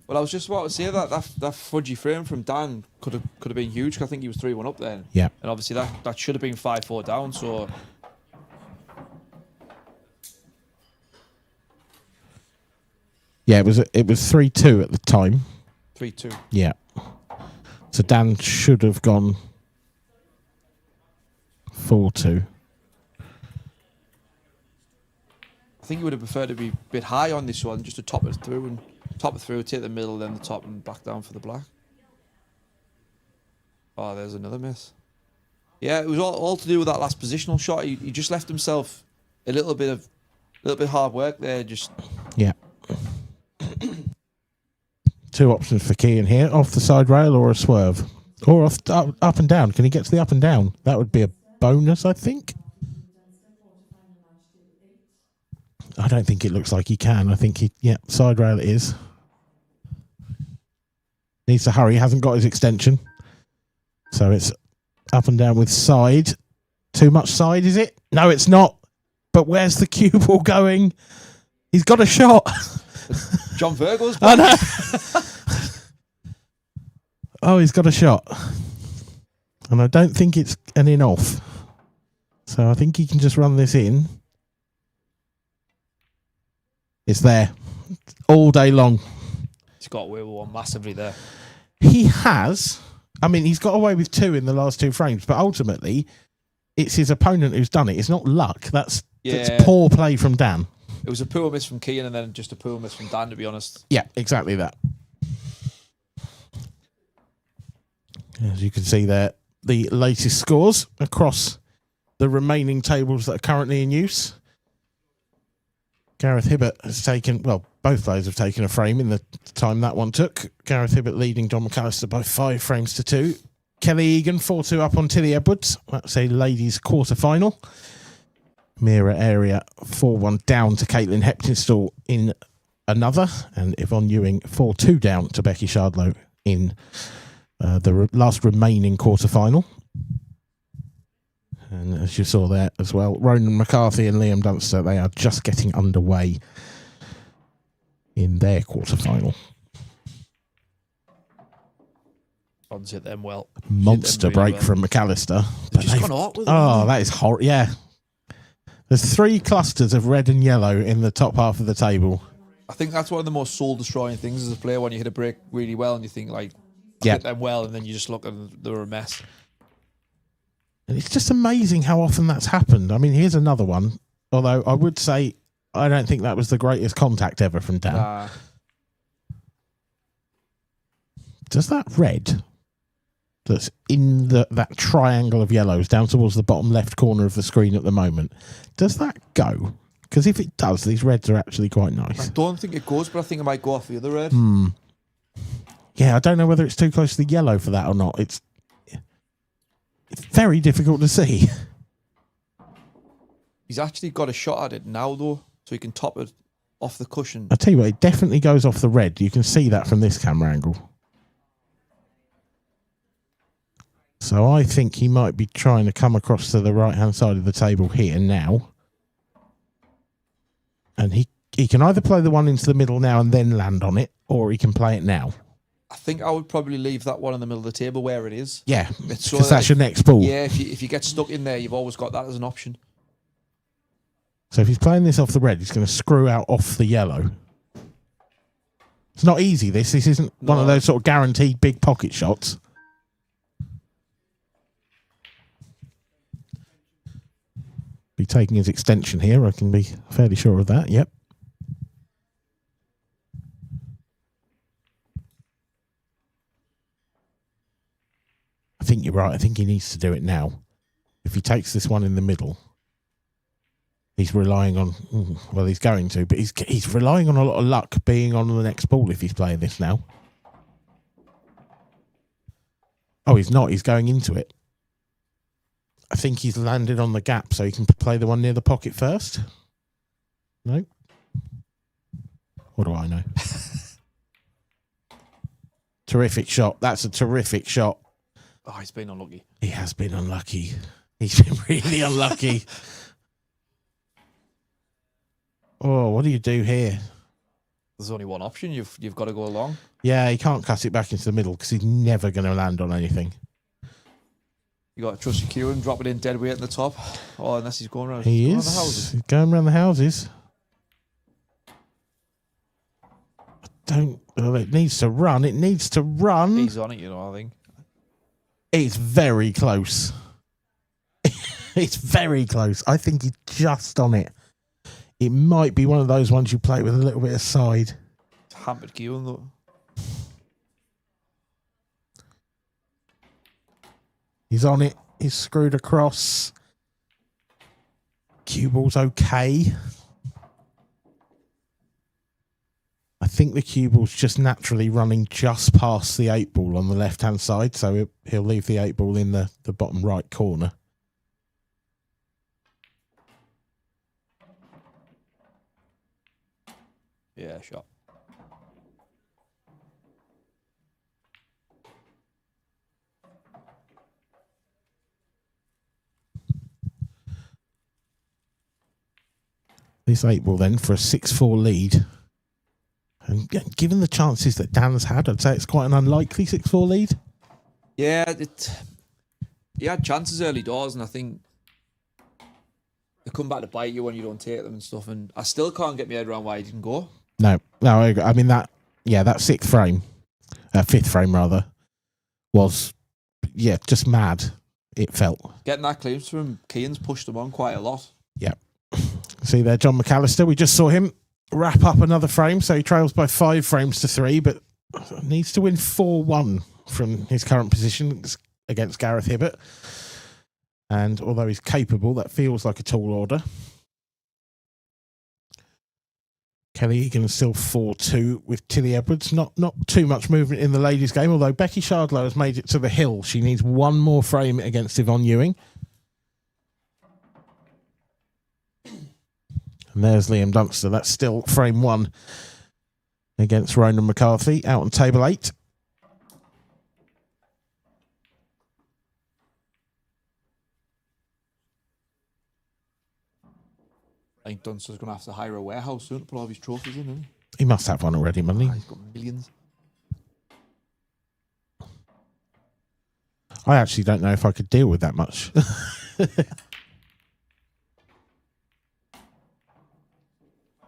Speaker 7: Well, I was just about to say that fudgy frame from Dan could have been huge, 'cause I think he was 3-1 up then.
Speaker 3: Yeah.
Speaker 7: And obviously that should have been 5-4 down, so...
Speaker 3: Yeah, it was 3-2 at the time.
Speaker 7: 3-2.
Speaker 3: Yeah. So Dan should have gone 4-2.
Speaker 7: I think he would have preferred to be a bit high on this one, just to top it through, take the middle, then the top, and back down for the black. Oh, there's another miss. Yeah, it was all to do with that last positional shot. He just left himself a little bit hard work there. Just
Speaker 3: yeah. Two options for Kean here: off the side rail or a swerve, or off up and down. Can he get to the up and down? That would be a bonus, I think. I don't think it looks like he can. I think side rail it is. Needs to hurry. Hasn't got his extension. So it's up and down with side. Too much side, is it? No, it's not. But where's the cue ball going? He's got a shot.
Speaker 7: John Virgo's.
Speaker 3: Oh, no. Oh, he's got a shot. And I don't think it's an in-off. So I think he can just run this in. It's there. All day long.
Speaker 7: He's got away with one massively there.
Speaker 3: He has. I mean, he's got away with two in the last two frames, but ultimately, it's his opponent who's done it. It's not luck. That's poor play from Dan.
Speaker 7: It was a poor miss from Kean and then just a poor miss from Dan, to be honest.
Speaker 3: Yeah, exactly that. As you can see there, the latest scores across the remaining tables that are currently in use. Gareth Hibbert has taken, well, both players have taken a frame in the time that one took. Gareth Hibbert leading John McAllister by 5 frames to 2. Kelly Egan 4-2 up on Tilly Edwards. That's a ladies' quarter-final. Mira Area 4-1 down to Caitlin Heptinstall in another. And Yvonne Ewing 4-2 down to Becky Shardlow in the last remaining quarter-final. And as you saw there as well, Ronan McCarthy and Liam Dunster, they are just getting underway in their quarter-final.
Speaker 7: Odds hit them well.
Speaker 3: Monster break from McAllister.
Speaker 7: They've just gone out with it.
Speaker 3: Oh, that is horrible. Yeah. There's 3 clusters of red and yellow in the top half of the table.
Speaker 7: I think that's one of the most soul-destroying things as a player, when you hit a break really well and you think, like, I
Speaker 3: Yeah.
Speaker 7: hit them well, and then you just look and they're a mess.
Speaker 3: And it's just amazing how often that's happened. I mean, here's another one. Although I would say I don't think that was the greatest contact ever from Dan. Does that red that's in that triangle of yellows down towards the bottom left corner of the screen at the moment, does that go? Because if it does, these reds are actually quite nice.
Speaker 7: I don't think it goes, but I think it might go off the other red.
Speaker 3: Yeah, I don't know whether it's too close to the yellow for that or not. very difficult to see.
Speaker 7: He's actually got a shot at it now, though, so he can top it off the cushion.
Speaker 3: I tell you what, it definitely goes off the red. You can see that from this camera angle. So I think he might be trying to come across to the right-hand side of the table here now. And he can either play the one into the middle now and then land on it, or he can play it now.
Speaker 7: I think I would probably leave that one in the middle of the table where it is.
Speaker 3: Yeah,
Speaker 7: It's
Speaker 3: because that's your next ball.
Speaker 7: Yeah, if you get stuck in there, you've always got that as an option.
Speaker 3: So if he's playing this off the red, he's going to screw out off the yellow. It's not easy, this. This isn't one of those sort of guaranteed big pocket shots. Be taking his extension here, I can be fairly sure of that, yep. I think you're right, I think he needs to do it now. If he takes this one in the middle, he's relying on, well, he's going to, but he's relying on a lot of luck being on the next ball if he's playing this now. Oh, he's not, he's going into it. I think he's landed on the gap so he can play the one near the pocket first. No? What do I know? Terrific shot. That's a terrific shot.
Speaker 7: Oh, he's been unlucky.
Speaker 3: He has been unlucky. He's been really unlucky. Oh, what do you do here?
Speaker 7: There's only one option. You've got to go along.
Speaker 3: Yeah, he can't cut it back into the middle because he's never going to land on anything.
Speaker 7: You got to trust your cue and drop it in dead weight at the top. Oh, unless he's going around.
Speaker 3: He
Speaker 7: going
Speaker 3: is.
Speaker 7: around the houses.
Speaker 3: He's going around the houses. It needs to run. It needs to run.
Speaker 7: He's on it, I think.
Speaker 3: It's very close. It's very close. I think he's just on it. It might be one of those ones you play with a little bit of side.
Speaker 7: It's hampered cue, though.
Speaker 3: He's on it. He's screwed across. Cue ball's okay. I think the cue ball's just naturally running just past the 8 ball on the left-hand side, so he'll leave the 8 ball in the bottom right corner.
Speaker 7: Yeah, shot.
Speaker 3: This 8 ball then for a 6-4 lead. And given the chances that Dan's had, I'd say it's quite an unlikely 6-4 lead.
Speaker 7: Yeah, he had chances early doors, and I think they come back to bite you when you don't take them and stuff. And I still can't get my head around why he didn't go.
Speaker 3: No, I mean that 6th frame, 5th frame rather, was just mad. It felt
Speaker 7: Getting that clearance from Keane's pushed him on quite a lot.
Speaker 3: Yeah. See there, John McAllister. We just saw him wrap up another frame, so he trails by 5 frames to 3, but needs to win 4-1 from his current position against Gareth Hibbert. And although he's capable, that feels like a tall order. Kelly Egan still 4-2 with Tilly Edwards. Not too much movement in the ladies' game, although Becky Shardlow has made it to the hill. She needs one more frame against Yvonne Ewing. And there's Liam Dunster. That's still frame 1 against Ronan McCarthy out on table 8.
Speaker 7: I think Dunster's going to have to hire a warehouse soon to put all his trophies in, isn't he?
Speaker 3: He must have one already, mustn't he?
Speaker 7: He's got millions.
Speaker 3: I actually don't know if I could deal with that much.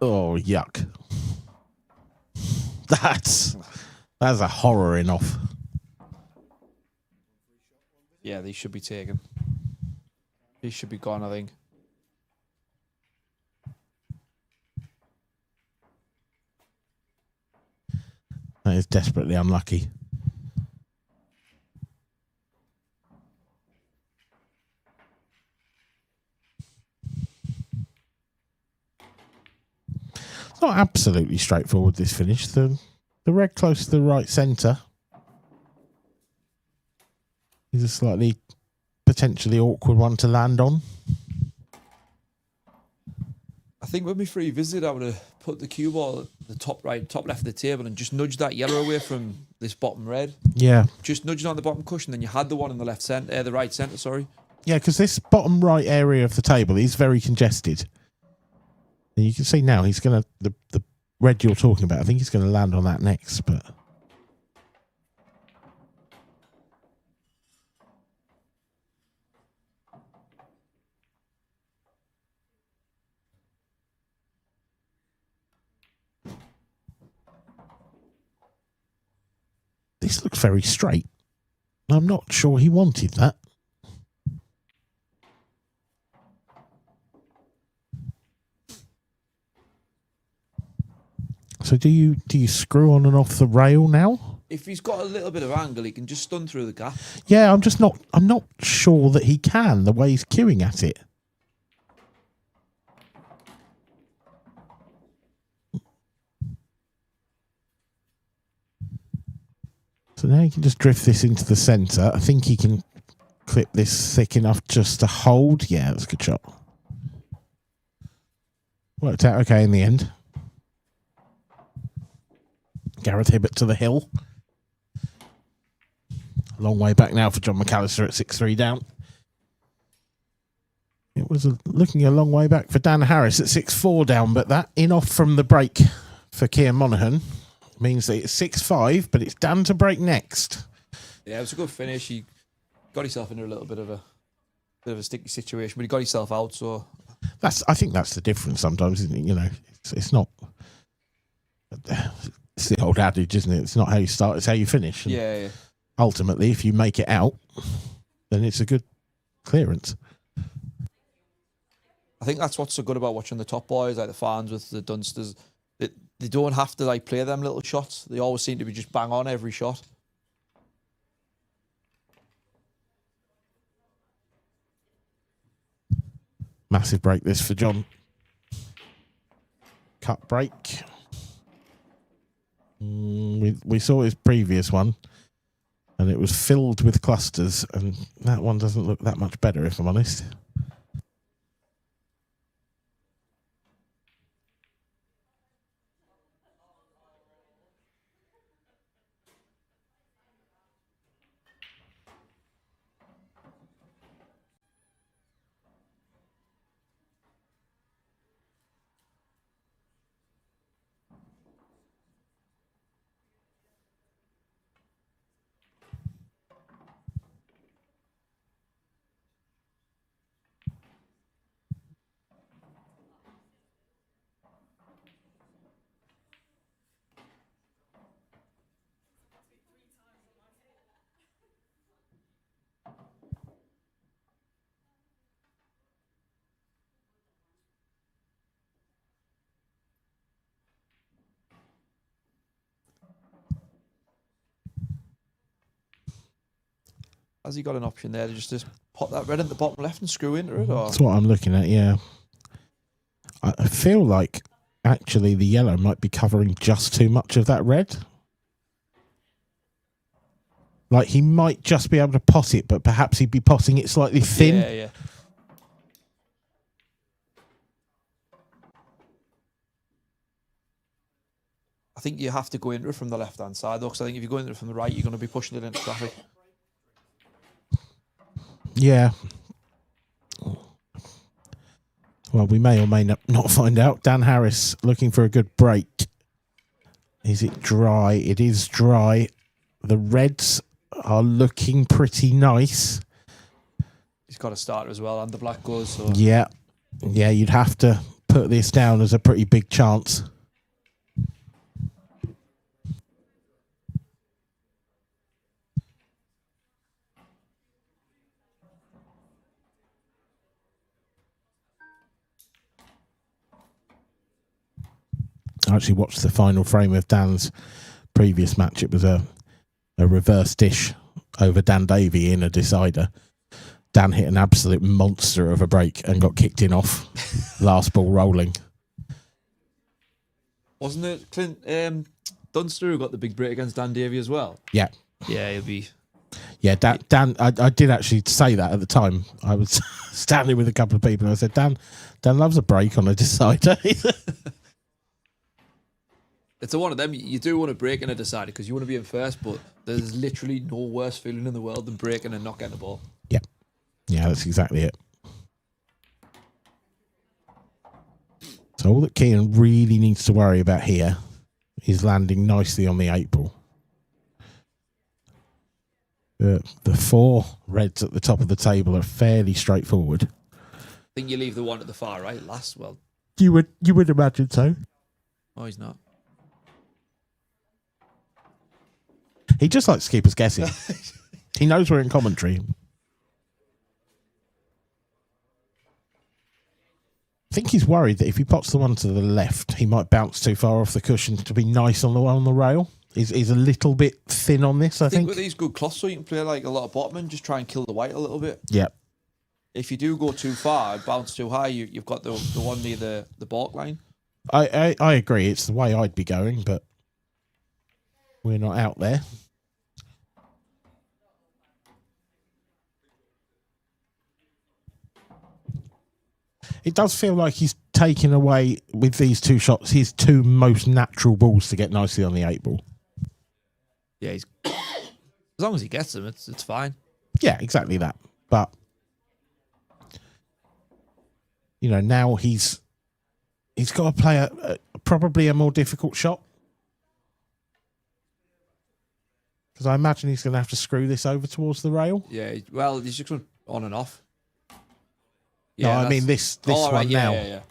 Speaker 3: Oh, yuck. That's a horror in off.
Speaker 7: Yeah, these should be taken. These should be gone, I think.
Speaker 3: That is desperately unlucky. It's not absolutely straightforward, this finish. The red close to the right centre is a slightly potentially awkward one to land on.
Speaker 7: I think when we free visit, I would have put the cue ball at the top right, top left of the table and just nudged that yellow away from this bottom red.
Speaker 3: Yeah.
Speaker 7: Just nudged on the bottom cushion, then you had the one in the left centre, the right centre, sorry.
Speaker 3: Yeah, because this bottom right area of the table is very congested. And you can see now he's going to, the red you're talking about, I think he's going to land on that next, but... This looks very straight. I'm not sure he wanted that. So do you screw on and off the rail now?
Speaker 7: If he's got a little bit of angle, he can just stun through the gap.
Speaker 3: Yeah, I'm not sure that he can, the way he's queuing at it. So now he can just drift this into the centre. I think he can clip this thick enough just to hold. Yeah, that's a good shot. Worked out okay in the end. Gareth Hibbert to the hill. Long way back now for John McAllister at 6-3 down. It was looking a long way back for Dan Harris at 6-4 down, but that in off from the break for Keir Monaghan means that it's 6-5, but it's Dan to break next.
Speaker 7: Yeah, it was a good finish. He got himself into a little bit of a sticky situation, but he got himself out. So
Speaker 3: I think that's the difference sometimes, isn't it? You know, it's not. It's the old adage, isn't it? It's not how you start; it's how you finish. And
Speaker 7: yeah.
Speaker 3: Ultimately, if you make it out, then it's a good clearance.
Speaker 7: I think that's what's so good about watching the top boys, like the fans with the Dunsters. They don't have to like play them little shots. They always seem to be just bang on every shot.
Speaker 3: Massive break this for John. Cut break. We saw his previous one, and it was filled with clusters, and that one doesn't look that much better, if I'm honest.
Speaker 7: Has he got an option there to just pop that red in the bottom left and screw into it? Or?
Speaker 3: That's what I'm looking at, yeah. I feel like actually the yellow might be covering just too much of that red. Like he might just be able to pot it, but perhaps he'd be potting it slightly thin.
Speaker 7: Yeah. I think you have to go into it from the left-hand side, though, because I think if you go into it from the right, you're going to be pushing it into traffic.
Speaker 3: Yeah. Well, we may or may not find out. Dan Harris looking for a good break. Is it dry? It is dry. The reds are looking pretty nice.
Speaker 7: He's got a starter as well, and the black goes. So.
Speaker 3: Yeah. Yeah, you'd have to put this down as a pretty big chance. I actually watched the final frame of Dan's previous match. It was a reverse dish over Dan Davey in a decider. Dan hit an absolute monster of a break and got kicked in off. Last ball rolling.
Speaker 7: Wasn't it Clint Dunster who got the big break against Dan Davey as well?
Speaker 3: Yeah.
Speaker 7: Yeah, he'll be...
Speaker 3: Yeah, Dan, I did actually say that at the time. I was standing with a couple of people and I said, Dan loves a break on a decider.
Speaker 7: It's one of them. You do want to break in a decider because you want to be in first, but there's literally no worse feeling in the world than breaking and not getting the ball.
Speaker 3: Yeah. Yeah, that's exactly it. So all that Kean really needs to worry about here is landing nicely on the 8 ball. The 4 reds at the top of the table are fairly straightforward.
Speaker 7: I think you leave the one at the far right last. Well,
Speaker 3: You would imagine so.
Speaker 7: Oh, he's not.
Speaker 3: He just likes to keep us guessing. He knows we're in commentary. I think he's worried that if he pots the one to the left, he might bounce too far off the cushion to be nice on the one on the rail. He's a little bit thin on this, I think.
Speaker 7: With these good cloths, so you can play like a lot of bottom and just try and kill the white a little bit.
Speaker 3: Yeah.
Speaker 7: If you do go too far, bounce too high, you've got the one near the balk line.
Speaker 3: I agree. It's the way I'd be going, but we're not out there. It does feel like he's taking away, with these 2 shots, his 2 most natural balls to get nicely on the 8 ball.
Speaker 7: Yeah, as long as he gets them, it's fine.
Speaker 3: Yeah, exactly that. But now he's got to play probably a more difficult shot, because I imagine he's going to have to screw this over towards the rail.
Speaker 7: Yeah, well, he's just going on and off.
Speaker 3: Yeah, no, I mean this one
Speaker 7: right,
Speaker 3: now.
Speaker 7: Yeah.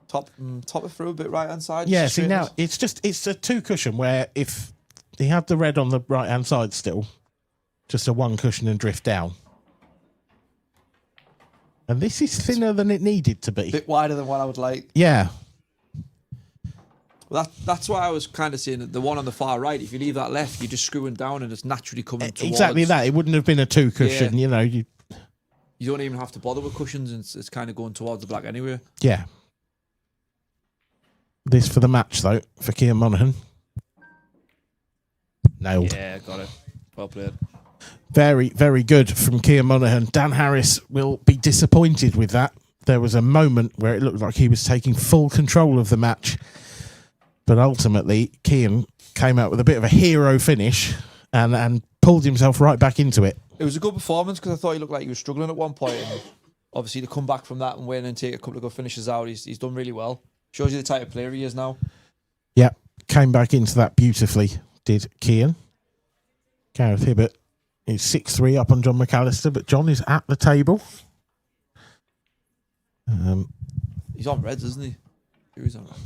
Speaker 7: Top it through a bit right hand side.
Speaker 3: Yeah, see now it's a 2 cushion where if he had the red on the right hand side still, just a 1 cushion and drift down. And this is thinner than it needed to be.
Speaker 7: A bit wider than what I would like.
Speaker 3: Yeah.
Speaker 7: Well, that's why I was kind of saying that the one on the far right, if you leave that left, you're just screwing down and it's naturally coming towards.
Speaker 3: Exactly that. It wouldn't have been a 2 cushion,
Speaker 7: You don't even have to bother with cushions, and it's kind of going towards the black anyway.
Speaker 3: Yeah. This for the match, though, for Kean Monaghan. Nailed.
Speaker 7: Yeah, got it. Well played.
Speaker 3: Very, very good from Kean Monaghan. Dan Harris will be disappointed with that. There was a moment where it looked like he was taking full control of the match, but ultimately Kean came out with a bit of a hero finish and pulled himself right back into it.
Speaker 7: It was a good performance because I thought he looked like he was struggling at one point, and obviously to come back from that and win and take a couple of good finishes out, he's done really well. Shows you the type of player he is now.
Speaker 3: Yeah, came back into that beautifully, did Kean. Gareth Hibbert is 6-3 up on John McAllister, but John is at the table.
Speaker 7: He's on reds, isn't he? He's on reds.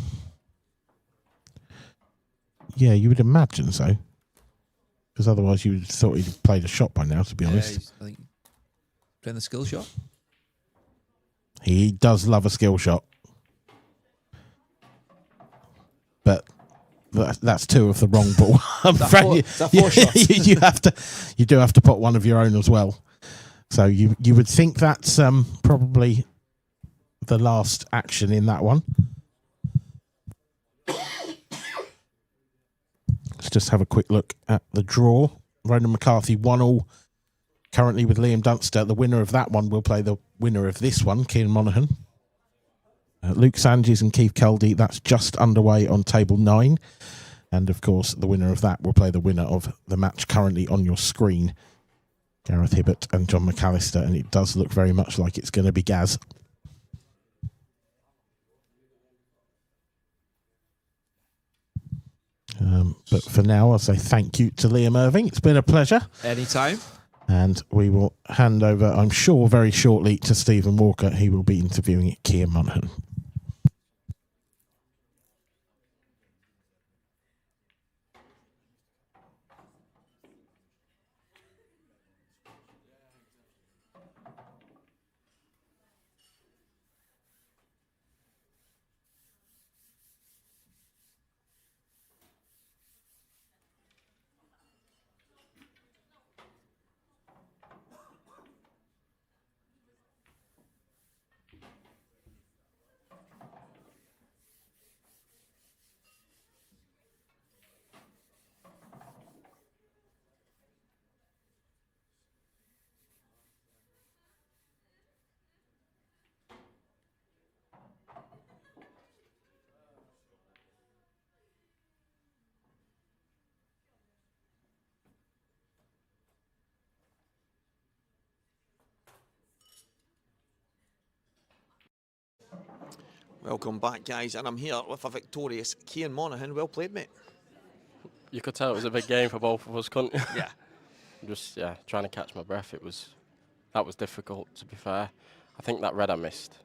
Speaker 3: Yeah, you would imagine so. Because otherwise you would have thought he'd played a shot by now, to be honest.
Speaker 7: I think playing the skill shot.
Speaker 3: He does love a skill shot. But that's 2 of the wrong ball. I'm afraid you do have to put one of your own as well. So you would think that's probably the last action in that one. Let's just have a quick look at the draw. Ronan McCarthy 1-1 currently with Liam Dunster. The winner of that one will play the winner of this one, Kean Monaghan. Luke Sanges and Keith Keldy, that's just underway on table 9. And of course, the winner of that will play the winner of the match currently on your screen, Gareth Hibbert and John McAllister. And it does look very much like it's going to be Gaz. But for now, I'll say thank you to Liam Irving. It's been a pleasure.
Speaker 7: Anytime.
Speaker 3: And we will hand over, I'm sure, very shortly to Stephen Walker. He will be interviewing Kean Monaghan.
Speaker 1: Welcome back, guys, and I'm here with a victorious Cian Monaghan. Well played, mate.
Speaker 15: You could tell it was a big game for both of us, couldn't you?
Speaker 1: Yeah.
Speaker 15: Just trying to catch my breath. That was difficult, to be fair. I think that red I missed.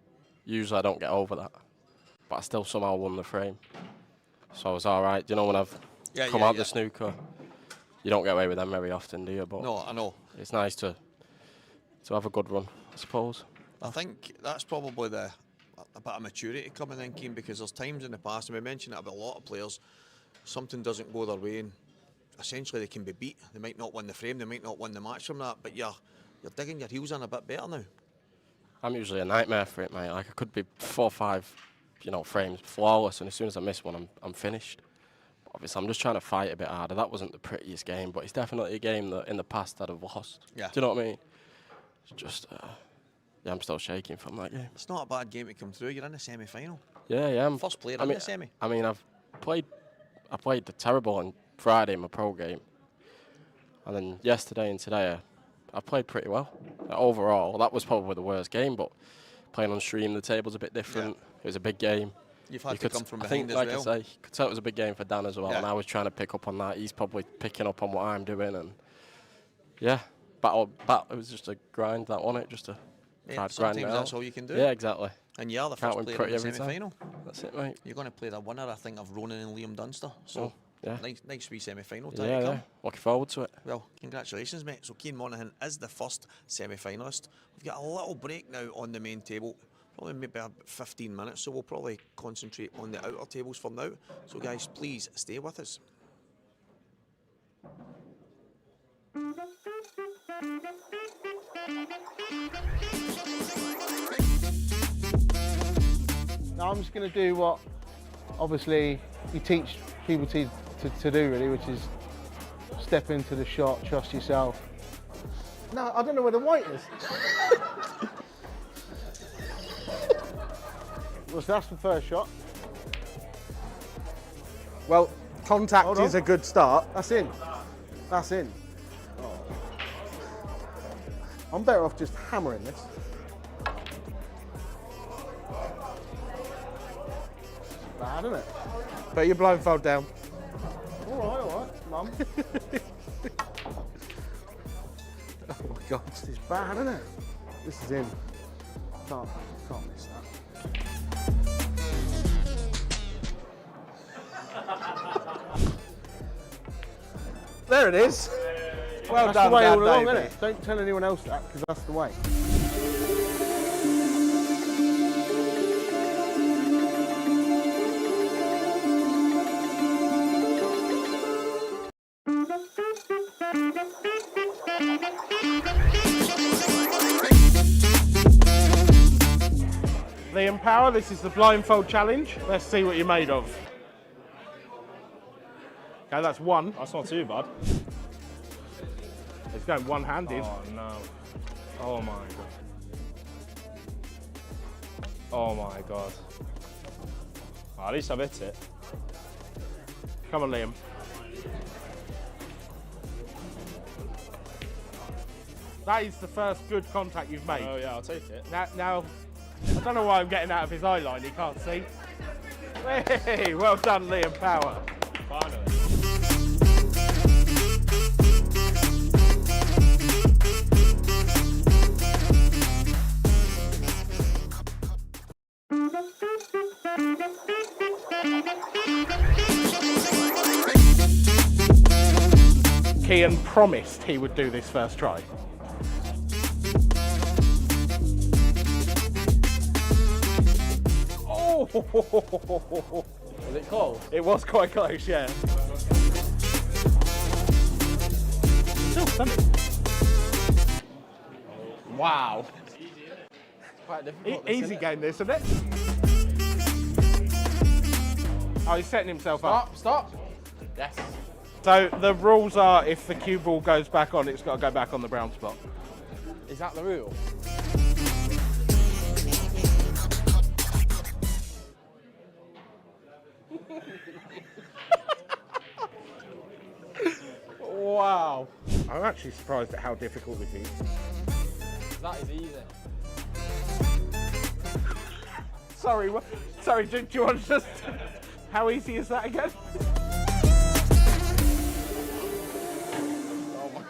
Speaker 15: Usually I don't get over that, but I still somehow won the frame. So I was all right. You know, when I've come out the snooker, you don't get away with them very often, do you? But
Speaker 1: no, I know.
Speaker 15: It's nice to have a good run, I suppose.
Speaker 1: I think that's probably a bit of maturity coming in, Cian, because there's times in the past, and we mentioned it about a lot of players, something doesn't go their way and essentially they can be beat. They might not win the frame, they might not win the match from that, but you're digging your heels in a bit better now.
Speaker 15: I'm usually a nightmare for it, mate. Like I could be 4 or 5, frames flawless, and as soon as I miss one, I'm finished. But obviously, I'm just trying to fight a bit harder. That wasn't the prettiest game, but it's definitely a game that in the past I'd have lost.
Speaker 1: Yeah.
Speaker 15: Do you know what I mean? It's just, I'm still shaking from that game.
Speaker 1: It's not a bad game to come through. You're in the semi-final.
Speaker 15: Yeah. I'm
Speaker 1: first player in the semi.
Speaker 15: I mean, I played the terrible on Friday in my pro game, and then yesterday and today I played pretty well. Overall, that was probably the worst game, but playing on stream, the table's a bit different. Yeah. It was a big game.
Speaker 1: You've had to come from behind
Speaker 15: I think,
Speaker 1: as
Speaker 15: like
Speaker 1: well.
Speaker 15: I say, you could tell it was a big game for Dan as well,
Speaker 1: Yeah.
Speaker 15: and I was trying to pick up on that. He's probably picking up on what I'm doing, and yeah, it was just a grind, that wasn't it? Just to try to grind it out.
Speaker 1: That's all you can do.
Speaker 15: Yeah, exactly.
Speaker 1: And you're the
Speaker 15: Can't
Speaker 1: first
Speaker 15: win
Speaker 1: player in the
Speaker 15: pretty every time.
Speaker 1: semi-final.
Speaker 15: That's it, mate.
Speaker 1: You're going to play the winner, I think, of Ronan and Liam Dunster. So,
Speaker 15: yeah.
Speaker 1: nice wee semi-final time
Speaker 15: Yeah,
Speaker 1: to come.
Speaker 15: yeah. Looking forward to it.
Speaker 1: Well, congratulations, mate. So Cian Monaghan is the first semi-finalist. We've got a little break now on the main table, probably maybe about 15 minutes, so we'll probably concentrate on the outer tables for now. So guys, please stay with us.
Speaker 16: Now I'm just going to do what obviously you teach people to do really, which is step into the shot, trust yourself. No, I don't know where the white is. Well, so that's the first shot. Well, contact is a good start. That's in. That's in. Oh. I'm better off just hammering this. Bad, isn't it? Put your blindfold down. All right, Mum. Oh my God, this is bad, isn't it? This is in. Can't miss that. There it is. Well done, Dan Davies. Along, isn't it? Don't tell anyone else that, because that's the way. Liam Power, this is the blindfold challenge. Let's see what you're made of. Okay, that's one.
Speaker 17: That's not too bad.
Speaker 16: It's going one-handed.
Speaker 17: Oh no. Oh my God. Oh my God. Well, at least I've hit it.
Speaker 16: Come on, Liam. That is the first good contact you've made.
Speaker 17: Oh yeah, I'll take it.
Speaker 16: Now, I don't know why I'm getting out of his eye line, he can't see. Hey, well done, Liam Power.
Speaker 17: Finally.
Speaker 16: Cian promised he would do this first try. Oh!
Speaker 17: Was it close?
Speaker 16: It was quite close, yeah. Wow.
Speaker 17: Quite difficult.
Speaker 16: Easy game this, isn't it? Oh, he's setting himself up.
Speaker 17: Stop. Yes.
Speaker 16: So the rules are if the cue ball goes back on, it's got to go back on the brown spot.
Speaker 17: Is that the rule?
Speaker 16: Wow. I'm actually surprised at how difficult this is.
Speaker 17: That is easy.
Speaker 18: Sorry, sorry. Do you want to just? How easy is that again? Oh my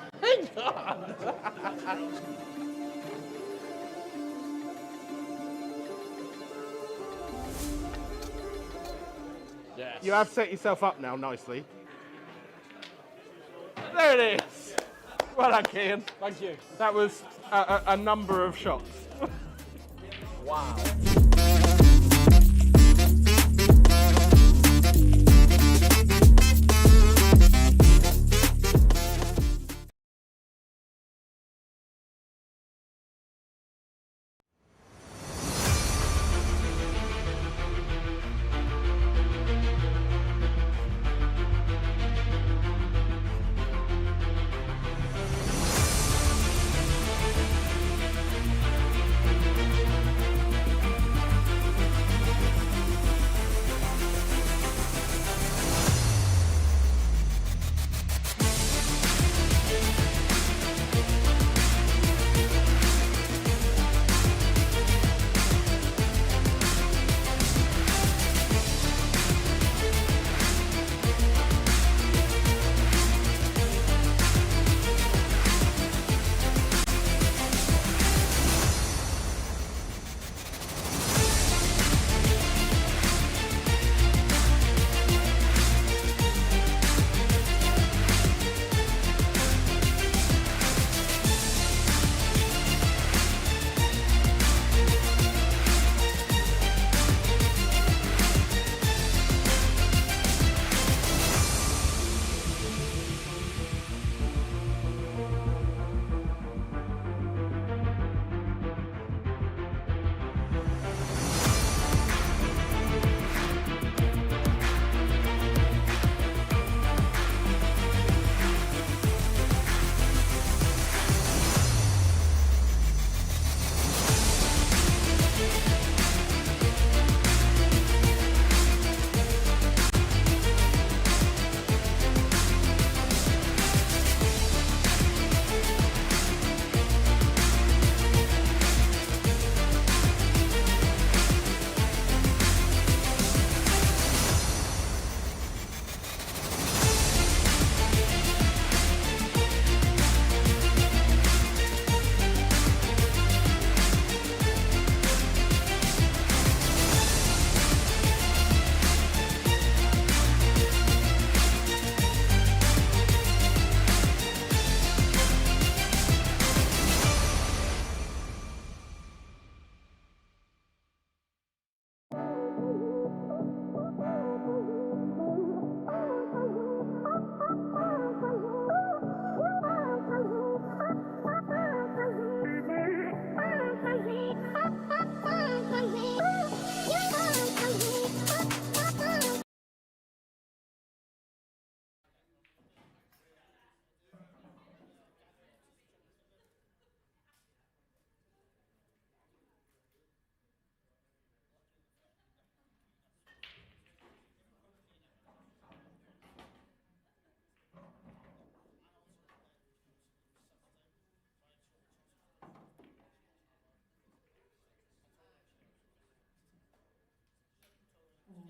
Speaker 18: God!
Speaker 17: Yes.
Speaker 18: You have set yourself up now nicely. There it is. Well done, Kian.
Speaker 17: Thank you.
Speaker 18: That was a number of shots.
Speaker 17: Wow.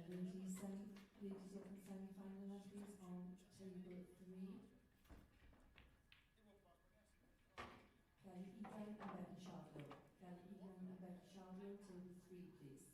Speaker 6: Ladies open semi-final entries on table 3. Kelly Egan and Becky Shardlow. Kelly Egan and Becky Shardlow, table 3, please.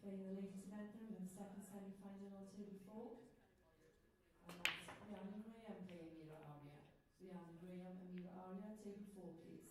Speaker 6: playing the ladies event then in the second semi-final on table 4. And that's Rhiannon Graham playing Mira Aria. Rhiannon Graham and Mira Aria, table 4 please.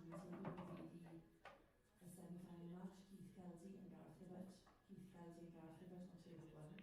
Speaker 6: table will be the semi-final match, Keith Kelty and Gareth Hibbert. Keith Kelty and Gareth Hibbert on table 1.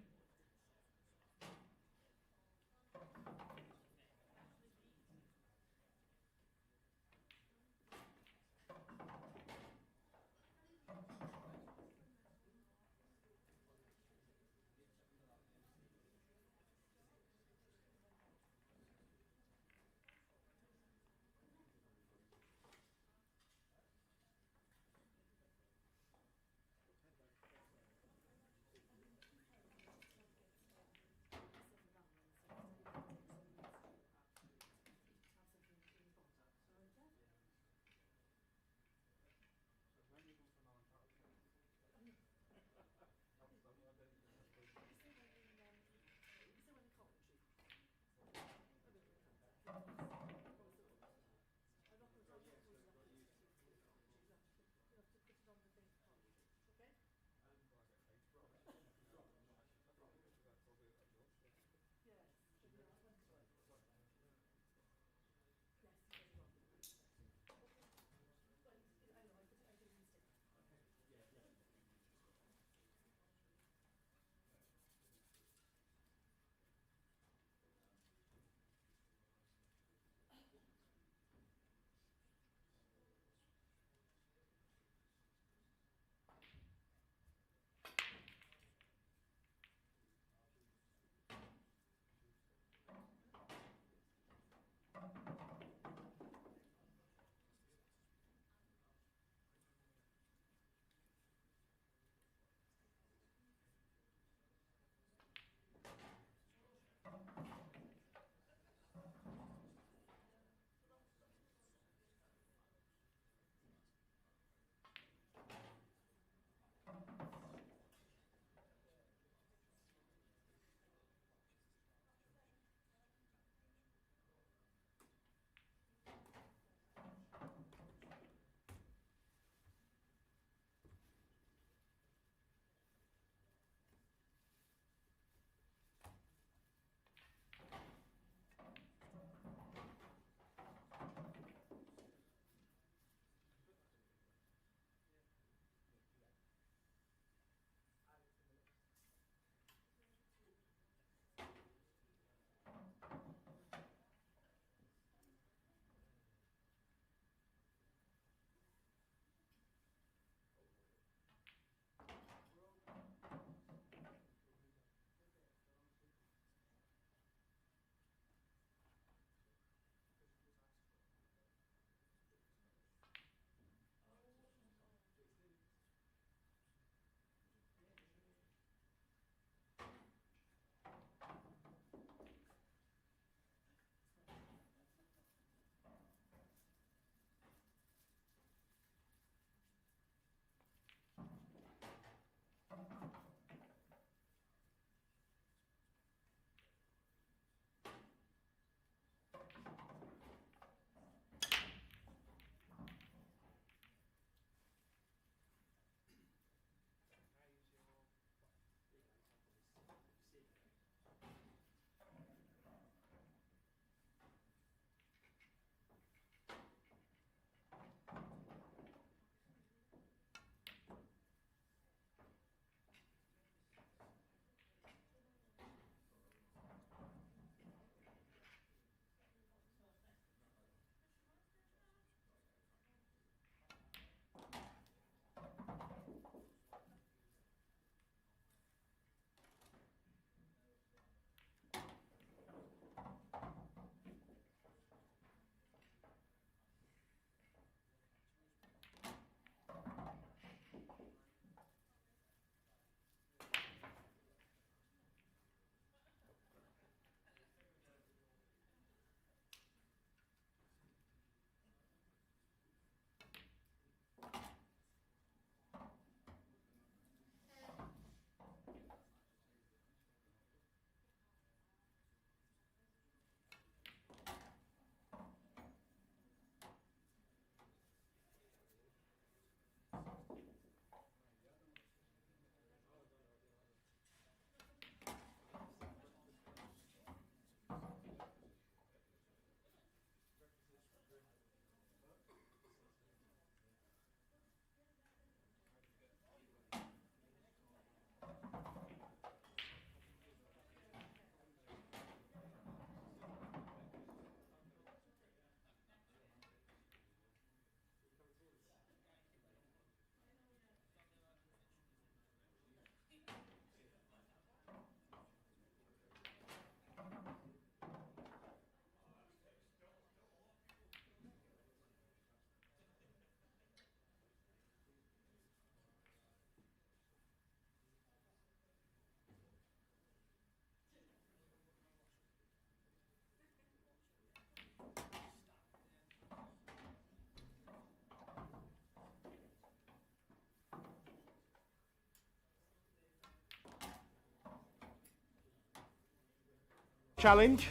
Speaker 18: challenge.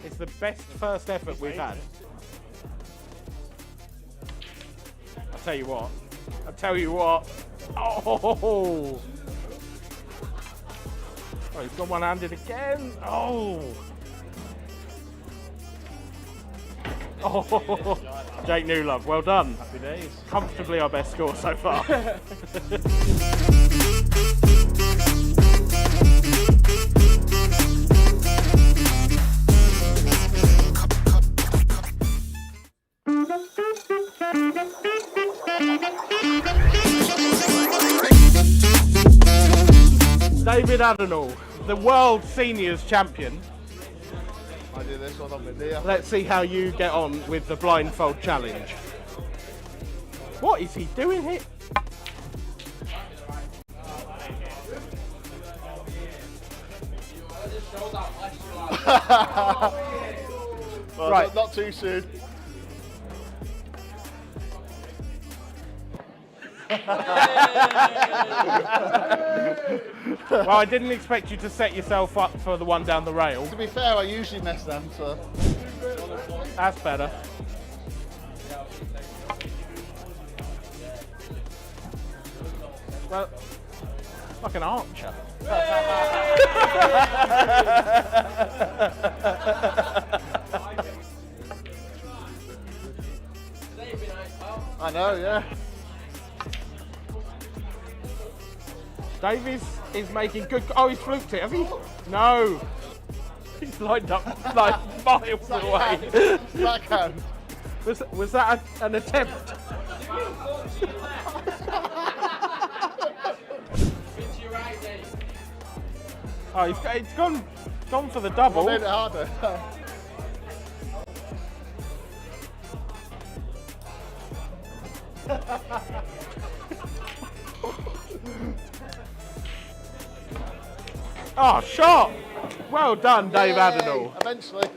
Speaker 18: It's the best first effort we've had. I'll tell you what. Oh! Oh, he's got one-handed again. Oh! Oh! Jake Newlove, well done. Happy days. Comfortably our best score so far. David Adenall, the World Seniors Champion.
Speaker 16: I do this one on my dear.
Speaker 18: Let's see how you get on with the blindfold challenge. What is he doing here?
Speaker 16: Well,
Speaker 18: right.
Speaker 16: Not too soon.
Speaker 18: Well, I didn't expect you to set yourself up for the one down the rail.
Speaker 16: To be fair, I usually mess them, so.
Speaker 18: That's better. Well, like an archer.
Speaker 16: I know, yeah.
Speaker 18: Davies is making good. Oh, he's fluked it, has he? No. He's lined up like miles away.
Speaker 16: Backhand.
Speaker 18: Was that an attempt? Oh, it's gone for the double.
Speaker 16: Made it harder.
Speaker 18: Oh, shot! Well done, Dave
Speaker 16: Yay,
Speaker 18: Adenall.
Speaker 16: Eventually.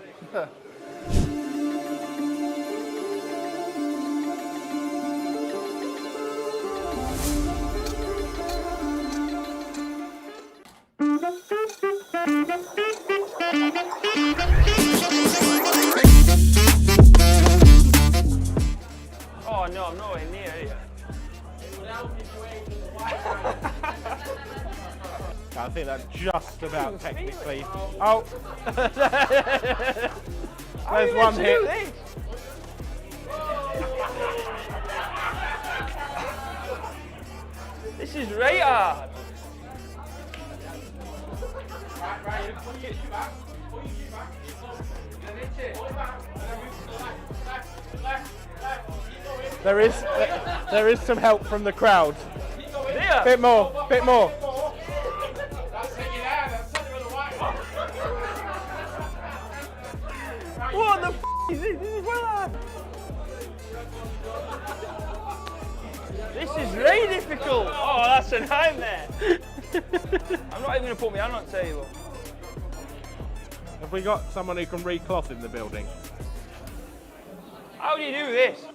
Speaker 12: Oh no, I'm nowhere near it.
Speaker 18: I think that's just about technically. Oh! There's one hit.
Speaker 12: This is right hard.
Speaker 18: There is some help from the crowd.
Speaker 12: There.
Speaker 18: Bit more.
Speaker 12: What the f is this? This is well hard. This is really difficult. Oh, that's a nightmare. I'm not even going to put my hand on the table.
Speaker 18: Have we got someone who can read cloth in the building?
Speaker 12: How do you do this?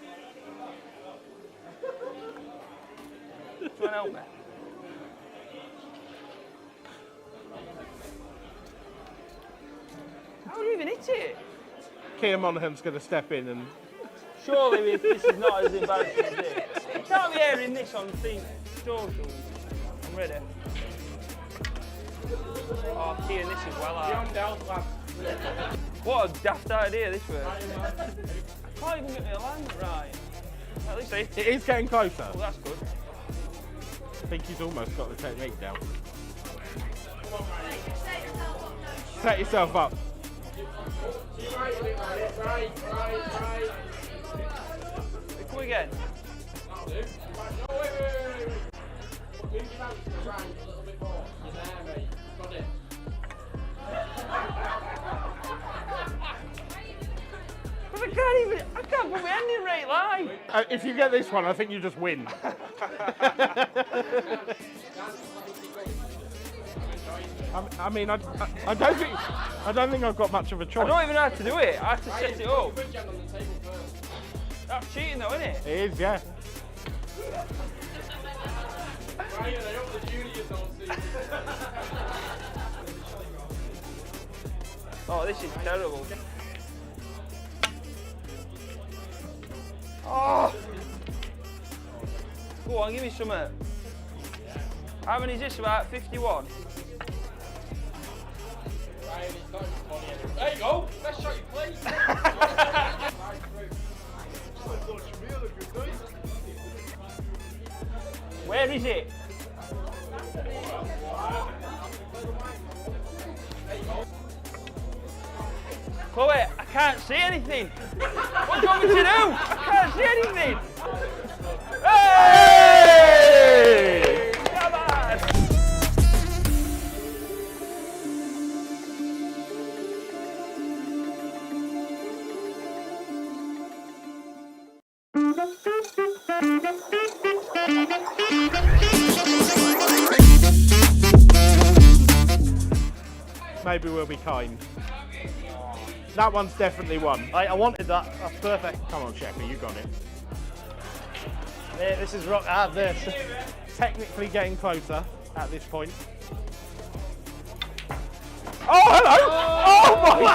Speaker 12: Try and help me. How do you even hit it?
Speaker 18: Keir Monaghan's going to step in and...
Speaker 12: Surely this is not as embarrassing as this. You can't be airing this on feet. I'm ready. Oh, Keir, this is well hard. What a daft idea this was. I can't even get the alignment right. At least
Speaker 18: It is getting closer.
Speaker 12: Well, that's good.
Speaker 18: I think he's almost got the technique down. Set yourself up.
Speaker 12: Come again. But I can't put my hand in right line.
Speaker 18: If you get this one, I think you just win. I mean, I don't think I've got much of a choice.
Speaker 12: I don't even know how to do it. I have to set it up. That's cheating though, isn't it?
Speaker 18: It is, yeah.
Speaker 12: Oh, this is terrible. Oh! Go on, give me some. How many is this? About 51?
Speaker 18: There you go. Best shot you played.
Speaker 12: Where is it? Chloe, I can't see anything. What do you want me to do? I can't see anything. Hey! Come on!
Speaker 18: Maybe we'll be kind. That one's definitely one.
Speaker 19: I wanted that. That's perfect.
Speaker 18: Come on, Sheppy, you got it.
Speaker 19: Mate, this is rock hard, this.
Speaker 18: Technically getting closer at this point. Oh, hello! Oh, my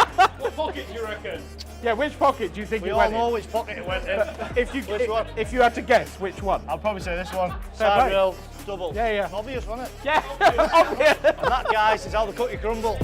Speaker 18: God!
Speaker 19: What pocket do you reckon?
Speaker 18: Yeah, which pocket do you think
Speaker 19: We
Speaker 18: it
Speaker 19: all
Speaker 18: went
Speaker 19: know
Speaker 18: in?
Speaker 19: which pocket it went in.
Speaker 18: If you had to guess, which one?
Speaker 19: I'll probably say this one.
Speaker 18: Fair
Speaker 19: Side
Speaker 18: play.
Speaker 19: rail, double.
Speaker 18: Yeah, yeah.
Speaker 19: Obvious, wasn't it?
Speaker 18: Yeah, obvious.
Speaker 19: And that, guys, is how the cookie crumble.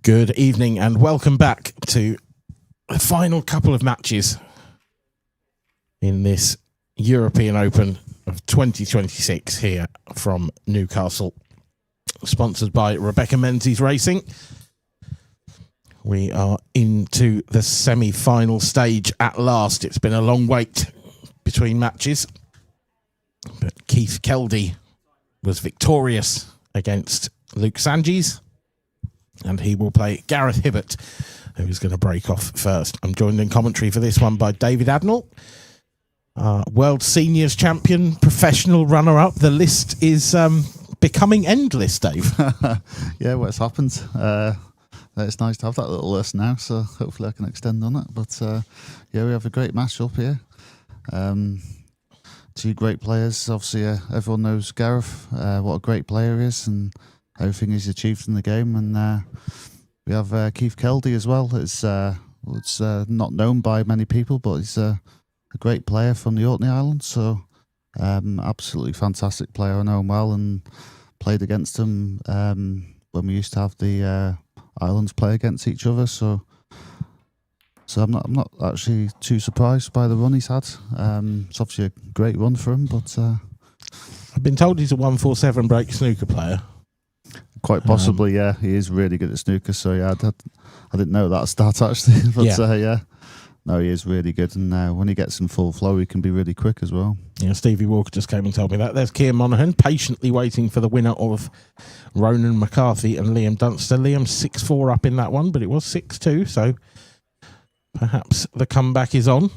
Speaker 3: Good evening and welcome back to the final couple of matches in this European Open of 2026 here from Newcastle, sponsored by Rebecca Menzies Racing. We are into the semi-final stage at last. It's been a long wait between matches, but Keith Keldy was victorious against Luke Sanges, and he will play Gareth Hibbert, who's going to break off first. I'm joined in commentary for this one by David Adnall, World Seniors Champion, professional runner-up. The list is becoming endless, Dave.
Speaker 20: Yeah, what's happened? It's nice to have that little list now, so hopefully I can extend on it. But yeah, we have a great match-up here. Two great players. Obviously, everyone knows Gareth, what a great player he is, and everything he's achieved in the game. And we have Keith Keldy as well. It's not known by many people, but he's a great player from the Orkney Islands. So absolutely fantastic player. I know him well and played against him when we used to have the islands play against each other. So I'm not actually too surprised by the run he's had. It's obviously a great run for him, but
Speaker 3: I've been told he's a 147 break snooker player.
Speaker 20: Quite possibly, yeah. He is really good at snooker, so yeah, I didn't know that stat actually. But yeah, no, he is really good, and when he gets in full flow, he can be really quick as well.
Speaker 3: Yeah, Stevie Walker just came and told me that. There's Keir Monaghan patiently waiting for the winner of Ronan McCarthy and Liam Dunster. Liam 6-4 up in that one, but it was 6-2, so perhaps the comeback is on.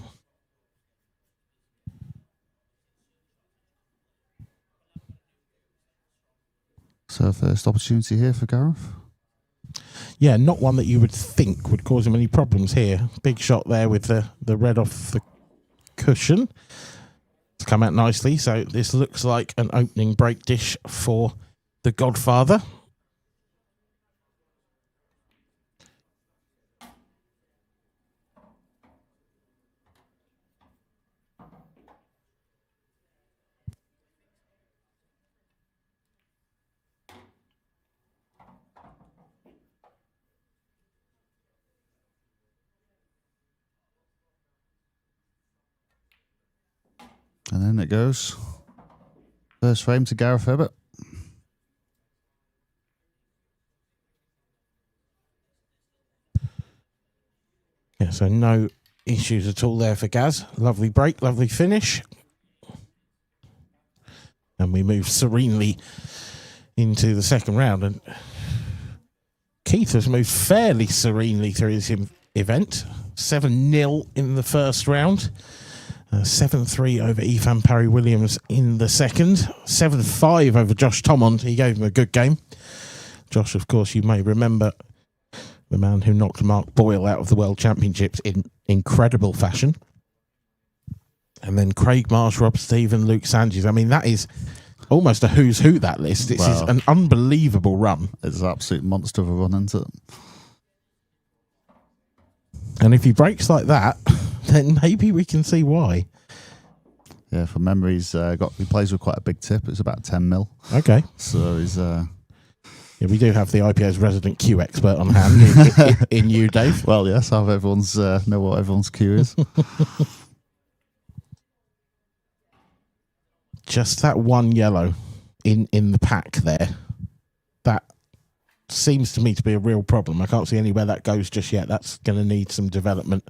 Speaker 20: So first opportunity here for Gareth.
Speaker 3: Yeah, not one that you would think would cause him any problems here. Big shot there with the red off the cushion. It's come out nicely, so this looks like an opening break dish for the Godfather.
Speaker 20: And then it goes. First frame to Gareth Hibbert.
Speaker 3: Yeah, so no issues at all there for Gaz. Lovely break, lovely finish. And we move serenely into the second round. And Keith has moved fairly serenely through his event. 7-0 in the first round. 7-3 over Ethan Parry-Williams in the second. 7-5 over Josh Tomond. He gave him a good game. Josh, of course, you may remember the man who knocked Mark Boyle out of the World Championships in incredible fashion. And then Craig Marsh, Rob Stephen, Luke Sanchez. I mean, that is almost a who's who, that list. This is an unbelievable run.
Speaker 20: It's an absolute monster of a run, isn't it?
Speaker 3: And if he breaks like that, then maybe we can see why.
Speaker 20: Yeah, from memory, he plays with quite a big tip. It's about 10 mil.
Speaker 3: Okay.
Speaker 20: So he's...
Speaker 3: Yeah, we do have the IPA's resident Q expert on hand in you, Dave.
Speaker 20: Well, yes, I have everyone's know what everyone's Q is.
Speaker 3: Just that one yellow in the pack there. That seems to me to be a real problem. I can't see anywhere that goes just yet. That's going to need some development.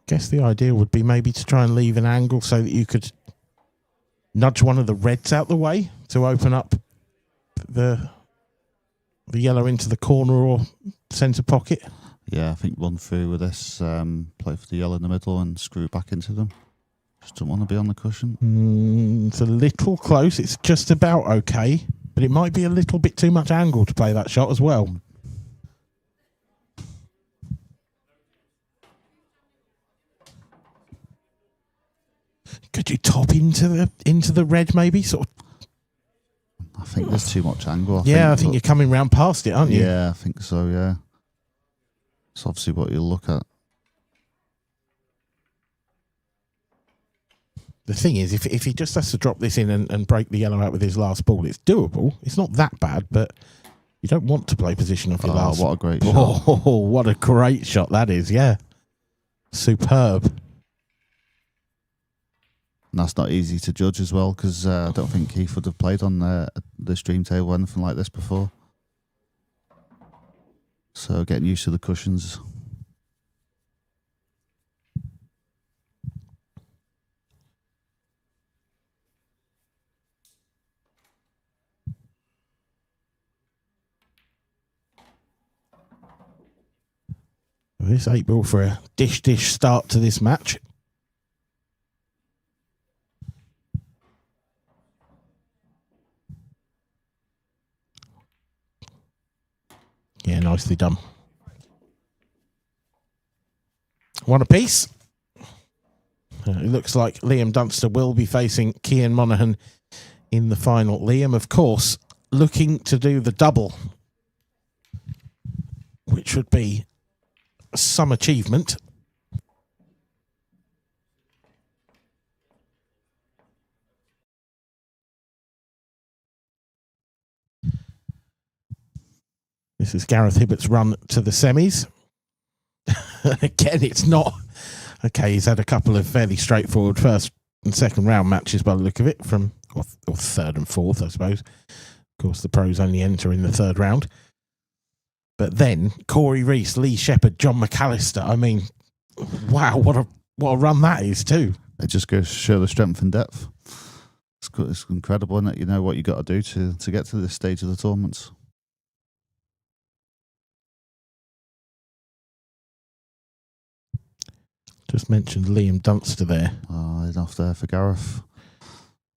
Speaker 3: Guess the idea would be maybe to try and leave an angle so that you could nudge one of the reds out the way to open up the yellow into the corner or centre pocket.
Speaker 20: Yeah, I think run through with this, play for the yellow in the middle and screw back into them. Just don't want to be on the cushion.
Speaker 3: It's a little close. It's just about okay, but it might be a little bit too much angle to play that shot as well. Could you top into the red maybe? Sort of.
Speaker 20: I think there's too much angle.
Speaker 3: I think you're coming round past it, aren't you?
Speaker 20: Yeah, I think so, yeah. It's obviously what you'll look at.
Speaker 3: The thing is, if he just has to drop this in and break the yellow out with his last ball, it's doable. It's not that bad, but you don't want to play position off your last.
Speaker 20: What a great shot.
Speaker 3: Oh, what a great shot that is, yeah. Superb.
Speaker 20: And that's not easy to judge as well, because I don't think Keith would have played on the stream table or anything like this before. So getting used to the cushions.
Speaker 3: This 8-ball for a dish start to this match. Yeah, nicely done. One apiece. It looks like Liam Dunster will be facing Cian Monaghan in the final. Liam, of course, looking to do the double, which would be some achievement. This is Gareth Hibbert's run to the semis. Again, it's not... Okay, he's had a couple of fairly straightforward first and second round matches by the look of it, or third and fourth, I suppose. Of course, the pros only enter in the third round. But then, Corey Reese, Lee Shepherd, John McAllister. I mean, wow, what a run that is too.
Speaker 20: It just goes to show the strength and depth. It's incredible, isn't it? You know what you got to do to get to this stage of the tournaments.
Speaker 3: Just mentioned Liam Dunster there.
Speaker 20: Enough there for Gareth.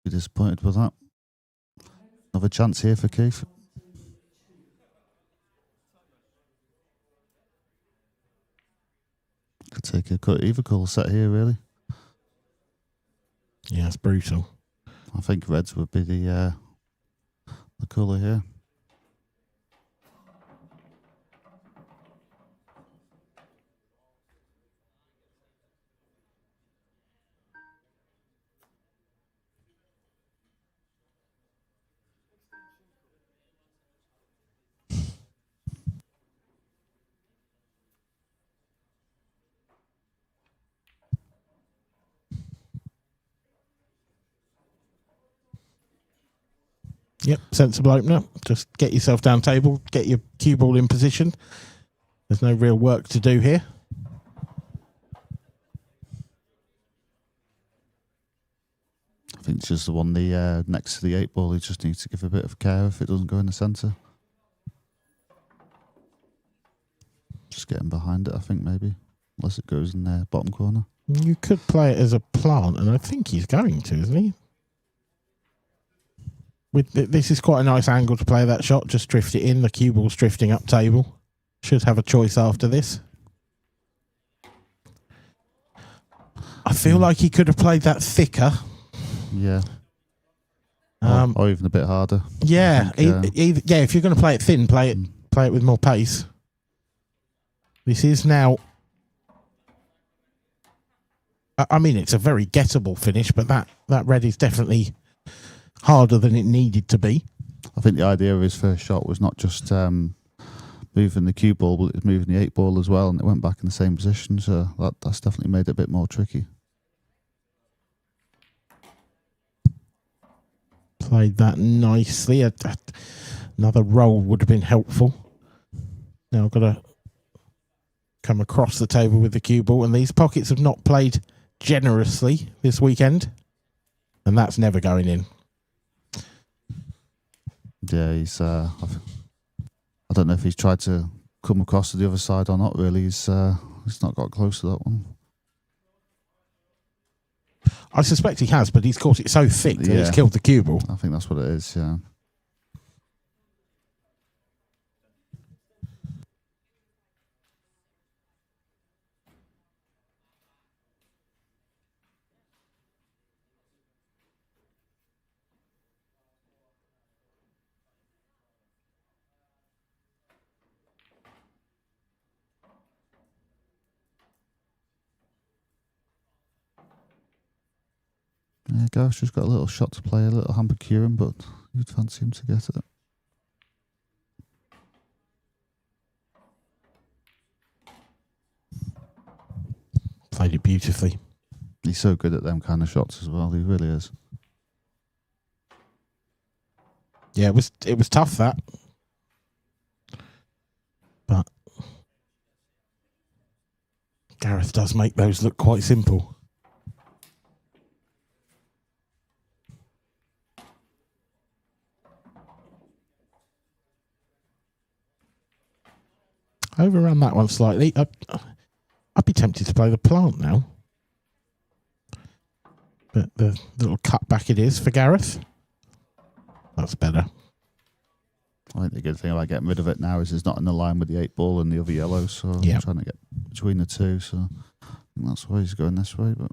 Speaker 20: Be disappointed with that. Another chance here for Keith. Could take a cut either colour set here, really.
Speaker 3: Yeah, it's brutal.
Speaker 20: I think reds would be the colour here.
Speaker 3: Yep, sensible opener. Just get yourself down table, get your cue ball in position. There's no real work to do here.
Speaker 20: I think it's just the one next to the 8 ball. He just needs to give a bit of care if it doesn't go in the centre. Just getting behind it, I think, maybe. Unless it goes in the bottom corner.
Speaker 3: You could play it as a plant, and I think he's going to, isn't he? This is quite a nice angle to play that shot. Just drift it in. The cue ball's drifting up table. Should have a choice after this. I feel like he could have played that thicker.
Speaker 20: Yeah. Or even a bit harder.
Speaker 3: Yeah.
Speaker 20: Think,
Speaker 3: if you're going to play it thin, play it with more pace. This is now... I mean, it's a very gettable finish, but that red is definitely harder than it needed to be.
Speaker 20: I think the idea of his first shot was not just moving the cue ball, but it was moving the 8 ball as well, and it went back in the same position, so that's definitely made it a bit more tricky.
Speaker 3: Played that nicely. Another roll would have been helpful. Now I've got to come across the table with the cue ball, and these pockets have not played generously this weekend, and that's never going in.
Speaker 20: Yeah, he's. I don't know if he's tried to come across to the other side or not. Really, he's not got close to that one.
Speaker 3: I suspect he has, but he's caught it so thick that it's killed the cue ball.
Speaker 20: I think that's what it is. Yeah. Yeah, Gareth's just got a little shot to play, a little hamper curing, but you'd fancy him to get it.
Speaker 3: Played it beautifully.
Speaker 20: He's so good at them kind of shots as well. He really is.
Speaker 3: Yeah, it was tough, that. But Gareth does make those look quite simple. Overrun that one slightly. I'd be tempted to play the plant now. But the little cutback it is for Gareth. That's better.
Speaker 20: I think the good thing about getting rid of it now is it's not in the line with the 8 ball and the other yellow, so I'm trying to get between the two, so I think that's why he's going this way, but...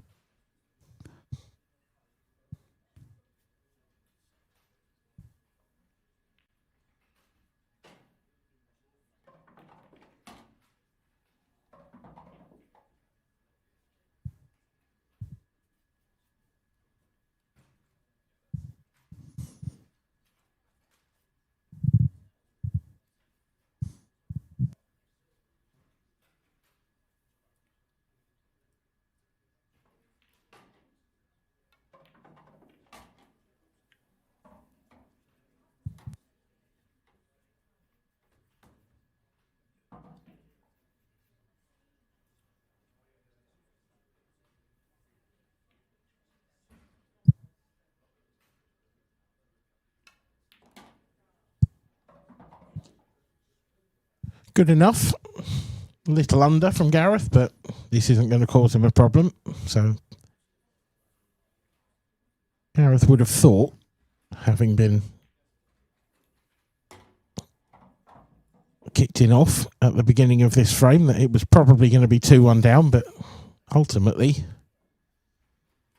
Speaker 3: Good enough. A little under from Gareth, but this isn't going to cause him a problem. So Gareth would have thought, having been kicked in off at the beginning of this frame, that it was probably going to be 2-1 down, but ultimately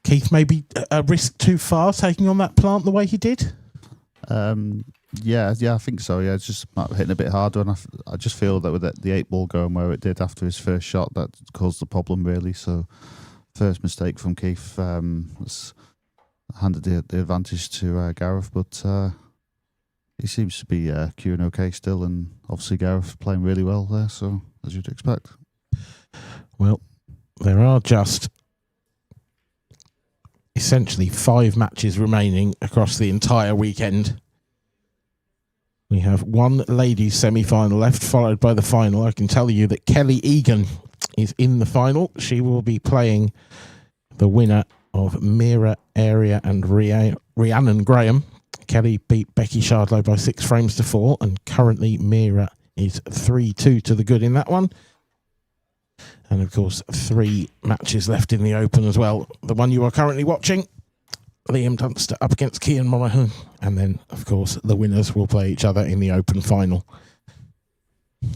Speaker 3: Keith maybe a risk too far taking on that plant the way he did.
Speaker 20: Yeah, I think so. Yeah, it's just hitting a bit harder, and I just feel that with the 8 ball going where it did after his first shot, that caused the problem really. So, first mistake from Keith handed the advantage to Gareth, but he seems to be cueing okay still, and obviously Gareth playing really well there. So, as you'd expect.
Speaker 3: Well, there are just essentially 5 matches remaining across the entire weekend. We have one ladies semi-final left, followed by the final. I can tell you that Kelly Egan is in the final. She will be playing the winner of Mira Area and Rhiannon Graham. Kelly beat Becky Shardlow by 6 frames to 4, and currently Mira is 3-2 to the good in that one. And of course, 3 matches left in the Open as well. The one you are currently watching, Liam Dunster up against Cian Monaghan, and then of course the winners will play each other in the Open final.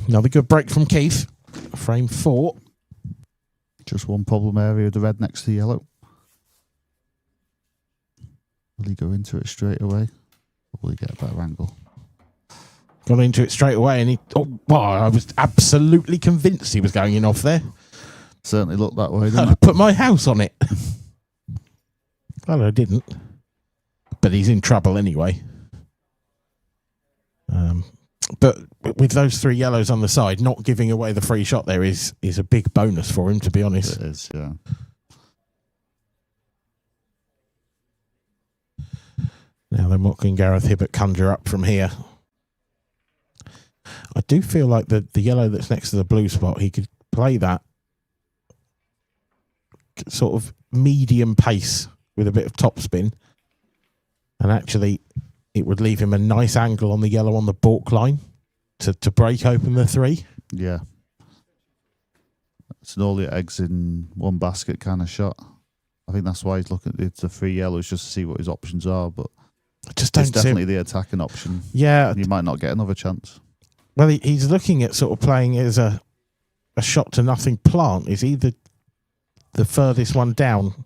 Speaker 3: Another good break from Keith. Frame 4.
Speaker 20: Just one problem area of the red next to the yellow. Will he go into it straight away? Or will he get a better angle?
Speaker 3: Got into it straight away, and I was absolutely convinced he was going in off there.
Speaker 20: Certainly looked that way, didn't
Speaker 3: I
Speaker 20: it?
Speaker 3: put my house on it. Well, I didn't. But he's in trouble anyway. But with those 3 yellows on the side, not giving away the free shot there is a big bonus for him, to be honest.
Speaker 20: It is, yeah.
Speaker 3: Now then, what can Gareth Hibbert conjure up from here? I do feel like the yellow that's next to the blue spot, he could play that sort of medium pace with a bit of topspin, and actually it would leave him a nice angle on the yellow on the balk line to break open the 3.
Speaker 20: Yeah. It's an all your eggs in one basket kind of shot. I think that's why he's looking at the 3 yellows, just to see what his options are, but
Speaker 3: I just don't
Speaker 20: it's
Speaker 3: see
Speaker 20: definitely the attacking option.
Speaker 3: Yeah.
Speaker 20: You might not get another chance.
Speaker 3: Well, he's looking at sort of playing as a shot to nothing plant. Is either the furthest one down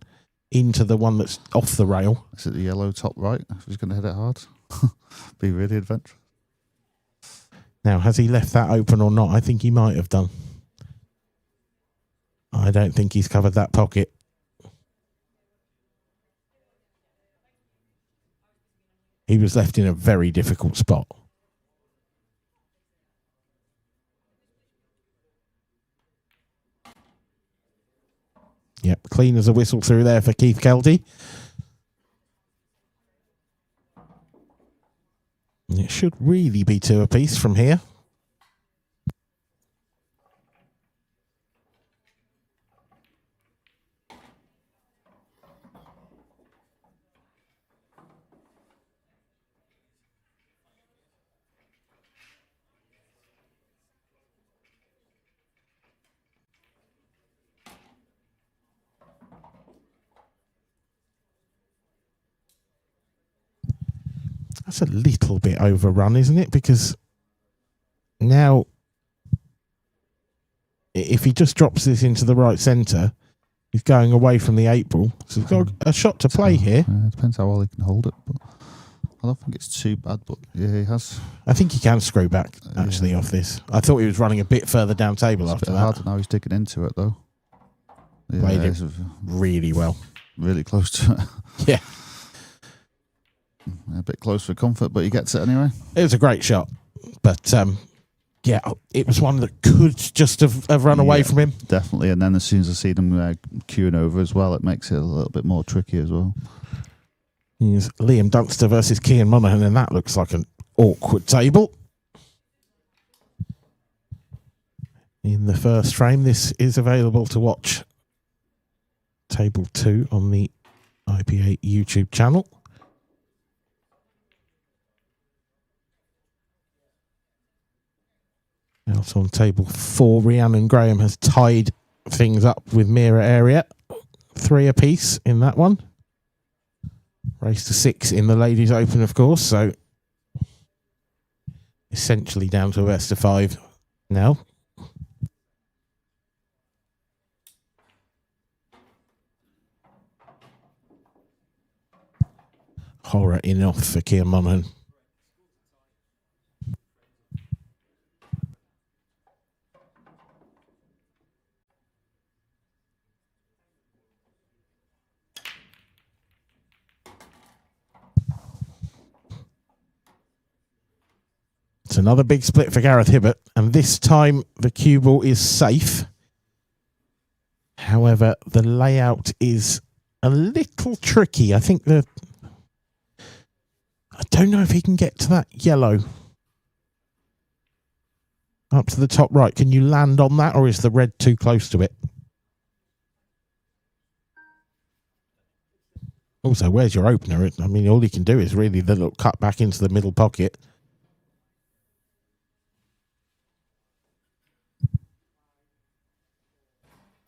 Speaker 3: into the one that's off the rail.
Speaker 20: Is it the yellow top right? If he's going to hit it hard, be really adventurous.
Speaker 3: Now, has he left that open or not? I think he might have done. I don't think he's covered that pocket. He was left in a very difficult spot. Yep, clean as a whistle through there for Keith Kelty. And it should really be 2 apiece from here. That's a little bit overrun, isn't it? Because now, if he just drops this into the right centre, he's going away from the 8 ball. So he's got a shot to play here.
Speaker 20: Depends how well he can hold it, but I don't think it's too bad. But yeah, he has.
Speaker 3: I think he can screw back actually off this. I thought he was running a bit further down table after that.
Speaker 20: Harder now. He's digging into it though. Yeah,
Speaker 3: played it really well.
Speaker 20: Really close to it.
Speaker 3: Yeah.
Speaker 20: A bit close for comfort, but he gets it anyway.
Speaker 3: It was a great shot, but yeah, it was one that could just have run away from him.
Speaker 20: Definitely, and then as soon as I see them queuing over as well, it makes it a little bit more tricky as well.
Speaker 3: Here's Liam Dunster versus Cian Monaghan, and that looks like an awkward table. In the first frame, this is available to watch. Table 2 on the IPA YouTube channel. Out on table 4, Rhiannon Graham has tied things up with Mira Area. 3 apiece in that one. Race to 6 in the Ladies Open, of course, so essentially down to a best of 5 now. Horror enough for Cian Monaghan. It's another big split for Gareth Hibbert, and this time the cue ball is safe. However, the layout is a little tricky. I think I don't know if he can get to that yellow Up to the top right. Can you land on that, or is the red too close to it? Also, where's your opener? I mean, all he can do is really the little cut back into the middle pocket.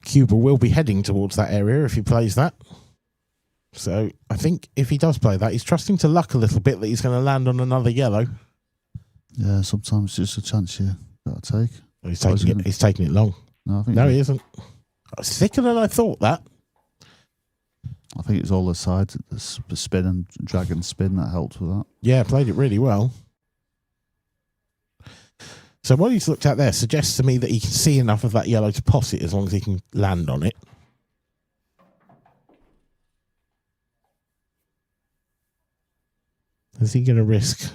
Speaker 3: Cuba will be heading towards that area if he plays that. So I think if he does play that, he's trusting to luck a little bit that he's going to land on another yellow.
Speaker 20: Yeah, sometimes it's just a chance you got to take.
Speaker 3: He's taking it long.
Speaker 20: No,
Speaker 3: he isn't. It's thicker than I thought, that.
Speaker 20: I think it's all the sides, the spin and drag and spin that helped with that.
Speaker 3: Yeah, played it really well. So what he's looked at there suggests to me that he can see enough of that yellow to pot it as long as he can land on it. Is he going to risk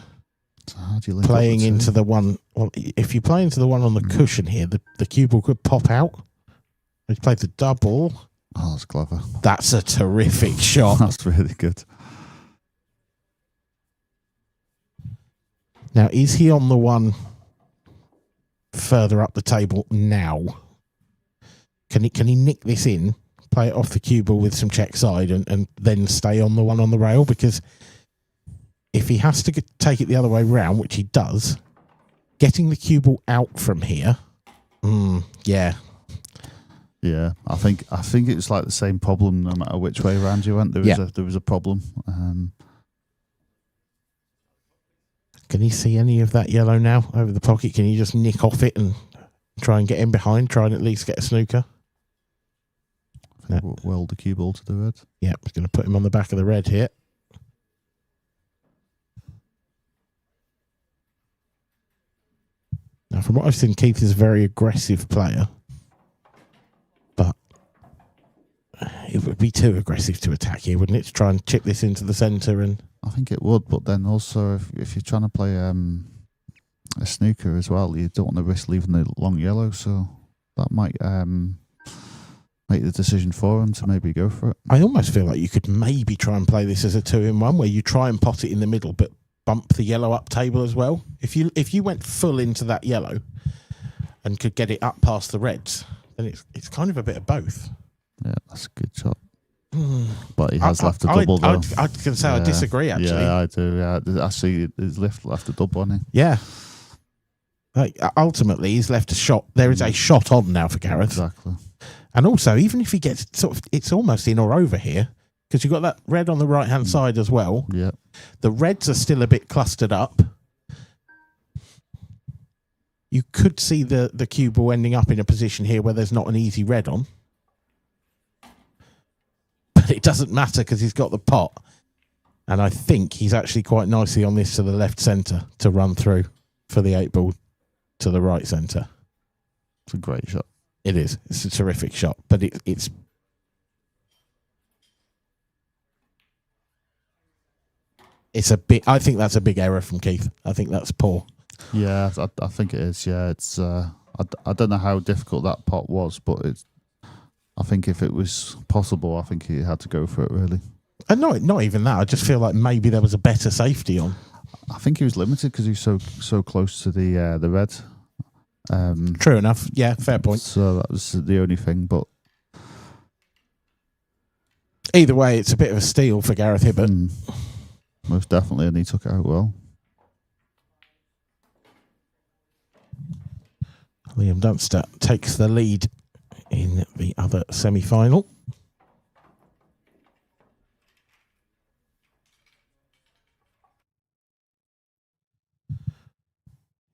Speaker 3: playing into the one? Well, if you play into the one on the cushion here, the cue ball could pop out. He's played the double.
Speaker 20: Oh, that's clever.
Speaker 3: That's a terrific shot.
Speaker 20: That's really good.
Speaker 3: Now, is he on the one further up the table now? Can he nick this in, play it off the cue ball with some check side, and then stay on the one on the rail? Because if he has to take it the other way round, which he does, getting the cue ball out from here, yeah.
Speaker 20: Yeah, I think it's like the same problem no matter which way around you went. There was a problem.
Speaker 3: Can he see any of that yellow now over the pocket? Can he just nick off it and try and get in behind, try and at least get a snooker?
Speaker 20: I think we'll weld the cue ball to the red.
Speaker 3: Yeah, he's going to put him on the back of the red here. Now, from what I've seen, Keith is a very aggressive player. But it would be too aggressive to attack here, wouldn't it? To try and chip this into the centre. And
Speaker 20: I think it would, but then also if you're trying to play a snooker as well, you don't want to risk leaving the long yellow, so that might make the decision for him to maybe go for it.
Speaker 3: I almost feel like you could maybe try and play this as a 2-in-1, where you try and pot it in the middle, but bump the yellow up table as well. If you went full into that yellow and could get it up past the reds, then it's kind of a bit of both.
Speaker 20: Yeah, that's a good shot. But he has left a double though.
Speaker 3: I was going to say, I disagree, actually.
Speaker 20: Yeah, I do. Yeah. Actually, he's left a double on him.
Speaker 3: Yeah. Like, ultimately, he's left a shot. There is a shot on now for Gareth.
Speaker 20: Exactly.
Speaker 3: And also, even if he gets it's almost in or over here, because you've got that red on the right-hand side as well.
Speaker 20: Yeah.
Speaker 3: The reds are still a bit clustered up. You could see the cue ball ending up in a position here where there's not an easy red on. But it doesn't matter because he's got the pot. And I think he's actually quite nicely on this to the left centre to run through for the 8-ball to the right centre.
Speaker 20: It's a great shot.
Speaker 3: It is. It's a terrific shot. But it's... It's a bit. I think that's a big error from Keith. I think that's poor.
Speaker 20: Yeah, I think it is. Yeah, it's. I don't know how difficult that pot was, but it's. I think if it was possible, I think he had to go for it really.
Speaker 3: And not even that. I just feel like maybe there was a better safety on.
Speaker 20: I think he was limited because he was so close to the red.
Speaker 3: True enough. Yeah, fair point.
Speaker 20: So that was the only thing, but.
Speaker 3: Either way, it's a bit of a steal for Gareth Hibbert.
Speaker 20: Most definitely, and he took it out well.
Speaker 3: Liam Dunster takes the lead in the other semi-final.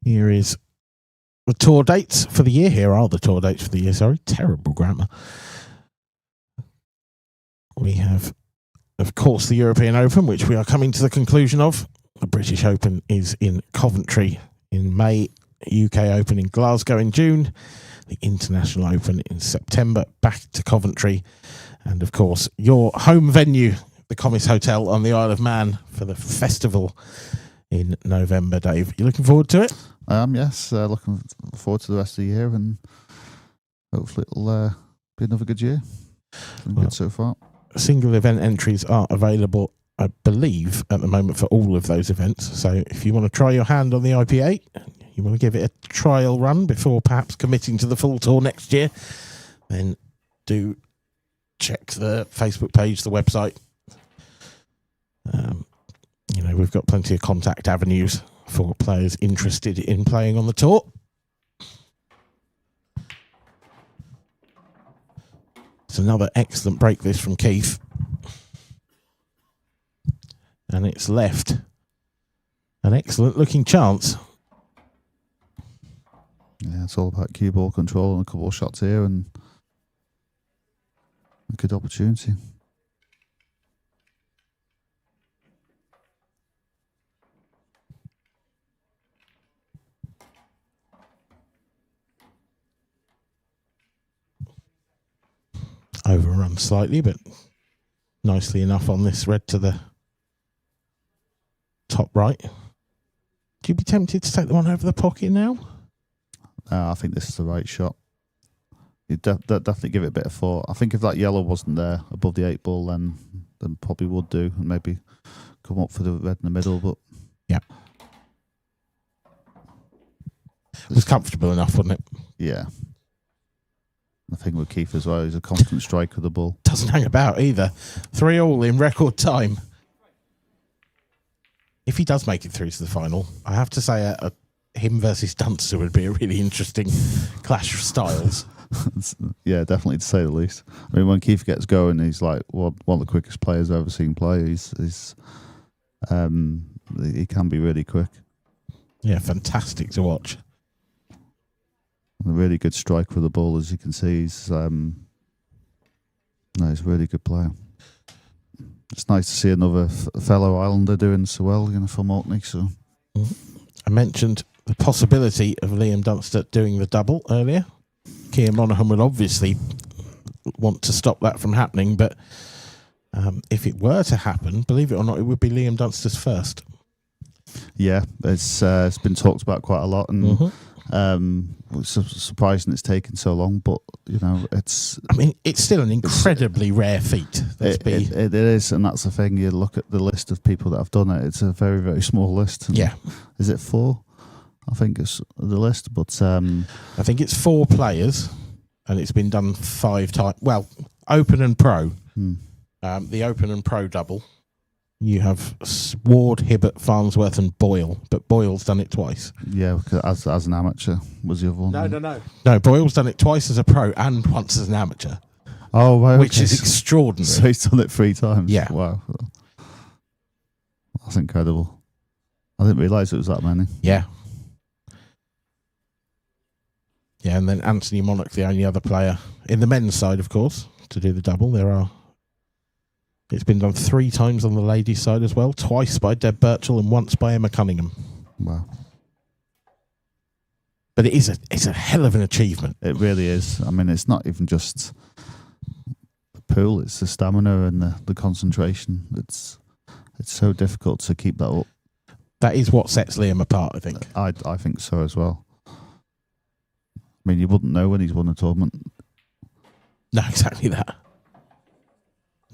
Speaker 3: Here is the tour dates for the year. Here are the tour dates for the year. Sorry, terrible grammar. We have, of course, the European Open, which we are coming to the conclusion of. The British Open is in Coventry in May, UK Open in Glasgow in June, the International Open in September, back to Coventry, and of course your home venue, the Comis Hotel on the Isle of Man, for the festival in November. Dave, you looking forward to it?
Speaker 20: I am, yes. Looking forward to the rest of the year, and hopefully it'll be another good year. Been good so far.
Speaker 3: Single event entries are available, I believe, at the moment for all of those events. So if you want to try your hand on the IPA, you want to give it a trial run before perhaps committing to the full tour next year, then do check the Facebook page, the website. We've got plenty of contact avenues for players interested in playing on the tour. It's another excellent break this from Keith. And it's left an excellent looking chance.
Speaker 20: Yeah, it's all about cue ball control and a couple of shots here and a good opportunity.
Speaker 3: Overrun slightly, but nicely enough on this red to the top right. Do you be tempted to take the one over the pocket now?
Speaker 20: I think this is the right shot. You definitely give it a bit of thought. I think if that yellow wasn't there above the 8 ball, then probably would do, and maybe come up for the red in the middle. But
Speaker 3: yeah, it was comfortable enough, wasn't it?
Speaker 20: Yeah. I think with Keith as well, he's a constant striker of the ball.
Speaker 3: Doesn't hang about either. 3-all in record time. If he does make it through to the final, I have to say him versus Dunster would be a really interesting clash of styles.
Speaker 20: Yeah, definitely, to say the least. I mean, when Keith gets going, he's like one of the quickest players I've ever seen play. He can be really quick.
Speaker 3: Yeah, fantastic to watch.
Speaker 20: A really good striker with the ball, as you can see. He's a really good player. It's nice to see another fellow Islander doing so well, from Orkney. So,
Speaker 3: I mentioned the possibility of Liam Dunster doing the double earlier. Keir Monaghan will obviously want to stop that from happening, but if it were to happen, believe it or not, it would be Liam Dunster's first.
Speaker 20: Yeah, it's been talked about quite a lot, and it's surprising it's taken so long. But it's. I
Speaker 3: mean, it's still an incredibly rare feat.
Speaker 20: It is, and that's the thing. You look at the list of people that have done it; it's a very, very small list.
Speaker 3: Yeah,
Speaker 20: is it 4? I think it's the list, but
Speaker 3: I think it's 4 players, and it's been done 5 times. Well, Open and Pro. The Open and Pro double. You have Ward, Hibbert, Farnsworth, and Boyle, but Boyle's done it twice.
Speaker 20: Yeah, as an amateur was the other one.
Speaker 3: No, Boyle's done it twice as a pro and once as an amateur.
Speaker 20: Oh, right,
Speaker 3: which is extraordinary.
Speaker 20: So he's done it 3 times.
Speaker 3: Yeah,
Speaker 20: wow, that's incredible. I didn't realise it was that many.
Speaker 3: Yeah. Yeah, and then Anthony Monarch, the only other player in the men's side, of course, to do the double. It's been done 3 times on the ladies' side as well, twice by Deb Birchall and once by Emma Cunningham.
Speaker 20: Wow.
Speaker 3: But it's a hell of an achievement.
Speaker 20: It really is. I mean, it's not even just the pool, it's the stamina and the concentration. It's so difficult to keep that up.
Speaker 3: That is what sets Liam apart, I think.
Speaker 20: I think so as well. I mean, you wouldn't know when he's won a tournament.
Speaker 3: No, exactly that.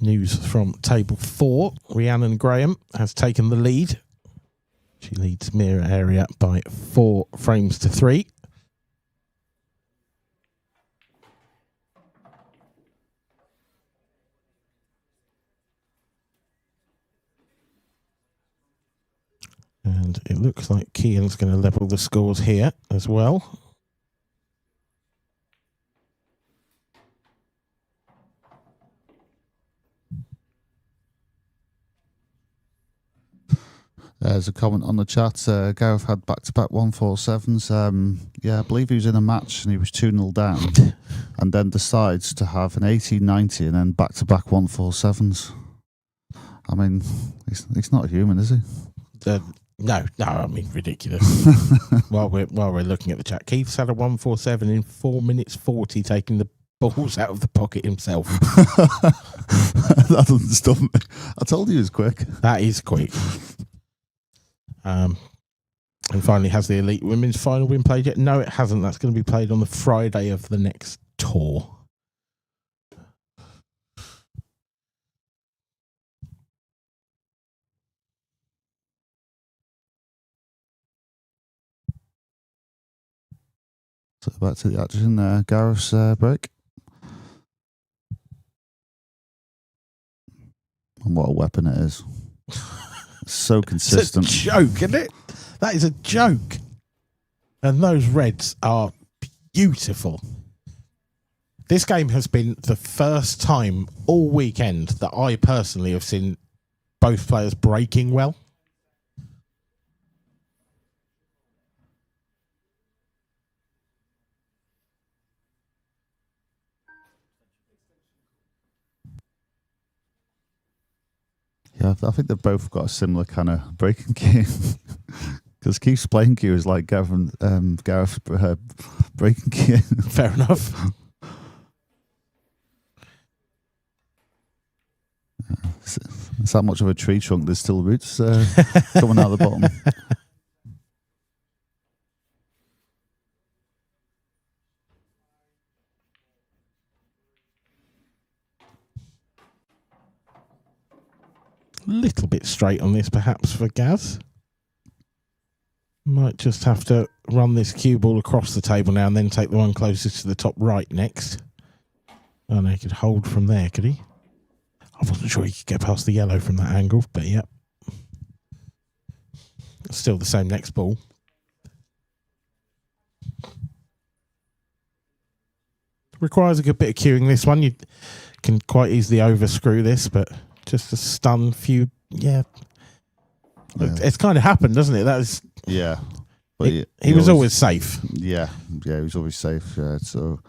Speaker 3: News from table 4. Rhiannon Graham has taken the lead. She leads Mira Area by 4 frames to 3. And it looks like Kian's going to level the scores here as well.
Speaker 20: There's a comment on the chat. Gareth had back-to-back 147s. Yeah, I believe he was in a match and he was 2-0 down and then decides to have an 18-90 and then back-to-back 147s. I mean, he's not human, is he?
Speaker 3: No, I mean, ridiculous. while we're looking at the chat, Keith's had a 147 in 4 minutes 40, taking the balls out of the pocket himself.
Speaker 20: That doesn't stop me. I told you he was quick.
Speaker 3: That is quick. And finally, has the Elite Women's Final been played yet? No, it hasn't. That's going to be played on the Friday of the next tour.
Speaker 20: So back to the action. Gareth's break. And what a weapon it is. So consistent.
Speaker 3: It's a joke, isn't it? That is a joke. And those reds are beautiful. This game has been the first time all weekend that I personally have seen both players breaking well.
Speaker 20: Yeah, I think they've both got a similar kind of breaking game. Because Keith's playing cue is like Gareth's breaking cue.
Speaker 3: Fair enough.
Speaker 20: It's that much of a tree trunk. There's still roots coming out of the bottom.
Speaker 3: Little bit straight on this perhaps for Gaz. Might just have to run this cue ball across the table now and then take the one closest to the top right next. Oh no, he could hold from there, could he? I wasn't sure he could get past the yellow from that angle, but yeah. Still the same next ball. Requires a good bit of cueing this one. You can quite easily overscrew this, but just a stun few, yeah. It's kind of happened, doesn't it? That was
Speaker 20: But
Speaker 3: he was always safe.
Speaker 20: Yeah, he was always safe. Yeah, so,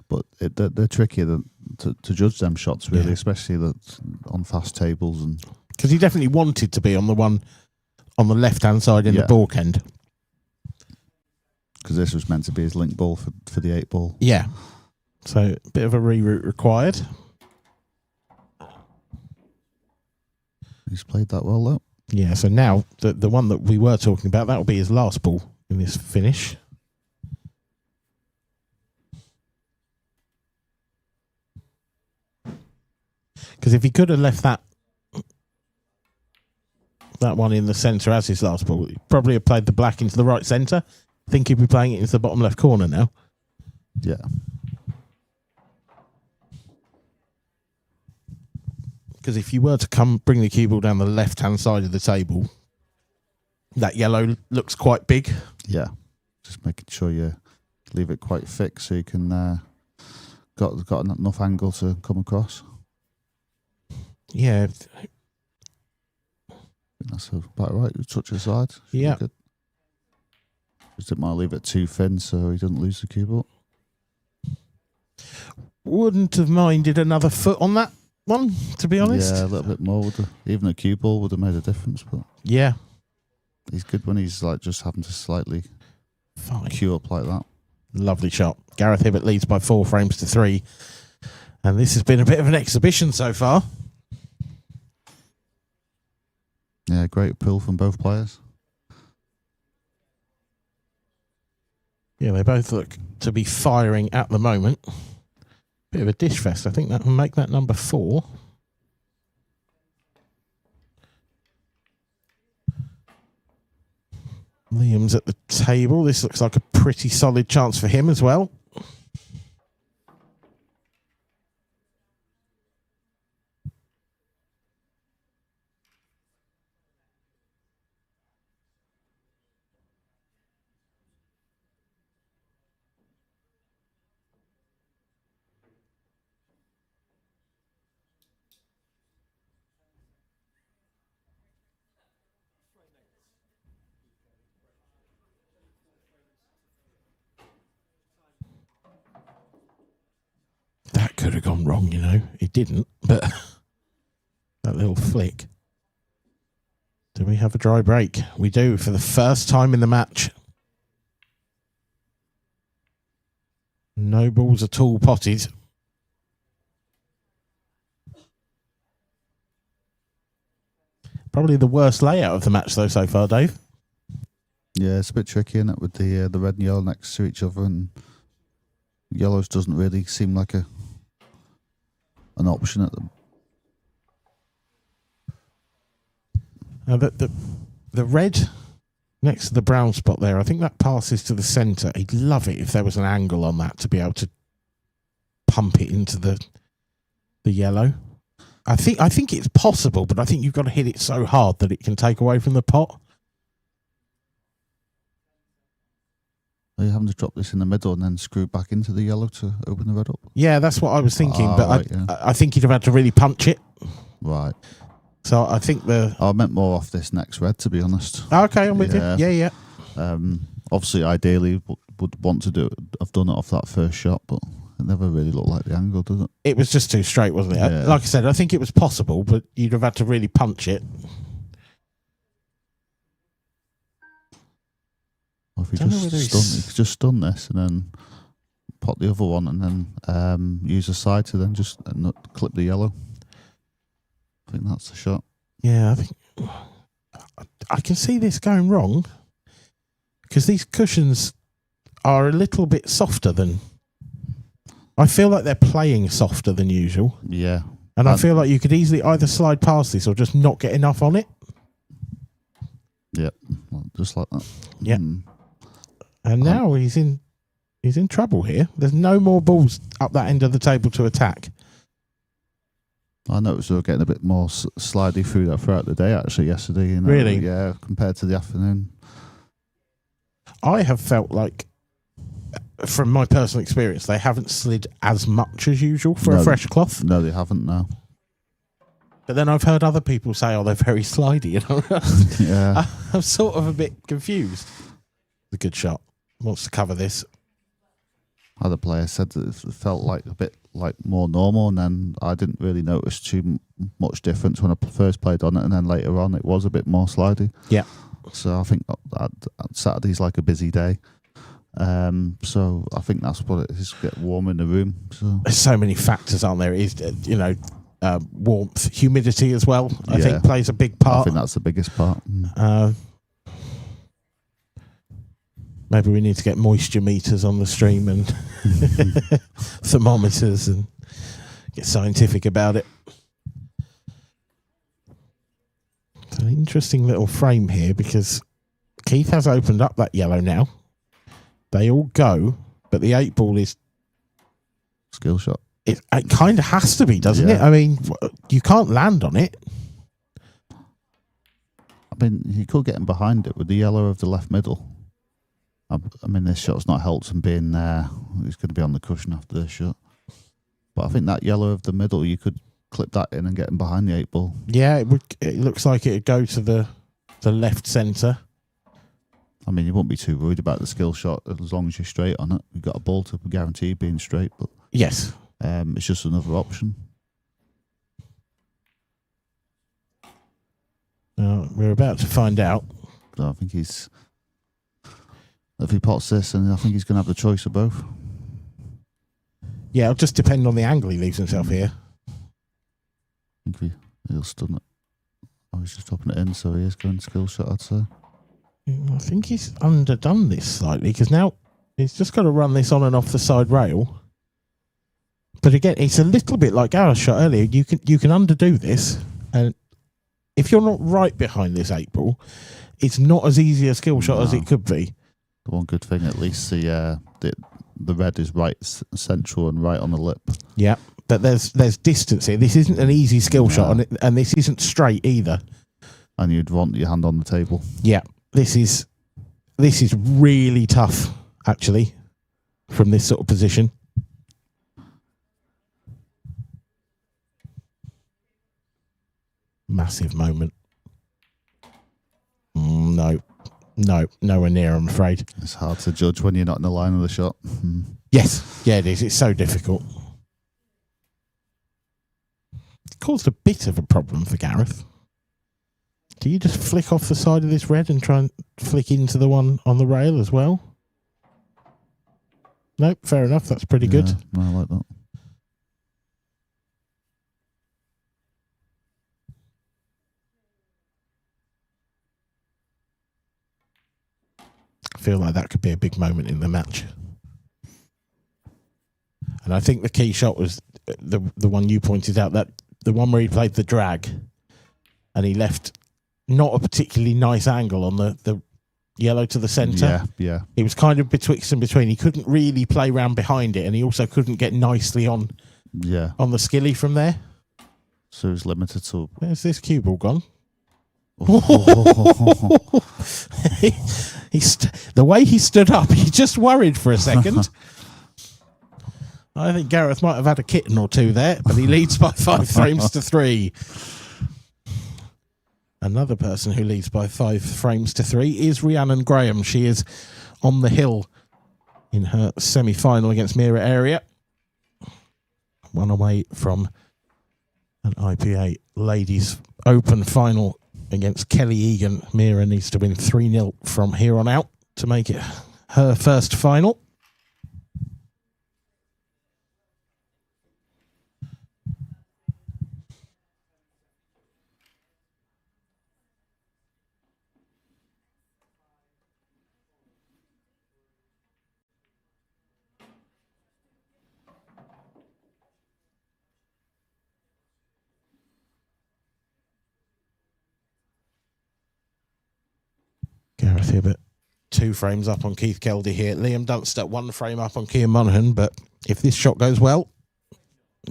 Speaker 20: but they're trickier to judge them shots, really, especially on fast tables, and
Speaker 3: because he definitely wanted to be on the one on the left hand side in the balk end.
Speaker 20: Because this was meant to be his link ball for the 8 ball.
Speaker 3: Yeah, so a bit of a reroute required.
Speaker 20: He's played that well, though.
Speaker 3: Yeah, so now the one that we were talking about, that will be his last ball in this finish. Because if he could have left that one in the centre as his last ball, he'd probably have played the black into the right centre. I think he'd be playing it into the bottom left corner now.
Speaker 20: Yeah.
Speaker 3: Because if you were to bring the cue ball down the left-hand side of the table, that yellow looks quite big.
Speaker 20: Yeah, just making sure you leave it quite thick so you can got enough angle to come across.
Speaker 3: Yeah,
Speaker 20: that's about right. Touch the side.
Speaker 3: Yeah.
Speaker 20: Good. Just didn't want to leave it too thin so he doesn't lose the cue ball.
Speaker 3: Wouldn't have minded another foot on that one, to be honest.
Speaker 20: Yeah, a little bit more. Even a cue ball would have made a difference. But
Speaker 3: yeah,
Speaker 20: he's good when he's like just having to slightly cue up like that.
Speaker 3: Lovely shot. Gareth Hibbert leads by 4 frames to 3. And this has been a bit of an exhibition so far.
Speaker 20: Yeah, great pull from both players.
Speaker 3: Yeah, they both look to be firing at the moment. Bit of a dish fest. I think that will make that number 4. Liam's at the table. This looks like a pretty solid chance for him as well. That could have gone wrong, you know. It didn't, but that little flick. Do we have a dry break? We do, for the first time in the match. No balls at all potted. Probably the worst layout of the match, though, so far, Dave.
Speaker 20: Yeah, it's a bit tricky, isn't it, with the red and yellow next to each other, and yellows doesn't really seem like an option at them.
Speaker 3: The red next to the brown spot there. I think that passes to the centre. He'd love it if there was an angle on that to be able to pump it into the yellow. I think it's possible, but I think you've got to hit it so hard that it can take away from the pot.
Speaker 20: Are you having to drop this in the middle and then screw back into the yellow to open the red up?
Speaker 3: Yeah, that's what I was thinking, but
Speaker 20: right, yeah.
Speaker 3: I think you'd have had to really punch it.
Speaker 20: Right.
Speaker 3: So I think
Speaker 20: I meant more off this next red, to be honest.
Speaker 3: Okay, I'm with you. Yeah.
Speaker 20: Obviously, ideally, would want to do it. I've done it off that first shot, but it never really looked like the angle, does it?
Speaker 3: It was just too straight, wasn't it?
Speaker 20: Yeah.
Speaker 3: Like I said, I think it was possible, but you'd have had to really punch it.
Speaker 20: Or if you just stun this and then pot the other one and then use the side to then just clip the yellow. I think that's the shot.
Speaker 3: Yeah, I think I can see this going wrong because these cushions are a little bit softer than. I feel like they're playing softer than usual.
Speaker 20: Yeah.
Speaker 3: And I feel like you could easily either slide past this or just not get enough on it.
Speaker 20: Yeah, just like that.
Speaker 3: Yeah. And now he's in trouble here. There's no more balls up that end of the table to attack.
Speaker 20: I noticed we were getting a bit more slidey throughout the day, actually, yesterday. You know?
Speaker 3: Really?
Speaker 20: Yeah, compared to the afternoon.
Speaker 3: I have felt like, from my personal experience, they haven't slid as much as usual for a fresh cloth.
Speaker 20: No, they haven't, no.
Speaker 3: But then I've heard other people say, they're very slidey.
Speaker 20: Yeah.
Speaker 3: I'm sort of a bit confused. It's a good shot. Wants to cover this.
Speaker 20: Other players said that it felt like a bit like more normal, and then I didn't really notice too much difference when I first played on it, and then later on it was a bit more slidey.
Speaker 3: Yeah.
Speaker 20: So I think Saturday's like a busy day. So I think that's what it is. Get warm in the room. So
Speaker 3: there's so many factors, aren't there? It is warmth, humidity as well. I think plays a big part.
Speaker 20: I think that's the biggest part.
Speaker 3: Maybe we need to get moisture meters on the stream and thermometers and get scientific about it. It's an interesting little frame here because Keith has opened up that yellow now. They all go, but the 8 ball is
Speaker 20: skill shot.
Speaker 3: It kind of has to be, doesn't it? I mean, you can't land on it.
Speaker 20: I mean, you could get him behind it with the yellow of the left middle. I mean, this shot's not helped him being there. He's going to be on the cushion after this shot. But I think that yellow of the middle, you could clip that in and get him behind the 8 ball.
Speaker 3: Yeah, it looks like it'd go to the left centre.
Speaker 20: I mean, you won't be too worried about the skill shot as long as you're straight on it. You've got a ball to guarantee being straight. But
Speaker 3: yes.
Speaker 20: It's just another option.
Speaker 3: We're about to find out.
Speaker 20: So I think if he pots this, and I think he's going to have the choice of both.
Speaker 3: Yeah, it'll just depend on the angle he leaves himself here.
Speaker 20: I think he'll stun it. Oh, he's just dropping it in, so he is going skill shot, I'd say.
Speaker 3: I think he's underdone this slightly because now he's just got to run this on and off the side rail. But again, it's a little bit like our shot earlier. You can underdo this, and if you're not right behind this 8 ball, it's not as easy a skill shot as it could be.
Speaker 20: The one good thing, at least the red is right central and right on the lip.
Speaker 3: Yeah, but there's distance here. This isn't an easy skill shot, and this isn't straight either.
Speaker 20: And you'd want your hand on the table.
Speaker 3: Yeah, this is really tough, actually, from this sort of position. Massive moment. No, nowhere near, I'm afraid.
Speaker 20: It's hard to judge when you're not in the line of the shot.
Speaker 3: Yes, yeah, it is. It's so difficult. It caused a bit of a problem for Gareth. Do you just flick off the side of this red and try and flick into the one on the rail as well? Nope, fair enough. That's pretty good.
Speaker 20: I like that.
Speaker 3: I feel like that could be a big moment in the match. And I think the key shot was the one you pointed out, that the one where he played the drag and he left not a particularly nice angle on the yellow to the centre.
Speaker 20: Yeah, yeah.
Speaker 3: He was kind of betwixt and between. He couldn't really play round behind it, and he also couldn't get nicely on
Speaker 20: on
Speaker 3: the skilly from there.
Speaker 20: So he's limited to.
Speaker 3: Where's this cue ball gone? The way he stood up, he just worried for a second. I think Gareth might have had a kitten or two there, but he leads by 5 frames to 3. Another person who leads by 5 frames to 3 is Rhiannon Graham. She is on the hill in her semi-final against Mira Area. One away from an IPA Ladies Open final against Kelly Egan. Mira needs to win 3-0 from here on out to make it her first final. Gareth Hibbert 2 frames up on Keith Keldy here. Liam Dunster 1 frame up on Kean Monaghan, but if this shot goes well,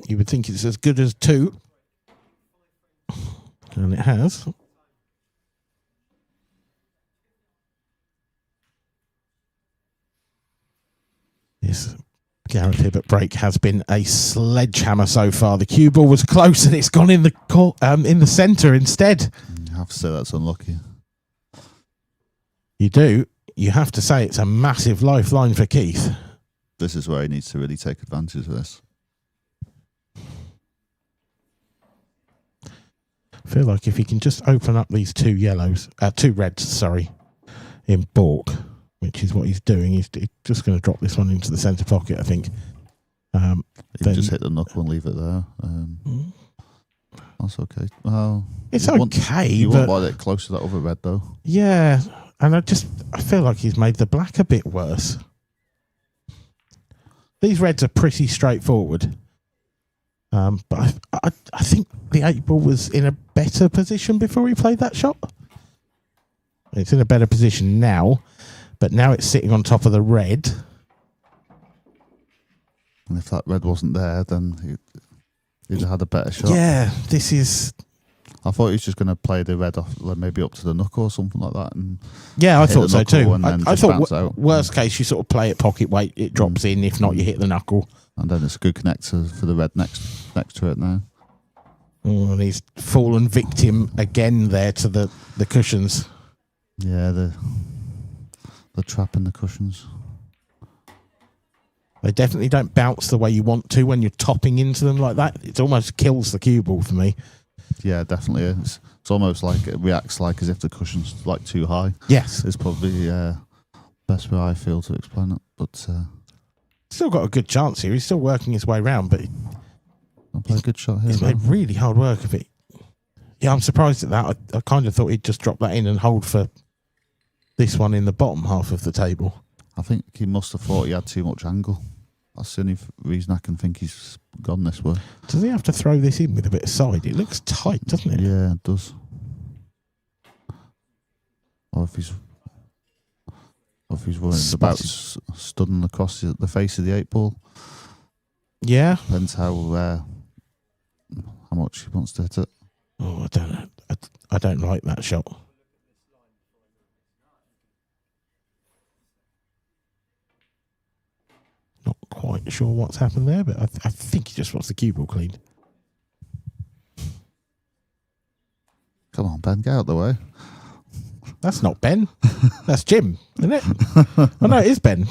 Speaker 3: you would think it's as good as 2. And it has. This Gareth Hibbert break has been a sledgehammer so far. The cue ball was close and it's gone in the centre instead.
Speaker 20: You have to say that's unlucky.
Speaker 3: You do. You have to say it's a massive lifeline for Keith.
Speaker 20: This is where he needs to really take advantage of this.
Speaker 3: I feel like if he can just open up these 2 reds, in balk, which is what he's doing, he's just going to drop this one into the centre pocket, I think.
Speaker 20: He just hit the knuckle and leave it there. That's okay. Well,
Speaker 3: it's okay.
Speaker 20: You won't want it close to that other red, though.
Speaker 3: Yeah, and I feel like he's made the black a bit worse. These reds are pretty straightforward. But I think the 8 ball was in a better position before he played that shot. It's in a better position now, but now it's sitting on top of the red.
Speaker 20: And if that red wasn't there, then he'd have had a better shot.
Speaker 3: Yeah, this is...
Speaker 20: I thought he was just going to play the red off, like maybe up to the knuckle or something like that. And
Speaker 3: yeah, I thought so too. I thought
Speaker 20: out.
Speaker 3: Worst case, you sort of play it pocket weight, it drops in. If not, you hit the knuckle.
Speaker 20: And then it's a good connector for the red next to it now.
Speaker 3: Oh, and he's fallen victim again there to the cushions.
Speaker 20: Yeah, the trap in the cushions.
Speaker 3: They definitely don't bounce the way you want to when you're topping into them like that. It almost kills the cue ball for me.
Speaker 20: Yeah, definitely. It's almost like it reacts like as if the cushion's like too high.
Speaker 3: Yes.
Speaker 20: It's probably best way I feel to explain it. But
Speaker 3: still got a good chance here. He's still working his way round, but
Speaker 20: I'll play a good shot here.
Speaker 3: He's made really hard work of it. Yeah, I'm surprised at that. I kind of thought he'd just drop that in and hold for this one in the bottom half of the table.
Speaker 20: I think he must have thought he had too much angle. That's the only reason I can think he's gone this way.
Speaker 3: Does he have to throw this in with a bit of side? It looks tight, doesn't it?
Speaker 20: Yeah, it does. Or if he's worried about studding across the face of the 8 ball.
Speaker 3: Yeah.
Speaker 20: Depends how much he wants to hit it.
Speaker 3: Oh, I don't know. I don't like that shot. Not quite sure what's happened there, but I think he just wants the cue ball cleaned.
Speaker 20: Come on, Ben, get out of the way.
Speaker 3: That's not Ben. That's Jim, isn't it? Oh, no, it is Ben.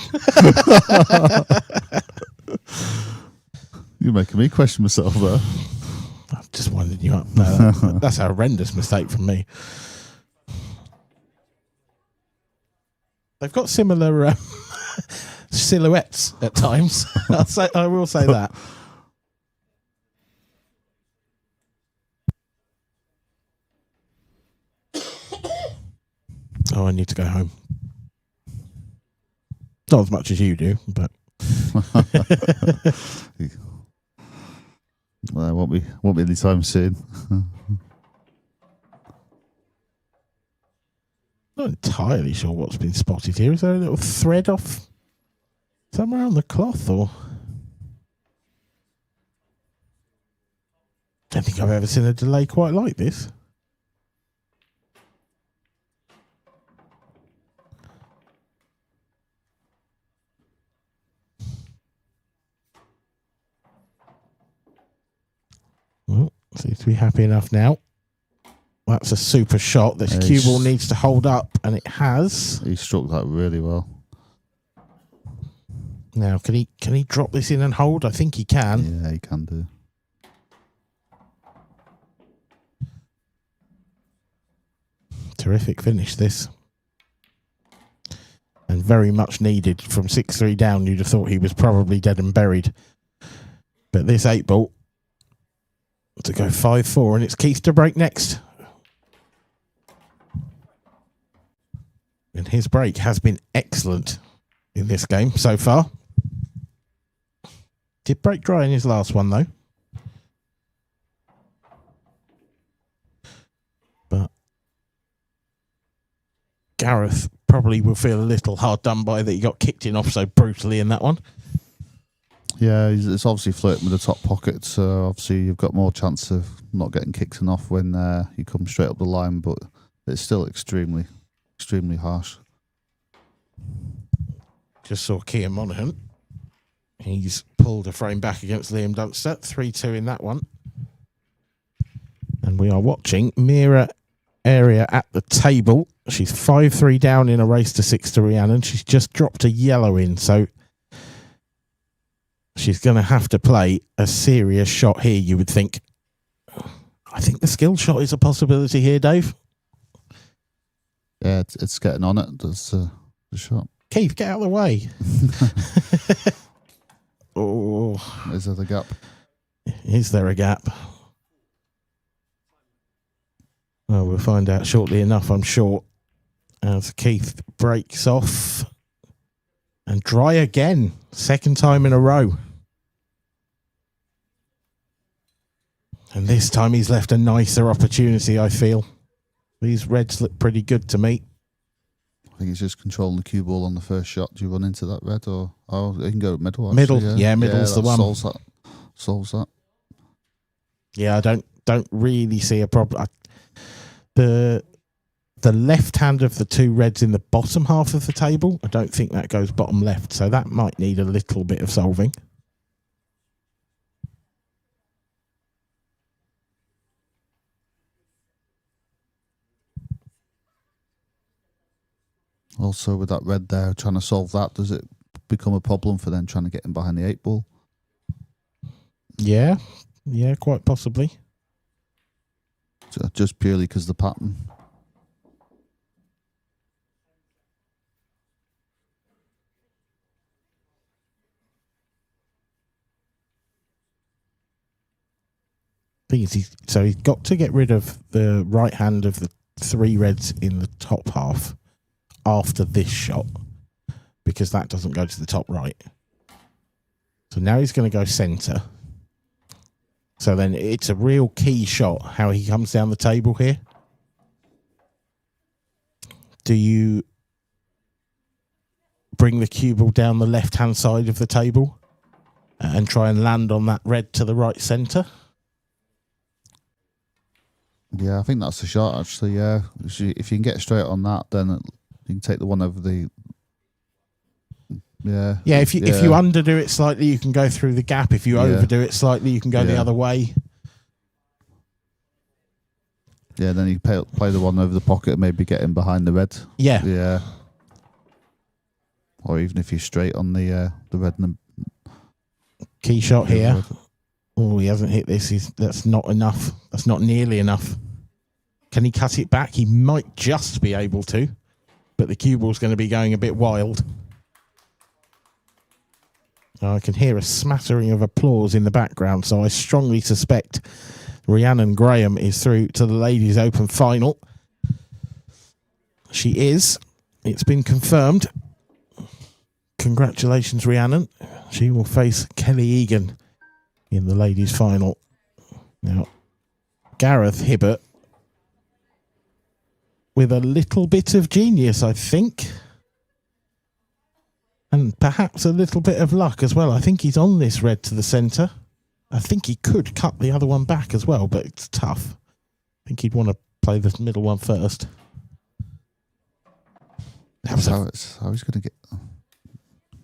Speaker 20: You're making me question myself there.
Speaker 3: I've just winded you up. No, that's a horrendous mistake from me. They've got similar silhouettes at times. I will say that. Oh, I need to go home. Not as much as you do, but
Speaker 20: well, won't be anytime soon.
Speaker 3: Not entirely sure what's been spotted here. Is there a little thread off somewhere on the cloth, or? Don't think I've ever seen a delay quite like this. Well, seems to be happy enough now. That's a super shot. This cue ball needs to hold up, and it has.
Speaker 20: He struck that really well.
Speaker 3: Now, can he drop this in and hold? I think he can.
Speaker 20: Yeah, he can do.
Speaker 3: Terrific finish, this. And very much needed. From 6-3 down, you'd have thought he was probably dead and buried. But this 8-ball to go 5-4, and it's Keith to break next. And his break has been excellent in this game so far. Did break dry in his last one, though. But Gareth probably will feel a little hard done by that he got kicked in off so brutally in that one.
Speaker 20: Yeah, it's obviously flirting with the top pocket, so obviously you've got more chance of not getting kicked off when you come straight up the line, but it's still extremely harsh.
Speaker 3: Just saw Cian Monaghan. He's pulled a frame back against Liam Dunster. 3-2 in that one. And we are watching Mira Area at the table. She's 5-3 down in a race to 6 to Rhiannon. She's just dropped a yellow in, so she's going to have to play a serious shot here, you would think. I think the skill shot is a possibility here, Dave.
Speaker 20: Yeah, it's getting on it. There's the shot.
Speaker 3: Keith, get out of the way. Oh,
Speaker 20: is there the gap?
Speaker 3: Is there a gap? Well, we'll find out shortly enough, I'm sure. As Keith breaks off. And dry again. Second time in a row. And this time he's left a nicer opportunity, I feel. These reds look pretty good to me.
Speaker 20: I think he's just controlling the cue ball on the first shot. Do you run into that red, or he can go middle? Actually,
Speaker 3: middle, yeah, middle's the one.
Speaker 20: Solves that.
Speaker 3: Yeah, I don't really see a problem. The left hand of the two reds in the bottom half of the table, I don't think that goes bottom left, so that might need a little bit of solving.
Speaker 20: Also, with that red there, trying to solve that, does it become a problem for them trying to get him behind the 8-ball?
Speaker 3: Yeah, quite possibly.
Speaker 20: Just purely because the pattern.
Speaker 3: So he's got to get rid of the right hand of the three reds in the top half after this shot, because that doesn't go to the top right. So now he's going to go centre. So then it's a real key shot how he comes down the table here. Do you bring the cue ball down the left-hand side of the table and try and land on that red to the right centre?
Speaker 20: Yeah, I think that's the shot, actually, yeah. If you can get straight on that, then you can take the one over the... Yeah.
Speaker 3: Yeah, if you underdo it slightly, you can go through the gap. If you overdo it slightly, you can go the other way.
Speaker 20: Yeah, then you play the one over the pocket and maybe get in behind the red.
Speaker 3: Yeah.
Speaker 20: Yeah. Or even if you're straight on the red and the...
Speaker 3: Key shot here. Oh, he hasn't hit this. That's not enough. That's not nearly enough. Can he cut it back? He might just be able to, but the cue ball's going to be going a bit wild. I can hear a smattering of applause in the background, so I strongly suspect Rhiannon Graham is through to the Ladies Open final. She is. It's been confirmed. Congratulations, Rhiannon. She will face Kelly Egan in the ladies' final. Now, Gareth Hibbert with a little bit of genius, I think. And perhaps a little bit of luck as well. I think he's on this red to the centre. I think he could cut the other one back as well, but it's tough. I think he'd want to play the middle one first.
Speaker 20: How he's going to get...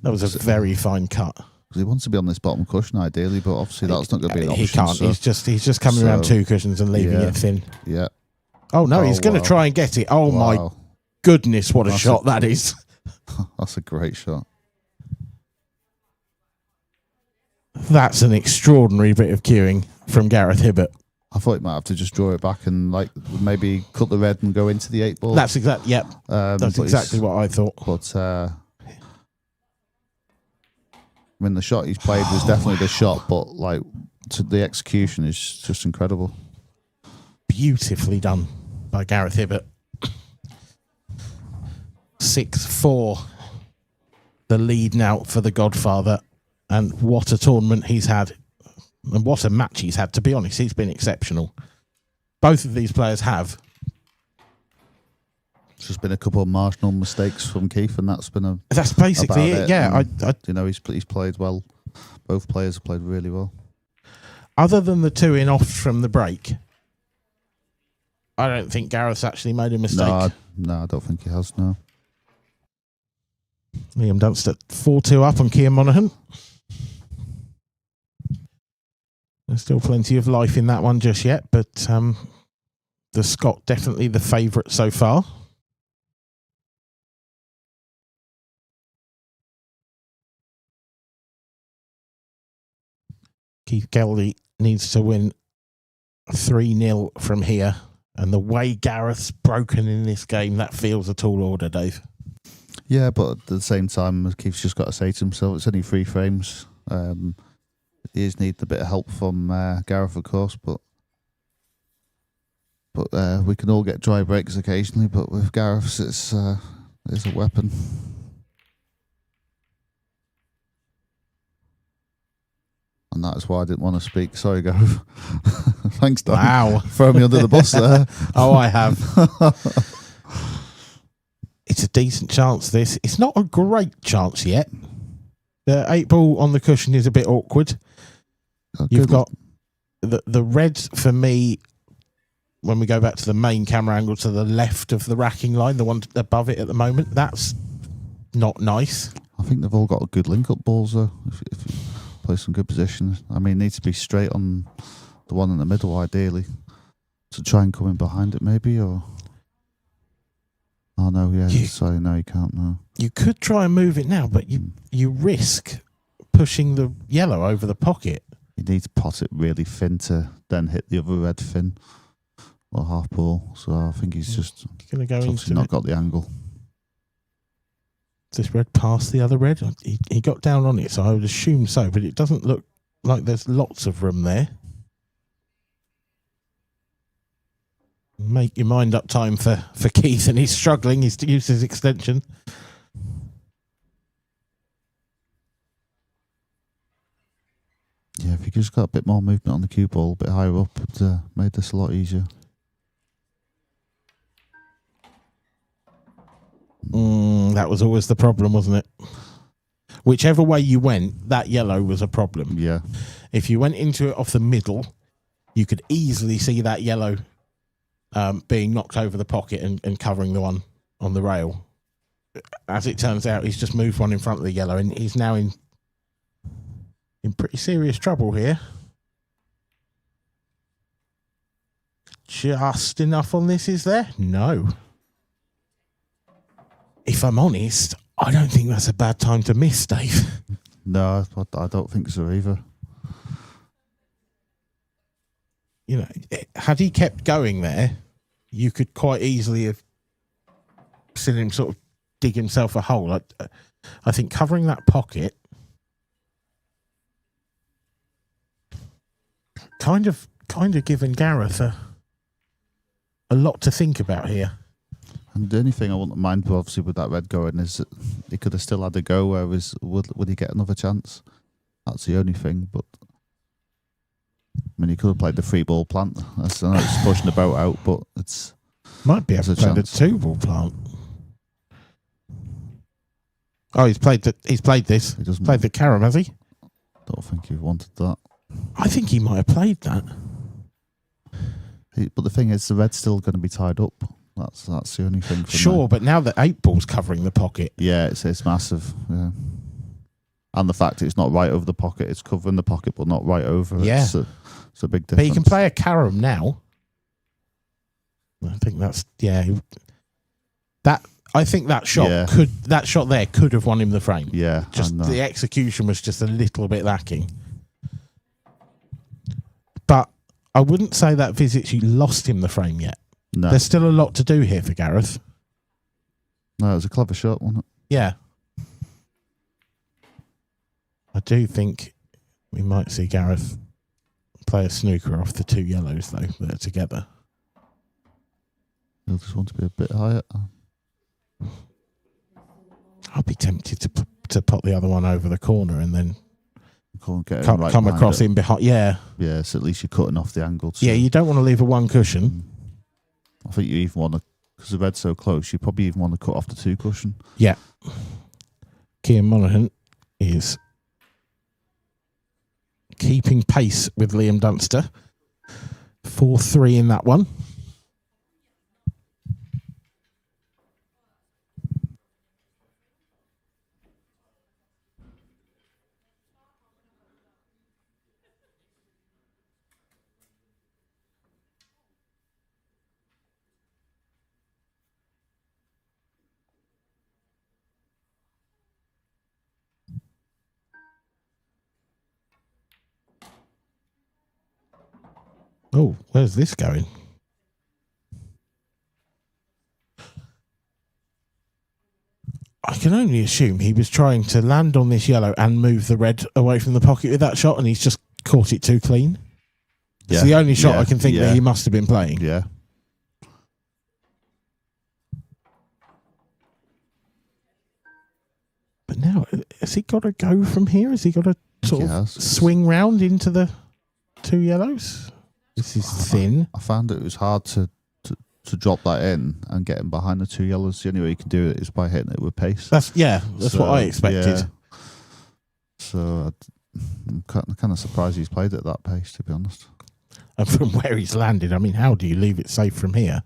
Speaker 3: That was a very fine cut.
Speaker 20: Because he wants to be on this bottom cushion ideally, but obviously that's not going to be an option.
Speaker 3: He can't.
Speaker 20: So,
Speaker 3: he's just coming around 2 cushions and leaving it thin.
Speaker 20: Yeah.
Speaker 3: Oh no, he's going to try and get it. Oh my goodness, what a shot that is.
Speaker 20: That's a great shot.
Speaker 3: That's an extraordinary bit of cueing from Gareth Hibbert.
Speaker 20: I thought he might have to just draw it back and like maybe cut the red and go into the 8 ball.
Speaker 3: That's exactly, yep. That's exactly what I thought.
Speaker 20: But I mean, the shot he's played was definitely the shot, but like the execution is just incredible.
Speaker 3: Beautifully done by Gareth Hibbert. 6-4. The lead now for the Godfather. And what a tournament he's had. And what a match he's had. To be honest, he's been exceptional. Both of these players have.
Speaker 20: It's just been a couple of marginal mistakes from Keith, and that's been
Speaker 3: That's basically it. Yeah,
Speaker 20: you know, he's played well. Both players have played really well.
Speaker 3: Other than the 2 in off from the break, I don't think Gareth's actually made a mistake.
Speaker 20: No, I don't think he has. No.
Speaker 3: Liam Dunster 4-2 up on Cian Monaghan. There's still plenty of life in that one just yet, but the Scot definitely the favourite so far. Keith Kelly needs to win 3-0 from here. And the way Gareth's broken in this game, that feels a tall order, Dave.
Speaker 20: Yeah, but at the same time, Keith's just got to say to himself, it's only 3 frames. He is needing a bit of help from Gareth, of course, but we can all get dry breaks occasionally. But with Gareth's, it's a weapon. And that is why I didn't want to speak. Sorry, Gareth. Thanks, Dan.
Speaker 3: Wow.
Speaker 20: Throw me under the bus there.
Speaker 3: Oh, I have. It's a decent chance, this. It's not a great chance yet. The 8 ball on the cushion is a bit awkward. You've got the reds for me, when we go back to the main camera angle to the left of the racking line, the one above it at the moment, that's not nice.
Speaker 20: I think they've all got good link-up balls, though, if you play some good positions. I mean, it needs to be straight on the one in the middle, ideally, to try and come in behind it, maybe, or... Oh, no, yeah, sorry, no, you can't, no.
Speaker 3: You could try and move it now, but you risk pushing the yellow over the pocket.
Speaker 20: You need to pot it really thin to then hit the other red fin or half ball. So I think he's just
Speaker 3: going to go into
Speaker 20: not got the angle.
Speaker 3: Is this red past the other red? He got down on it, so I would assume so, but it doesn't look like there's lots of room there. Make your mind up time for Keith, and he's struggling. He's to use his extension.
Speaker 20: Yeah, if you just got a bit more movement on the cue ball, a bit higher up, it made this a lot easier.
Speaker 3: That was always the problem, wasn't it? Whichever way you went, that yellow was a problem.
Speaker 20: Yeah.
Speaker 3: If you went into it off the middle, you could easily see that yellow being knocked over the pocket and covering the one on the rail. As it turns out, he's just moved one in front of the yellow, and he's now in pretty serious trouble here. Just enough on this, is there? No. If I'm honest, I don't think that's a bad time to miss, Dave.
Speaker 20: No, I don't think so either.
Speaker 3: You know, had he kept going there, you could quite easily have seen him sort of dig himself a hole. I think covering that pocket kind of given Gareth a lot to think about here.
Speaker 20: And the only thing I wouldn't mind, obviously, with that red going is that he could have still had a go. Whereas would he get another chance? That's the only thing. But I mean, he could have played the free ball plant. I know it's pushing the boat out, but it's
Speaker 3: Might be able to play the 2-ball plant. Oh, he's played this.
Speaker 20: He doesn't
Speaker 3: played the carom, has he?
Speaker 20: Don't think he wanted that.
Speaker 3: I think he might have played that.
Speaker 20: But the thing is, the red's still going to be tied up. That's the only thing.
Speaker 3: Sure, but now that 8-ball's covering the pocket.
Speaker 20: Yeah, it's massive. Yeah. And the fact it's not right over the pocket, it's covering the pocket, but not right over.
Speaker 3: Yeah.
Speaker 20: It's a big difference.
Speaker 3: But he can play a carom now. I think that's I think that shot could have won him the frame.
Speaker 20: Yeah,
Speaker 3: just the execution was just a little bit lacking. But I wouldn't say that Visicci lost him the frame yet.
Speaker 20: No.
Speaker 3: There's still a lot to do here for Gareth.
Speaker 20: No, it was a clever shot, wasn't it?
Speaker 3: Yeah. I do think we might see Gareth play a snooker off the 2 yellows, though, that are together.
Speaker 20: You'll just want to be a bit higher.
Speaker 3: I'll be tempted to put the other one over the corner and then
Speaker 20: Come
Speaker 3: across in behind. Yeah.
Speaker 20: Yeah, so at least you're cutting off the angle.
Speaker 3: Yeah, you don't want to leave a 1 cushion.
Speaker 20: I think you even want to, because the red's so close, you probably even want to cut off the 2 cushion.
Speaker 3: Yeah. Cian Monaghan is keeping pace with Liam Dunster. 4-3 in that one. Oh, where's this going? I can only assume he was trying to land on this yellow and move the red away from the pocket with that shot, and he's just caught it too clean. It's the only shot I can think that he must have been playing.
Speaker 20: Yeah.
Speaker 3: But now, has he got to go from here? Has he got to sort of swing round into the 2 yellows? This is thin.
Speaker 20: I found it was hard to drop that in and get him behind the 2 yellows. The only way you can do it is by hitting it with pace.
Speaker 3: That's what I expected.
Speaker 20: Yeah. So I'm kind of surprised he's played at that pace, to be honest.
Speaker 3: And from where he's landed, I mean, how do you leave it safe from here?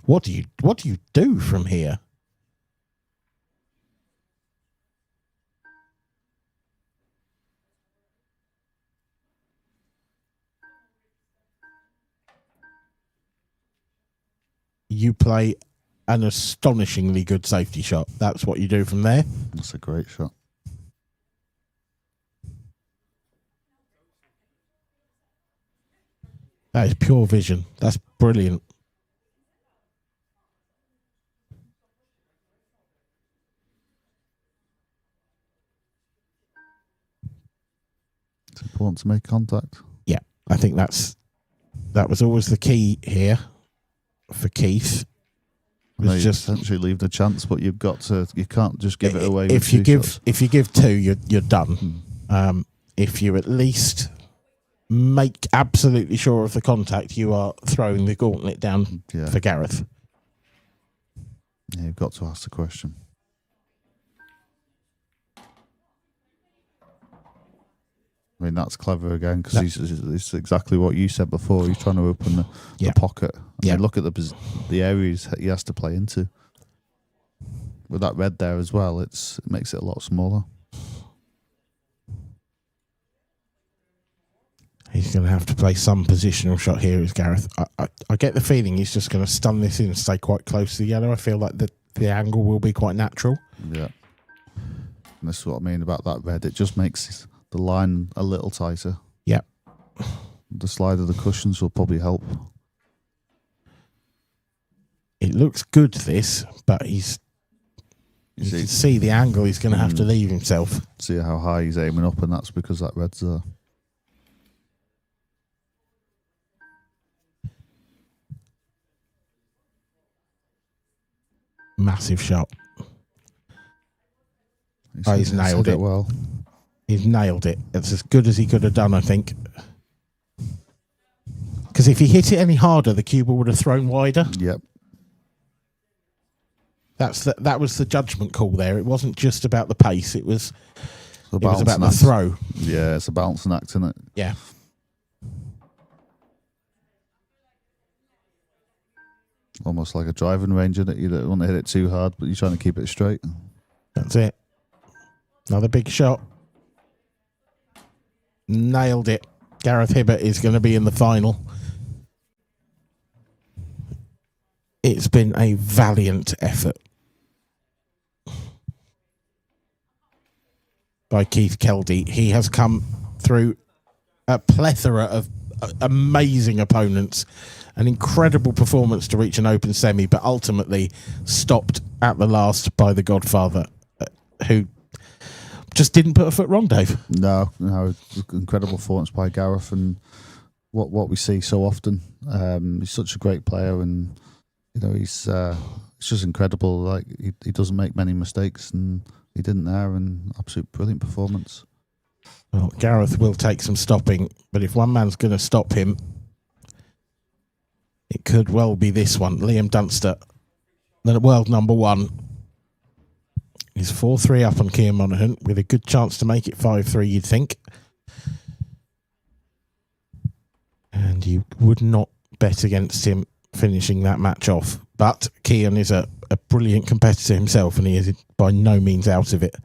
Speaker 3: What do you do from here? You play an astonishingly good safety shot. That's what you do from there.
Speaker 20: That's a great shot.
Speaker 3: That is pure vision. That's brilliant.
Speaker 20: It's important to make contact.
Speaker 3: Yeah, I think that was always the key here for Keith.
Speaker 20: No, you essentially leave the chance, but you can't just give it away.
Speaker 3: If you give 2, you're done. If you at least make absolutely sure of the contact, you are throwing the gauntlet down for Gareth.
Speaker 20: Yeah, you've got to ask the question. I mean, that's clever again, because it's exactly what you said before. He's trying to open the pocket. I mean, look at the areas he has to play into. With that red there as well, it makes it a lot smaller.
Speaker 3: He's going to have to play some positional shot here, is Gareth. I get the feeling he's just going to stun this in and stay quite close to the yellow. I feel like the angle will be quite natural.
Speaker 20: Yeah. And this is what I mean about that red. It just makes the line a little tighter.
Speaker 3: Yeah.
Speaker 20: The slide of the cushions will probably help.
Speaker 3: It looks good, this, but you can see the angle he's going to have to leave himself.
Speaker 20: See how high he's aiming up, and that's because that red's there.
Speaker 3: Massive shot. He's nailed it.
Speaker 20: Well,
Speaker 3: he's nailed it. It's as good as he could have done, I think. Because if he hit it any harder, the cue ball would have thrown wider.
Speaker 20: Yep.
Speaker 3: That was the judgment call there. It wasn't just about the pace. It was about the
Speaker 20: balancing act.
Speaker 3: throw.
Speaker 20: Yeah, it's a balancing act, isn't it?
Speaker 3: Yeah.
Speaker 20: Almost like a driving range, isn't it? You don't want to hit it too hard, but you're trying to keep it straight.
Speaker 3: That's it. Another big shot. Nailed it. Gareth Hibbert is going to be in the final. It's been a valiant effort by Keith Keldy. He has come through a plethora of amazing opponents, an incredible performance to reach an open semi, but ultimately stopped at the last by the Godfather, who just didn't put a foot wrong, Dave.
Speaker 20: No, incredible performance by Gareth, and what we see so often. He's such a great player, and he's just incredible. Like he doesn't make many mistakes, and he didn't there, and absolute brilliant performance.
Speaker 3: Well, Gareth will take some stopping, but if one man's going to stop him, it could well be this one. Liam Dunster, the world number one, is 4-3 up on Cian Monaghan with a good chance to make it 5-3, you'd think. And you would not bet against him finishing that match off. But Cian is a brilliant competitor himself, and he is by no means out of it.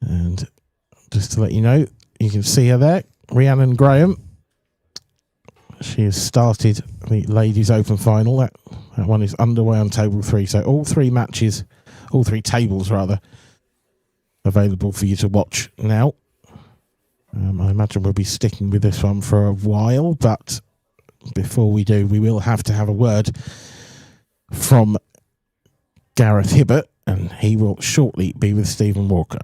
Speaker 3: And just to let you know, you can see her there, Rhiannon Graham. She has started the Ladies Open final. That one is underway on table 3. So all three tables rather, available for you to watch now. I imagine we'll be sticking with this one for a while, but before we do, we will have to have a word from Gareth Hibbert, and he will shortly be with Stephen Walker.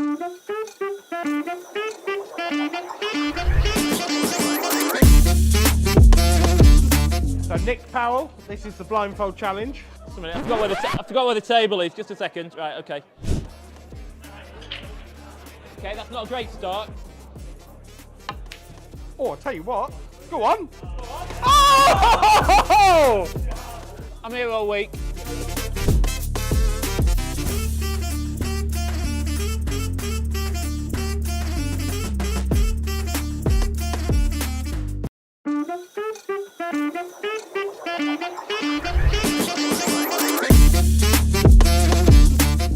Speaker 18: So Nick Powell, this is the blindfold challenge.
Speaker 21: Just a minute, I forgot where the table is. Just a second. Right, okay. Okay, that's not a great start.
Speaker 18: Oh, I'll tell you what. Go on. Oh!
Speaker 21: I'm here all week.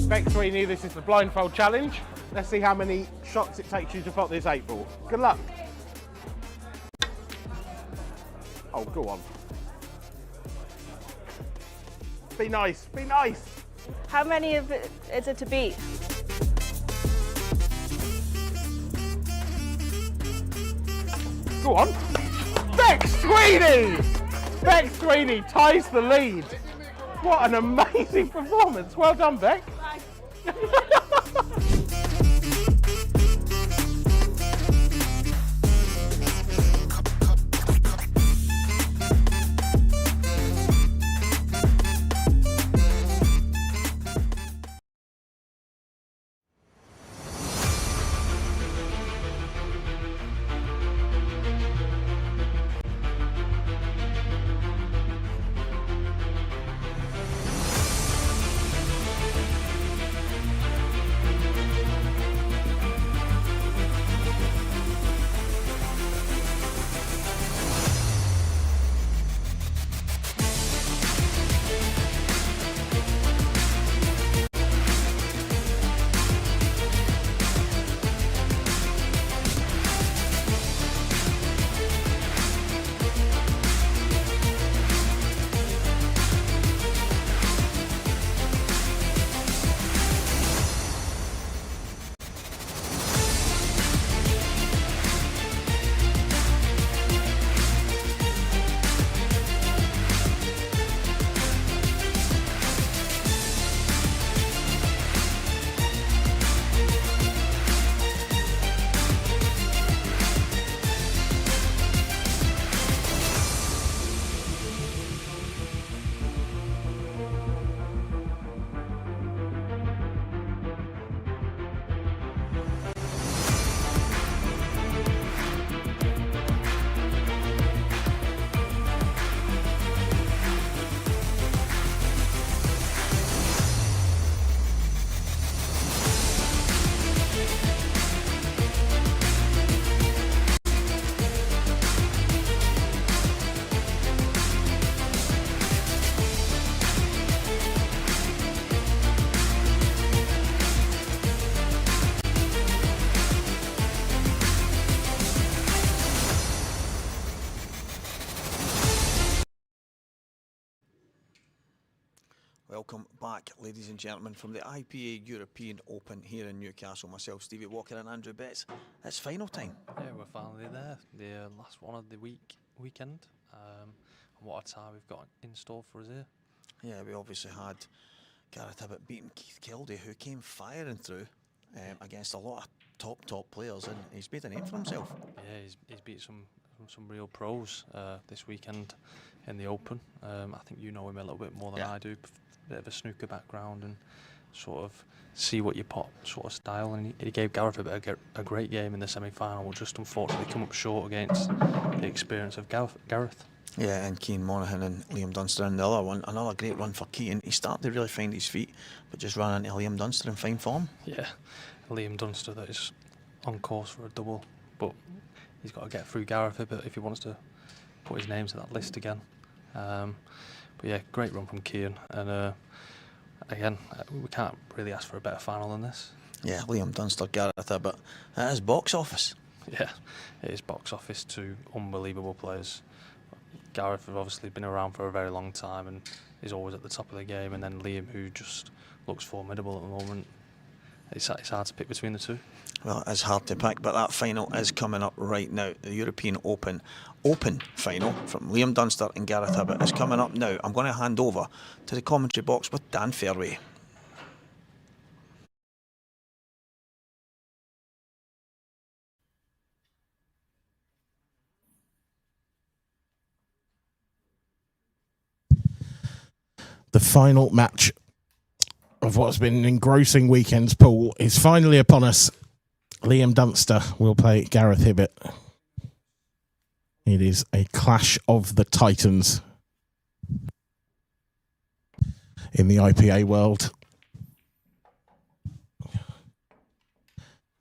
Speaker 18: Beck Sweeney, this is the blindfold challenge. Let's see how many shots it takes you to pot this 8 ball. Good luck. Oh, go on. Be nice, be nice.
Speaker 22: How many of it is it to beat?
Speaker 18: Go on. Beck Sweeney! Beck Sweeney ties the lead. What an amazing performance. Well done, Beck.
Speaker 1: Welcome back, ladies and gentlemen, from the IPA European Open here in Newcastle. Myself, Stevie Walker, and Andrew Betts. It's final time.
Speaker 2: Yeah, we're finally there. The last one of the weekend. And what a time we've got in store for us here.
Speaker 1: Yeah, we obviously had Gareth Hibbett beating Keith Kildee, who came firing through against a lot of top players, and he's made a name for himself.
Speaker 2: Yeah, he's beat some real pros this weekend in the Open. I think you know him a little bit more than I do. Bit of a snooker background and sort of see what you pot sort of style, and he gave Gareth a great game in the semi-final, just unfortunately come up short against the experience of Gareth.
Speaker 1: Yeah, and Keane Monaghan and Liam Dunster in the other one. Another great run for Keane. He started to really find his feet, but just ran into Liam Dunster in fine form.
Speaker 2: Yeah, Liam Dunster that is on course for a double, but he's got to get through Gareth a bit if he wants to put his name to that list again. But yeah, great run from Keane, and again, we can't really ask for a better final than this.
Speaker 1: Yeah, Liam Dunster, Gareth Hibbett. That is box office.
Speaker 2: Yeah, it is box office. Two unbelievable players. Gareth has obviously been around for a very long time and is always at the top of the game, and then Liam, who just looks formidable at the moment. It's hard to pick between the two.
Speaker 1: Well, it's hard to pick, but that final is coming up right now. The European Open final from Liam Dunster and Gareth Hibbett is coming up now. I'm going to hand over to the commentary box with Dan Fairway.
Speaker 3: The final match of what's been an engrossing weekend's pool is finally upon us. Liam Dunster will play Gareth Hibbett. It is a clash of the titans in the IPA world.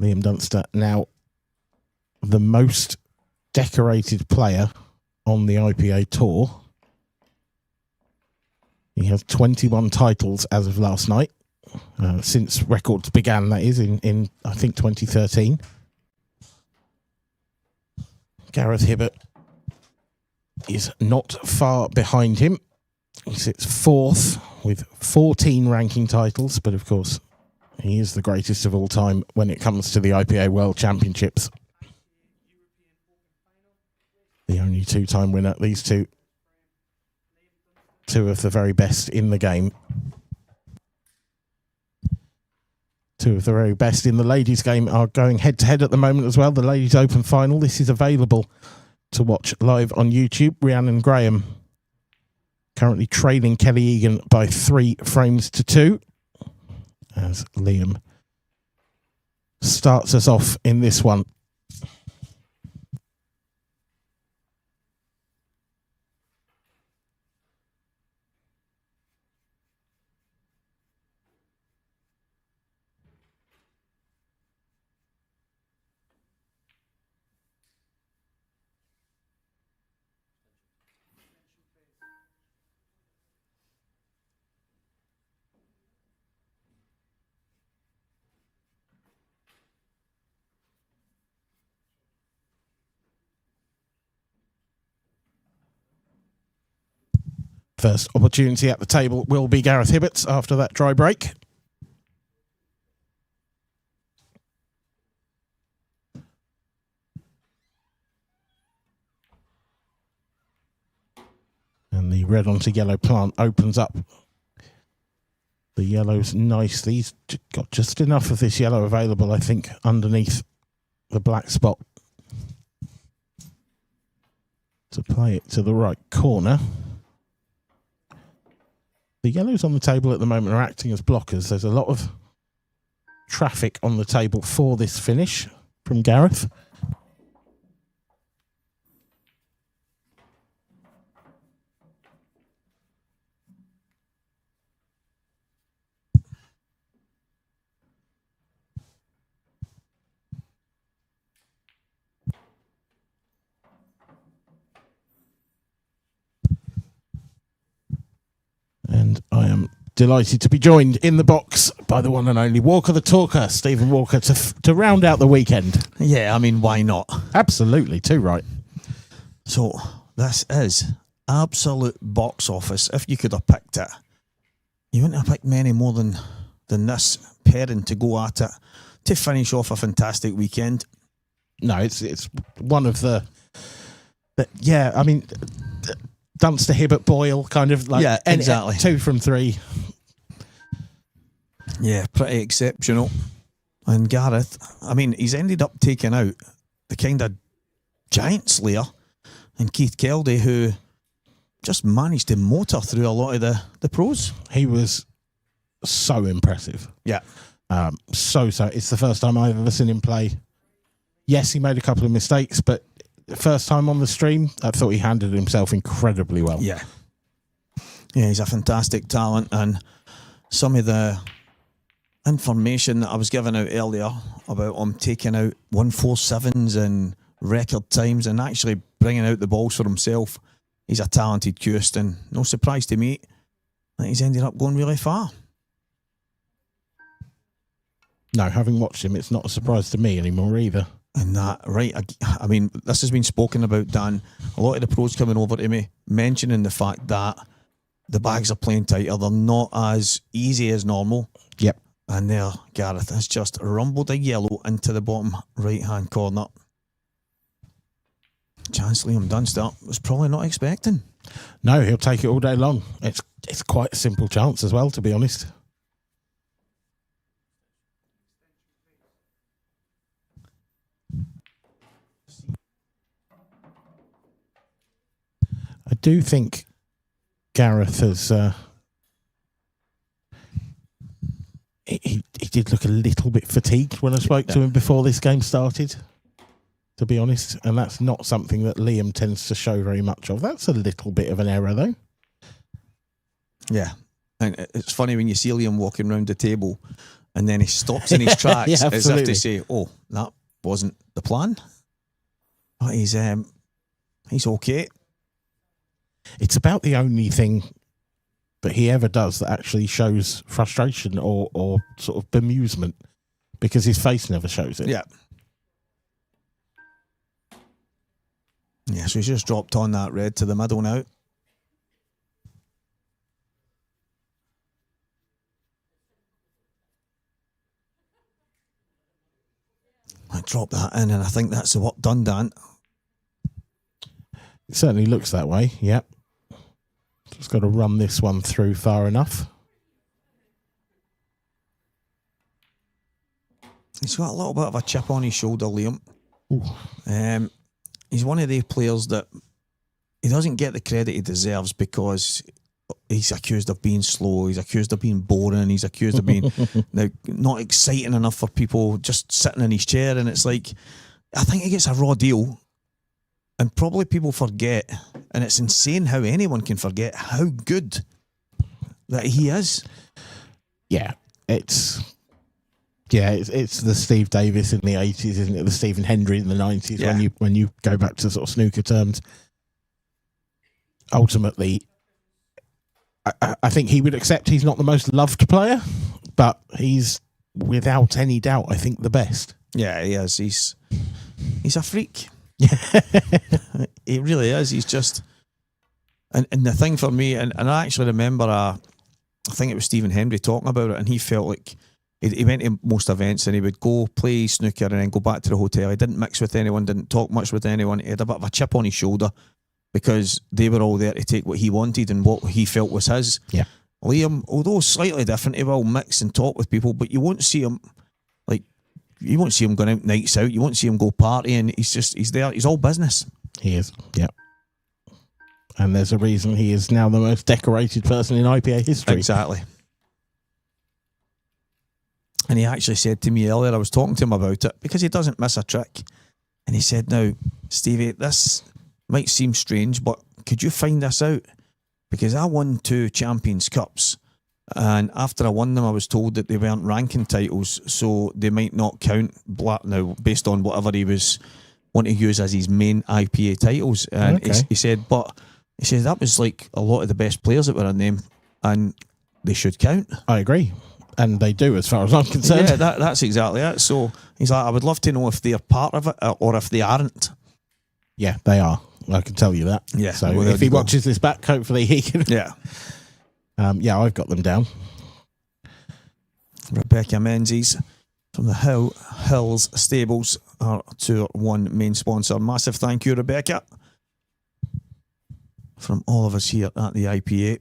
Speaker 3: Liam Dunster, now the most decorated player on the IPA tour. He has 21 titles as of last night, since records began, that is, in I think 2013. Gareth Hibbett is not far behind him. He sits fourth with 14 ranking titles, but of course he is the greatest of all time when it comes to the IPA World Championships. The only two-time winner, these two of the very best in the game. Two of the very best in the ladies' game are going head-to-head at the moment as well. The Ladies Open Final. This is available to watch live on YouTube. Rhiannon Graham currently trailing Kelly Egan by 3 frames to 2 as Liam starts us off in this one. First opportunity at the table will be Gareth Hibbett's after that dry break. And the red onto yellow plant opens up. The yellow's nice. He's got just enough of this yellow available, I think, underneath the black spot to play it to the right corner. The yellows on the table at the moment are acting as blockers. There's a lot of traffic on the table for this finish from Gareth. And I am delighted to be joined in the box by the one and only Walker the Talker, Stephen Walker, to round out the weekend.
Speaker 5: Yeah, I mean, why not?
Speaker 3: Absolutely, too right.
Speaker 5: So, this is absolute box office. If you could have picked it, you wouldn't have picked many more than this pairing to go at it to finish off a fantastic weekend.
Speaker 3: No, it's one of the yeah, I mean, Dunster, Hibbett, Boyle, kind of like,
Speaker 5: yeah, exactly.
Speaker 3: 2 from 3.
Speaker 5: Yeah, pretty exceptional. And Gareth, I mean, he's ended up taking out the kind of giant slayer and Keith Keldy, who just managed to motor through a lot of the pros.
Speaker 3: He was so impressive.
Speaker 5: Yeah.
Speaker 3: So it's the first time I've ever seen him play. Yes, he made a couple of mistakes, but the first time on the stream, I thought he handled himself incredibly well.
Speaker 5: Yeah. Yeah, he's a fantastic talent, and some of the information that I was giving out earlier about him taking out 147s and record times and actually bringing out the balls for himself, he's a talented cuest, and no surprise to me that he's ended up going really far.
Speaker 3: No, having watched him, it's not a surprise to me anymore either.
Speaker 5: And that, right, I mean, this has been spoken about, Dan. A lot of the pros coming over to me mentioning the fact that the bags are playing tighter. They're not as easy as normal.
Speaker 3: Yep.
Speaker 5: And there, Gareth has just rumbled a yellow into the bottom right-hand corner. Chance Liam Dunster was probably not expecting.
Speaker 3: No, he'll take it all day long. It's quite a simple chance as well, to be honest. I do think Gareth has did look a little bit fatigued when I spoke to him before this game started, to be honest. And that's not something that Liam tends to show very much of. That's a little bit of an error, though.
Speaker 5: Yeah. And it's funny when you see Liam walking around the table and then he stops in his tracks
Speaker 3: Yeah,
Speaker 5: as if to say, oh, that wasn't the plan. But he's okay.
Speaker 3: It's about the only thing that he ever does that actually shows frustration or sort of bemusement, because his face never shows it.
Speaker 5: Yeah. Yeah, so he's just dropped on that red to the middle now. I dropped that in, and I think that's the work done, Dan.
Speaker 3: It certainly looks that way, yep. Just got to run this one through far enough.
Speaker 5: He's got a little bit of a chip on his shoulder, Liam. He's one of the players that he doesn't get the credit he deserves because he's accused of being slow, he's accused of being boring, he's accused of being not exciting enough for people, just sitting in his chair. And it's like, I think he gets a raw deal. And probably people forget, and it's insane how anyone can forget how good that he is.
Speaker 3: Yeah, it's the Steve Davis in the 80s, isn't it? The Stephen Hendry in the 90s.
Speaker 5: Yeah.
Speaker 3: When you go back to sort of snooker terms. Ultimately, I think he would accept he's not the most loved player, but he's without any doubt, I think, the best.
Speaker 5: Yeah, he is. He's a freak. He really is. He's just, and the thing for me, and I actually remember, I think it was Stephen Hendry talking about it, and he felt like he went to most events and he would go play snooker and then go back to the hotel. He didn't mix with anyone, didn't talk much with anyone. He had a bit of a chip on his shoulder because they were all there to take what he wanted and what he felt was his.
Speaker 3: Yeah.
Speaker 5: Liam, although slightly different, he will mix and talk with people, but you won't see him you won't see him going out nights out. You won't see him go partying. He's there. He's all business.
Speaker 3: He is. Yeah. And there's a reason he is now the most decorated person in IPA history.
Speaker 5: Exactly. And he actually said to me earlier, I was talking to him about it because he doesn't miss a trick. And he said, now, Stevie, this might seem strange, but could you find this out? Because I won 2 Champions Cups. And after I won them, I was told that they weren't ranking titles, so they might not count now based on whatever he was wanting to use as his main IPA titles. And he said that was like a lot of the best players that were in them, and they should count.
Speaker 3: I agree. And they do, as far as I'm concerned.
Speaker 5: Yeah, that's exactly it. So he's like, I would love to know if they're part of it or if they aren't.
Speaker 3: Yeah, they are. I can tell you that.
Speaker 5: Yeah.
Speaker 3: So
Speaker 5: well,
Speaker 3: if he watches this back, hopefully he can.
Speaker 5: Yeah.
Speaker 3: Yeah, I've got them down.
Speaker 5: Rebecca Menzies from the Hills Stables, our Tour 1 main sponsor. Massive thank you, Rebecca, from all of us here at the IPA.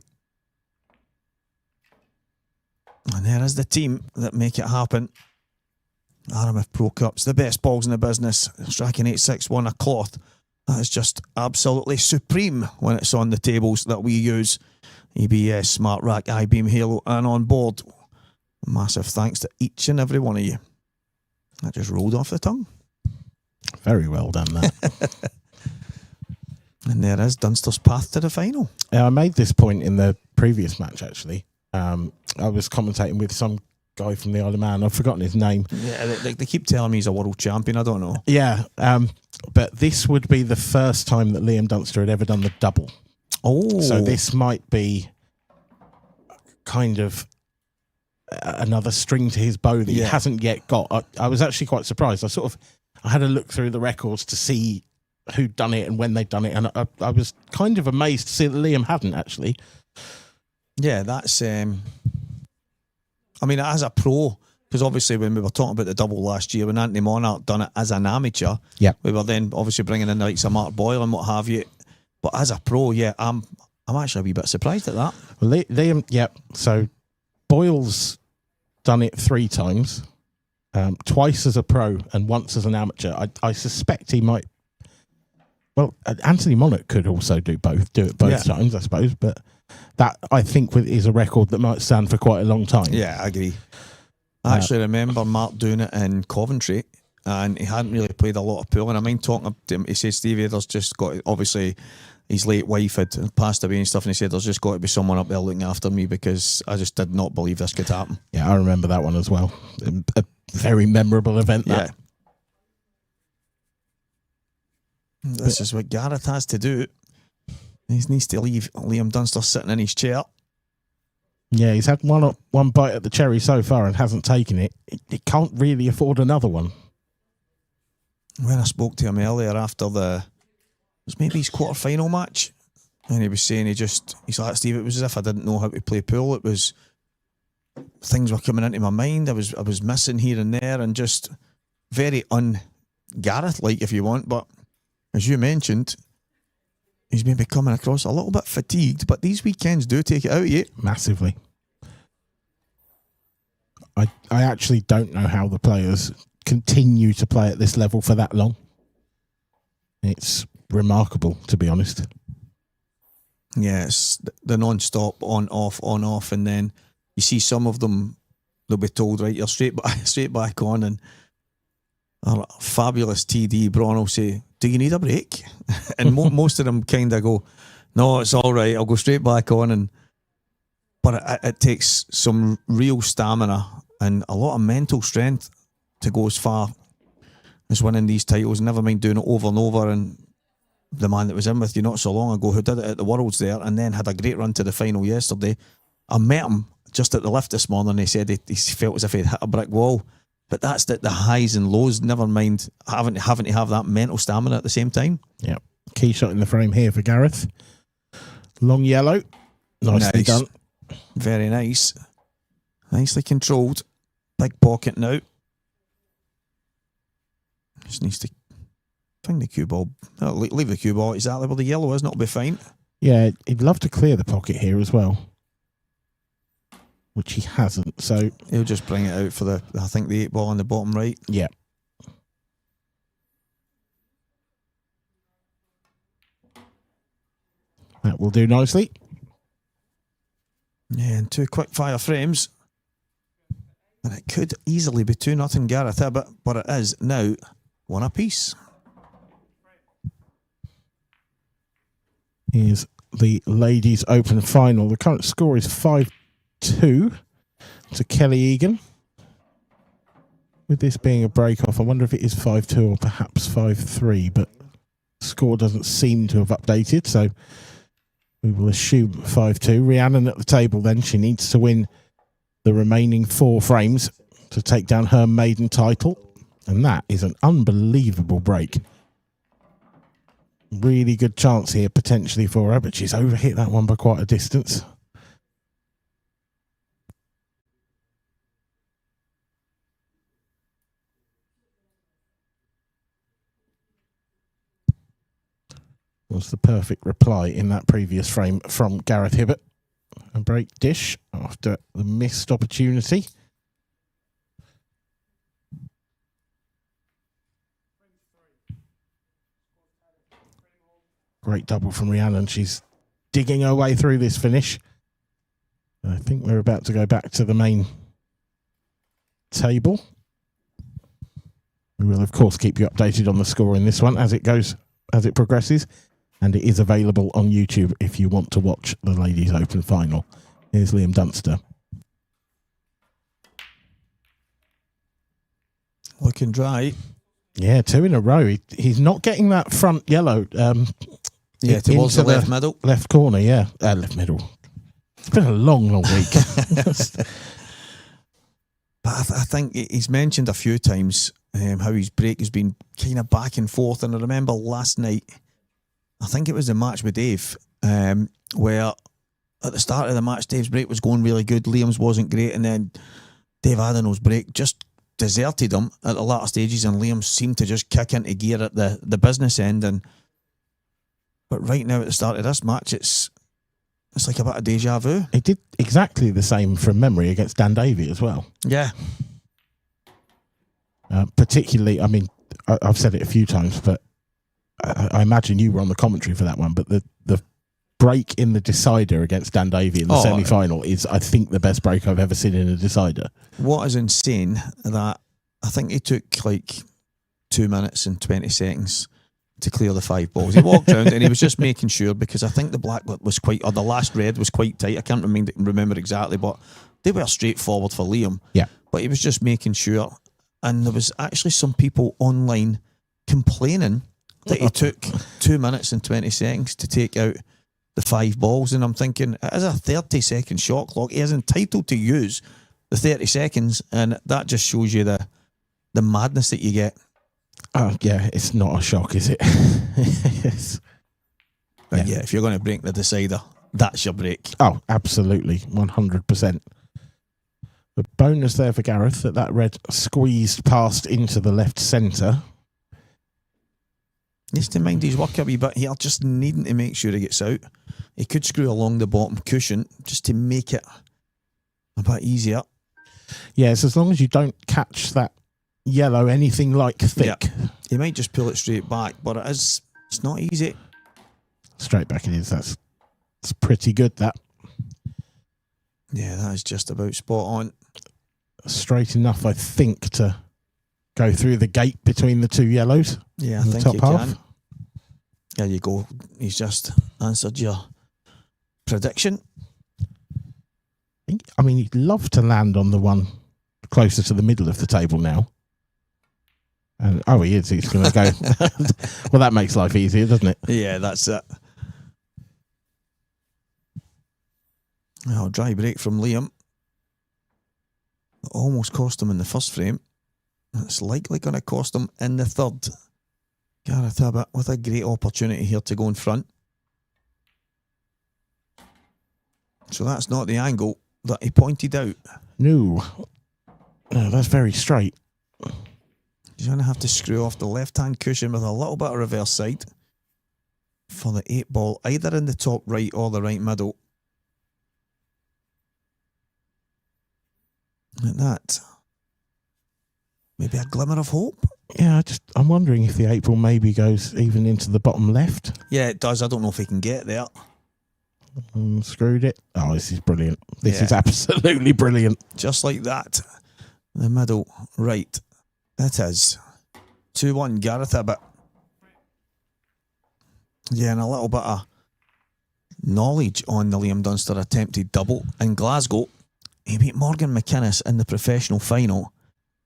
Speaker 5: And there is the team that make it happen. RMF Pro Cups, the best balls in the business. Striking 861, a cloth that is just absolutely supreme when it's on the tables that we use. EBS, Smart Rack, I-Beam, Halo, and on board. Massive thanks to each and every one of you. That just rolled off the tongue.
Speaker 3: Very well done, that.
Speaker 5: And there is Dunster's path to the final.
Speaker 3: I made this point in the previous match, actually. I was commentating with some guy from the Isle of Man. I've forgotten his name.
Speaker 5: Yeah, they keep telling me he's a world champion. I don't know.
Speaker 3: Yeah, but this would be the first time that Liam Dunster had ever done the double.
Speaker 5: Oh.
Speaker 3: So this might be kind of another string to his bow that he hasn't yet got. I was actually quite surprised. I had a look through the records to see who'd done it and when they'd done it, and I was kind of amazed to see that Liam hadn't actually.
Speaker 5: Yeah, that's... I mean, as a pro, because obviously when we were talking about the double last year, when Anthony Monarch done it as an amateur, we were then obviously bringing in the likes of Mark Boyle and what have you. But as a pro, I'm actually a wee bit surprised at that.
Speaker 3: Well, Liam, so Boyle's done it 3 times, twice as a pro and once as an amateur. I suspect he might. Well, Anthony Monarch could also do it both times, I suppose. But that, I think, is a record that might stand for quite a long time.
Speaker 5: Yeah, I agree. I actually remember Mark doing it in Coventry, and he hadn't really played a lot of pool. And I mind talking to him, he said, Stevie, there's just got, obviously, his late wife had passed away and stuff, and he said, there's just got to be someone up there looking after me, because I just did not believe this could happen.
Speaker 3: Yeah, I remember that one as well. A very memorable event, that.
Speaker 5: Yeah. This is what Gareth has to do. He needs to leave Liam Dunster sitting in his chair.
Speaker 3: Yeah, he's had one bite at the cherry so far and hasn't taken it. He can't really afford another one.
Speaker 5: When I spoke to him earlier after it was maybe his quarter-final match, and he was saying he's like, Steve, it was as if I didn't know how to play pool. It was, things were coming into my mind. I was missing here and there, and just very un-Gareth-like, if you want. But as you mentioned, he's maybe coming across a little bit fatigued, but these weekends do take it out of you.
Speaker 3: Massively. I actually don't know how the players continue to play at this level for that long. It's remarkable, to be honest.
Speaker 5: Yes, the non-stop on off, and then you see some of them, they'll be told, right, you're straight back on, and our fabulous TD Braun will say, do you need a break? And most of them kind of go, no, it's all right, I'll go straight back on. But it takes some real stamina and a lot of mental strength to go as far as winning these titles, never mind doing it over and over. And the man that was in with you not so long ago, who did it at the Worlds there and then had a great run to the final yesterday, I met him just at the lift this morning. He said he felt as if he'd hit a brick wall. But that's the highs and lows, never mind having to have that mental stamina at the same time.
Speaker 3: Yeah. Key shot in the frame here for Gareth. Long yellow. Nicely done.
Speaker 5: Very nice. Nicely controlled. Big pocket now. Just needs to find the cue ball. Leave the cue ball exactly where the yellow is, and it'll be fine.
Speaker 3: Yeah, he'd love to clear the pocket here as well, which he hasn't, so
Speaker 5: he'll just bring it out for the 8 ball on the bottom right.
Speaker 3: Yeah. That will do nicely.
Speaker 5: Yeah, and 2 quick fire frames. And it could easily be 2-0 Gareth Hibbett, but it is now 1 apiece.
Speaker 3: Here's the Ladies Open Final. The current score is 5-2 to Kelly Egan. With this being a break-off, I wonder if it is 5-2 or perhaps 5-3, but the score doesn't seem to have updated, so we will assume 5-2. Rhiannon at the table then. She needs to win the remaining 4 frames to take down her maiden title, and that is an unbelievable break. Really good chance here potentially for her, but she's overhit that one by quite a distance. Was the perfect reply in that previous frame from Gareth Hibbett. A break dish after the missed opportunity. Great double from Rhiannon. She's digging her way through this finish. I think we're about to go back to the main table. We will, of course, keep you updated on the score in this one as it progresses. And it is available on YouTube if you want to watch the Ladies Open Final. Here's Liam Dunster.
Speaker 5: Looking dry.
Speaker 3: Yeah, 2 in a row. He's not getting that front yellow.
Speaker 5: Towards the left middle.
Speaker 3: Left corner, yeah. Left middle. It's been a long week.
Speaker 5: But I think he's mentioned a few times how his break has been kind of back and forth. And I remember last night, I think it was the match with Dave, where at the start of the match, Dave's break was going really good. Liam's wasn't great. And then Dave Adeno's break just deserted him at the latter stages. And Liam seemed to just kick into gear at the business end. But right now at the start of this match, it's like a bit of deja vu.
Speaker 3: He did exactly the same from memory against Dan Davey as well.
Speaker 5: Yeah.
Speaker 3: Particularly, I mean, I've said it a few times, but I imagine you were on the commentary for that one, but the break in the decider against Dan Davey in the
Speaker 5: Oh,
Speaker 3: semi-final is, I think, the best break I've ever seen in a decider.
Speaker 5: What is insane that I think he took like 2 minutes and 20 seconds to clear the 5 balls. He walked around and he was just making sure, because I think the black was quite, or the last red was quite tight. I can't remember exactly, but they were straightforward for Liam.
Speaker 3: Yeah.
Speaker 5: But he was just making sure. And there was actually some people online complaining that he took 2 minutes and 20 seconds to take out the 5 balls. And I'm thinking, as a 30-second shot clock, he is entitled to use the 30 seconds. And that just shows you the madness that you get.
Speaker 3: Oh, yeah, it's not a shock, is it? Yes.
Speaker 5: But yeah, if you're going to break the decider, that's your break.
Speaker 3: Oh, absolutely, 100%. The bonus there for Gareth that red squeezed past into the left centre.
Speaker 5: Needs to mind his work a wee bit here, just needing to make sure he gets out. He could screw along the bottom cushion just to make it a bit easier.
Speaker 3: Yes, as long as you don't catch that yellow anything like thick.
Speaker 5: Yeah. He might just pull it straight back, but it's not easy.
Speaker 3: Straight back it is. That's pretty good, that.
Speaker 5: Yeah, that is just about spot on.
Speaker 3: Straight enough, I think, to go through the gate between the two yellows.
Speaker 5: Yeah, I
Speaker 3: in the
Speaker 5: think
Speaker 3: top
Speaker 5: you
Speaker 3: half.
Speaker 5: can. There you go. He's just answered your prediction.
Speaker 3: I mean, he'd love to land on the one closer to the middle of the table now. And he is. He's going to go. Well, that makes life easier, doesn't it?
Speaker 5: Yeah, that's it. Oh, dry break from Liam. Almost cost him in the first frame. It's likely going to cost him in the third. Gareth Abbott with a great opportunity here to go in front. So that's not the angle that he pointed out.
Speaker 3: No, that's very straight.
Speaker 5: He's going to have to screw off the left-hand cushion with a little bit of reverse side for the 8 ball, either in the top right or the right middle. Like that. Maybe a glimmer of hope.
Speaker 3: Yeah, I'm wondering if the 8 ball maybe goes even into the bottom left.
Speaker 5: Yeah, it does. I don't know if he can get there.
Speaker 3: Screwed it. Oh, this is brilliant. This is absolutely brilliant.
Speaker 5: Just like that. The middle right. It is. 2-1 Gareth Abbott. Yeah, and a little bit of knowledge on the Liam Dunster attempted double in Glasgow. He beat Morgan McInnes in the professional final,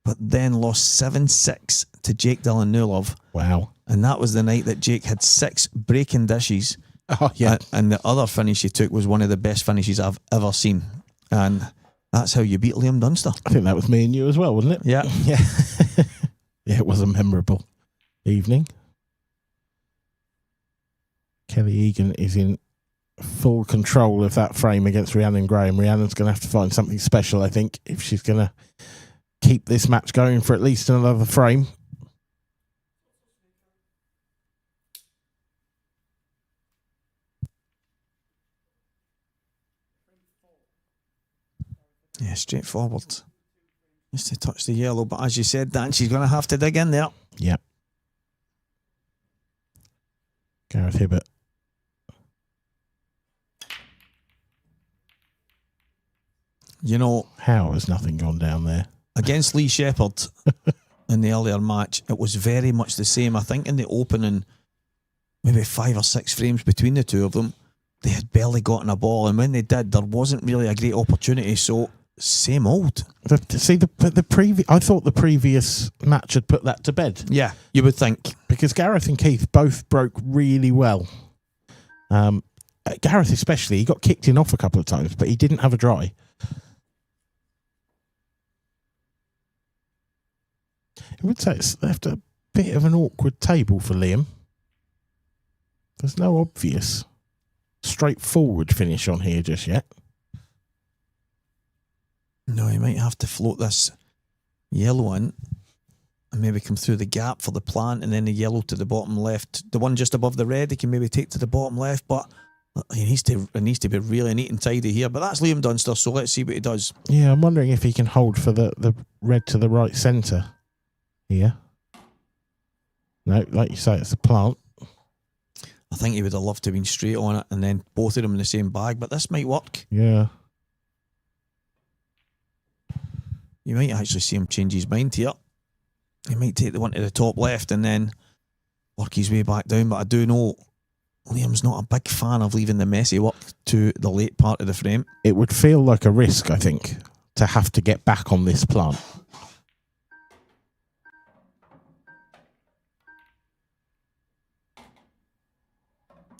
Speaker 5: but then lost 7-6 to Jake Dillon-Newlove.
Speaker 3: Wow.
Speaker 5: And that was the night that Jake had 6 breaking dishes.
Speaker 3: Oh, yeah.
Speaker 5: And the other finish he took was one of the best finishes I've ever seen. And that's how you beat Liam Dunster.
Speaker 3: I think that was me and you as well, wasn't it?
Speaker 5: Yeah.
Speaker 3: Yeah. Yeah, it was a memorable evening. Kelly Egan is in full control of that frame against Rhiannon Graham. Rhiannon's going to have to find something special, I think, if she's going to keep this match going for at least another frame.
Speaker 5: Yeah, straightforward. Just to touch the yellow, but as you said, Dan, she's going to have to dig in there.
Speaker 3: Yep. Gareth Hibbert.
Speaker 5: You know,
Speaker 3: how has nothing gone down there?
Speaker 5: Against Lee Shepherd in the earlier match, it was very much the same. I think in the opening, maybe 5 or 6 frames between the two of them, they had barely gotten a ball, and when they did, there wasn't really a great opportunity. So same old.
Speaker 3: I thought the previous match had put that to bed.
Speaker 5: Yeah, you would think,
Speaker 3: because Gareth and Keith both broke really well. Gareth especially, he got kicked in off a couple of times, but he didn't have a dry. I would say it's left a bit of an awkward table for Liam. There's no obvious straightforward finish on here just yet.
Speaker 5: No, he might have to float this yellow in and maybe come through the gap for the plant, and then the yellow to the bottom left. The one just above the red, he can maybe take to the bottom left, but it needs to be really neat and tidy here. But that's Liam Dunster, so let's see what he does.
Speaker 3: Yeah, I'm wondering if he can hold for the red to the right centre here. No, like you say, it's a plant.
Speaker 5: I think he would have loved to have been straight on it and then both of them in the same bag, but this might work.
Speaker 3: Yeah.
Speaker 5: You might actually see him change his mind here. He might take the one to the top left and then work his way back down, but I do know Liam's not a big fan of leaving the messy work to the late part of the frame.
Speaker 3: It would feel like a risk, I think, to have to get back on this plant.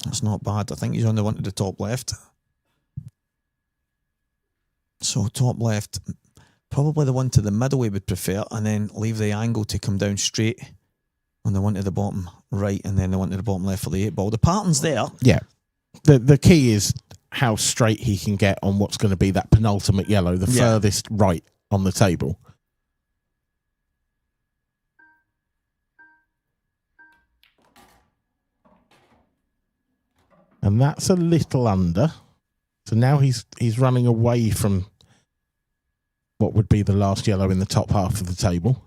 Speaker 5: That's not bad. I think he's on the one to the top left. So top left, probably the one to the middle we would prefer, and then leave the angle to come down straight on the one to the bottom right and then the one to the bottom left for the 8 ball. The pattern's there.
Speaker 3: Yeah. The key is how straight he can get on what's going to be that penultimate yellow, the furthest right on the table. And that's a little under. So now he's running away from what would be the last yellow in the top half of the table.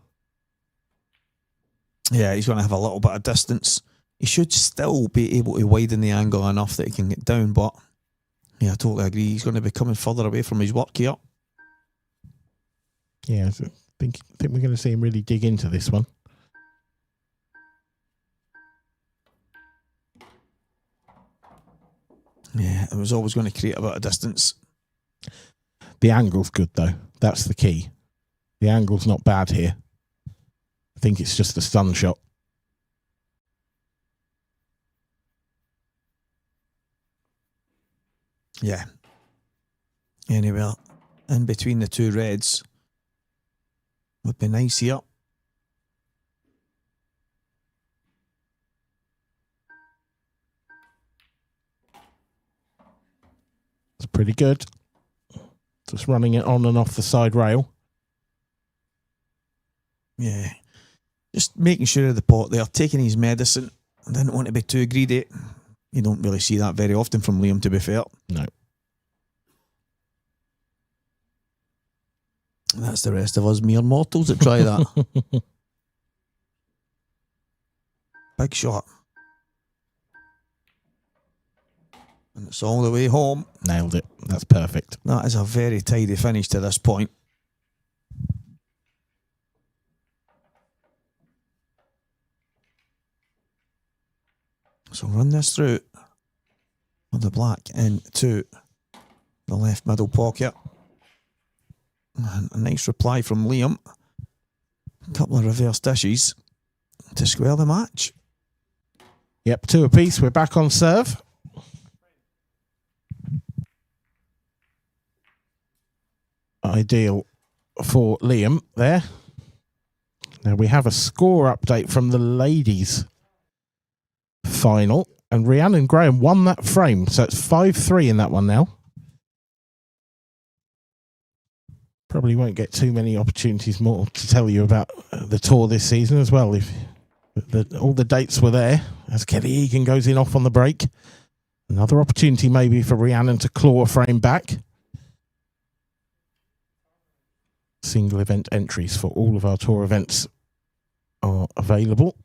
Speaker 5: Yeah, he's going to have a little bit of distance. He should still be able to widen the angle enough that he can get down, but yeah, I totally agree. He's going to be coming further away from his work here.
Speaker 3: Yeah, so I think we're going to see him really dig into this one.
Speaker 5: Yeah, it was always going to create a bit of distance.
Speaker 3: The angle's good, though. That's the key. The angle's not bad here. I think it's just a stun shot.
Speaker 5: Yeah. Anyway, in between the two reds would be nice here.
Speaker 3: It's pretty good. Just running it on and off the side rail.
Speaker 5: Yeah. Just making sure of the pot there, taking his medicine. I didn't want to be too greedy. You don't really see that very often from Liam, to be fair.
Speaker 3: No.
Speaker 5: That's the rest of us mere mortals that try that. Big shot. And it's all the way home.
Speaker 3: Nailed it. That's perfect.
Speaker 5: That is a very tidy finish to this point. So run this through with the black into the left middle pocket. And a nice reply from Liam. A couple of reverse dishes to square the match.
Speaker 3: Yep, 2 apiece. We're back on serve. Ideal for Liam there. Now we have a score update from the ladies' final, and Rhiannon Graham won that frame, so it's 5-3 in that one now. Probably won't get too many opportunities more to tell you about the tour this season as well. If all the dates were there, as Kelly Egan goes in off on the break. Another opportunity maybe for Rhiannon to claw a frame back. Single event entries for all of our tour events are available.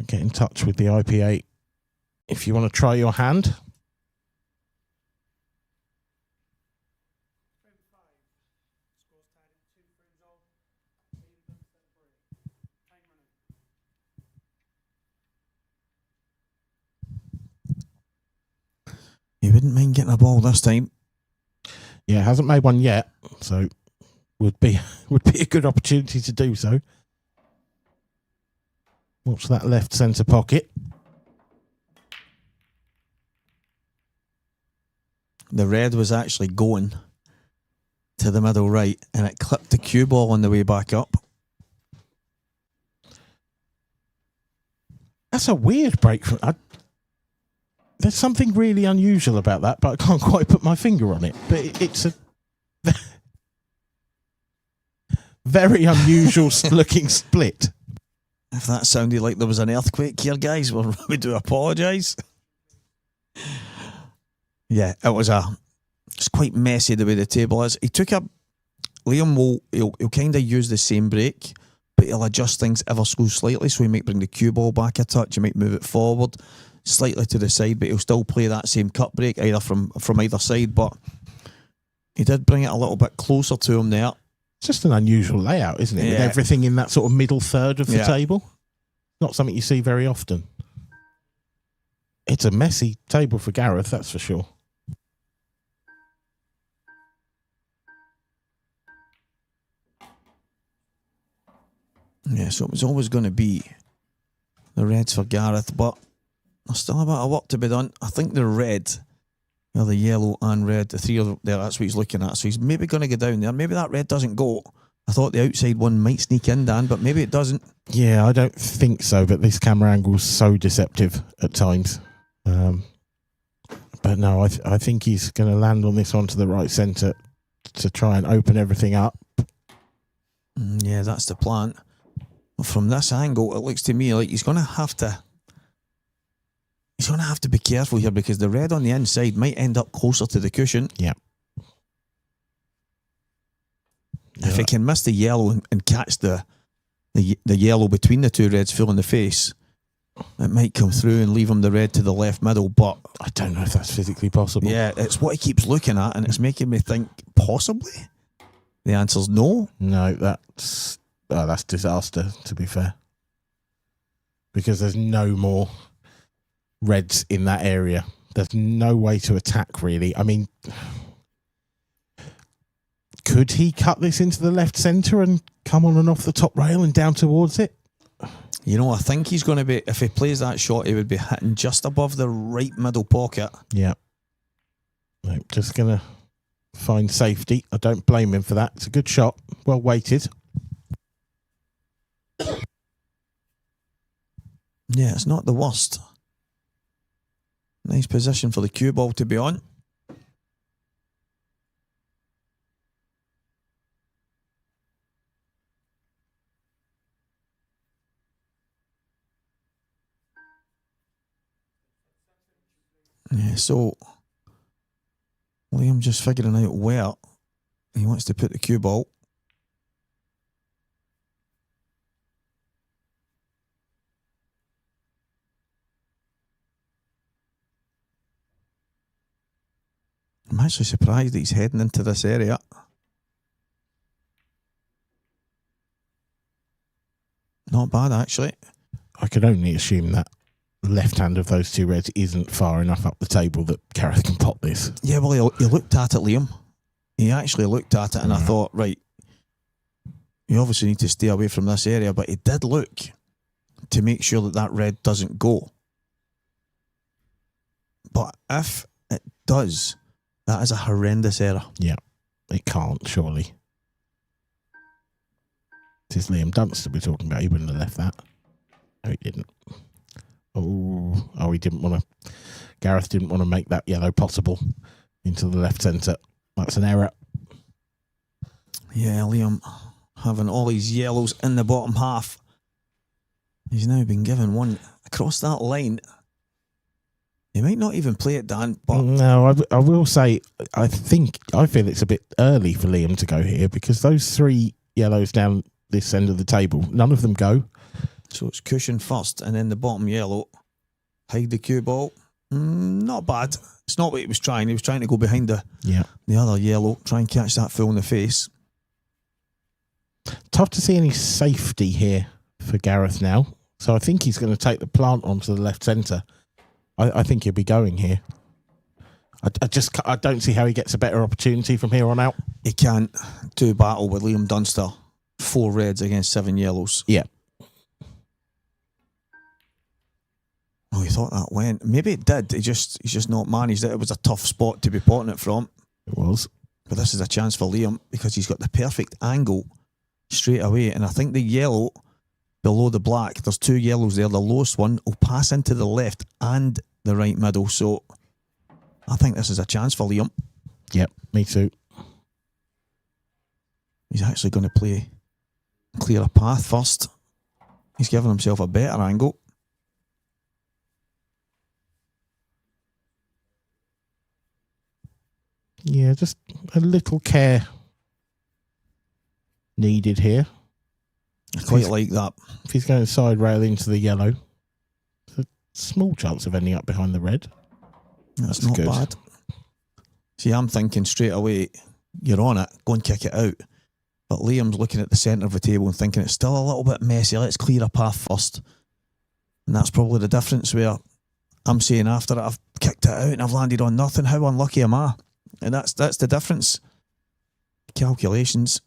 Speaker 3: Get in touch with the IPA if you want to try your hand.
Speaker 5: He wouldn't mind getting a ball this time.
Speaker 3: Yeah, hasn't made one yet, so would be a good opportunity to do so. Watch that left centre pocket.
Speaker 5: The red was actually going to the middle right, and it clipped the cue ball on the way back up.
Speaker 3: That's a weird break. There's something really unusual about that, but I can't quite put my finger on it. But it's a very unusual looking split.
Speaker 5: If that sounded like there was an earthquake here, guys, we do apologise. Yeah, it's quite messy the way the table is. Liam he'll kind of use the same break, but he'll adjust things ever so slightly. So he might bring the cue ball back a touch, he might move it forward slightly to the side, but he'll still play that same cut break either from either side. But he did bring it a little bit closer to him there.
Speaker 3: It's just an unusual layout, isn't it?
Speaker 5: Yeah.
Speaker 3: With everything in that sort of middle third of the
Speaker 5: Yeah.
Speaker 3: table. Not something you see very often. It's a messy table for Gareth, that's for sure.
Speaker 5: Yeah, so it was always going to be the reds for Gareth, but there's still a bit of work to be done. I think the red, the yellow and red, the three of them there, that's what he's looking at. So he's maybe going to go down there. Maybe that red doesn't go. I thought the outside one might sneak in, Dan, but maybe it doesn't.
Speaker 3: Yeah, I don't think so, but this camera angle's so deceptive at times. But no, I think he's going to land on this one to the right centre to try and open everything up.
Speaker 5: Yeah, that's the plan. From this angle, it looks to me like he's going to have to be careful here, because the red on the inside might end up closer to the cushion.
Speaker 3: Yeah.
Speaker 5: If he can miss the yellow and catch the yellow between the two reds full in the face, it might come through and leave him the red to the left middle, but
Speaker 3: I don't know if that's physically possible.
Speaker 5: Yeah, it's what he keeps looking at, and it's making me think possibly. The answer's no.
Speaker 3: No, that's disaster, to be fair. Because there's no more reds in that area. There's no way to attack, really. I mean, could he cut this into the left centre and come on and off the top rail and down towards it?
Speaker 5: You know, I think he's going to be, if he plays that shot, he would be hitting just above the right middle pocket.
Speaker 3: Yeah. No, just going to find safety. I don't blame him for that. It's a good shot. Well weighted.
Speaker 5: Yeah, it's not the worst. Nice position for the cue ball to be on. Yeah, so Liam just figuring out where he wants to put the cue ball. I'm actually surprised that he's heading into this area. Not bad, actually.
Speaker 3: I could only assume that left hand of those two reds isn't far enough up the table that Gareth can pop this.
Speaker 5: Yeah, well, he looked at it, Liam. He actually looked at it, and I thought, right, you obviously need to stay away from this area, but he did look to make sure that that red doesn't go. But if it does, that is a horrendous error.
Speaker 3: Yeah, it can't, surely. This is Liam Dunster we're talking about. He wouldn't have left that. No, he didn't. Oh, he didn't want to. Gareth didn't want to make that yellow possible into the left centre. That's an error.
Speaker 5: Yeah, Liam having all these yellows in the bottom half. He's now been given one across that line. He might not even play it, Dan. But
Speaker 3: no, I will say, I feel it's a bit early for Liam to go here, because those three yellows down this end of the table, none of them go.
Speaker 5: So it's cushion first, and then the bottom yellow. Hide the cue ball. Not bad. It's not what he was trying. He was trying to go behind the other yellow, try and catch that full in the face.
Speaker 3: Tough to see any safety here for Gareth now. So I think he's going to take the plant onto the left centre. I think he'll be going here. I don't see how he gets a better opportunity from here on out.
Speaker 5: He can't do battle with Liam Dunster. 4 reds against 7 yellows.
Speaker 3: Yeah.
Speaker 5: Oh, he thought that went. Maybe it did. He's just not managed it. It was a tough spot to be potting it from.
Speaker 3: It was.
Speaker 5: But this is a chance for Liam, because he's got the perfect angle straight away. And I think the yellow below the black, there's 2 yellows there. The lowest one will pass into the left and the right middle. So I think this is a chance for Liam.
Speaker 3: Yep, me too.
Speaker 5: He's actually going to clear a path first. He's given himself a better angle.
Speaker 3: Yeah, just a little care needed here.
Speaker 5: I quite like that.
Speaker 3: If he's going side rail into the yellow, there's a small chance of ending up behind the red.
Speaker 5: That's not
Speaker 3: good.
Speaker 5: bad. See, I'm thinking straight away, you're on it, go and kick it out. But Liam's looking at the centre of the table and thinking it's still a little bit messy, let's clear a path first. And that's probably the difference where I'm saying after it, I've kicked it out and I've landed on nothing. How unlucky am I? And that's the difference. Calculations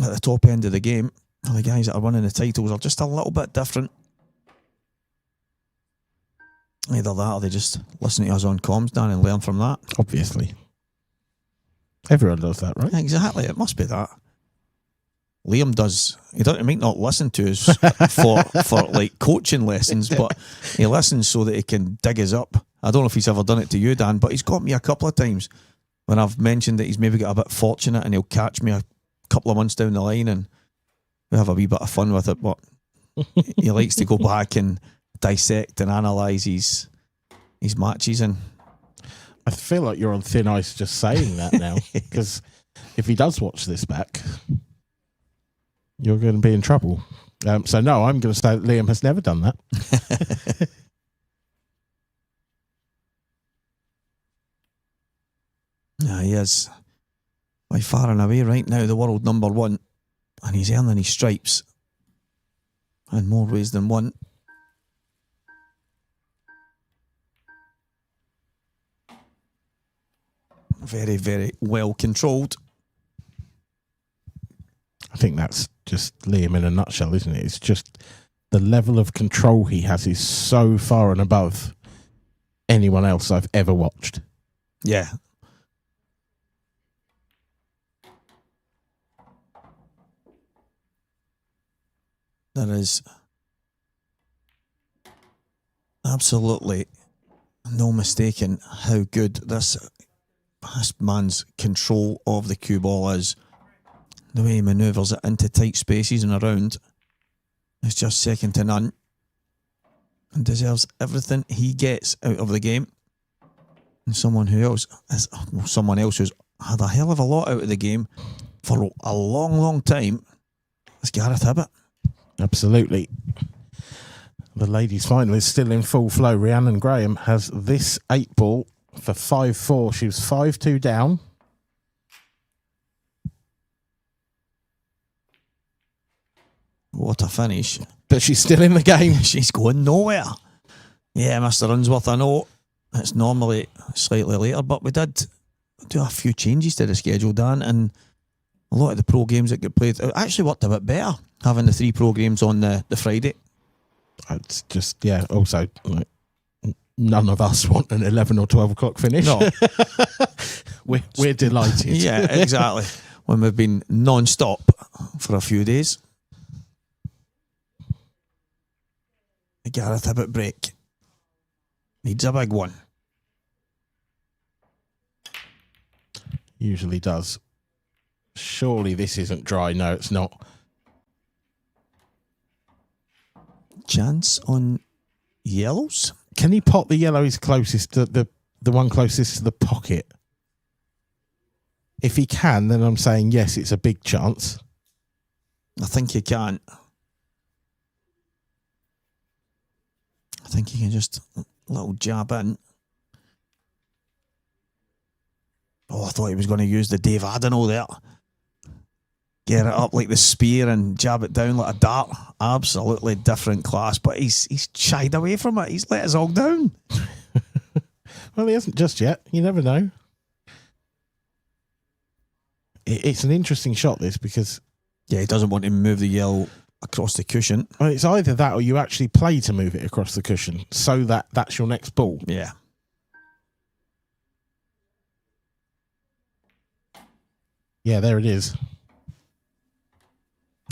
Speaker 5: at the top end of the game, and the guys that are winning the titles are just a little bit different. Either that or they just listen to us on comms, Dan, and learn from that.
Speaker 3: Obviously. Everyone does that, right?
Speaker 5: Exactly, it must be that. Liam does. He might not listen to us for like coaching lessons, but he listens so that he can dig us up. I don't know if he's ever done it to you, Dan, but he's got me a couple of times when I've mentioned that he's maybe got a bit fortunate, and he'll catch me a couple of months down the line, and we have a wee bit of fun with it. But he likes to go back and dissect and analyse his matches, and
Speaker 3: I feel like you're on thin ice just saying that now, because if he does watch this back, you're going to be in trouble. So no, I'm going to say that Liam has never done that.
Speaker 5: Yeah, he is by far and away right now the world number one, and he's earning his stripes in more ways than one. Very, very well controlled.
Speaker 3: I think that's just Liam in a nutshell, isn't it? It's just the level of control he has is so far and above anyone else I've ever watched.
Speaker 5: Yeah. There is absolutely no mistaking how good this man's control of the cue ball is. The way he manoeuvres it into tight spaces and around is just second to none, and deserves everything he gets out of the game. And someone else who's had a hell of a lot out of the game for a long, long time is Gareth Hibbett.
Speaker 3: Absolutely. The ladies' final is still in full flow. Rhiannon Graham has this 8-ball for 5-4. She was 5-2 down.
Speaker 5: What a finish.
Speaker 3: But she's still in the game.
Speaker 5: She's going nowhere. Yeah, Mr. Unsworth, I know it's normally slightly later, but we did do a few changes to the schedule, Dan, and a lot of the pro games that get played, it actually worked a bit better, having the 3 pro games on the Friday.
Speaker 3: It's just, yeah, also, like, none of us want an 11 or 12 o'clock finish.
Speaker 5: No.
Speaker 3: we're delighted.
Speaker 5: Yeah, exactly. When we've been non-stop for a few days. The Gareth Hibbett break needs a big one.
Speaker 3: Usually does. Surely this isn't dry. No, it's not.
Speaker 5: Chance on yellows?
Speaker 3: Can he pot the yellow is closest to the one closest to the pocket? If he can, then I'm saying yes, it's a big chance.
Speaker 5: I think he can. I think he can just a little jab in. Oh, I thought he was going to use the Dave Adano there. Get it up like the spear and jab it down like a dart. Absolutely different class, but he's shied away from it. He's let us all down.
Speaker 3: Well, he hasn't just yet. You never know. It's an interesting shot, this, because...
Speaker 5: Yeah, he doesn't want to move the yellow across the cushion.
Speaker 3: Well, it's either that or you actually play to move it across the cushion so that that's your next ball.
Speaker 5: Yeah.
Speaker 3: Yeah, there it is.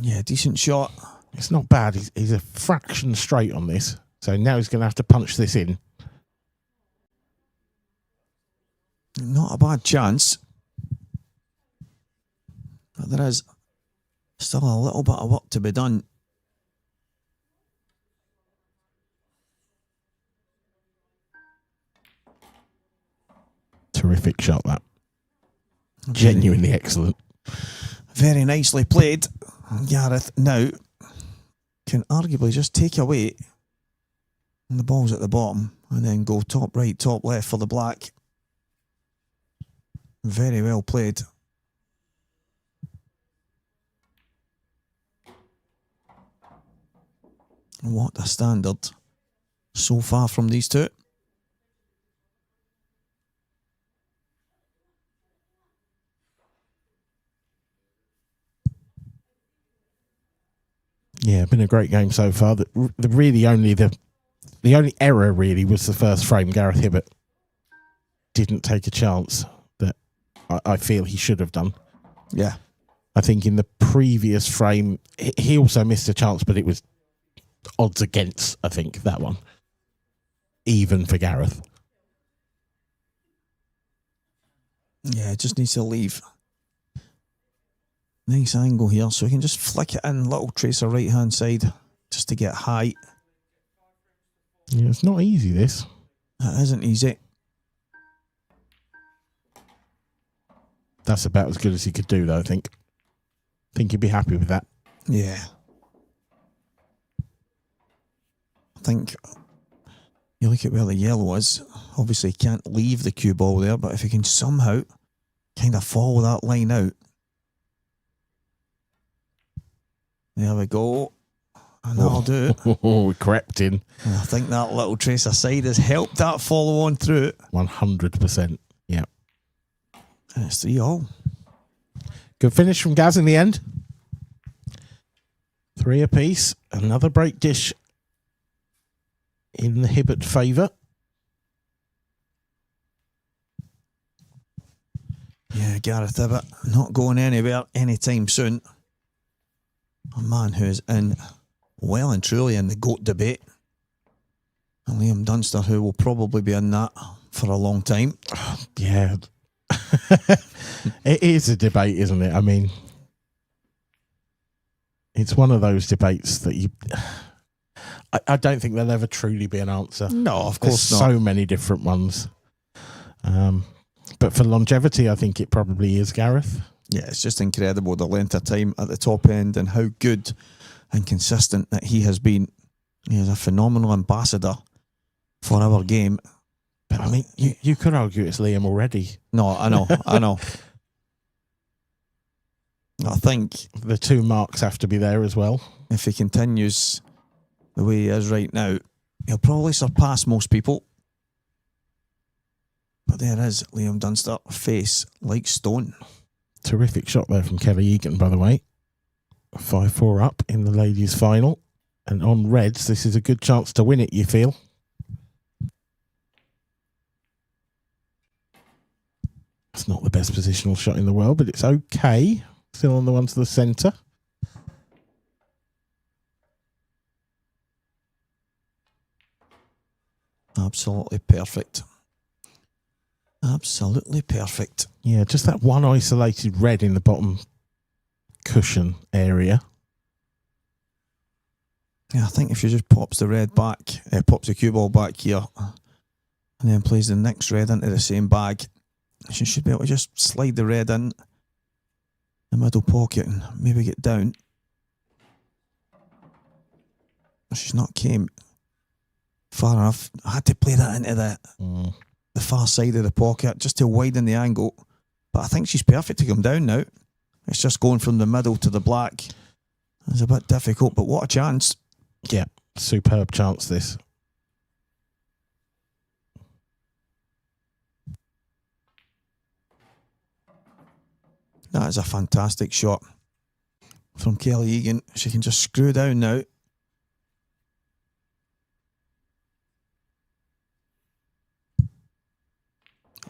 Speaker 5: Yeah, decent shot.
Speaker 3: It's not bad. He's a fraction straight on this. So now he's going to have to punch this in.
Speaker 5: Not a bad chance. But there is still a little bit of work to be done.
Speaker 3: Terrific shot, that. Genuinely excellent.
Speaker 5: Very nicely played, Gareth. Now, can arguably just take away and the ball's at the bottom and then go top right, top left for the black. Very well played. What a standard so far from these two.
Speaker 3: Yeah, been a great game so far. The only error really was the first frame. Gareth Hibbert didn't take a chance that I feel he should have done.
Speaker 5: Yeah.
Speaker 3: I think in the previous frame, he also missed a chance, but it was odds against, I think, that one. Even for Gareth.
Speaker 5: Yeah, just needs to leave. Nice angle here, so we can just flick it in, little tracer right hand side, just to get height.
Speaker 3: Yeah, it's not easy, this.
Speaker 5: It isn't easy.
Speaker 3: That's about as good as he could do, though, I think. I think he'd be happy with that.
Speaker 5: Yeah. I think you look at where the yellow is, obviously he can't leave the cue ball there, but if he can somehow kind of follow that line out. There we go. And that'll do it.
Speaker 3: Oh, we crept in.
Speaker 5: And I think that little tracer side has helped that follow on through it.
Speaker 3: 100%. Yeah.
Speaker 5: And it's 3-all.
Speaker 3: Good finish from Gaz in the end. 3 apiece. Another break dish in the Hibbert favour.
Speaker 5: Yeah, Gareth Hibbert not going anywhere anytime soon. A man who's in well and truly in the GOAT debate. And Liam Dunster, who will probably be in that for a long time.
Speaker 3: Yeah. It is a debate, isn't it? I mean, it's one of those debates that you... I don't think there'll ever truly be an answer.
Speaker 5: No, of course
Speaker 3: There's
Speaker 5: not.
Speaker 3: so many different ones. But for longevity, I think it probably is Gareth.
Speaker 5: Yeah, it's just incredible the length of time at the top end and how good and consistent that he has been. He is a phenomenal ambassador for our game.
Speaker 3: But I mean, you could argue it's Liam already.
Speaker 5: No, I know, I know. I think
Speaker 3: the 2 marks have to be there as well.
Speaker 5: If he continues the way he is right now, he'll probably surpass most people. But there is Liam Dunster, face like stone.
Speaker 3: Terrific shot there from Kelly Egan, by the way. 5-4 up in the ladies' final. And on reds, this is a good chance to win it, you feel? It's not the best positional shot in the world, but it's okay. Still on the one to the centre.
Speaker 5: Absolutely perfect. Absolutely perfect.
Speaker 3: Yeah, just that one isolated red in the bottom cushion area.
Speaker 5: Yeah, I think if she just pops the red back, pops the cue ball back here, and then plays the next red into the same bag, she should be able to just slide the red in the middle pocket and maybe get down. She's not came far enough. I had to play that into the far side of the pocket just to widen the angle. But I think she's perfect to come down now. It's just going from the middle to the black. It's a bit difficult, but what a chance.
Speaker 3: Yeah, superb chance this.
Speaker 5: That is a fantastic shot from Kelly Egan. She can just screw down now.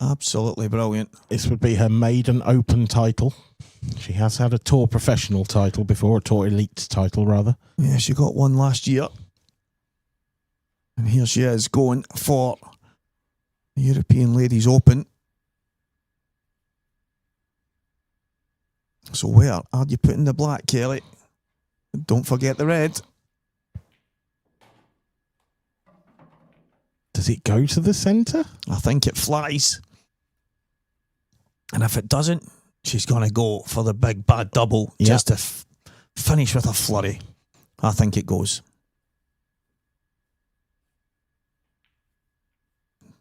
Speaker 5: Absolutely brilliant.
Speaker 3: This would be her maiden Open title. She has had a Tour Professional title before, a Tour Elite title rather.
Speaker 5: Yeah, she got one last year. And here she is going for the European Ladies Open. So where are you putting the black, Kelly? Don't forget the red.
Speaker 3: Does it go to the centre?
Speaker 5: I think it flies. And if it doesn't, she's going to go for the big bad double just to finish with a flurry. I think it goes.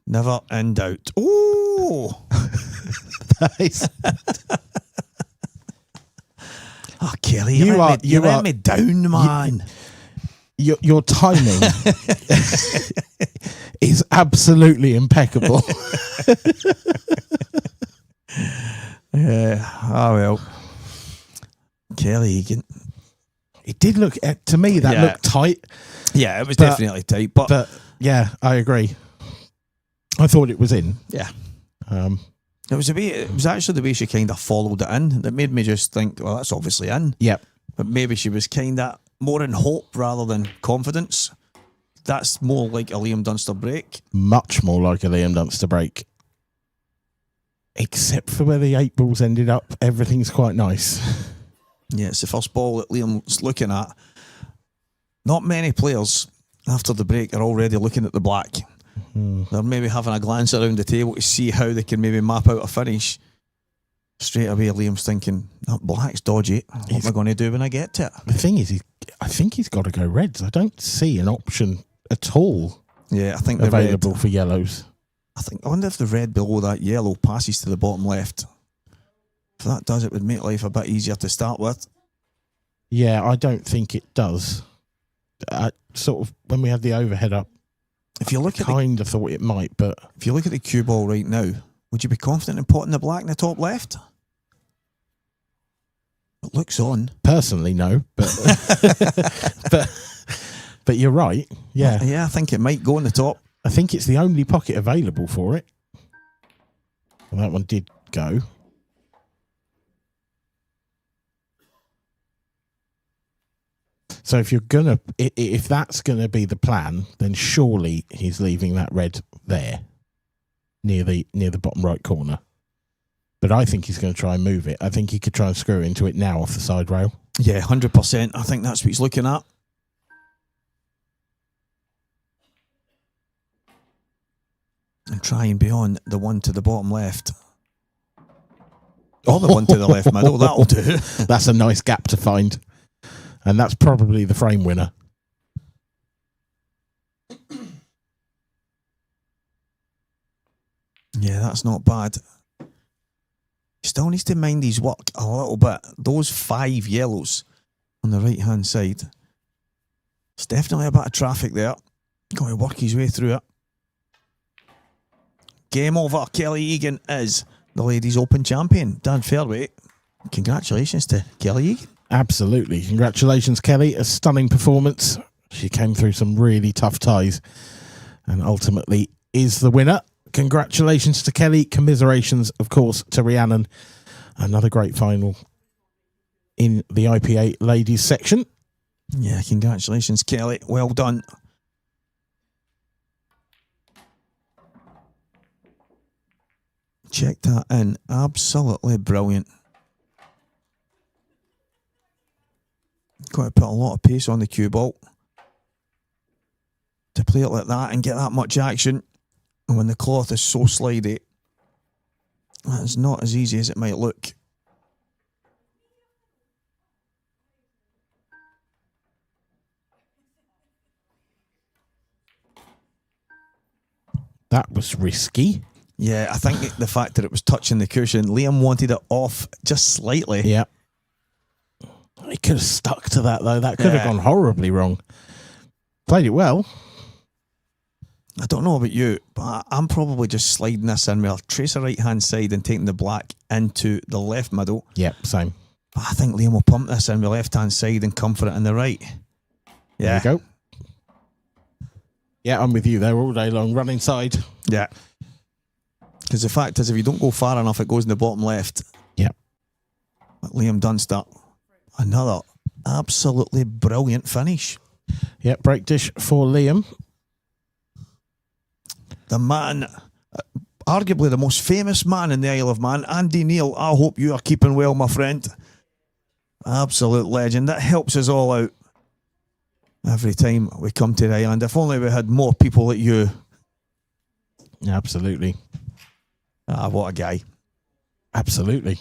Speaker 5: Never in doubt. Ooh!
Speaker 3: Nice.
Speaker 5: Oh, Kelly, you let me down, man.
Speaker 3: Your timing is absolutely impeccable.
Speaker 5: Yeah. Oh well. Kelly Egan.
Speaker 3: It did look to me that looked tight.
Speaker 5: Yeah, it was definitely tight. But
Speaker 3: yeah, I agree. I thought it was in.
Speaker 5: Yeah. It was actually the way she kind of followed it in that made me just think, well, that's obviously in.
Speaker 3: Yep.
Speaker 5: But maybe she was kind of more in hope rather than confidence. That's more like a Liam Dunster break.
Speaker 3: Much more like a Liam Dunster break. Except for where the 8 balls ended up, everything's quite nice.
Speaker 5: Yeah, it's the first ball that Liam's looking at. Not many players after the break are already looking at the black. They're maybe having a glance around the table to see how they can maybe map out a finish. Straight away, Liam's thinking, that black's dodgy. What am I going to do when I get to it?
Speaker 3: The thing is, I think he's got to go reds. I don't see an option at all.
Speaker 5: Yeah, I think
Speaker 3: available for yellows.
Speaker 5: I wonder if the red below that yellow passes to the bottom left. If that does, it would make life a bit easier to start with.
Speaker 3: Yeah, I don't think it does. I sort of, when we had the overhead up,
Speaker 5: if you look at
Speaker 3: kind of thought it might, but
Speaker 5: if you look at the cue ball right now, would you be confident in potting the black in the top left? It looks on.
Speaker 3: Personally, no, but but you're right. Yeah,
Speaker 5: yeah, I think it might go in the top.
Speaker 3: I think it's the only pocket available for it. Well, that one did go. So if that's gonna be the plan, then surely he's leaving that red there, near the bottom right corner. But I think he's going to try and move it. I think he could try and screw into it now off the side rail.
Speaker 5: Yeah, 100%. I think that's what he's looking at. And try and be on the one to the bottom left. Or the one to the left middle. That'll do.
Speaker 3: That's a nice gap to find. And that's probably the frame winner.
Speaker 5: Yeah, that's not bad. Still needs to mind his work a little bit. Those 5 yellows on the right-hand side. There's definitely a bit of traffic there. Got to work his way through it. Game over. Kelly Egan is the Ladies Open champion. Dan Fairway, congratulations to Kelly Egan.
Speaker 3: Absolutely. Congratulations, Kelly. A stunning performance. She came through some really tough ties and ultimately is the winner. Congratulations to Kelly. Commiserations, of course, to Rhiannon. Another great final in the IPA ladies section.
Speaker 5: Yeah, congratulations, Kelly. Well done. Check that in. Absolutely brilliant. Got to put a lot of pace on the cue ball to play it like that and get that much action. And when the cloth is so slidey, that's not as easy as it might look.
Speaker 3: That was risky.
Speaker 5: Yeah, I think the fact that it was touching the cushion, Liam wanted it off just slightly.
Speaker 3: Yeah. He could have stuck to that, though. That could have gone horribly wrong. Played it well.
Speaker 5: I don't know about you, but I'm probably just sliding this in with a tracer right-hand side and taking the black into the left middle.
Speaker 3: Yep, same.
Speaker 5: But I think Liam will pump this in with left-hand side and come for it in the right. Yeah.
Speaker 3: There you go. Yeah, I'm with you there all day long. Running side.
Speaker 5: Yeah. Because the fact is, if you don't go far enough, it goes in the bottom left.
Speaker 3: Yep.
Speaker 5: But Liam Dunster, another absolutely brilliant finish.
Speaker 3: Yep, break dish for Liam.
Speaker 5: The man, arguably the most famous man in the Isle of Man, Andy Neal. I hope you are keeping well, my friend. Absolute legend. That helps us all out every time we come to the island. If only we had more people like you.
Speaker 3: Absolutely.
Speaker 5: Ah, what a guy.
Speaker 3: Absolutely.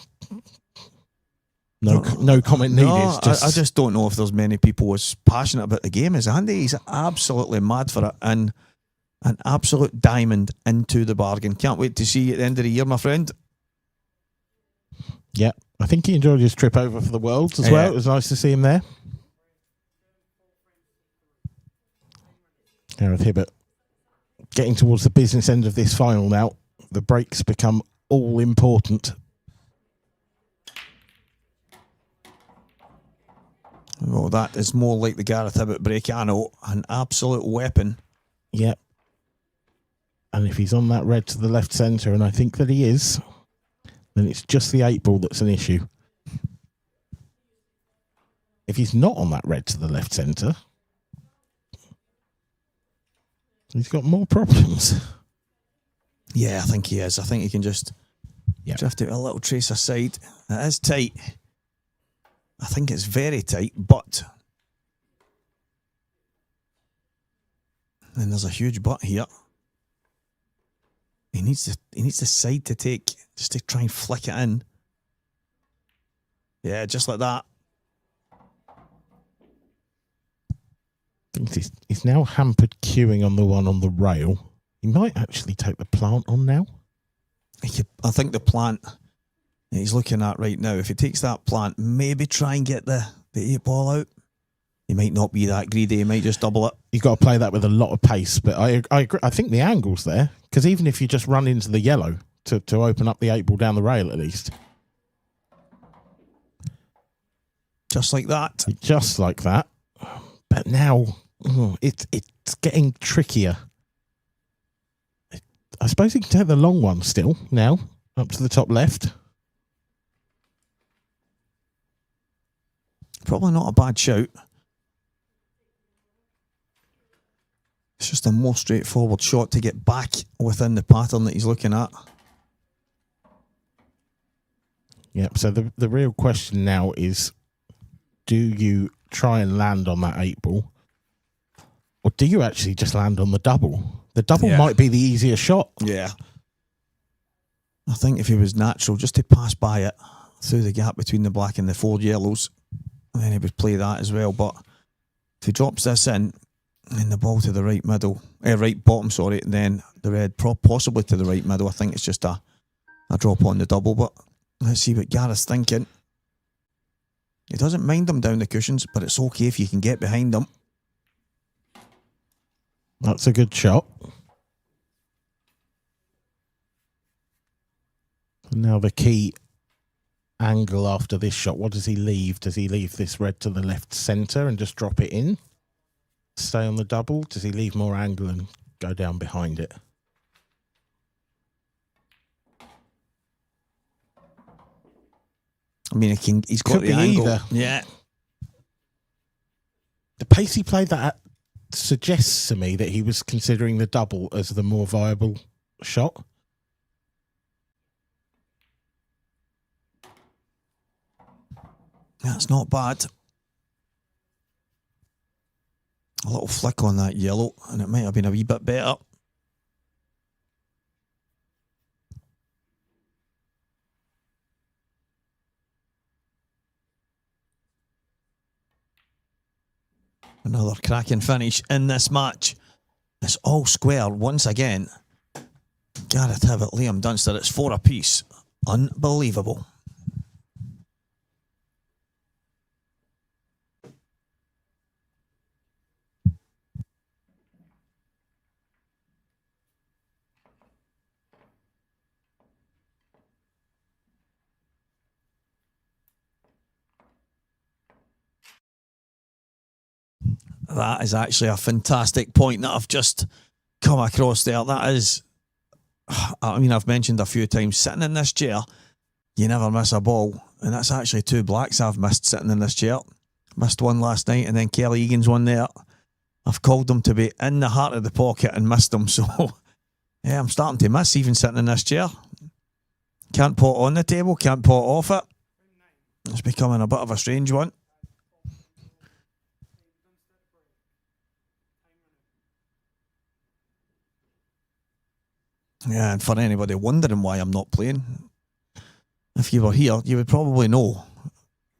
Speaker 3: No comment needed.
Speaker 5: No,
Speaker 3: It's
Speaker 5: I just don't know if there's many people as passionate about the game as Andy. He's absolutely mad for it and an absolute diamond into the bargain. Can't wait to see you at the end of the year, my friend.
Speaker 3: Yeah, I think he enjoyed his trip over for the Worlds as well. It was nice to see him there. Gareth Hibbert getting towards the business end of this final now. The breaks become all important.
Speaker 5: Well, that is more like the Gareth Hibbert break. I know, an absolute weapon.
Speaker 3: Yep. And if he's on that red to the left centre, and I think that he is, then it's just the 8 ball that's an issue. If he's not on that red to the left centre, he's got more problems.
Speaker 5: Yeah, I think he is. I think he can just drift out a little trace aside. It is tight. I think it's very tight, but and there's a huge but here. He needs the side to take just to try and flick it in. Yeah, just like that.
Speaker 3: I think he's now hampered queuing on the one on the rail. He might actually take the plant on now.
Speaker 5: I think the plant he's looking at right now, if he takes that plant, maybe try and get the 8 ball out. He might not be that greedy. He might just double it.
Speaker 3: You've got to play that with a lot of pace. But I agree. I think the angle's there. Because even if you just run into the yellow to open up the 8 ball down the rail at least.
Speaker 5: Just like that.
Speaker 3: Just like that. But now it's getting trickier. I suppose he can take the long one still now. Up to the top left.
Speaker 5: Probably not a bad shout. It's just a more straightforward shot to get back within the pattern that he's looking at.
Speaker 3: Yep, so the real question now is, do you try and land on that 8 ball? Or do you actually just land on the double? The double might be the easier shot.
Speaker 5: Yeah. I think if he was natural, just to pass by it through the gap between the black and the 4 yellows, then he would play that as well. But if he drops this in, and the ball to the right middle, right bottom, sorry, and then the red possibly to the right middle, I think it's just a drop on the double. But let's see what Gareth's thinking. He doesn't mind them down the cushions, but it's okay if you can get behind them.
Speaker 3: That's a good shot. And now the key angle after this shot. What does he leave? Does he leave this red to the left centre and just drop it in? Stay on the double? Does he leave more angle and go down behind it?
Speaker 5: I mean, he's got the angle.
Speaker 3: Either.
Speaker 5: Yeah.
Speaker 3: The pace he played that at suggests to me that he was considering the double as the more viable shot.
Speaker 5: That's not bad. A little flick on that yellow, and it might have been a wee bit better. Another cracking finish in this match. It's all square once again. Gareth Hibbert, Liam Dunster, it's 4 apiece. Unbelievable. That is actually a fantastic point that I've just come across there. That is, I mean, I've mentioned a few times, sitting in this chair, you never miss a ball. And that's actually 2 blacks I've missed sitting in this chair. Missed one last night, and then Kelly Egan's one there. I've called them to be in the heart of the pocket and missed them. So, yeah, I'm starting to miss even sitting in this chair. Can't put on the table, can't put off it. It's becoming a bit of a strange one. Yeah, and for anybody wondering why I'm not playing, if you were here, you would probably know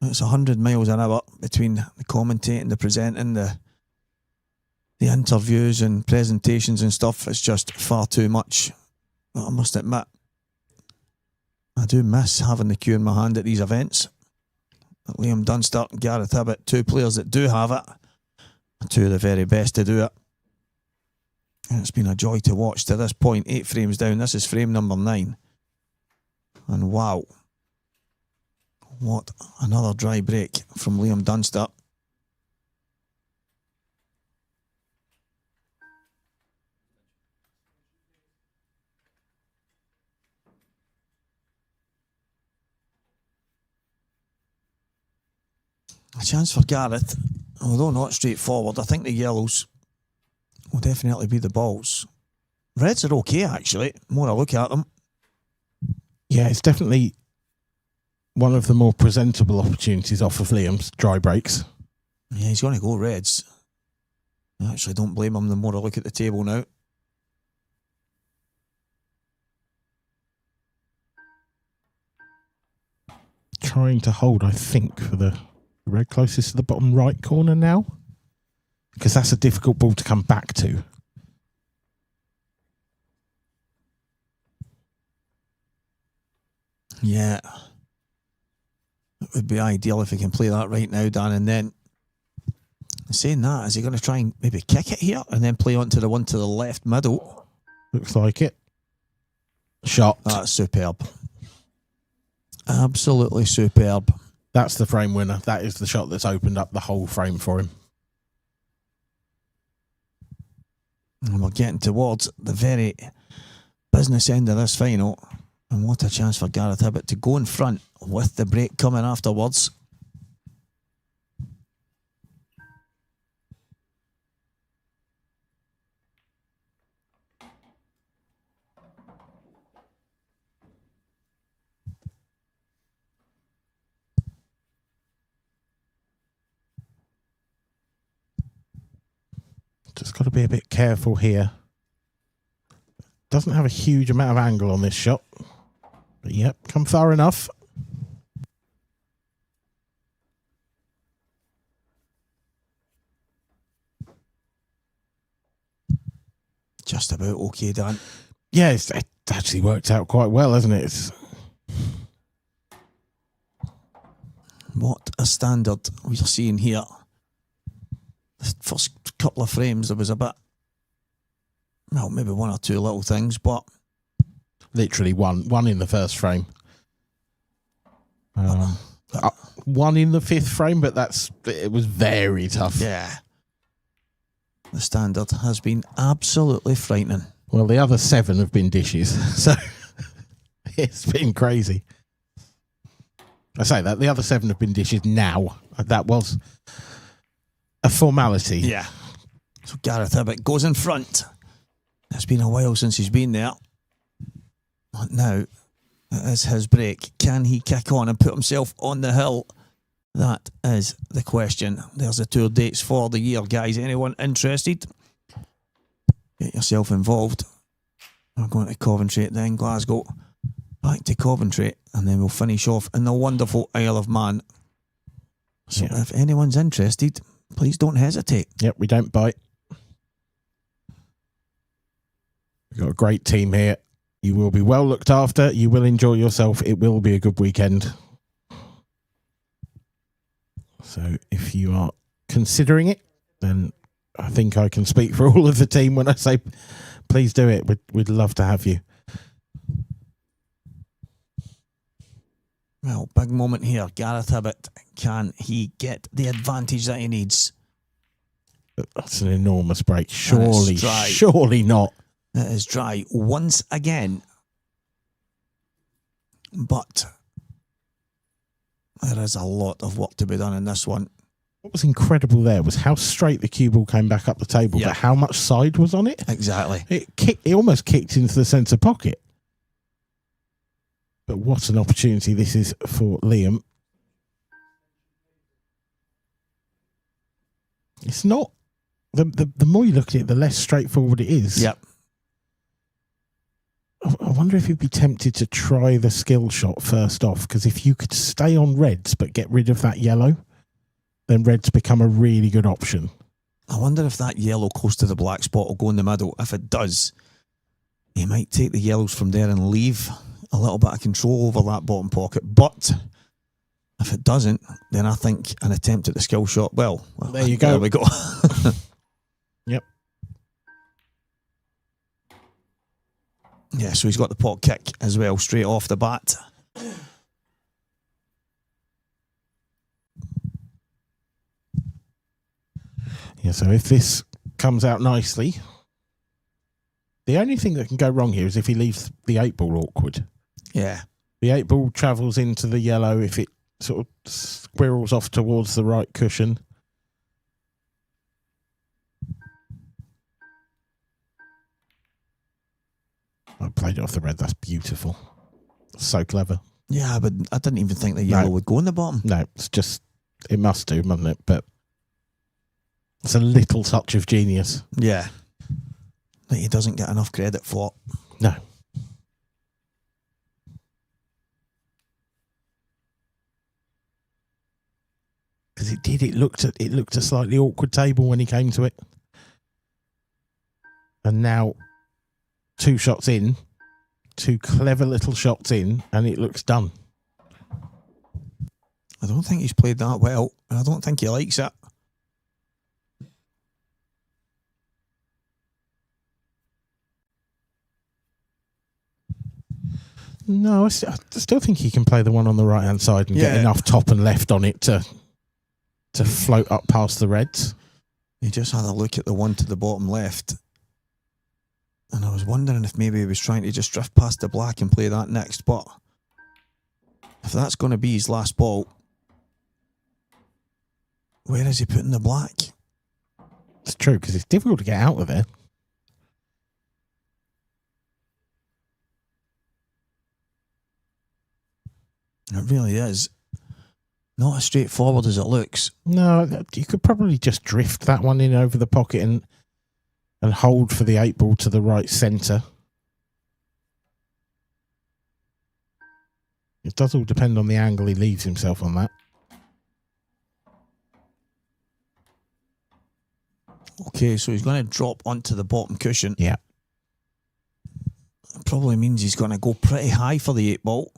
Speaker 5: It's 100 miles an hour between the commentating, the presenting, the interviews and presentations and stuff. It's just far too much. But I must admit, I do miss having the cue in my hand at these events. Liam Dunster and Gareth Hibbett, two players that do have it, two of the very best to do it. And it's been a joy to watch to this point. 8 frames down. This is frame number 9. And wow, what another dry break from Liam Dunster. A chance for Gareth, although not straightforward. I think the yellows will definitely be the balls. Reds are okay, actually. More I look at them.
Speaker 3: Yeah, it's definitely one of the more presentable opportunities off of Liam's dry breaks.
Speaker 5: Yeah, he's going to go reds. I actually don't blame him the more I look at the table now.
Speaker 3: Trying to hold, I think, for the red closest to the bottom right corner now, because that's a difficult ball to come back to.
Speaker 5: Yeah. It would be ideal if he can play that right now, Dan. And then, saying that, is he going to try and maybe kick it here and then play onto the one to the left middle?
Speaker 3: Looks like it. Shot.
Speaker 5: That's superb. Absolutely superb.
Speaker 3: That's the frame winner. That is the shot that's opened up the whole frame for him.
Speaker 5: And we're getting towards the very business end of this final. And what a chance for Gareth Hibbett to go in front with the break coming afterwards.
Speaker 3: Just got to be a bit careful here. Doesn't have a huge amount of angle on this shot. But yep, come far enough.
Speaker 5: Just about okay, Dan.
Speaker 3: Yeah, it actually worked out quite well, hasn't it?
Speaker 5: What a standard we're seeing here. The first couple of frames, there was a bit, well, maybe one or two little things, but
Speaker 3: literally one in the first frame. One in the 5th frame, but it was very tough.
Speaker 5: Yeah. The standard has been absolutely frightening.
Speaker 3: Well, the other 7 have been dishes, so it's been crazy. I say that the other 7 have been dishes now. That was a formality.
Speaker 5: Yeah. So Gareth Hibbett goes in front. It's been a while since he's been there. But now, it is his break. Can he kick on and put himself on the hill? That is the question. There's the tour dates for the year, guys. Anyone interested? Get yourself involved. We're going to Coventry, then Glasgow, back to Coventry, and then we'll finish off in the wonderful Isle of Man. So if anyone's interested, please don't hesitate.
Speaker 3: Yep, we don't bite. We've got a great team here. You will be well looked after. You will enjoy yourself. It will be a good weekend. So if you are considering it, then I think I can speak for all of the team when I say please do it. We'd love to have you.
Speaker 5: Well, big moment here. Gareth Hibbett, can he get the advantage that he needs?
Speaker 3: That's an enormous break. Surely not.
Speaker 5: It is dry once again. But there is a lot of work to be done in this one.
Speaker 3: What was incredible there was how straight the cue ball came back up the table, but how much side was on it.
Speaker 5: Exactly.
Speaker 3: It almost kicked into the centre pocket. But what an opportunity this is for Liam. It's not... The more you look at it, the less straightforward it is.
Speaker 5: Yep.
Speaker 3: I wonder if you'd be tempted to try the skill shot first off, because if you could stay on reds but get rid of that yellow, then reds become a really good option.
Speaker 5: I wonder if that yellow close to the black spot will go in the middle. If it does, he might take the yellows from there and leave a little bit of control over that bottom pocket. But if it doesn't, then I think an attempt at the skill shot, well
Speaker 3: there you go.
Speaker 5: There we go.
Speaker 3: Yep.
Speaker 5: Yeah, so he's got the pot kick as well, straight off the bat.
Speaker 3: Yeah, so if this comes out nicely, the only thing that can go wrong here is if he leaves the 8-ball awkward.
Speaker 5: Yeah.
Speaker 3: The 8-ball travels into the yellow if it sort of squirrels off towards the right cushion. I played it off the red. That's beautiful. So clever.
Speaker 5: Yeah, but I didn't even think the yellow would go in the bottom.
Speaker 3: No, it's just, it must do, mustn't it? But it's a little touch of genius.
Speaker 5: Yeah. That he doesn't get enough credit for.
Speaker 3: No. Because it did. It looked a slightly awkward table when he came to it. And now 2 shots in, 2 clever little shots in, and it looks done.
Speaker 5: I don't think he's played that well. I don't think he likes it.
Speaker 3: No, I still think he can play the one on the right hand side and get enough top and left on it to float up past the reds.
Speaker 5: He just had a look at the one to the bottom left. And I was wondering if maybe he was trying to just drift past the black and play that next. But if that's going to be his last ball, where is he putting the black?
Speaker 3: It's true, because it's difficult to get out of there.
Speaker 5: It really is. Not as straightforward as it looks.
Speaker 3: No, you could probably just drift that one in over the pocket and hold for the 8-ball to the right centre. It does all depend on the angle he leaves himself on that.
Speaker 5: Okay, so he's going to drop onto the bottom cushion.
Speaker 3: Yeah.
Speaker 5: It probably means he's going to go pretty high for the 8-ball.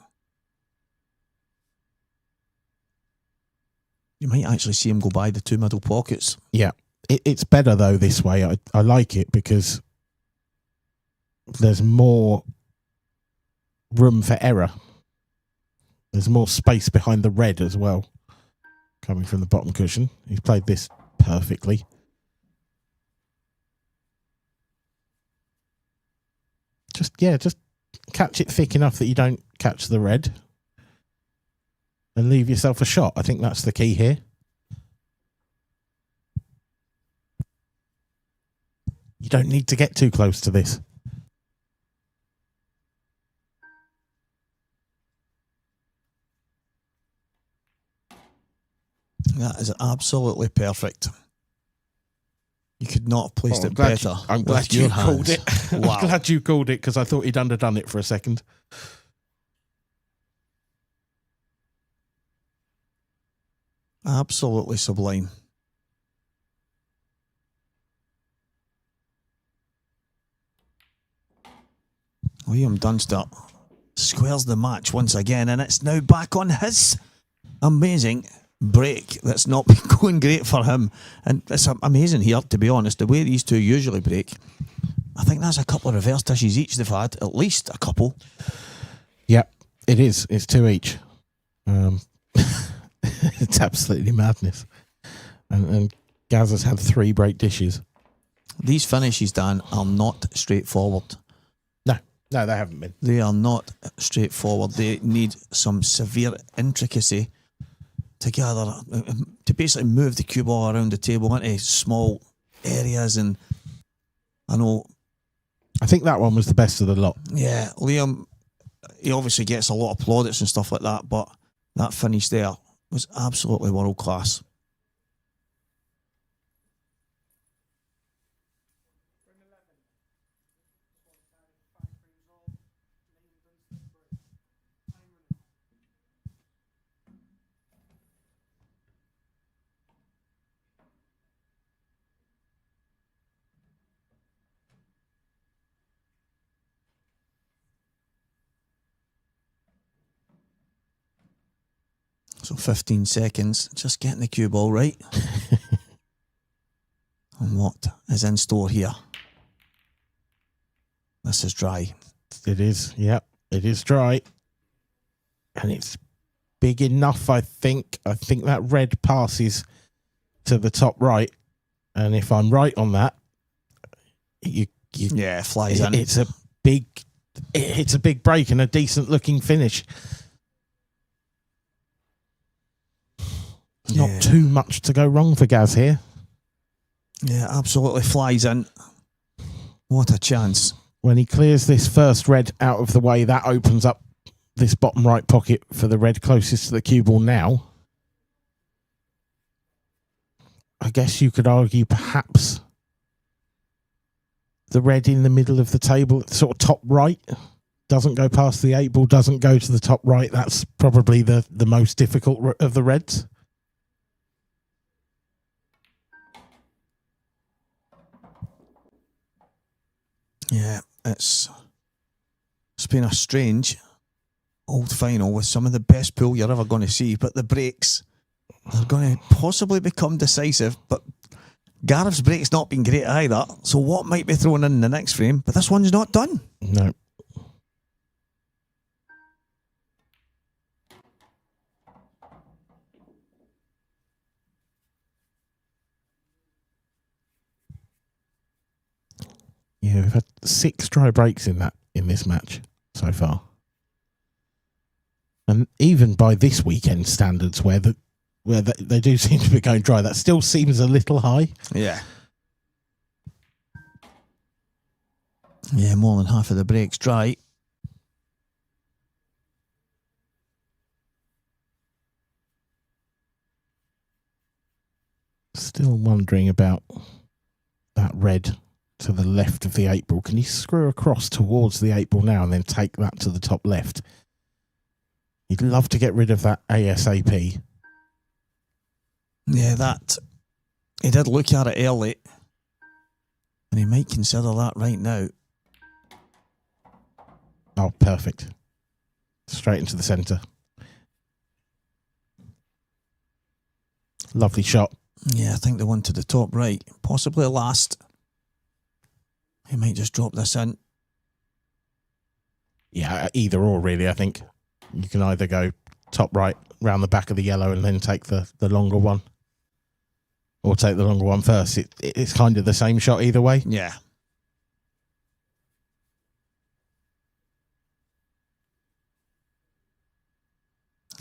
Speaker 5: You might actually see him go by the 2 middle pockets.
Speaker 3: Yeah. It's better, though, this way. I like it because there's more room for error. There's more space behind the red as well, coming from the bottom cushion. He's played this perfectly. Just catch it thick enough that you don't catch the red and leave yourself a shot. I think that's the key here. You don't need to get too close to this.
Speaker 5: That is absolutely perfect. You could not have placed it
Speaker 3: glad
Speaker 5: better.
Speaker 3: I'm glad
Speaker 5: with
Speaker 3: you
Speaker 5: your
Speaker 3: called
Speaker 5: hands.
Speaker 3: it.
Speaker 5: Wow.
Speaker 3: I'm glad you called it because I thought he'd underdone it for a second.
Speaker 5: Absolutely sublime. Liam Dunster squares the match once again, and it's now back on his amazing break that's not been going great for him. And it's amazing here, to be honest, the way these two usually break. I think that's a couple of reverse tissues each they've had, at least a couple.
Speaker 3: Yeah, it is. It's 2 each. It's absolutely madness. And Gaz has had 3 break dishes.
Speaker 5: These finishes, Dan, are not straightforward.
Speaker 3: No, they haven't been.
Speaker 5: They are not straightforward. They need some severe intricacy to gather, to basically move the cue ball around the table into small areas. And
Speaker 3: I think that one was the best of the lot.
Speaker 5: Yeah, Liam, he obviously gets a lot of plaudits and stuff like that, but that finish there was absolutely world class. So 15 seconds, just getting the cue ball right. And what is in store here? This is dry.
Speaker 3: It is, yep. It is dry. And it's big enough, I think. I think that red passes to the top right. And if I'm right on that,
Speaker 5: yeah, it flies in.
Speaker 3: It's a big break and a decent looking finish. Not too much to go wrong for Gaz here.
Speaker 5: Yeah, absolutely flies in. What a chance.
Speaker 3: When he clears this first red out of the way, that opens up this bottom right pocket for the red closest to the cue ball now. I guess you could argue perhaps the red in the middle of the table, sort of top right, doesn't go past the 8 ball, doesn't go to the top right. That's probably the most difficult of the reds.
Speaker 5: Yeah, it's been a strange old final with some of the best pool you're ever going to see, but the breaks are going to possibly become decisive. But Gareth's break's not been great either, so what might be thrown in the next frame? But this one's not done.
Speaker 3: No. Yeah, we've had 6 dry breaks in this match so far. And even by this weekend standards, where they do seem to be going dry, that still seems a little high.
Speaker 5: Yeah. Yeah, more than half of the breaks dry.
Speaker 3: Still wondering about that red to the left of the 8 ball. Can you screw across towards the 8 ball now and then take that to the top left? You'd love to get rid of that ASAP.
Speaker 5: Yeah, that he did look at it early, and he might consider that right now.
Speaker 3: Oh, perfect. Straight into the centre. Lovely shot.
Speaker 5: Yeah, I think the one to the top right, possibly last. He might just drop this in.
Speaker 3: Yeah, either or really, I think. You can either go top right, round the back of the yellow, and then take the longer one. Or take the longer one first. It's kind of the same shot either way.
Speaker 5: Yeah.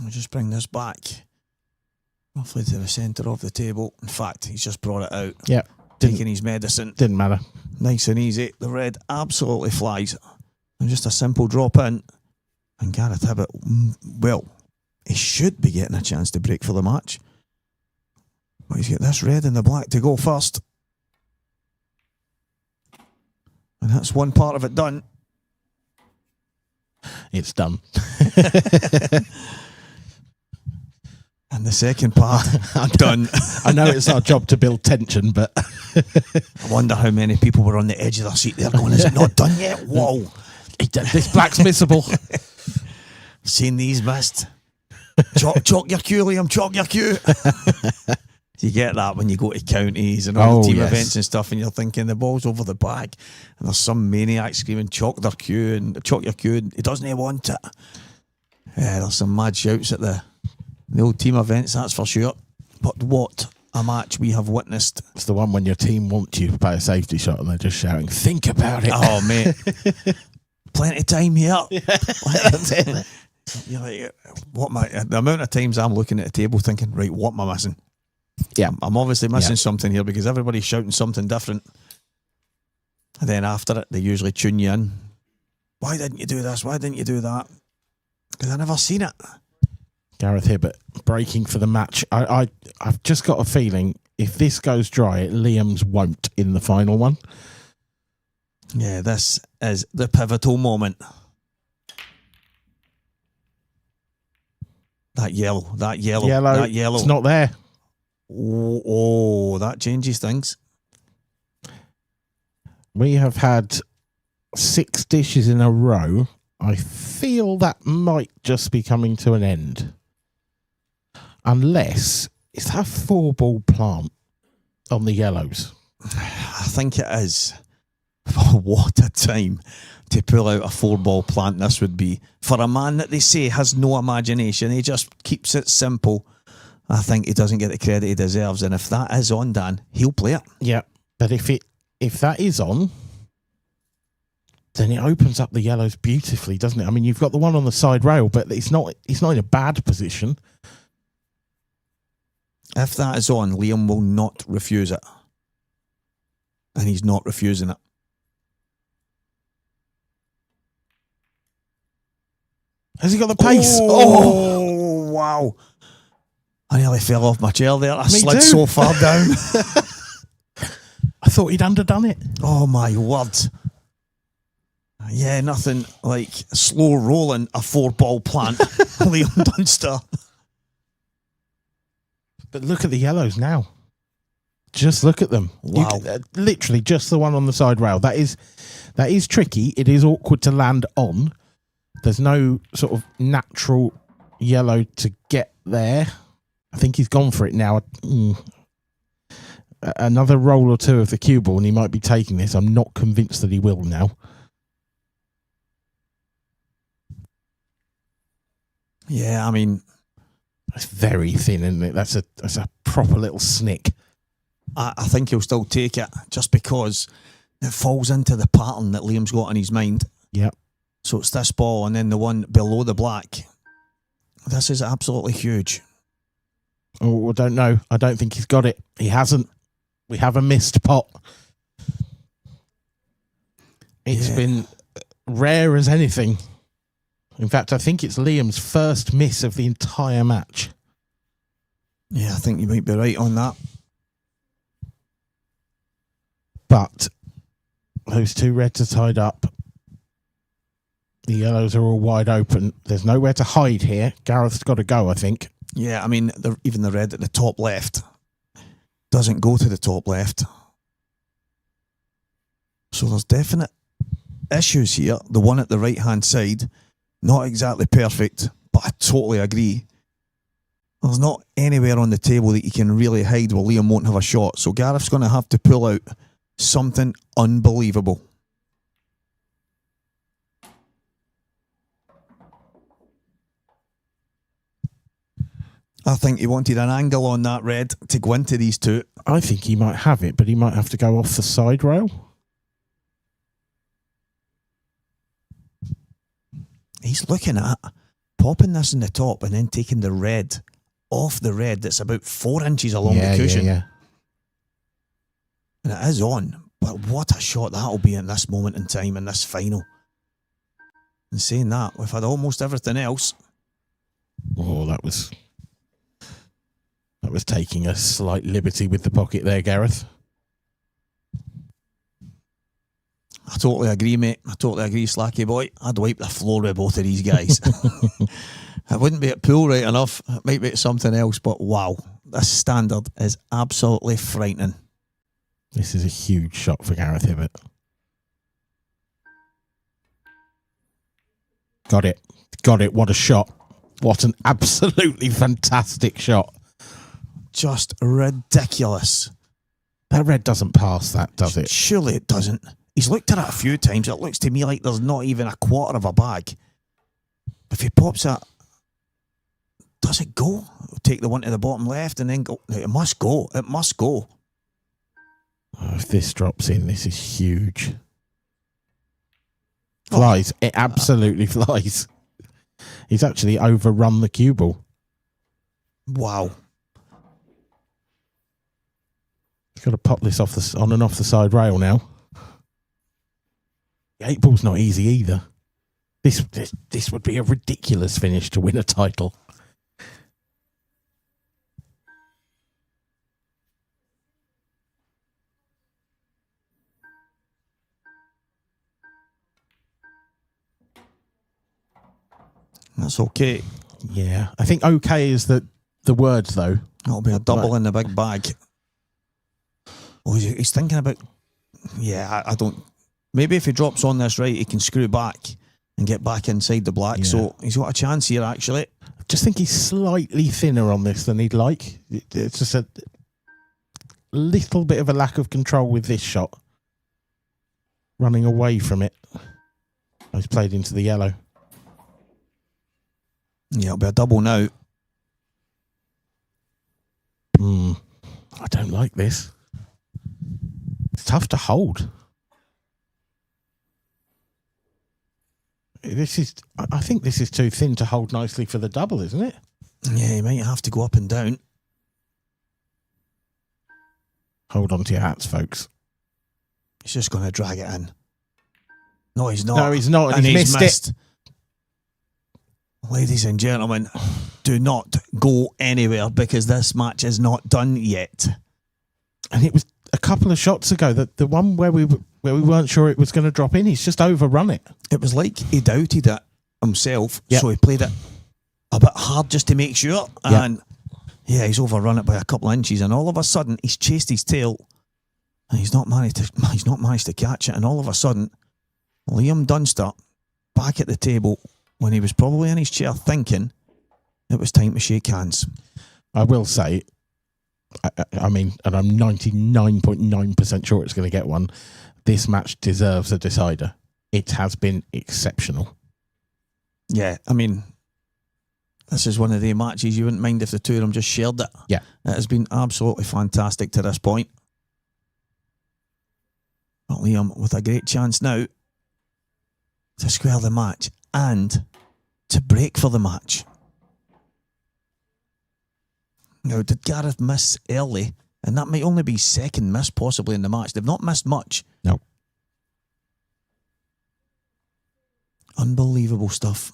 Speaker 5: I'll just bring this back roughly to the centre of the table. In fact, he's just brought it out.
Speaker 3: Yeah.
Speaker 5: Taking his medicine.
Speaker 3: Didn't matter.
Speaker 5: Nice and easy. The red absolutely flies. And just a simple drop in. And Gareth Hibbett, well, he should be getting a chance to break for the match. But he's got this red and the black to go first. And that's one part of it done.
Speaker 3: It's done.
Speaker 5: And the second part, done.
Speaker 3: I know it's our job to build tension, but
Speaker 5: I wonder how many people were on the edge of their seat there going, is it not done yet? Whoa.
Speaker 3: This black's missable.
Speaker 5: Seen these missed. Chalk your cue, Liam, chalk your cue. You get that when you go to counties and all the team events and stuff, and you're thinking the ball's over the bag, and there's some maniac screaming, chalk their cue and chalk your cue, and he doesn't want it. Yeah, there's some mad shouts at the old team events, that's for sure. But what a match we have witnessed.
Speaker 3: It's the one when your team wants you to play a safety shot and they're just shouting, think about it.
Speaker 5: Oh, mate. Plenty of time here. Yeah. You're like, the amount of times I'm looking at the table thinking, right, what am I missing?
Speaker 3: Yeah.
Speaker 5: I'm obviously missing something here because everybody's shouting something different. And then after it, they usually tune you in. Why didn't you do this? Why didn't you do that? Because I never seen it.
Speaker 3: Gareth Hibbett breaking for the match. I've just got a feeling if this goes dry, Liam's won't in the final one.
Speaker 5: Yeah, this is the pivotal moment. That yellow. That yellow.
Speaker 3: It's not there.
Speaker 5: Oh, that changes things.
Speaker 3: We have had 6 dishes in a row. I feel that might just be coming to an end. Unless, is that a 4-ball plant on the yellows?
Speaker 5: I think it is. What a time to pull out a 4-ball plant this would be. For a man that they say has no imagination, he just keeps it simple. I think he doesn't get the credit he deserves. And if that is on, Dan, he'll play it.
Speaker 3: Yeah, but if that is on, then it opens up the yellows beautifully, doesn't it? I mean, you've got the one on the side rail, but it's not in a bad position.
Speaker 5: If that is on, Liam will not refuse it. And he's not refusing it.
Speaker 3: Has he got the pace?
Speaker 5: Oh, wow. I nearly fell off my chair there. I slid
Speaker 3: too.
Speaker 5: so far down.
Speaker 3: I thought he'd underdone it.
Speaker 5: Oh, my word. Yeah, nothing like slow rolling a 4-ball plant. Liam Dunster.
Speaker 3: But look at the yellows now. Just look at them.
Speaker 5: Wow.
Speaker 3: Literally just the one on the side rail. That is tricky. It is awkward to land on. There's no sort of natural yellow to get there. I think he's gone for it now. Another roll or two of the cue ball and he might be taking this. I'm not convinced that he will now.
Speaker 5: Yeah, I mean,
Speaker 3: it's very thin, isn't it? That's a proper little snick.
Speaker 5: I think he'll still take it just because it falls into the pattern that Liam's got in his mind.
Speaker 3: Yep.
Speaker 5: So it's this ball and then the one below the black. This is absolutely huge.
Speaker 3: Oh, I don't know. I don't think he's got it. He hasn't. We have a missed pot. It's been rare as anything. In fact, I think it's Liam's first miss of the entire match.
Speaker 5: Yeah, I think you might be right on that.
Speaker 3: But those two reds are tied up. The yellows are all wide open. There's nowhere to hide here. Gareth's got to go, I think.
Speaker 5: Yeah, I mean, even the red at the top left doesn't go to the top left. So there's definite issues here. The one at the right-hand side, not exactly perfect, but I totally agree. There's not anywhere on the table that you can really hide where Liam won't have a shot. So Gareth's going to have to pull out something unbelievable. I think he wanted an angle on that red to go into these two.
Speaker 3: I think he might have it, but he might have to go off the side rail.
Speaker 5: He's looking at popping this in the top and then taking the red off the red that's about 4 inches along the cushion.
Speaker 3: Yeah.
Speaker 5: And it is on. But what a shot that'll be in this moment in time, in this final. And saying that, we've had almost everything else.
Speaker 3: Oh, that was taking a slight liberty with the pocket there, Gareth.
Speaker 5: I totally agree, mate. I totally agree, Slacky boy. I'd wipe the floor with both of these guys. It wouldn't be at pool right enough. It might be at something else, but wow. This standard is absolutely frightening.
Speaker 3: This is a huge shot for Gareth Hibbert. Got it. What a shot. What an absolutely fantastic shot.
Speaker 5: Just ridiculous.
Speaker 3: That red doesn't pass that, does it?
Speaker 5: Surely it doesn't. He's looked at it a few times. It looks to me like there's not even a quarter of a bag. If he pops it, does it go? Take the one to the bottom left and then go. It must go. It must go.
Speaker 3: Oh, if this drops in, this is huge. Flies. It absolutely flies. He's actually overrun the cue ball.
Speaker 5: Wow.
Speaker 3: He's got to pop this on and off the side rail now. The 8 ball's not easy either. This would be a ridiculous finish to win a title.
Speaker 5: That's okay.
Speaker 3: Yeah. I think okay is the word, though.
Speaker 5: That'll be a double in the big bag. Oh, he's thinking about... Yeah, I don't... Maybe if he drops on this right, he can screw back and get back inside the black.
Speaker 3: Yeah.
Speaker 5: So he's got a chance here, actually.
Speaker 3: just think he's slightly thinner on this than he'd like. It's just a little bit of a lack of control with this shot. Running away from it. He's played into the yellow.
Speaker 5: Yeah, it'll be a double now.
Speaker 3: I don't like this. It's tough to hold. I think this is too thin to hold nicely for the double, isn't it?
Speaker 5: Yeah, you might have to go up and down.
Speaker 3: Hold on to your hats, folks.
Speaker 5: He's just going to drag it in. No, he's not.
Speaker 3: No, he's not.
Speaker 5: And
Speaker 3: he's missed it.
Speaker 5: Ladies and gentlemen, do not go anywhere because this match is not done yet.
Speaker 3: And it was a couple of shots ago, the one where we weren't sure it was going to drop in, he's just overrun it.
Speaker 5: It was like he doubted it himself, so he played it a bit hard just to make sure. And yeah, he's overrun it by a couple of inches, and all of a sudden he's chased his tail, and he's not managed to catch it. And all of a sudden, Liam Dunster back at the table when he was probably in his chair thinking it was time to shake hands.
Speaker 3: I will say, I mean, and I'm 99.9% sure it's going to get one. This match deserves a decider. It has been exceptional.
Speaker 5: Yeah, I mean, this is one of the matches you wouldn't mind if the two of them just shared it.
Speaker 3: Yeah.
Speaker 5: It has been absolutely fantastic to this point. But Liam with a great chance now to square the match and to break for the match. Now, did Gareth miss early? And that might only be second miss possibly in the match. They've not missed much.
Speaker 3: No.
Speaker 5: Unbelievable stuff.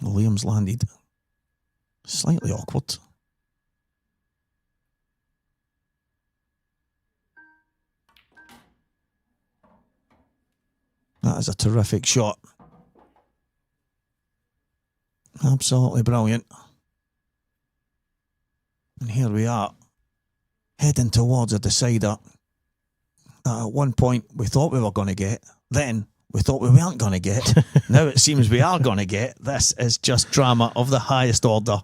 Speaker 5: Liam's landed. Slightly awkward. That is a terrific shot. Absolutely brilliant. And here we are, heading towards a decider that at one point we thought we were going to get, then we thought we weren't going to get. Now it seems we are going to get. This is just drama of the highest order.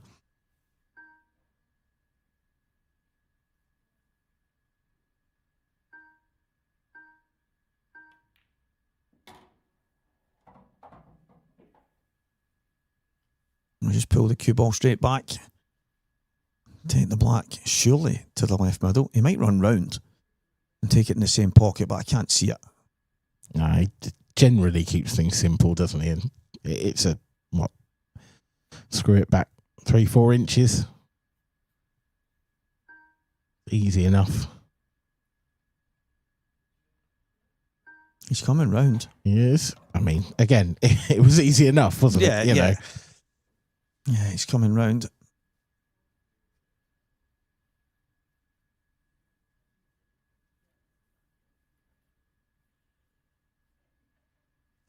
Speaker 5: We just pull the cue ball straight back. Take the black surely to the left middle. He might run round and take it in the same pocket, but I can't see it.
Speaker 3: No, he generally keeps things simple, doesn't he? And it's a, what, screw it back 3-4 inches. Easy enough.
Speaker 5: He's coming round.
Speaker 3: He is. I mean, again, it was easy enough, wasn't it? You know.
Speaker 5: Yeah, he's coming round.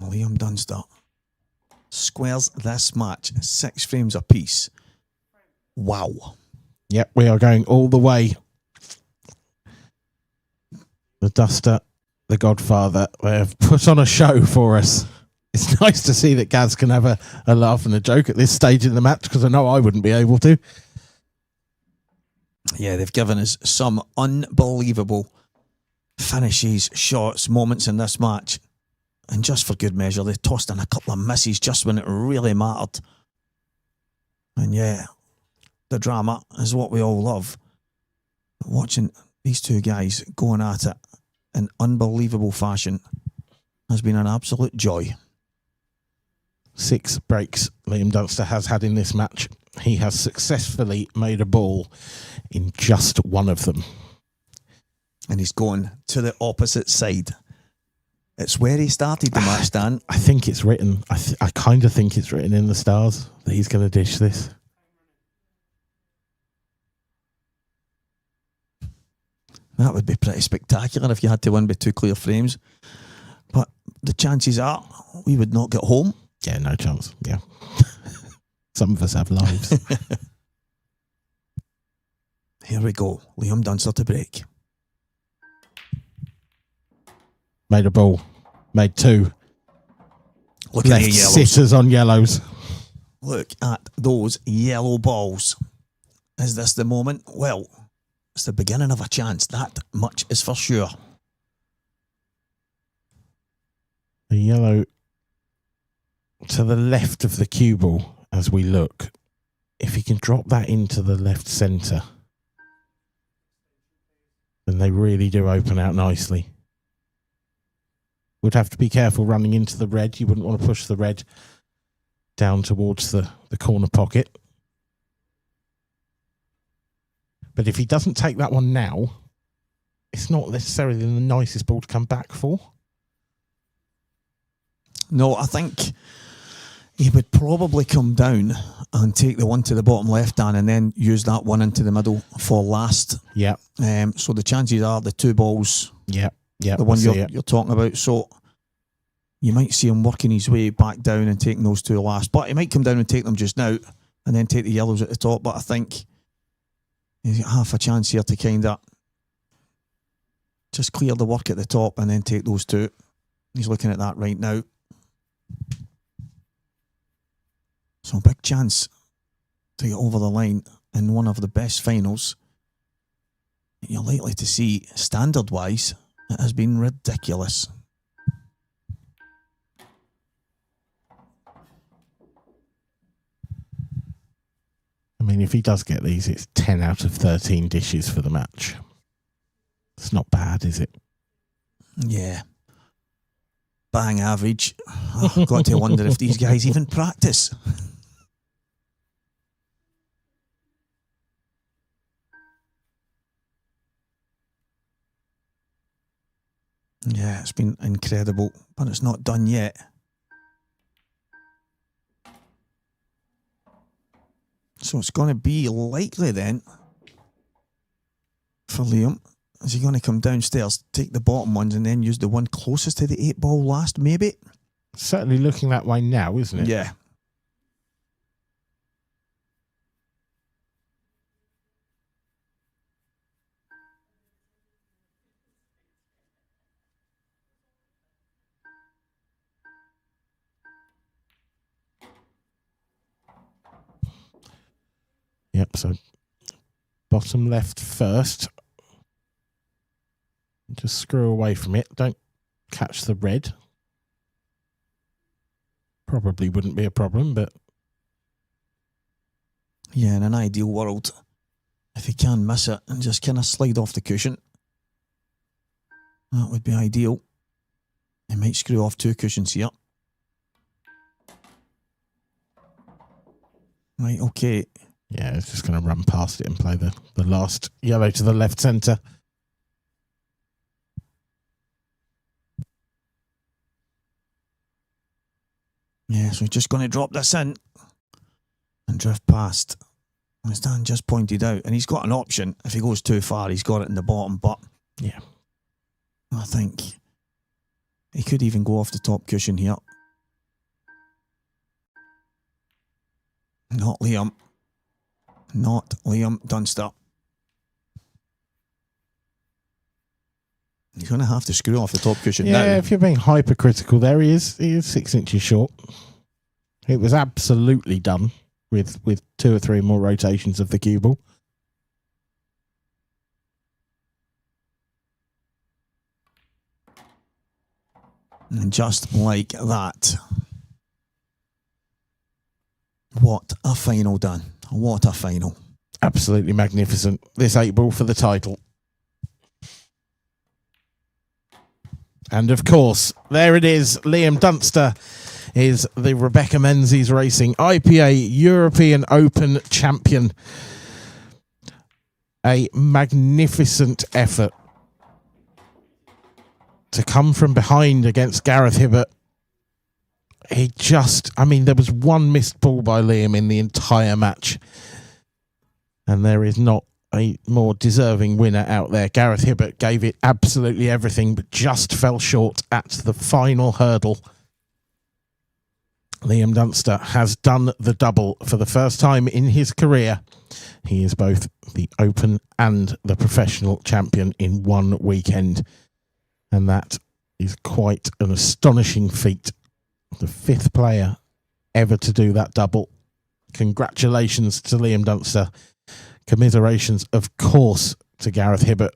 Speaker 5: Liam Dunster squares this match 6 frames apiece. Wow.
Speaker 3: Yep, we are going all the way. The Duster, the Godfather, they have put on a show for us. It's nice to see that Gaz can have a laugh and a joke at this stage in the match, because I know I wouldn't be able to.
Speaker 5: Yeah, they've given us some unbelievable finishes, shots, moments in this match. And just for good measure, they tossed in a couple of misses just when it really mattered. And yeah, the drama is what we all love. Watching these two guys going at it in unbelievable fashion has been an absolute joy.
Speaker 3: 6 breaks Liam Dunster has had in this match. He has successfully made a ball in just one of them.
Speaker 5: And he's going to the opposite side. It's where he started the match, Dan.
Speaker 3: I think it's written. I kind of think it's written in the stars that he's going to dish this.
Speaker 5: That would be pretty spectacular if you had to win by 2 clear frames. But the chances are we would not get home.
Speaker 3: Yeah, no chance. Yeah. Some of us have lives.
Speaker 5: Here we go. Liam Dunster to break.
Speaker 3: Made a ball. Made 2.
Speaker 5: Look at the
Speaker 3: Left
Speaker 5: yellows.
Speaker 3: sitters on yellows.
Speaker 5: Look at those yellow balls. Is this the moment? Well, it's the beginning of a chance. That much is for sure.
Speaker 3: The yellow to the left of the cue ball as we look. If he can drop that into the left centre, then they really do open out nicely. Would have to be careful running into the red. You wouldn't want to push the red down towards the corner pocket. But if he doesn't take that one now, it's not necessarily the nicest ball to come back for.
Speaker 5: No, I think he would probably come down and take the one to the bottom left hand and then use that one into the middle for last.
Speaker 3: Yeah.
Speaker 5: So the chances are the two balls.
Speaker 3: Yeah. Yeah.
Speaker 5: The one you're talking about. So you might see him working his way back down and taking those two last. But he might come down and take them just now and then take the yellows at the top. But I think he's got half a chance here to kind of just clear the work at the top and then take those two. He's looking at that right now. So big chance to get over the line in one of the best finals that you're likely to see. Standard-wise, it has been ridiculous.
Speaker 3: I mean, if he does get these, it's 10 out of 13 dishes for the match. It's not bad, is it?
Speaker 5: Yeah. Bang average. Oh, I've got to wonder if these guys even practice. Yeah, it's been incredible, but it's not done yet. So it's going to be likely then for Liam. Is he going to come downstairs, take the bottom ones, and then use the one closest to the 8 ball last, maybe?
Speaker 3: Certainly looking that way now, isn't it?
Speaker 5: Yeah.
Speaker 3: Yep, so bottom left first. Just screw away from it. Don't catch the red. Probably wouldn't be a problem, but...
Speaker 5: Yeah, in an ideal world, if he can miss it and just kind of slide off the cushion, that would be ideal. He might screw off 2 cushions here. Right, okay.
Speaker 3: Yeah, it's just going to run past it and play the last yellow to the left centre.
Speaker 5: Yeah, so he's just going to drop this in and drift past. As Dan just pointed out, and he's got an option. If he goes too far, he's got it in the bottom, but
Speaker 3: yeah,
Speaker 5: I think he could even go off the top cushion here. Not Liam. Not Liam Dunster. He's going to have to screw off the top cushion now.
Speaker 3: Yeah, if you're being hypercritical there, he is 6 inches short. It was absolutely done with 2 or 3 more rotations of the cue ball.
Speaker 5: And just like that. What a final, Dan. What a final.
Speaker 3: Absolutely magnificent. This 8 ball for the title. And of course, there it is. Liam Dunster is the Rebecca Menzies Racing IPA European Open champion. A magnificent effort to come from behind against Gareth Hibbert. There was one missed ball by Liam in the entire match. And there is not a more deserving winner out there. Gareth Hibbert gave it absolutely everything, but just fell short at the final hurdle. Liam Dunster has done the double for the first time in his career. He is both the Open and the professional champion in one weekend. And that is quite an astonishing feat the 5th player ever to do that double. Congratulations to Liam Dunster. Commiserations, of course, to Gareth Hibbert,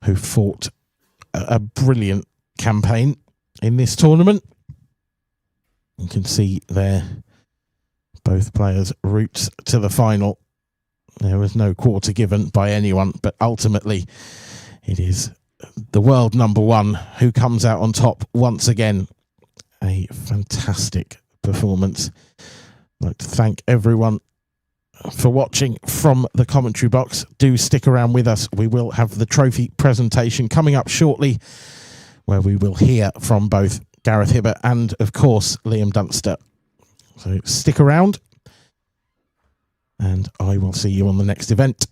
Speaker 3: who fought a brilliant campaign in this tournament. You can see there both players' routes to the final. There was no quarter given by anyone, but ultimately it is the world number 1 who comes out on top once again. A fantastic performance. I'd like to thank everyone for watching from the commentary box. Do stick around with us. We will have the trophy presentation coming up shortly, where we will hear from both Gareth Hibbert and, of course, Liam Dunster. So stick around, and I will see you on the next event.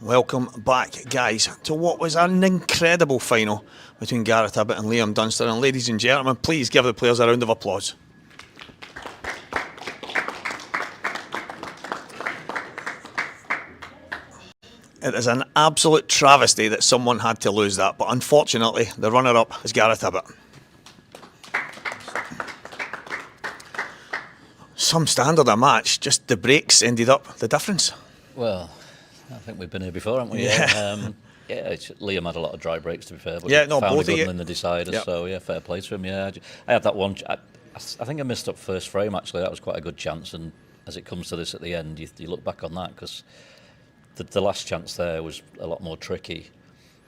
Speaker 3: Welcome back, guys, to what was an incredible final between Gareth Hibbert and Liam Dunster. And ladies and gentlemen, please give the players a round of applause. It is an absolute travesty that someone had to lose that, but unfortunately, the runner-up is Gareth Hibbert. Some standard of match, just the breaks ended up the difference.
Speaker 8: Well, I think we've been here before, haven't we?
Speaker 3: Yeah.
Speaker 8: Liam had a lot of dry breaks, to be fair, but
Speaker 3: yeah, no,
Speaker 8: found
Speaker 3: both
Speaker 8: a good
Speaker 3: of
Speaker 8: one in the decider,
Speaker 3: yep.
Speaker 8: So yeah, fair play to him. Yeah, I had that one. I think I missed up first frame, actually. That was quite a good chance, and as it comes to this at the end, you look back on that, because the last chance there was a lot more tricky,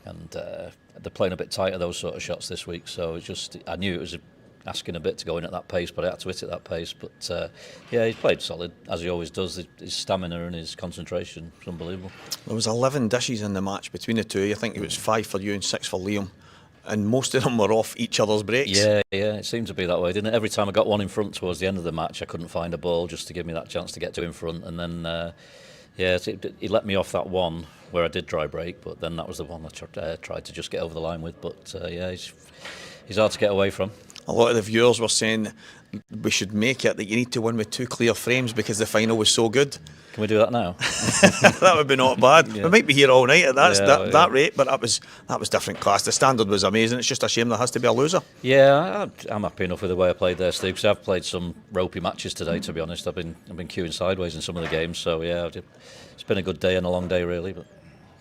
Speaker 8: and they're playing a bit tighter, those sort of shots this week, so it's just, I knew it was asking a bit to go in at that pace, but I had to hit at that pace. But yeah, he's played solid, as he always does. His stamina and his concentration is unbelievable.
Speaker 3: There was 11 dishes in the match between the two. I think it was 5 for you and 6 for Liam, and most of them were off each other's breaks.
Speaker 8: Yeah, it seemed to be that way, didn't it? Every time I got one in front towards the end of the match, I couldn't find a ball just to give me that chance to get to in front, and then he let me off that one where I did dry break, but then that was the one I tried to just get over the line with. But yeah, he's hard to get away from.
Speaker 3: A lot of the viewers were saying we should make it that you need to win with 2 clear frames because the final was so good.
Speaker 8: Can we do that now?
Speaker 3: That would be not bad.
Speaker 8: Yeah.
Speaker 3: We might be here all night at that
Speaker 8: Yeah.
Speaker 3: rate, but that was different class. The standard was amazing. It's just a shame there has to be a loser.
Speaker 8: Yeah, I'm happy enough with the way I played there, Steve, because I've played some ropey matches today, to be honest. I've been queuing sideways in some of the games, so yeah, it's been a good day and a long day, really. But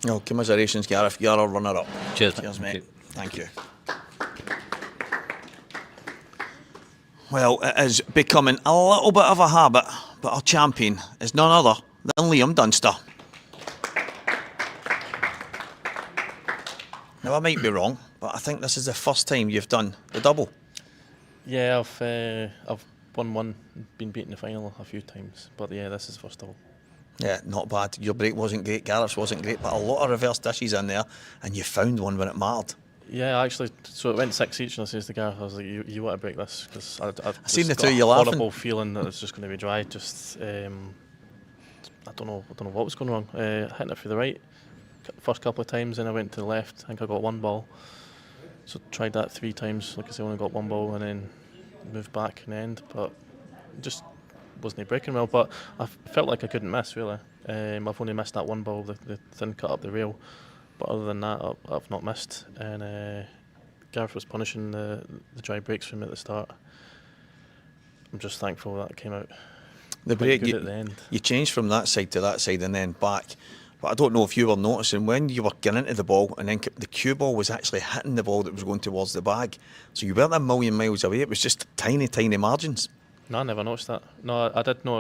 Speaker 3: no, commiserations, Gareth. You're a runner-up.
Speaker 8: Cheers,
Speaker 3: mate. Thank you. Well, it is becoming a little bit of a habit, but our champion is none other than Liam Dunster. Now, I might be wrong, but I think this is the first time you've done the double.
Speaker 10: Yeah, I've won one, been beaten in the final a few times, but yeah, this is the first double.
Speaker 3: Yeah, not bad. Your break wasn't great, Gareth's wasn't great, but a lot of reverse dishes in there, and you found one when it mattered.
Speaker 10: Yeah, actually, so it went 6 each, and I says to Gareth, I was like, you want to break this? Because I've
Speaker 3: seen the
Speaker 10: got
Speaker 3: two of you
Speaker 10: a
Speaker 3: laughing.
Speaker 10: horrible feeling that it's just going to be dry. Just, I don't know what was going wrong. Hitting it through the right, first couple of times, then I went to the left. I think I got 1 ball. So tried that 3 times. Like I say, only got 1 ball, and then moved back in the end. But just wasn't breaking well. But I felt like I couldn't miss, really. I've only missed that 1 ball, the thin cut up the rail. But other than that, I've not missed. And Gareth was punishing the dry breaks for him at the start. I'm just thankful that came out.
Speaker 1: The
Speaker 10: quite
Speaker 1: break,
Speaker 10: good at the end.
Speaker 1: you changed from that side to that side and then back. But I don't know if you were noticing when you were getting into the ball and then the cue ball was actually hitting the ball that was going towards the bag. So you weren't a million miles away. It was just tiny, tiny margins.
Speaker 10: No, I never noticed that. No, I did know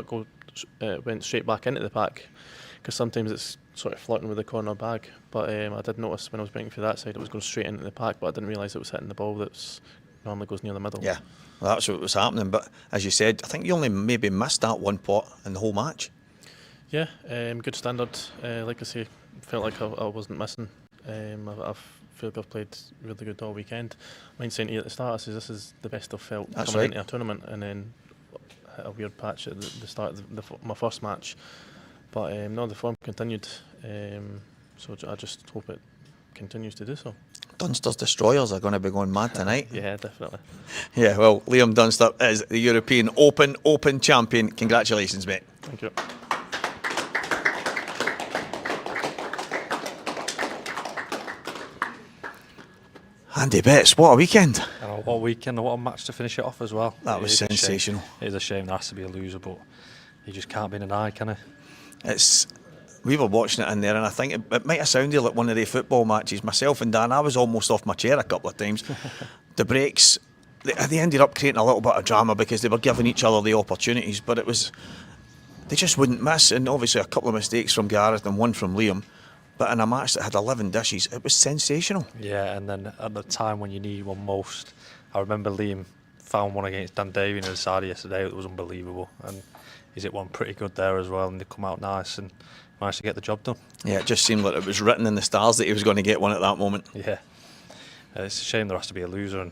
Speaker 10: it went straight back into the pack, because sometimes it's sort of flirting with the corner bag. But I did notice when I was breaking through that side, it was going straight into the pack, but I didn't realise it was hitting the ball that normally goes near the middle.
Speaker 1: Yeah, well, that's what was happening. But as you said, I think you only maybe missed that one pot in the whole match.
Speaker 10: Yeah, good standard. Like I say, felt like I wasn't missing. I feel like I've played really good all weekend. Mind saying to you at the start, I says this is the best I've felt
Speaker 1: That's
Speaker 10: coming
Speaker 1: right.
Speaker 10: into a tournament, and then hit a weird patch at the start of my first match. But no, the form continued. So I just hope it continues to do so.
Speaker 1: Dunster's Destroyers are going to be going mad tonight.
Speaker 10: Yeah, definitely.
Speaker 1: Yeah, well, Liam Dunster is the European Open champion. Congratulations, mate.
Speaker 10: Thank you.
Speaker 1: Andy Betts, what a weekend.
Speaker 2: And what a weekend, what a match to finish it off as well.
Speaker 1: That was sensational.
Speaker 2: It is a shame there has to be a loser, but he just can't be denied, can he?
Speaker 1: We were watching it in there, and I think it might have sounded like one of the football matches. Myself and Dan, I was almost off my chair a couple of times. The breaks, they ended up creating a little bit of drama because they were giving each other the opportunities, but they just wouldn't miss. And obviously a couple of mistakes from Gareth and one from Liam. But in a match that had 11 dishes, it was sensational.
Speaker 2: Yeah, and then at the time when you need one most, I remember Liam found one against Dan Davey in the side yesterday. It was unbelievable, and he's hit one pretty good there as well, and they come out nice and managed to get the job done.
Speaker 1: Yeah, it just seemed like it was written in the stars that he was going to get one at that moment.
Speaker 2: Yeah, it's a shame there has to be a loser, and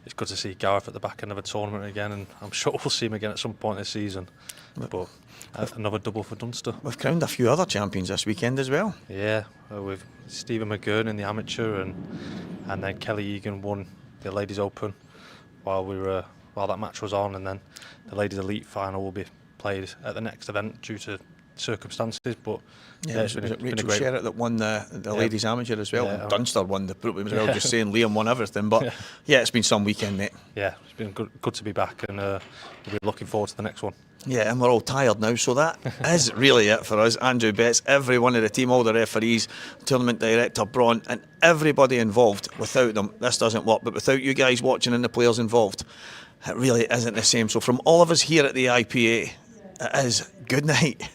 Speaker 2: it's good to see Gareth at the back end of a tournament again, and I'm sure we'll see him again at some point this season. But another double for Dunster.
Speaker 1: We've crowned a few other champions this weekend as well.
Speaker 2: Yeah, with Stephen McGurn in the amateur, and then Kelly Egan won the Ladies Open while that match was on, and then the Ladies Elite final will be played at the next event due to circumstances. But
Speaker 1: yeah,
Speaker 2: it's been
Speaker 1: was
Speaker 2: a
Speaker 1: it Rachel
Speaker 2: great
Speaker 1: Sherritt that won the ladies amateur as well?
Speaker 2: Yeah.
Speaker 1: Dunster won the group as well. Just saying Liam won everything, but yeah, it's been some weekend, mate.
Speaker 2: Yeah, it's been good to be back, and we'll be looking forward to the next one.
Speaker 1: Yeah, and we're all tired now, so that is really it for us. Andrew Betts, every one of the team, all the referees, tournament director Braun, and everybody involved. Without them, this doesn't work. But without you guys watching and the players involved, it really isn't the same. So from all of us here at the IPA, it is good night.